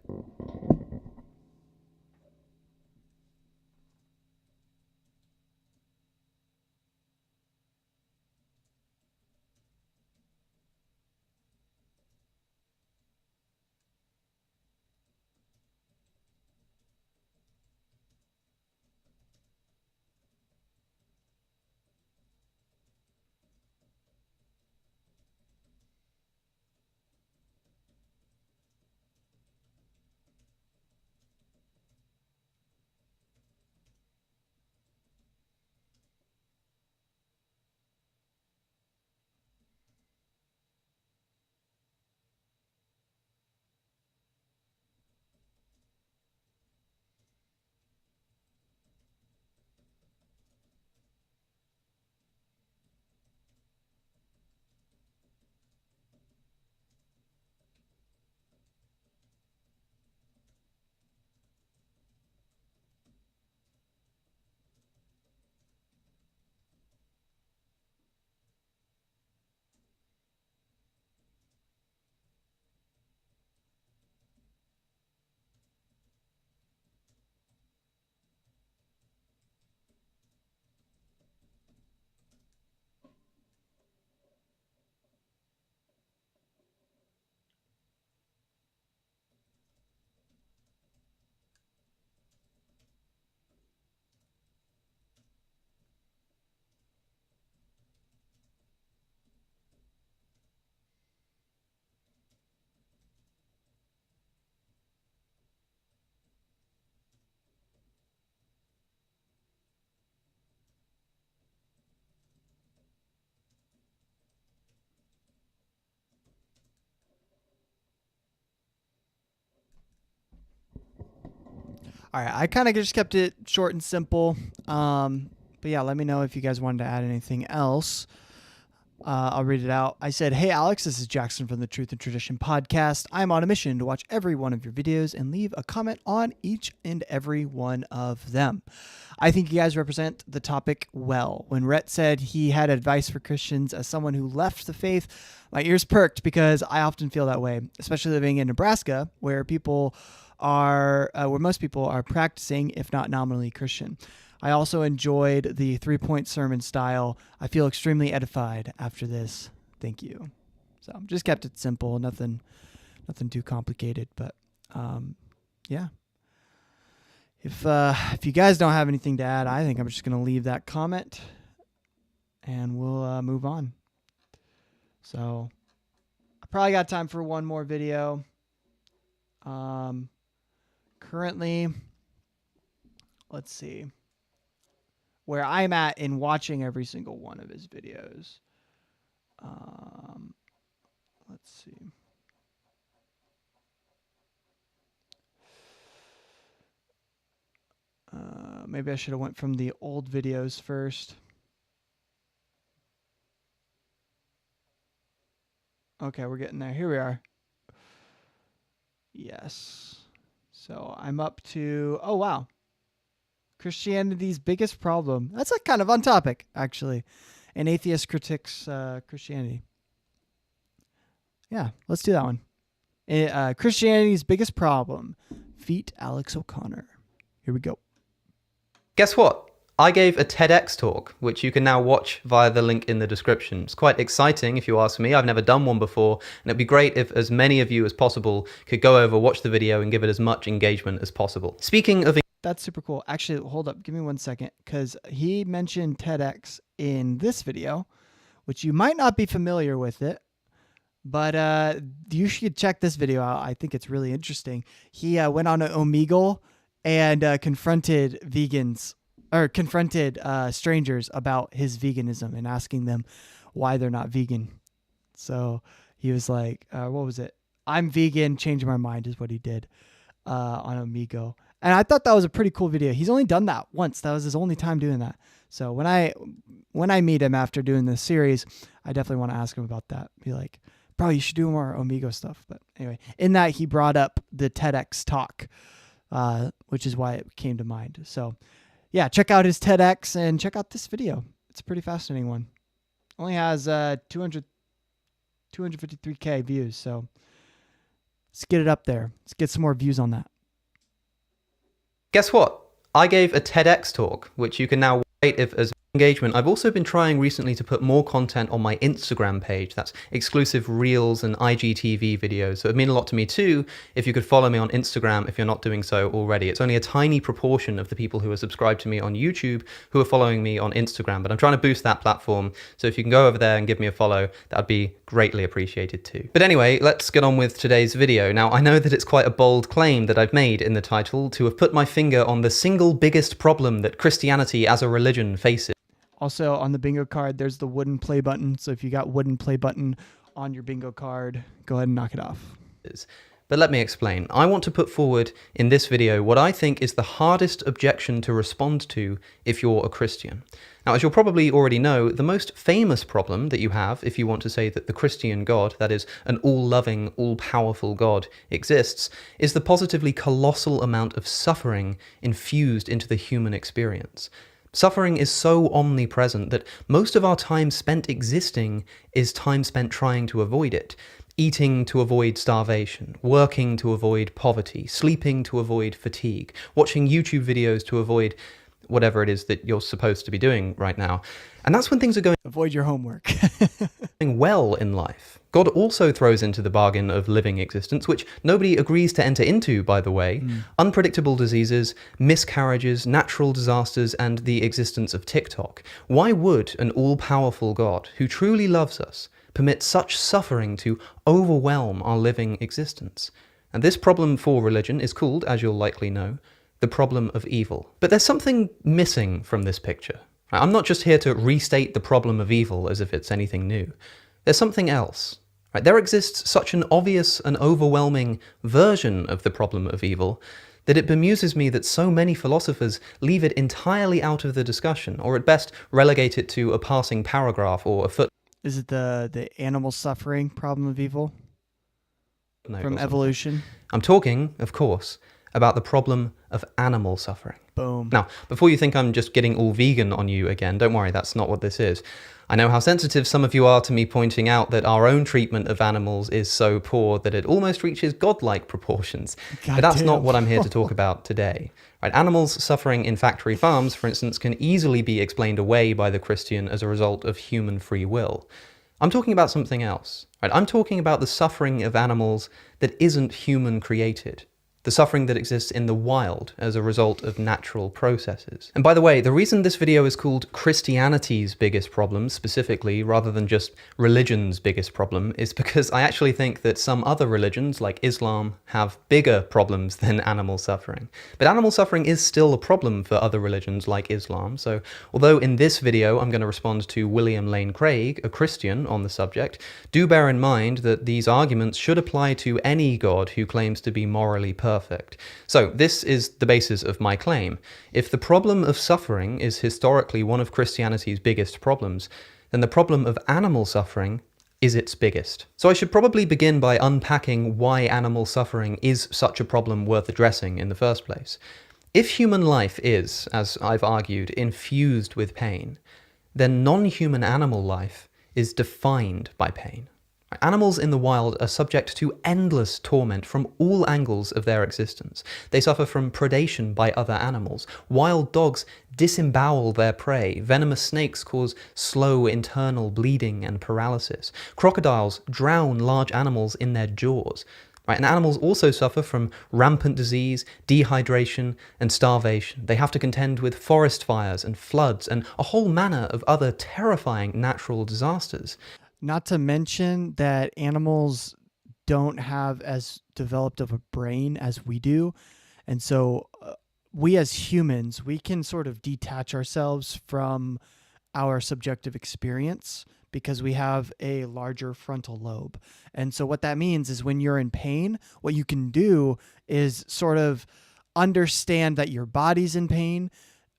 All right, I kind of just kept it short and simple. But yeah, let me know if you guys wanted to add anything else. I'll read it out. I said, "Hey Alex, this is Jackson from the Truth and Tradition podcast. I'm on a mission to watch every one of your videos and leave a comment on each and every one of them. I think you guys represent the topic well. When Rhett said he had advice for Christians as someone who left the faith, my ears perked because I often feel that way, especially living in Nebraska, where most people are practicing, if not nominally Christian. I also enjoyed the 3-point sermon style. I feel extremely edified after this. Thank you." So just kept it simple, nothing too complicated. But yeah, if you guys don't have anything to add, I think I'm just gonna leave that comment, and we'll move on. So I probably got time for one more video. Currently, let's see where I'm at in watching every single one of his videos. Let's see. Maybe I should have went from the old videos first. Okay, we're getting there. Here we are. Yes. So I'm up to, oh wow, Christianity's biggest problem. That's like kind of on topic, actually. An atheist critiques Christianity. Yeah, let's do that one. Christianity's biggest problem. Feat Alex O'Connor. Here we go. Guess what? I gave a TEDx talk, which you can now watch via the link in the description. It's quite exciting, if you ask me. I've never done one before, and it'd be great if as many of you as possible could go over, watch the video, and give it as much engagement as possible. Speaking of... That's super cool. Actually, hold up. Give me 1 second, because he mentioned TEDx in this video, which you might not be familiar with it, but you should check this video out. I think it's really interesting. He went on an Omegle and confronted strangers about his veganism and asking them why they're not vegan. So he was like, what was it? "I'm vegan, change my mind," is what he did on Omegle. And I thought that was a pretty cool video. He's only done that once. That was his only time doing that. So when I meet him after doing this series, I definitely want to ask him about that. Be like, "Bro, you should do more Omegle stuff." But anyway, in that he brought up the TEDx talk, which is why it came to mind. So yeah, check out his TEDx and check out this video. It's a pretty fascinating one. Only has 253K views. So let's get it up there. Let's get some more views on that. Guess what? I gave a TEDx talk, which you can now rate if as engagement. I've also been trying recently to put more content on my Instagram page. That's exclusive Reels and IGTV videos. So it'd mean a lot to me too if you could follow me on Instagram if you're not doing so already. It's only a tiny proportion of the people who are subscribed to me on YouTube who are following me on Instagram, but I'm trying to boost that platform. So if you can go over there and give me a follow, that would be greatly appreciated too. But anyway, let's get on with today's video. Now, I know that it's quite a bold claim that I've made in the title to have put my finger on the single biggest problem that Christianity as a religion faces. Also, on the bingo card, there's the wooden play button. So if you got wooden play button on your bingo card, go ahead and knock it off. But let me explain. I want to put forward in this video what I think is the hardest objection to respond to if you're a Christian. Now, as you'll probably already know, the most famous problem that you have if you want to say that the Christian God, that is an all-loving, all-powerful God, exists, is the positively colossal amount of suffering infused into the human experience. Suffering is so omnipresent that most of our time spent existing is time spent trying to avoid it. Eating to avoid starvation, working to avoid poverty, sleeping to avoid fatigue, watching YouTube videos to avoid whatever it is that you're supposed to be doing right now. And that's when things are going Avoid your homework. well in life. God also throws into the bargain of living existence, which nobody agrees to enter into, by the way, unpredictable diseases, miscarriages, natural disasters, and the existence of TikTok. Why would an all-powerful God, who truly loves us, permit such suffering to overwhelm our living existence? And this problem for religion is called, as you'll likely know, the problem of evil. But there's something missing from this picture. I'm not just here to restate the problem of evil as if it's anything new. There's something else. There exists such an obvious and overwhelming version of the problem of evil that it bemuses me that so many philosophers leave it entirely out of the discussion, or at best relegate it to a passing paragraph or a footnote. Is it the animal suffering problem of evil from evolution? I'm talking, of course, about the problem of animal suffering. Boom. Now, before you think I'm just getting all vegan on you again, don't worry, that's not what this is. I know how sensitive some of you are to me pointing out that our own treatment of animals is so poor that it almost reaches godlike proportions. But that's not what I'm here to talk about today. Right? Animals suffering in factory farms, for instance, can easily be explained away by the Christian as a result of human free will. I'm talking about something else. Right? I'm talking about the suffering of animals that isn't human created. The suffering that exists in the wild as a result of natural processes. And by the way, the reason this video is called Christianity's biggest problem specifically, rather than just religion's biggest problem, is because I actually think that some other religions, like Islam, have bigger problems than animal suffering. But animal suffering is still a problem for other religions like Islam, so although in this video I'm going to respond to William Lane Craig, a Christian, on the subject, do bear in mind that these arguments should apply to any God who claims to be morally perfect. So this is the basis of my claim. If the problem of suffering is historically one of Christianity's biggest problems, then the problem of animal suffering is its biggest. So I should probably begin by unpacking why animal suffering is such a problem worth addressing in the first place. If human life is, as I've argued, infused with pain, then non-human animal life is defined by pain. Animals in the wild are subject to endless torment from all angles of their existence. They suffer from predation by other animals. Wild dogs disembowel their prey. Venomous snakes cause slow internal bleeding and paralysis. Crocodiles drown large animals in their jaws. And animals also suffer from rampant disease, dehydration, and starvation. They have to contend with forest fires and floods and a whole manner of other terrifying natural disasters. Not to mention that animals don't have as developed of a brain as we do. And so we as humans, we can sort of detach ourselves from our subjective experience because we have a larger frontal lobe. And so what that means is when you're in pain, what you can do is sort of understand that your body's in pain,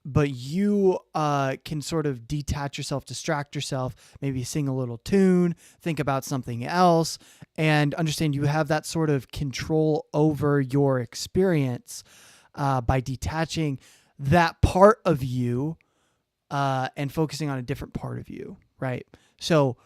but you can sort of detach yourself, distract yourself, maybe sing a little tune, think about something else, and understand you have that sort of control over your experience by detaching that part of you and focusing on a different part of you, right? So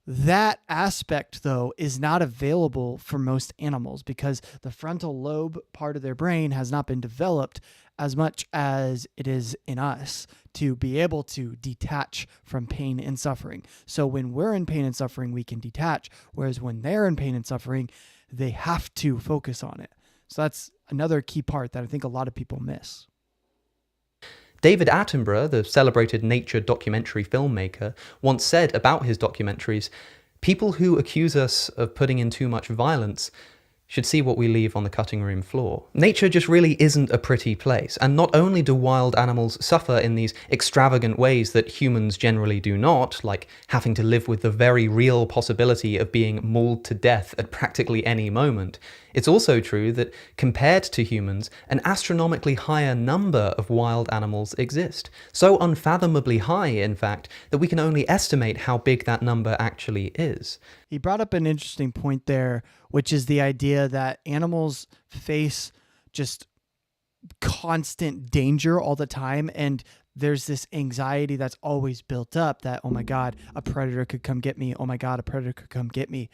that aspect, though, is not available for most animals because the frontal lobe part of their brain has not been developed as much as it is in us to be able to detach from pain and suffering. So when we're in pain and suffering, we can detach, whereas when they're in pain and suffering, they have to focus on it. So that's another key part that I think a lot of people miss. David Attenborough, the celebrated nature documentary filmmaker, once said about his documentaries, "People who accuse us of putting in too much violence should see what we leave on the cutting room floor." Nature just really isn't a pretty place, and not only do wild animals suffer in these extravagant ways that humans generally do not, like having to live with the very real possibility of being mauled to death at practically any moment, it's also true that compared to humans, an astronomically higher number of wild animals exist. So unfathomably high, in fact, that we can only estimate how big that number actually is. He brought up an interesting point there, which is the idea that animals face just constant danger all the time. And there's this anxiety that's always built up that, oh my God, a predator could come get me. Oh my God, a predator could come get me.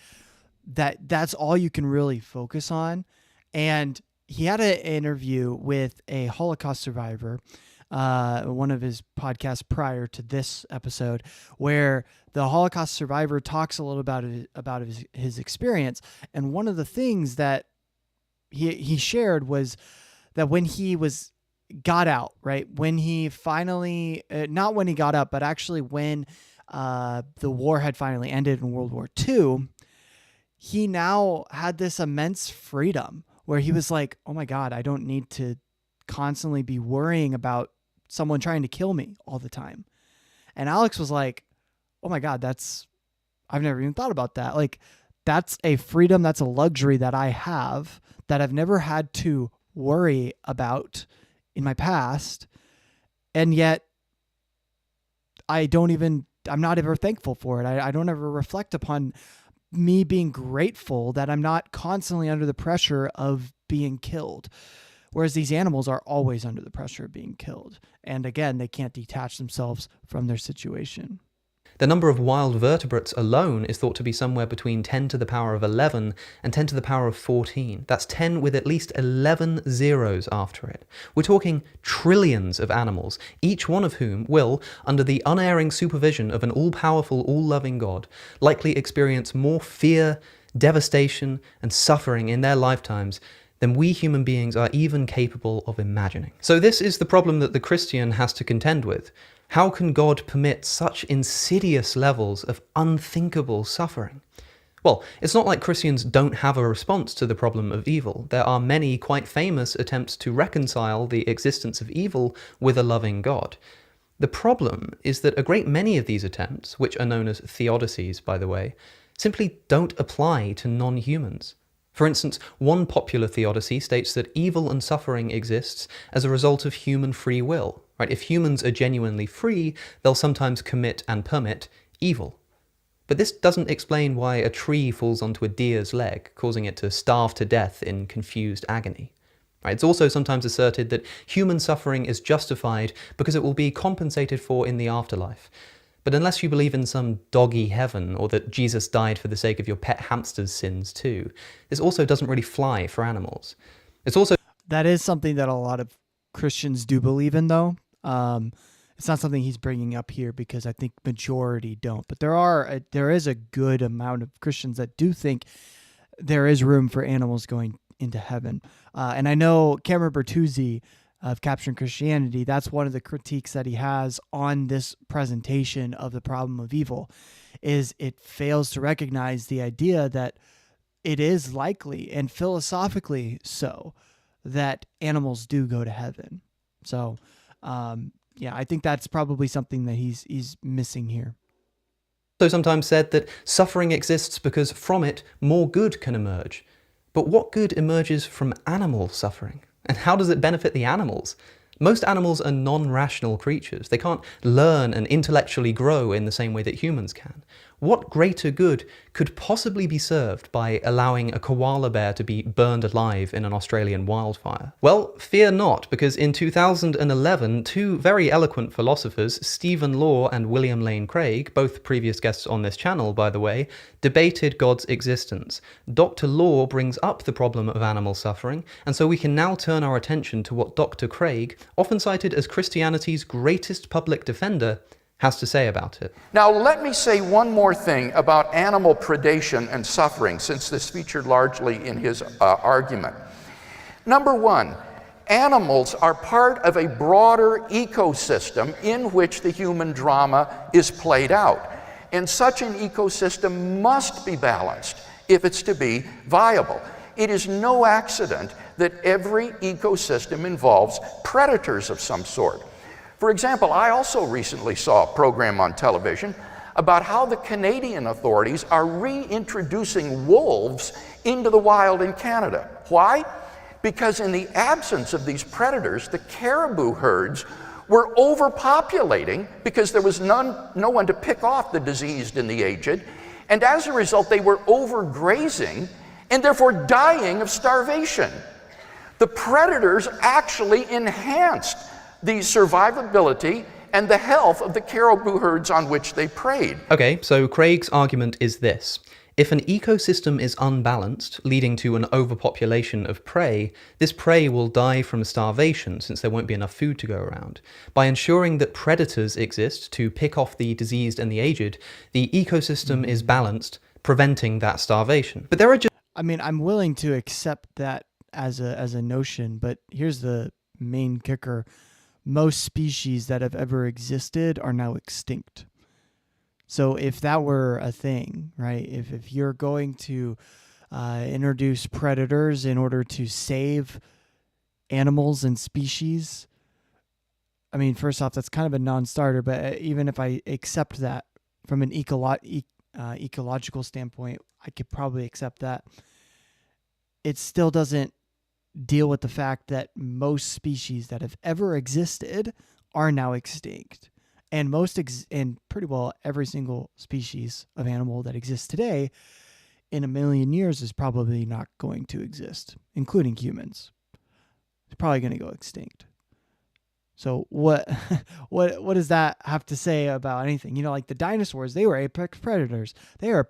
That's all you can really focus on. And he had an interview with a Holocaust survivor, one of his podcasts prior to this episode, where the Holocaust survivor talks a little about his experience. And one of the things that he shared was that when he got out, right? When he finally, not when he got out, but actually when the war had finally ended in World War II, he now had this immense freedom where he was like, oh my God, I don't need to constantly be worrying about someone trying to kill me all the time. And Alex was like, oh my God, I've never even thought about that. Like, that's a freedom, that's a luxury that I have that I've never had to worry about in my past, and yet I'm not ever thankful for it. I don't ever reflect upon me being grateful that I'm not constantly under the pressure of being killed. Whereas these animals are always under the pressure of being killed. And again, they can't detach themselves from their situation. The number of wild vertebrates alone is thought to be somewhere between 10 to the power of 11 and 10 to the power of 14. That's 10 with at least 11 zeros after it. We're talking trillions of animals, each one of whom will, under the unerring supervision of an all-powerful, all-loving God, likely experience more fear, devastation, and suffering in their lifetimes than we human beings are even capable of imagining. So this is the problem that the Christian has to contend with. How can God permit such insidious levels of unthinkable suffering? Well, it's not like Christians don't have a response to the problem of evil. There are many quite famous attempts to reconcile the existence of evil with a loving God. The problem is that a great many of these attempts, which are known as theodicies, by the way, simply don't apply to non-humans. For instance, one popular theodicy states that evil and suffering exists as a result of human free will. Right? If humans are genuinely free, they'll sometimes commit and permit evil. But this doesn't explain why a tree falls onto a deer's leg, causing it to starve to death in confused agony. Right? It's also sometimes asserted that human suffering is justified because it will be compensated for in the afterlife. But unless you believe in some doggy heaven, or that Jesus died for the sake of your pet hamster's sins too, this also doesn't really fly for animals. That is something that a lot of Christians do believe in, though. It's not something he's bringing up here because I think majority don't. But there is a good amount of Christians that do think there is room for animals going into heaven. And I know Cameron Bertuzzi of Capturing Christianity, that's one of the critiques that he has on this presentation of the problem of evil, is it fails to recognize the idea that it is likely, and philosophically so, that animals do go to heaven. So, yeah, I think that's probably something that he's missing here. Also sometimes said that suffering exists because from it more good can emerge. But what good emerges from animal suffering? And how does it benefit the animals? Most animals are non-rational creatures. They can't learn and intellectually grow in the same way that humans can. What greater good could possibly be served by allowing a koala bear to be burned alive in an Australian wildfire? Well, fear not, because in 2011, two very eloquent philosophers, Stephen Law and William Lane Craig, both previous guests on this channel, by the way, debated God's existence. Dr. Law brings up the problem of animal suffering, and so we can now turn our attention to what Dr. Craig, often cited as Christianity's greatest public defender, has to say about it. Now, let me say one more thing about animal predation and suffering, since this featured largely in his argument. Number one, animals are part of a broader ecosystem in which the human drama is played out. And such an ecosystem must be balanced if it's to be viable. It is no accident that every ecosystem involves predators of some sort. For example, I also recently saw a program on television about how the Canadian authorities are reintroducing wolves into the wild in Canada. Why? Because in the absence of these predators, the caribou herds were overpopulating because there was no one to pick off the diseased and the aged, and as a result, they were overgrazing and therefore dying of starvation. The predators actually enhanced the survivability and the health of the caribou herds on which they preyed. Okay, so Craig's argument is this. If an ecosystem is unbalanced, leading to an overpopulation of prey, this prey will die from starvation since there won't be enough food to go around. By ensuring that predators exist to pick off the diseased and the aged, the ecosystem is balanced, preventing that starvation. But there are just... I mean, I'm willing to accept that as a notion, but here's the main kicker. Most species that have ever existed are now extinct. So if that were a thing, right, if you're going to introduce predators in order to save animals and species, I mean, first off, that's kind of a non-starter, but even if I accept that from an ecological standpoint, I could probably accept that. It still doesn't deal with the fact that most species that have ever existed are now extinct. And and pretty well every single species of animal that exists today in a million years is probably not going to exist, including humans. It's probably going to go extinct. So what does that have to say about anything? You know, like the dinosaurs, they were apex predators. They are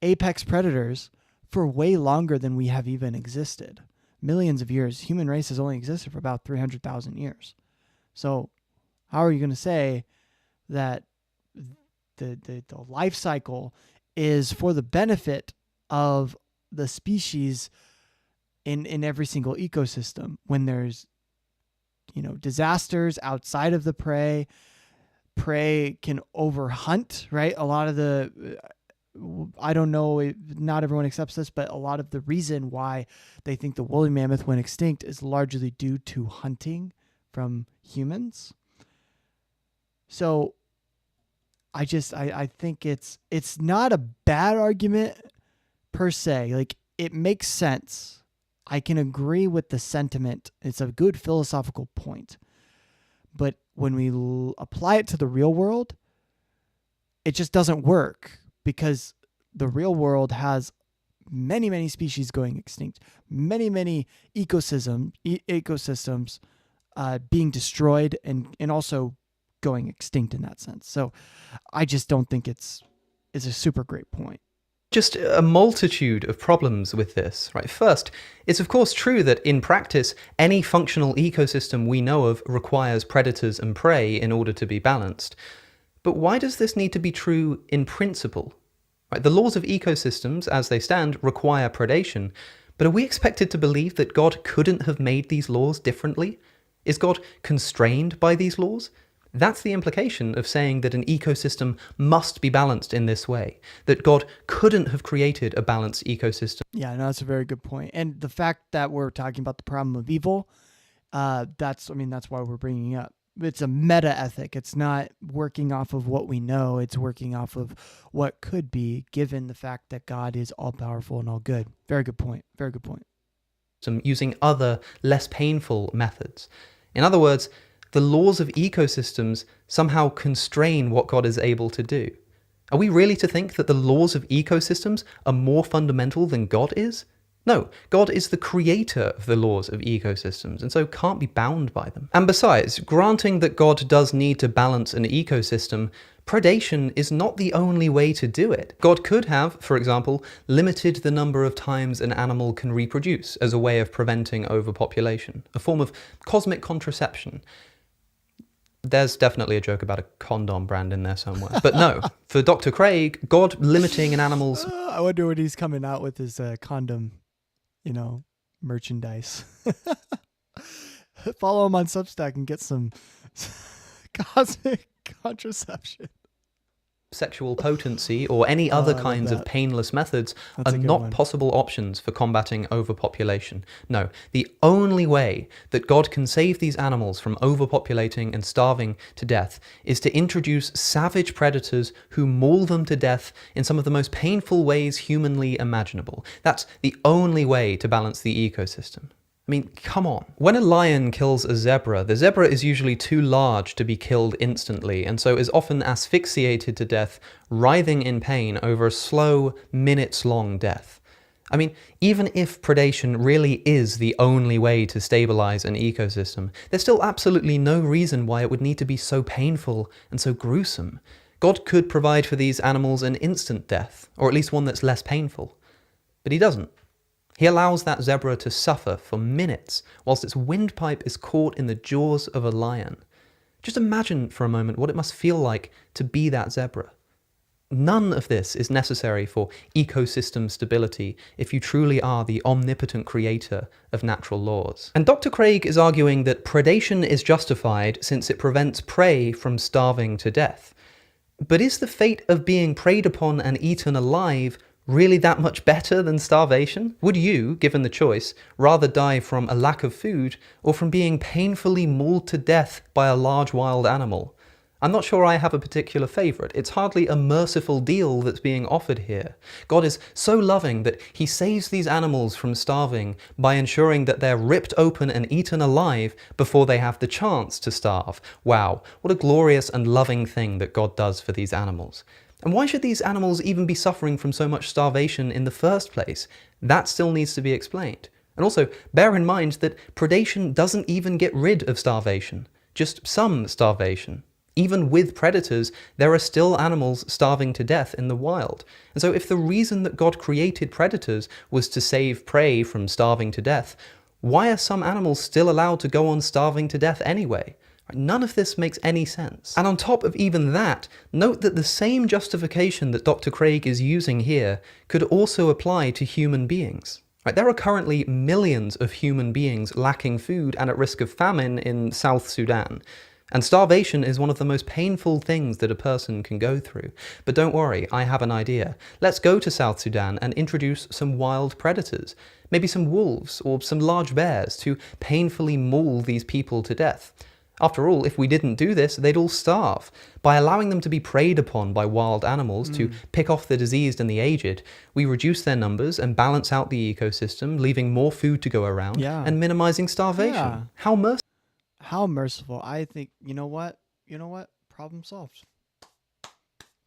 apex predators for way longer than we have even existed. Millions of years. Human race has only existed for about 300,000 years. So how are you going to say that the life cycle is for the benefit of the species in every single ecosystem when there's, you know, disasters outside of the prey can overhunt, right? A lot of the I don't know, not everyone accepts this, but a lot of the reason why they think the woolly mammoth went extinct is largely due to hunting from humans. So I think it's not a bad argument per se. Like, it makes sense. I can agree with the sentiment. It's a good philosophical point. But when we apply it to the real world, it just doesn't work, because the real world has many, many species going extinct, many ecosystems being destroyed and also going extinct in that sense. So I just don't think it's a super great point. Just a multitude of problems with this, right? First, it's of course true that in practice, any functional ecosystem we know of requires predators and prey in order to be balanced. But why does this need to be true in principle? Right? The laws of ecosystems, as they stand, require predation. But are we expected to believe that God couldn't have made these laws differently? Is God constrained by these laws? That's the implication of saying that an ecosystem must be balanced in this way, that God couldn't have created a balanced ecosystem. Yeah, no, that's a very good point. And the fact that we're talking about the problem of evil, that's why we're bringing up. It's a meta ethic. It's not working off of what we know. It's working off of what could be, given the fact that God is all powerful and all good. Very good point. Very good point. Using other, less painful methods. In other words, the laws of ecosystems somehow constrain what God is able to do. Are we really to think that the laws of ecosystems are more fundamental than God is? No, God is the creator of the laws of ecosystems, and so can't be bound by them. And besides, granting that God does need to balance an ecosystem, predation is not the only way to do it. God could have, for example, limited the number of times an animal can reproduce as a way of preventing overpopulation, a form of cosmic contraception. There's definitely a joke about a condom brand in there somewhere. But no, for Dr. Craig, God limiting an animal's... I wonder what he's coming out with his condom, merchandise. Follow him on Substack and get some cosmic contraception. Sexual potency or any other kinds of painless methods are not possible options for combating overpopulation. No, the only way that God can save these animals from overpopulating and starving to death is to introduce savage predators who maul them to death in some of the most painful ways humanly imaginable. That's the only way to balance the ecosystem. I mean, come on. When a lion kills a zebra, the zebra is usually too large to be killed instantly, and so is often asphyxiated to death, writhing in pain over a slow, minutes-long death. I mean, even if predation really is the only way to stabilize an ecosystem, there's still absolutely no reason why it would need to be so painful and so gruesome. God could provide for these animals an instant death, or at least one that's less painful. But he doesn't. He allows that zebra to suffer for minutes whilst its windpipe is caught in the jaws of a lion. Just imagine for a moment what it must feel like to be that zebra. None of this is necessary for ecosystem stability if you truly are the omnipotent creator of natural laws. And Dr. Craig is arguing that predation is justified since it prevents prey from starving to death. But is the fate of being preyed upon and eaten alive really that much better than starvation? Would you, given the choice, rather die from a lack of food or from being painfully mauled to death by a large wild animal? I'm not sure I have a particular favourite. It's hardly a merciful deal that's being offered here. God is so loving that he saves these animals from starving by ensuring that they're ripped open and eaten alive before they have the chance to starve. Wow, what a glorious and loving thing that God does for these animals. And why should these animals even be suffering from so much starvation in the first place? That still needs to be explained. And also, bear in mind that predation doesn't even get rid of starvation, just some starvation. Even with predators, there are still animals starving to death in the wild. And so if the reason that God created predators was to save prey from starving to death, why are some animals still allowed to go on starving to death anyway? None of this makes any sense. And on top of even that, note that the same justification that Dr. Craig is using here could also apply to human beings. There are currently millions of human beings lacking food and at risk of famine in South Sudan. And starvation is one of the most painful things that a person can go through. But don't worry, I have an idea. Let's go to South Sudan and introduce some wild predators. Maybe some wolves or some large bears to painfully maul these people to death. After all, if we didn't do this, they'd all starve. By allowing them to be preyed upon by wild animals to pick off the diseased and the aged, we reduce their numbers and balance out the ecosystem, leaving more food to go around and minimizing starvation. Yeah. How How merciful. I think, you know what? Problem solved.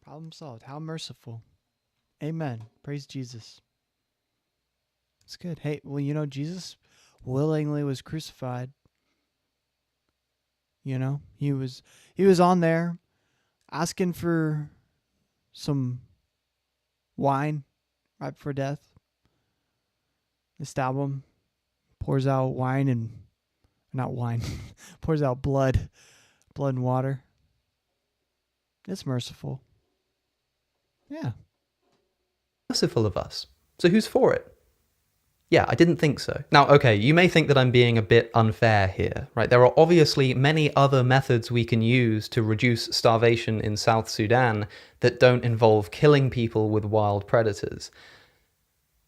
Problem solved. How merciful. Amen. Praise Jesus. It's good. Hey, well, Jesus willingly was crucified. He was on there asking for some wine right before death. They stab him, pours out wine and not wine, pours out blood and water. It's merciful. Yeah. merciful of us. So who's for it? Yeah, I didn't think so. Now, okay, you may think that I'm being a bit unfair here, right? There are obviously many other methods we can use to reduce starvation in South Sudan that don't involve killing people with wild predators.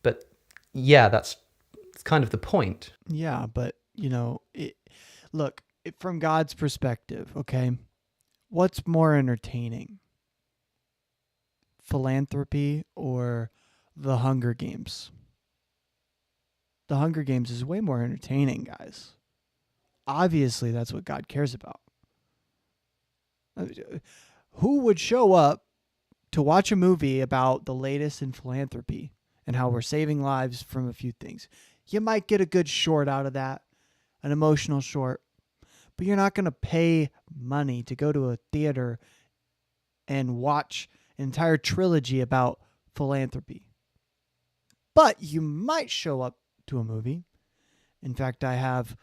But yeah, that's kind of the point. Yeah, but, look, from God's perspective, okay, what's more entertaining? Philanthropy or the Hunger Games? The Hunger Games is way more entertaining, guys. Obviously, that's what God cares about. Who would show up to watch a movie about the latest in philanthropy and how we're saving lives from a few things? You might get a good short out of that, an emotional short, but you're not going to pay money to go to a theater and watch an entire trilogy about philanthropy. But you might show up to a movie. In fact, I have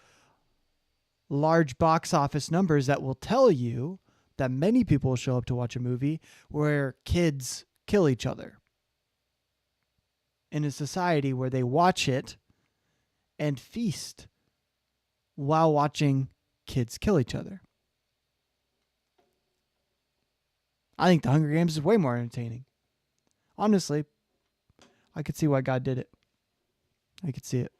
large box office numbers that will tell you that many people show up to watch a movie where kids kill each other. In a society where they watch it and feast while watching kids kill each other. I think the Hunger Games is way more entertaining. Honestly, I could see why God did it. I could see it.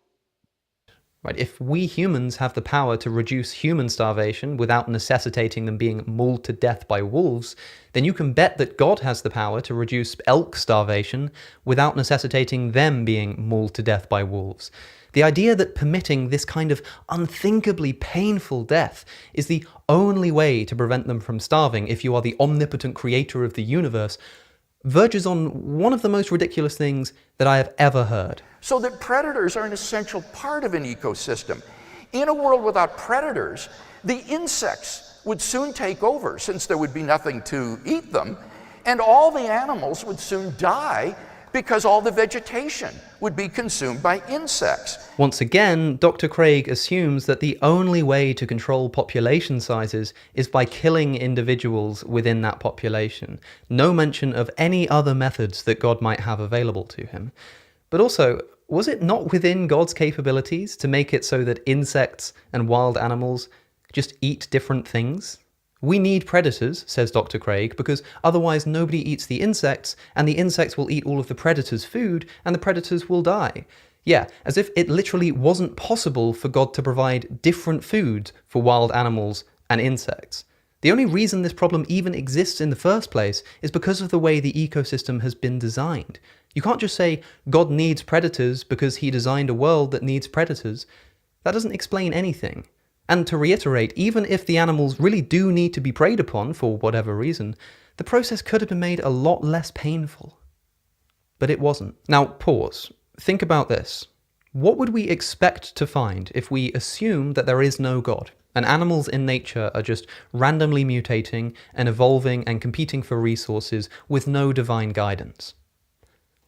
Right, if we humans have the power to reduce human starvation without necessitating them being mauled to death by wolves, then you can bet that God has the power to reduce elk starvation without necessitating them being mauled to death by wolves. The idea that permitting this kind of unthinkably painful death is the only way to prevent them from starving if you are the omnipotent creator of the universe verges on one of the most ridiculous things that I have ever heard. So that predators are an essential part of an ecosystem. In a world without predators, the insects would soon take over since there would be nothing to eat them, and all the animals would soon die because all the vegetation would be consumed by insects. Once again, Dr. Craig assumes that the only way to control population sizes is by killing individuals within that population. No mention of any other methods that God might have available to him. But also, was it not within God's capabilities to make it so that insects and wild animals just eat different things? We need predators, says Dr. Craig, because otherwise nobody eats the insects, and the insects will eat all of the predators' food, and the predators will die. Yeah, as if it literally wasn't possible for God to provide different food for wild animals and insects. The only reason this problem even exists in the first place is because of the way the ecosystem has been designed. You can't just say God needs predators because he designed a world that needs predators. That doesn't explain anything. And to reiterate, even if the animals really do need to be preyed upon for whatever reason, the process could have been made a lot less painful. But it wasn't. Now, pause. Think about this. What would we expect to find if we assume that there is no God, and animals in nature are just randomly mutating and evolving and competing for resources with no divine guidance?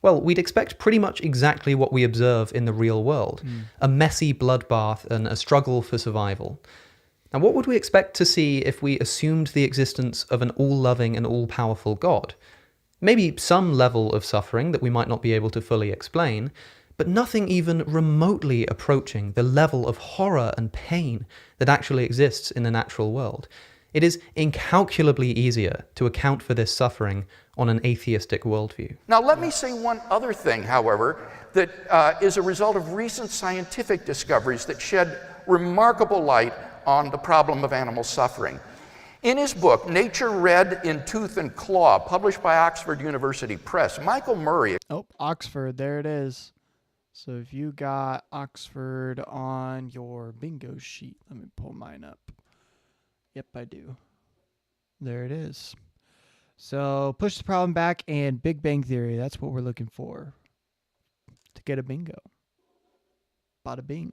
Well, we'd expect pretty much exactly what we observe in the real world, a messy bloodbath and a struggle for survival. Now, what would we expect to see if we assumed the existence of an all-loving and all-powerful God? Maybe some level of suffering that we might not be able to fully explain, but nothing even remotely approaching the level of horror and pain that actually exists in the natural world. It is incalculably easier to account for this suffering on an atheistic worldview. Now, let me say one other thing, however, that is a result of recent scientific discoveries that shed remarkable light on the problem of animal suffering. In his book, Nature Red in Tooth and Claw, published by Oxford University Press, Michael Murray... Oh, Oxford, there it is. So if you got Oxford on your bingo sheet, let me pull mine up. Yep, I do. There it is. So push the problem back and Big Bang Theory. That's what we're looking for to get a bingo. Bada bing.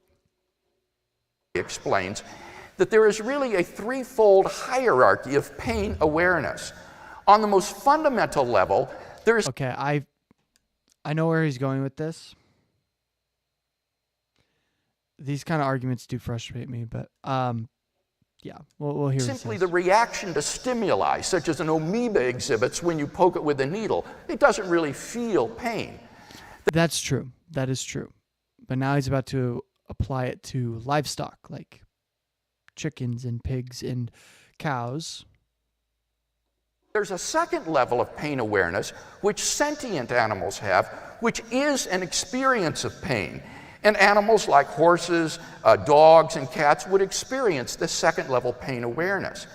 Explains that there is really a threefold hierarchy of pain awareness. On the most fundamental level, there's... Okay, I know where he's going with this. These kind of arguments do frustrate me, but yeah, we'll hear simply the reaction to stimuli, such as an amoeba exhibits when you poke it with a needle. It doesn't really feel pain. That's true. That is true. But now he's about to apply it to livestock, like chickens and pigs and cows. There's a second level of pain awareness, which sentient animals have, which is an experience of pain. And animals like horses, dogs, and cats would experience this second level pain awareness.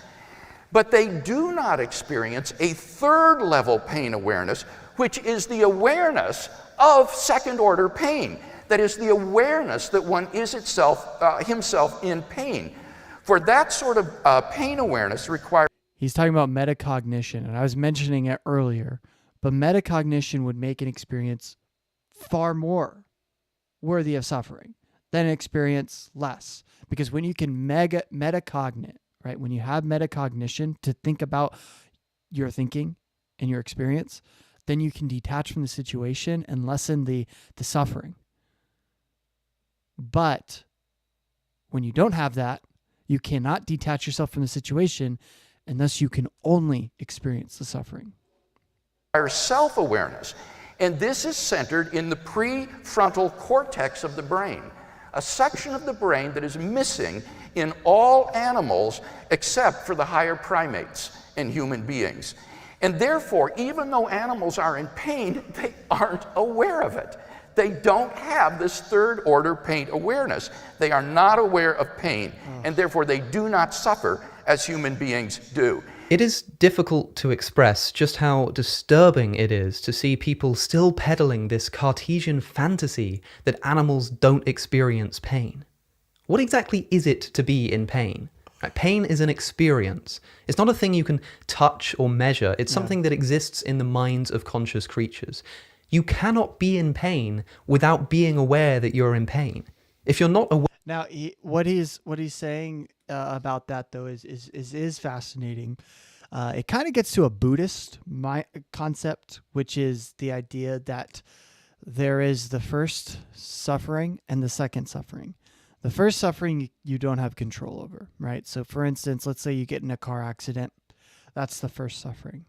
But they do not experience a third level pain awareness, which is the awareness of second order pain. That is the awareness that one is himself in pain. For that sort of pain awareness requires... He's talking about metacognition, and I was mentioning it earlier, but metacognition would make an experience far more worthy of suffering than an experience less. Because when you can metacognate, right, when you have metacognition to think about your thinking and your experience, then you can detach from the situation and lessen the suffering. But when you don't have that, you cannot detach yourself from the situation, and thus you can only experience the suffering. Our self-awareness. And this is centered in the prefrontal cortex of the brain, a section of the brain that is missing in all animals except for the higher primates and human beings. And therefore, even though animals are in pain, they aren't aware of it. They don't have this third order pain awareness. They are not aware of pain, and therefore they do not suffer as human beings do. It is difficult to express just how disturbing it is to see people still peddling this Cartesian fantasy that animals don't experience pain. What exactly is it to be in pain? Pain is an experience. It's not a thing you can touch or measure. It's something that exists in the minds of conscious creatures. You cannot be in pain without being aware that you're in pain. If you're not aware... Now, what he's saying about that, though, is fascinating. It kind of gets to a Buddhist concept, which is the idea that there is the first suffering and the second suffering. The first suffering you don't have control over, right? So, for instance, let's say you get in a car accident. That's the first suffering.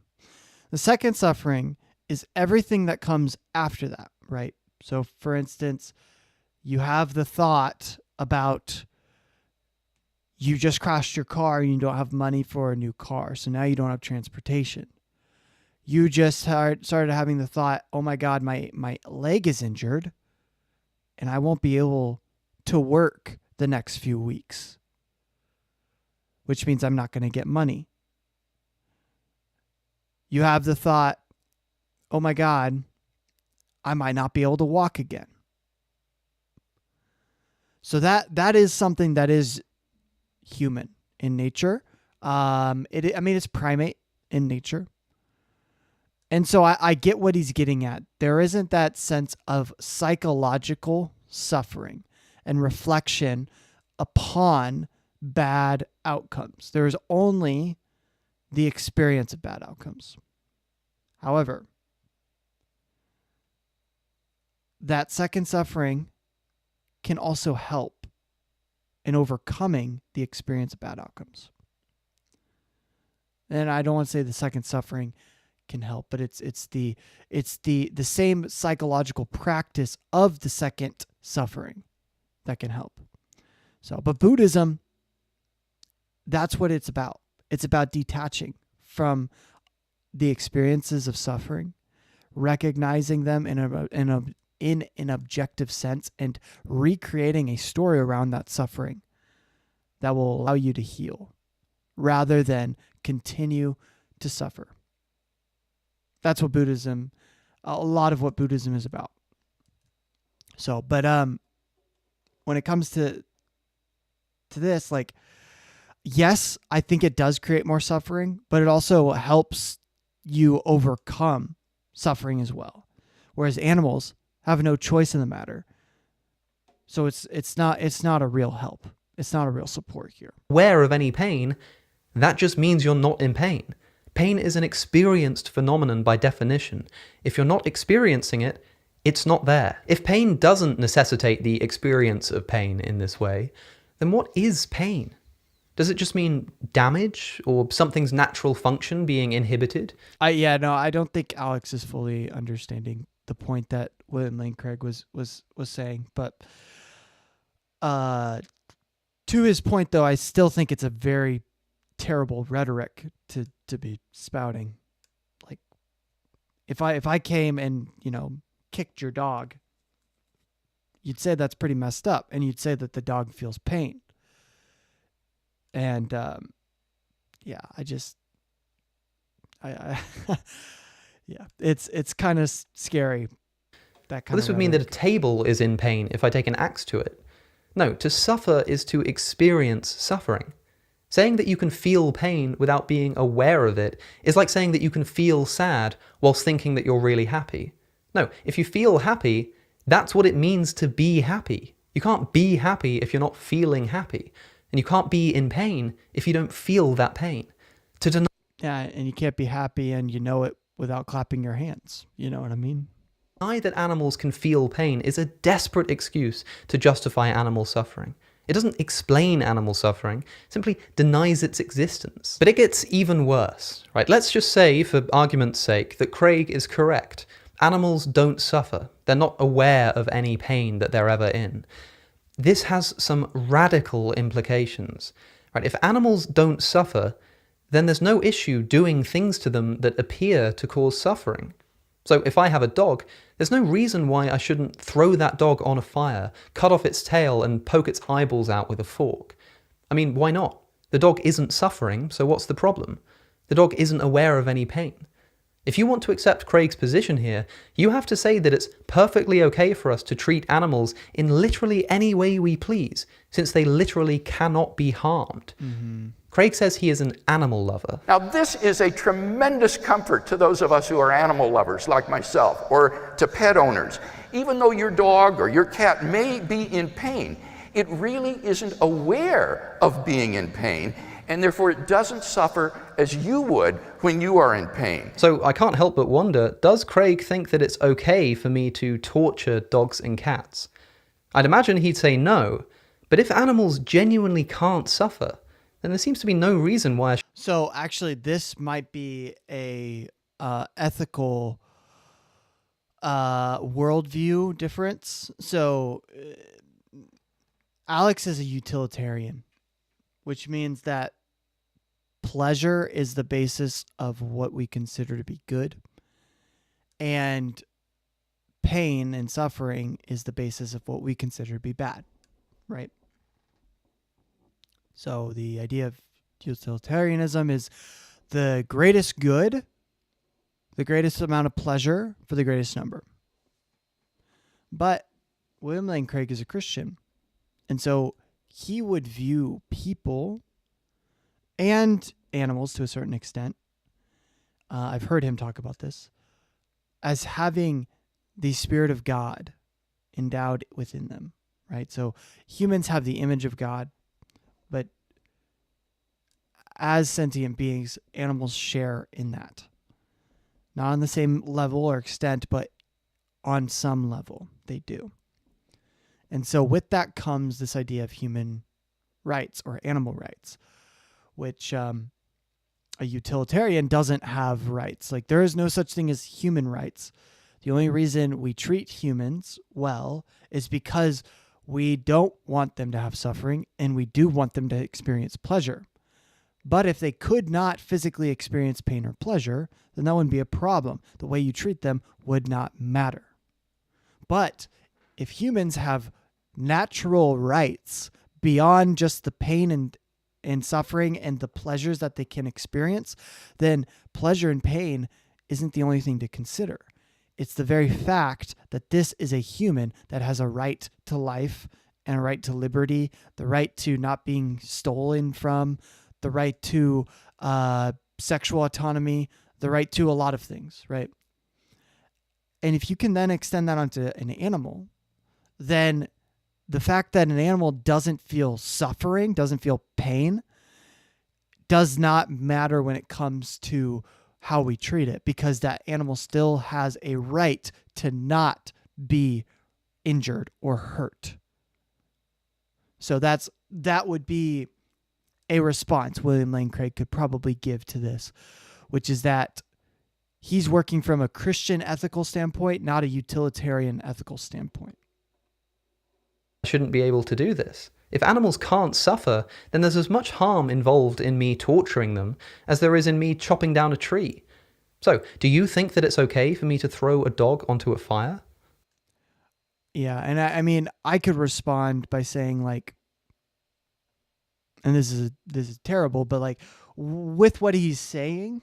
The second suffering is everything that comes after that, right? So, for instance, you have the thought about you just crashed your car and you don't have money for a new car. So now you don't have transportation. You just started having the thought, oh my God, my leg is injured and I won't be able to work the next few weeks, which means I'm not going to get money. you have the thought, oh my God, I might not be able to walk again. So that is something that is human in nature. It's primate in nature. And so I get what he's getting at. There isn't that sense of psychological suffering and reflection upon bad outcomes. There is only the experience of bad outcomes. However, that second suffering can also help in overcoming the experience of bad outcomes. And I don't want to say the second suffering can help, but it's the same psychological practice of the second suffering that can help. So, but Buddhism, that's what it's about. It's about detaching from the experiences of suffering, recognizing them in an objective sense, and recreating a story around that suffering that will allow you to heal rather than continue to suffer. That's what Buddhism, a lot of what Buddhism is about. So, but when it comes to this, like, yes, I think it does create more suffering, but it also helps you overcome suffering as well. Whereas animals have no choice in the matter. So it's not a real help. It's not a real support here. Aware of any pain, that just means you're not in pain. Pain is an experienced phenomenon by definition. If you're not experiencing it, it's not there. If pain doesn't necessitate the experience of pain in this way, then what is pain? Does it just mean damage or something's natural function being inhibited? I don't think Alex is fully understanding the point that William Lane Craig was saying. But to his point, though, I still think it's a very terrible rhetoric to be spouting. Like, if I came and, kicked your dog, you'd say that's pretty messed up, and you'd say that the dog feels pain. And it's kind of scary. This would mean that a table is in pain if I take an axe to it. No, to suffer is to experience suffering. Saying that you can feel pain without being aware of it is like saying that you can feel sad whilst thinking that you're really happy. No, if you feel happy, that's what it means to be happy. You can't be happy if you're not feeling happy. And you can't be in pain if you don't feel that pain. And you can't be happy and you know it without clapping your hands. You know what I mean? Deny that animals can feel pain is a desperate excuse to justify animal suffering. It doesn't explain animal suffering, it simply denies its existence. But it gets even worse, right? Let's just say, for argument's sake, that Craig is correct. Animals don't suffer. They're not aware of any pain that they're ever in. This has some radical implications, right? If animals don't suffer, then there's no issue doing things to them that appear to cause suffering. So if I have a dog, there's no reason why I shouldn't throw that dog on a fire, cut off its tail, and poke its eyeballs out with a fork. I mean, why not? The dog isn't suffering, so what's the problem? The dog isn't aware of any pain. If you want to accept Craig's position here, you have to say that it's perfectly okay for us to treat animals in literally any way we please, since they literally cannot be harmed. Mm-hmm. Craig says he is an animal lover. Now, this is a tremendous comfort to those of us who are animal lovers, like myself, or to pet owners. Even though your dog or your cat may be in pain, it really isn't aware of being in pain, and therefore it doesn't suffer as you would when you are in pain. So I can't help but wonder, does Craig think that it's okay for me to torture dogs and cats? I'd imagine he'd say no, but if animals genuinely can't suffer, then there seems to be no reason why I should. So actually, this might be a ethical worldview difference. So Alex is a utilitarian, which means that pleasure is the basis of what we consider to be good, and pain and suffering is the basis of what we consider to be bad, right? So the idea of utilitarianism is the greatest good the greatest amount of pleasure for the greatest number. But William Lane Craig is a Christian, and so he would view people and animals to a certain extent, I've heard him talk about this, as having the Spirit of God endowed within them, right? So humans have the image of God, but as sentient beings, animals share in that. Not on the same level or extent, but on some level, they do. And so with that comes this idea of human rights or animal rights, which a utilitarian doesn't have rights. Like, there is no such thing as human rights. The only reason we treat humans well is because we don't want them to have suffering, and we do want them to experience pleasure. But if they could not physically experience pain or pleasure, then that wouldn't be a problem. The way you treat them would not matter. But if humans have natural rights beyond just the pain and suffering and the pleasures that they can experience, then pleasure and pain isn't the only thing to consider. It's the very fact that this is a human that has a right to life and a right to liberty, the right to not being stolen from, the right to sexual autonomy, the right to a lot of things, right? And if you can then extend that onto an animal, then the fact that an animal doesn't feel suffering, doesn't feel pain, does not matter when it comes to how we treat it, because that animal still has a right to not be injured or hurt. So that would be a response William Lane Craig could probably give to this, which is that he's working from a Christian ethical standpoint, not a utilitarian ethical standpoint. Shouldn't be able to do this. If animals can't suffer, then there's as much harm involved in me torturing them as there is in me chopping down a tree. So, do you think that it's okay for me to throw a dog onto a fire? Yeah, and I mean, I could respond by saying, like, and this is terrible, but like, with what he's saying,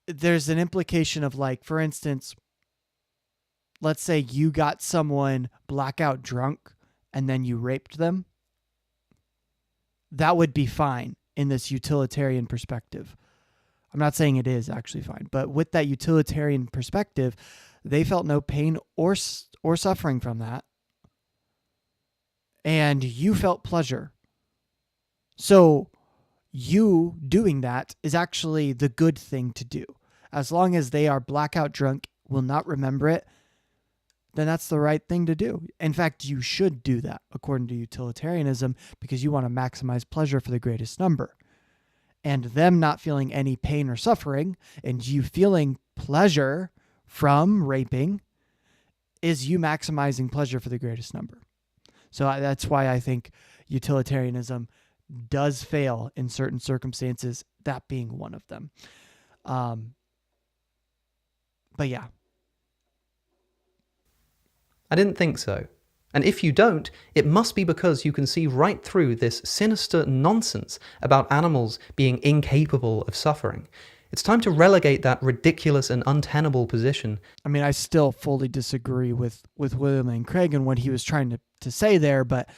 there's an implication of, like, for instance, let's say you got someone blackout drunk and then you raped them. That would be fine in this utilitarian perspective. I'm not saying it is actually fine, but with that utilitarian perspective, they felt no pain or suffering from that. And you felt pleasure. So you doing that is actually the good thing to do. As long as they are blackout drunk, will not remember it, then that's the right thing to do. In fact, you should do that according to utilitarianism, because you want to maximize pleasure for the greatest number. And them not feeling any pain or suffering, and you feeling pleasure from raping, is you maximizing pleasure for the greatest number. So that's why I think utilitarianism does fail in certain circumstances, that being one of them. But yeah. I didn't think so. And if you don't, it must be because you can see right through this sinister nonsense about animals being incapable of suffering. It's time to relegate that ridiculous and untenable position. I mean, I still fully disagree with William Lane Craig and what he was trying to say there, but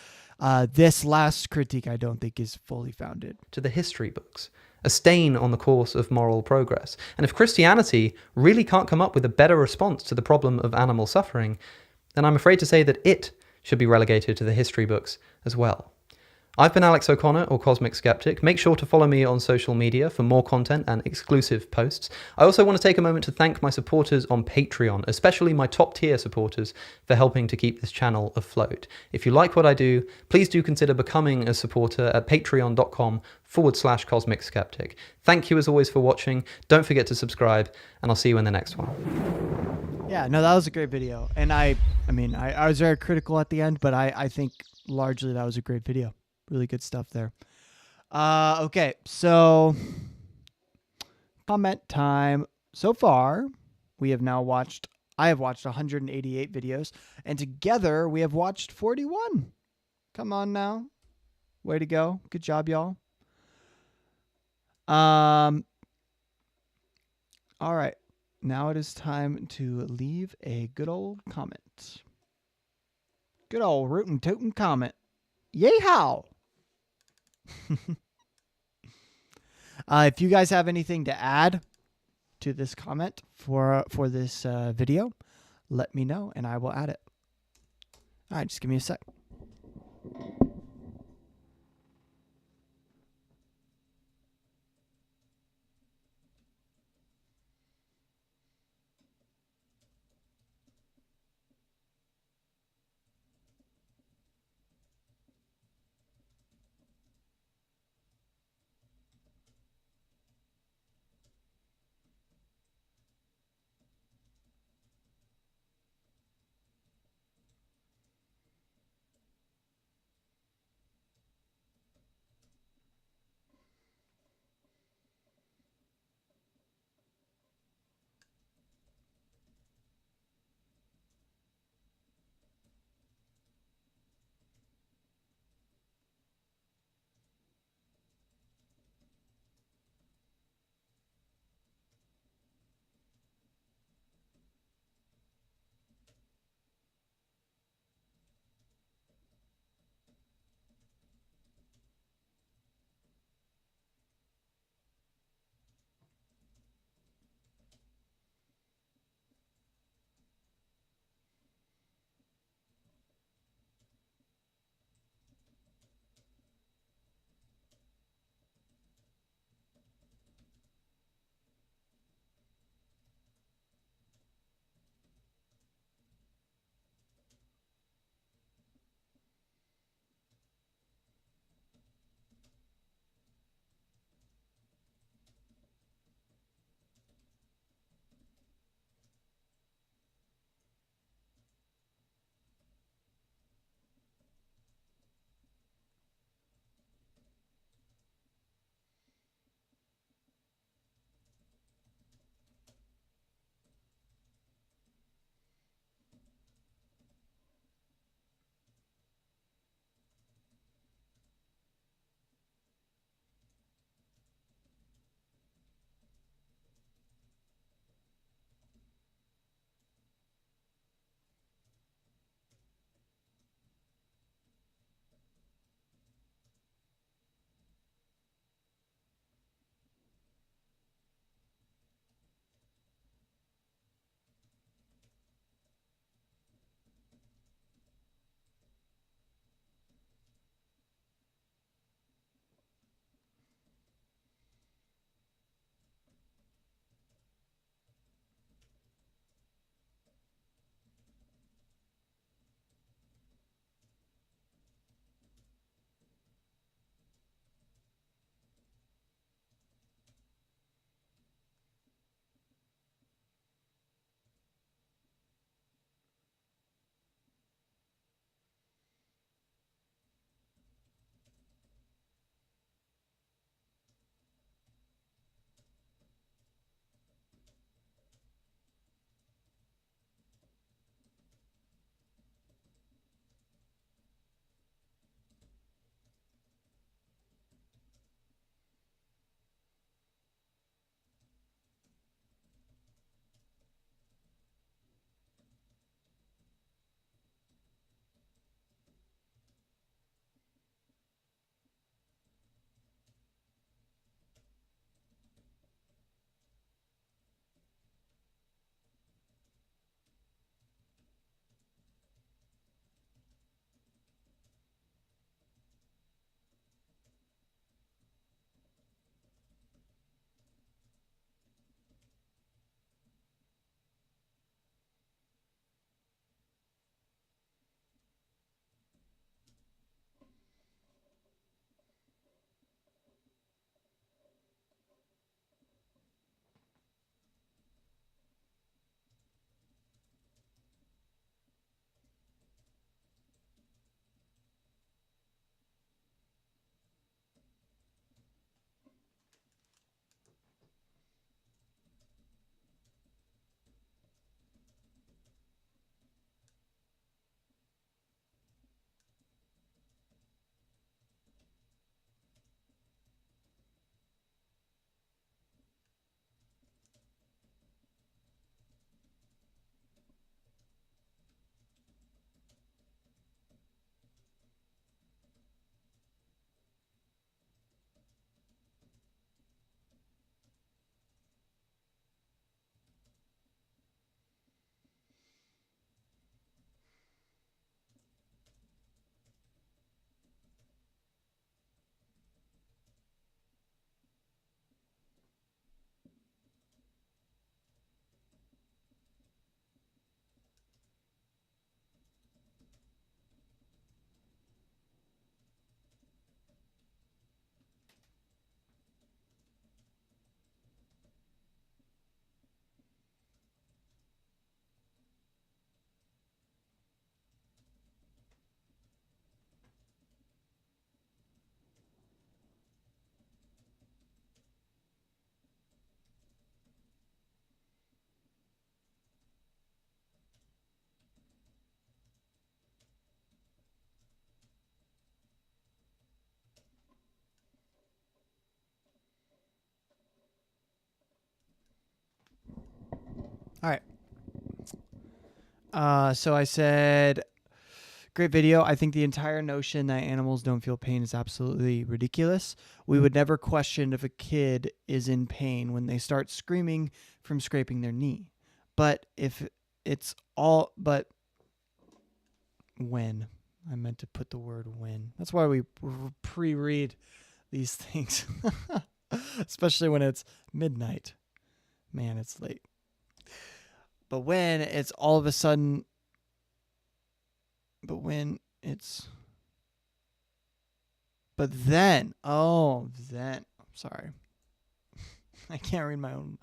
this last critique I don't think is fully founded. To the history books, a stain on the course of moral progress. And if Christianity really can't come up with a better response to the problem of animal suffering, then I'm afraid to say that it should be relegated to the history books as well. I've been Alex O'Connor, or Cosmic Skeptic. Make sure to follow me on social media for more content and exclusive posts. I also want to take a moment to thank my supporters on Patreon, especially my top tier supporters, for helping to keep this channel afloat. If you like what I do, please do consider becoming a supporter at patreon.com/Cosmic Skeptic. Thank you as always for watching. Don't forget to subscribe, and I'll see you in the next one. Yeah, no, that was a great video. And I was very critical at the end, but I think largely that was a great video. Really good stuff there. Okay, so comment time. So far, I have watched 188 videos, and together we have watched 41. Come on now. Way to go. Good job, y'all. All right. Now it is time to leave a good old comment. Good old rootin' tootin' comment. Yeehaw! If you guys have anything to add to this comment for this video, let me know and I will add it. All right, just give me a sec. All right. So I said, great video. I think the entire notion that animals don't feel pain is absolutely ridiculous. We would never question if a kid is in pain when they start screaming from scraping their knee. But when. I meant to put the word when. That's why we pre-read these things. Especially when it's midnight. Man, it's late. But when it's all of a sudden... But then, I'm sorry. I can't read my own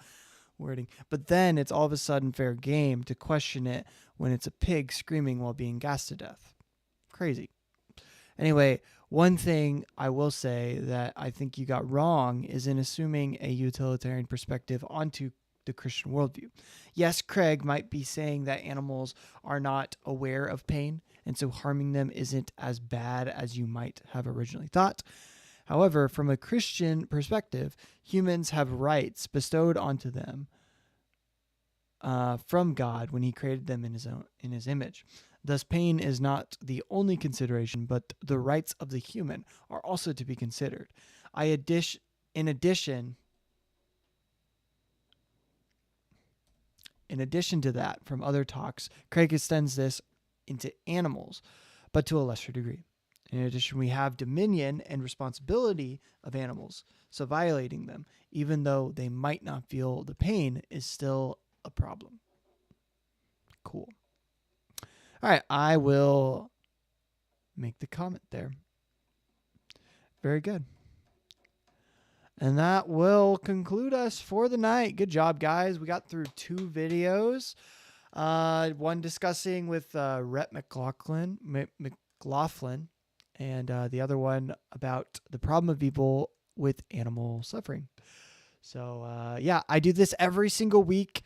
wording. But then it's all of a sudden fair game to question it when it's a pig screaming while being gassed to death. Crazy. Anyway, one thing I will say that I think you got wrong is in assuming a utilitarian perspective onto the Christian worldview. Yes, Craig might be saying that animals are not aware of pain, and so harming them isn't as bad as you might have originally thought. However, from a Christian perspective, humans have rights bestowed onto them from God when he created them in his image. Thus, pain is not the only consideration, but the rights of the human are also to be considered. In addition to that, from other talks, Craig extends this into animals, but to a lesser degree. In addition, we have dominion and responsibility of animals, so violating them, even though they might not feel the pain, is still a problem. Cool. All right, I will make the comment there. Very good. And that will conclude us for the night. Good job, guys. We got through 2 videos. One discussing with Rhett McLaughlin, and the other one about the problem of evil with animal suffering. So, I do this every single week,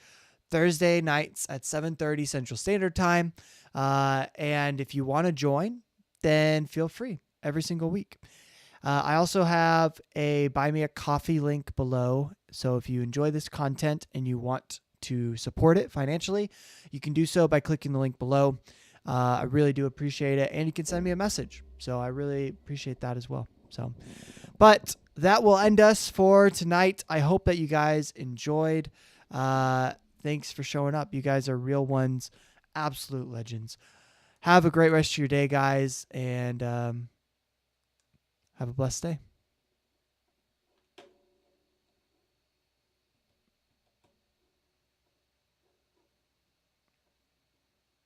Thursday nights at 7:30 Central Standard Time. And if you want to join, then feel free every single week. I also have a Buy Me a Coffee link below. So if you enjoy this content and you want to support it financially, you can do so by clicking the link below. I really do appreciate it. And you can send me a message. So I really appreciate that as well. But that will end us for tonight. I hope that you guys enjoyed. Thanks for showing up. You guys are real ones, absolute legends. Have a great rest of your day, guys, and have a blessed day.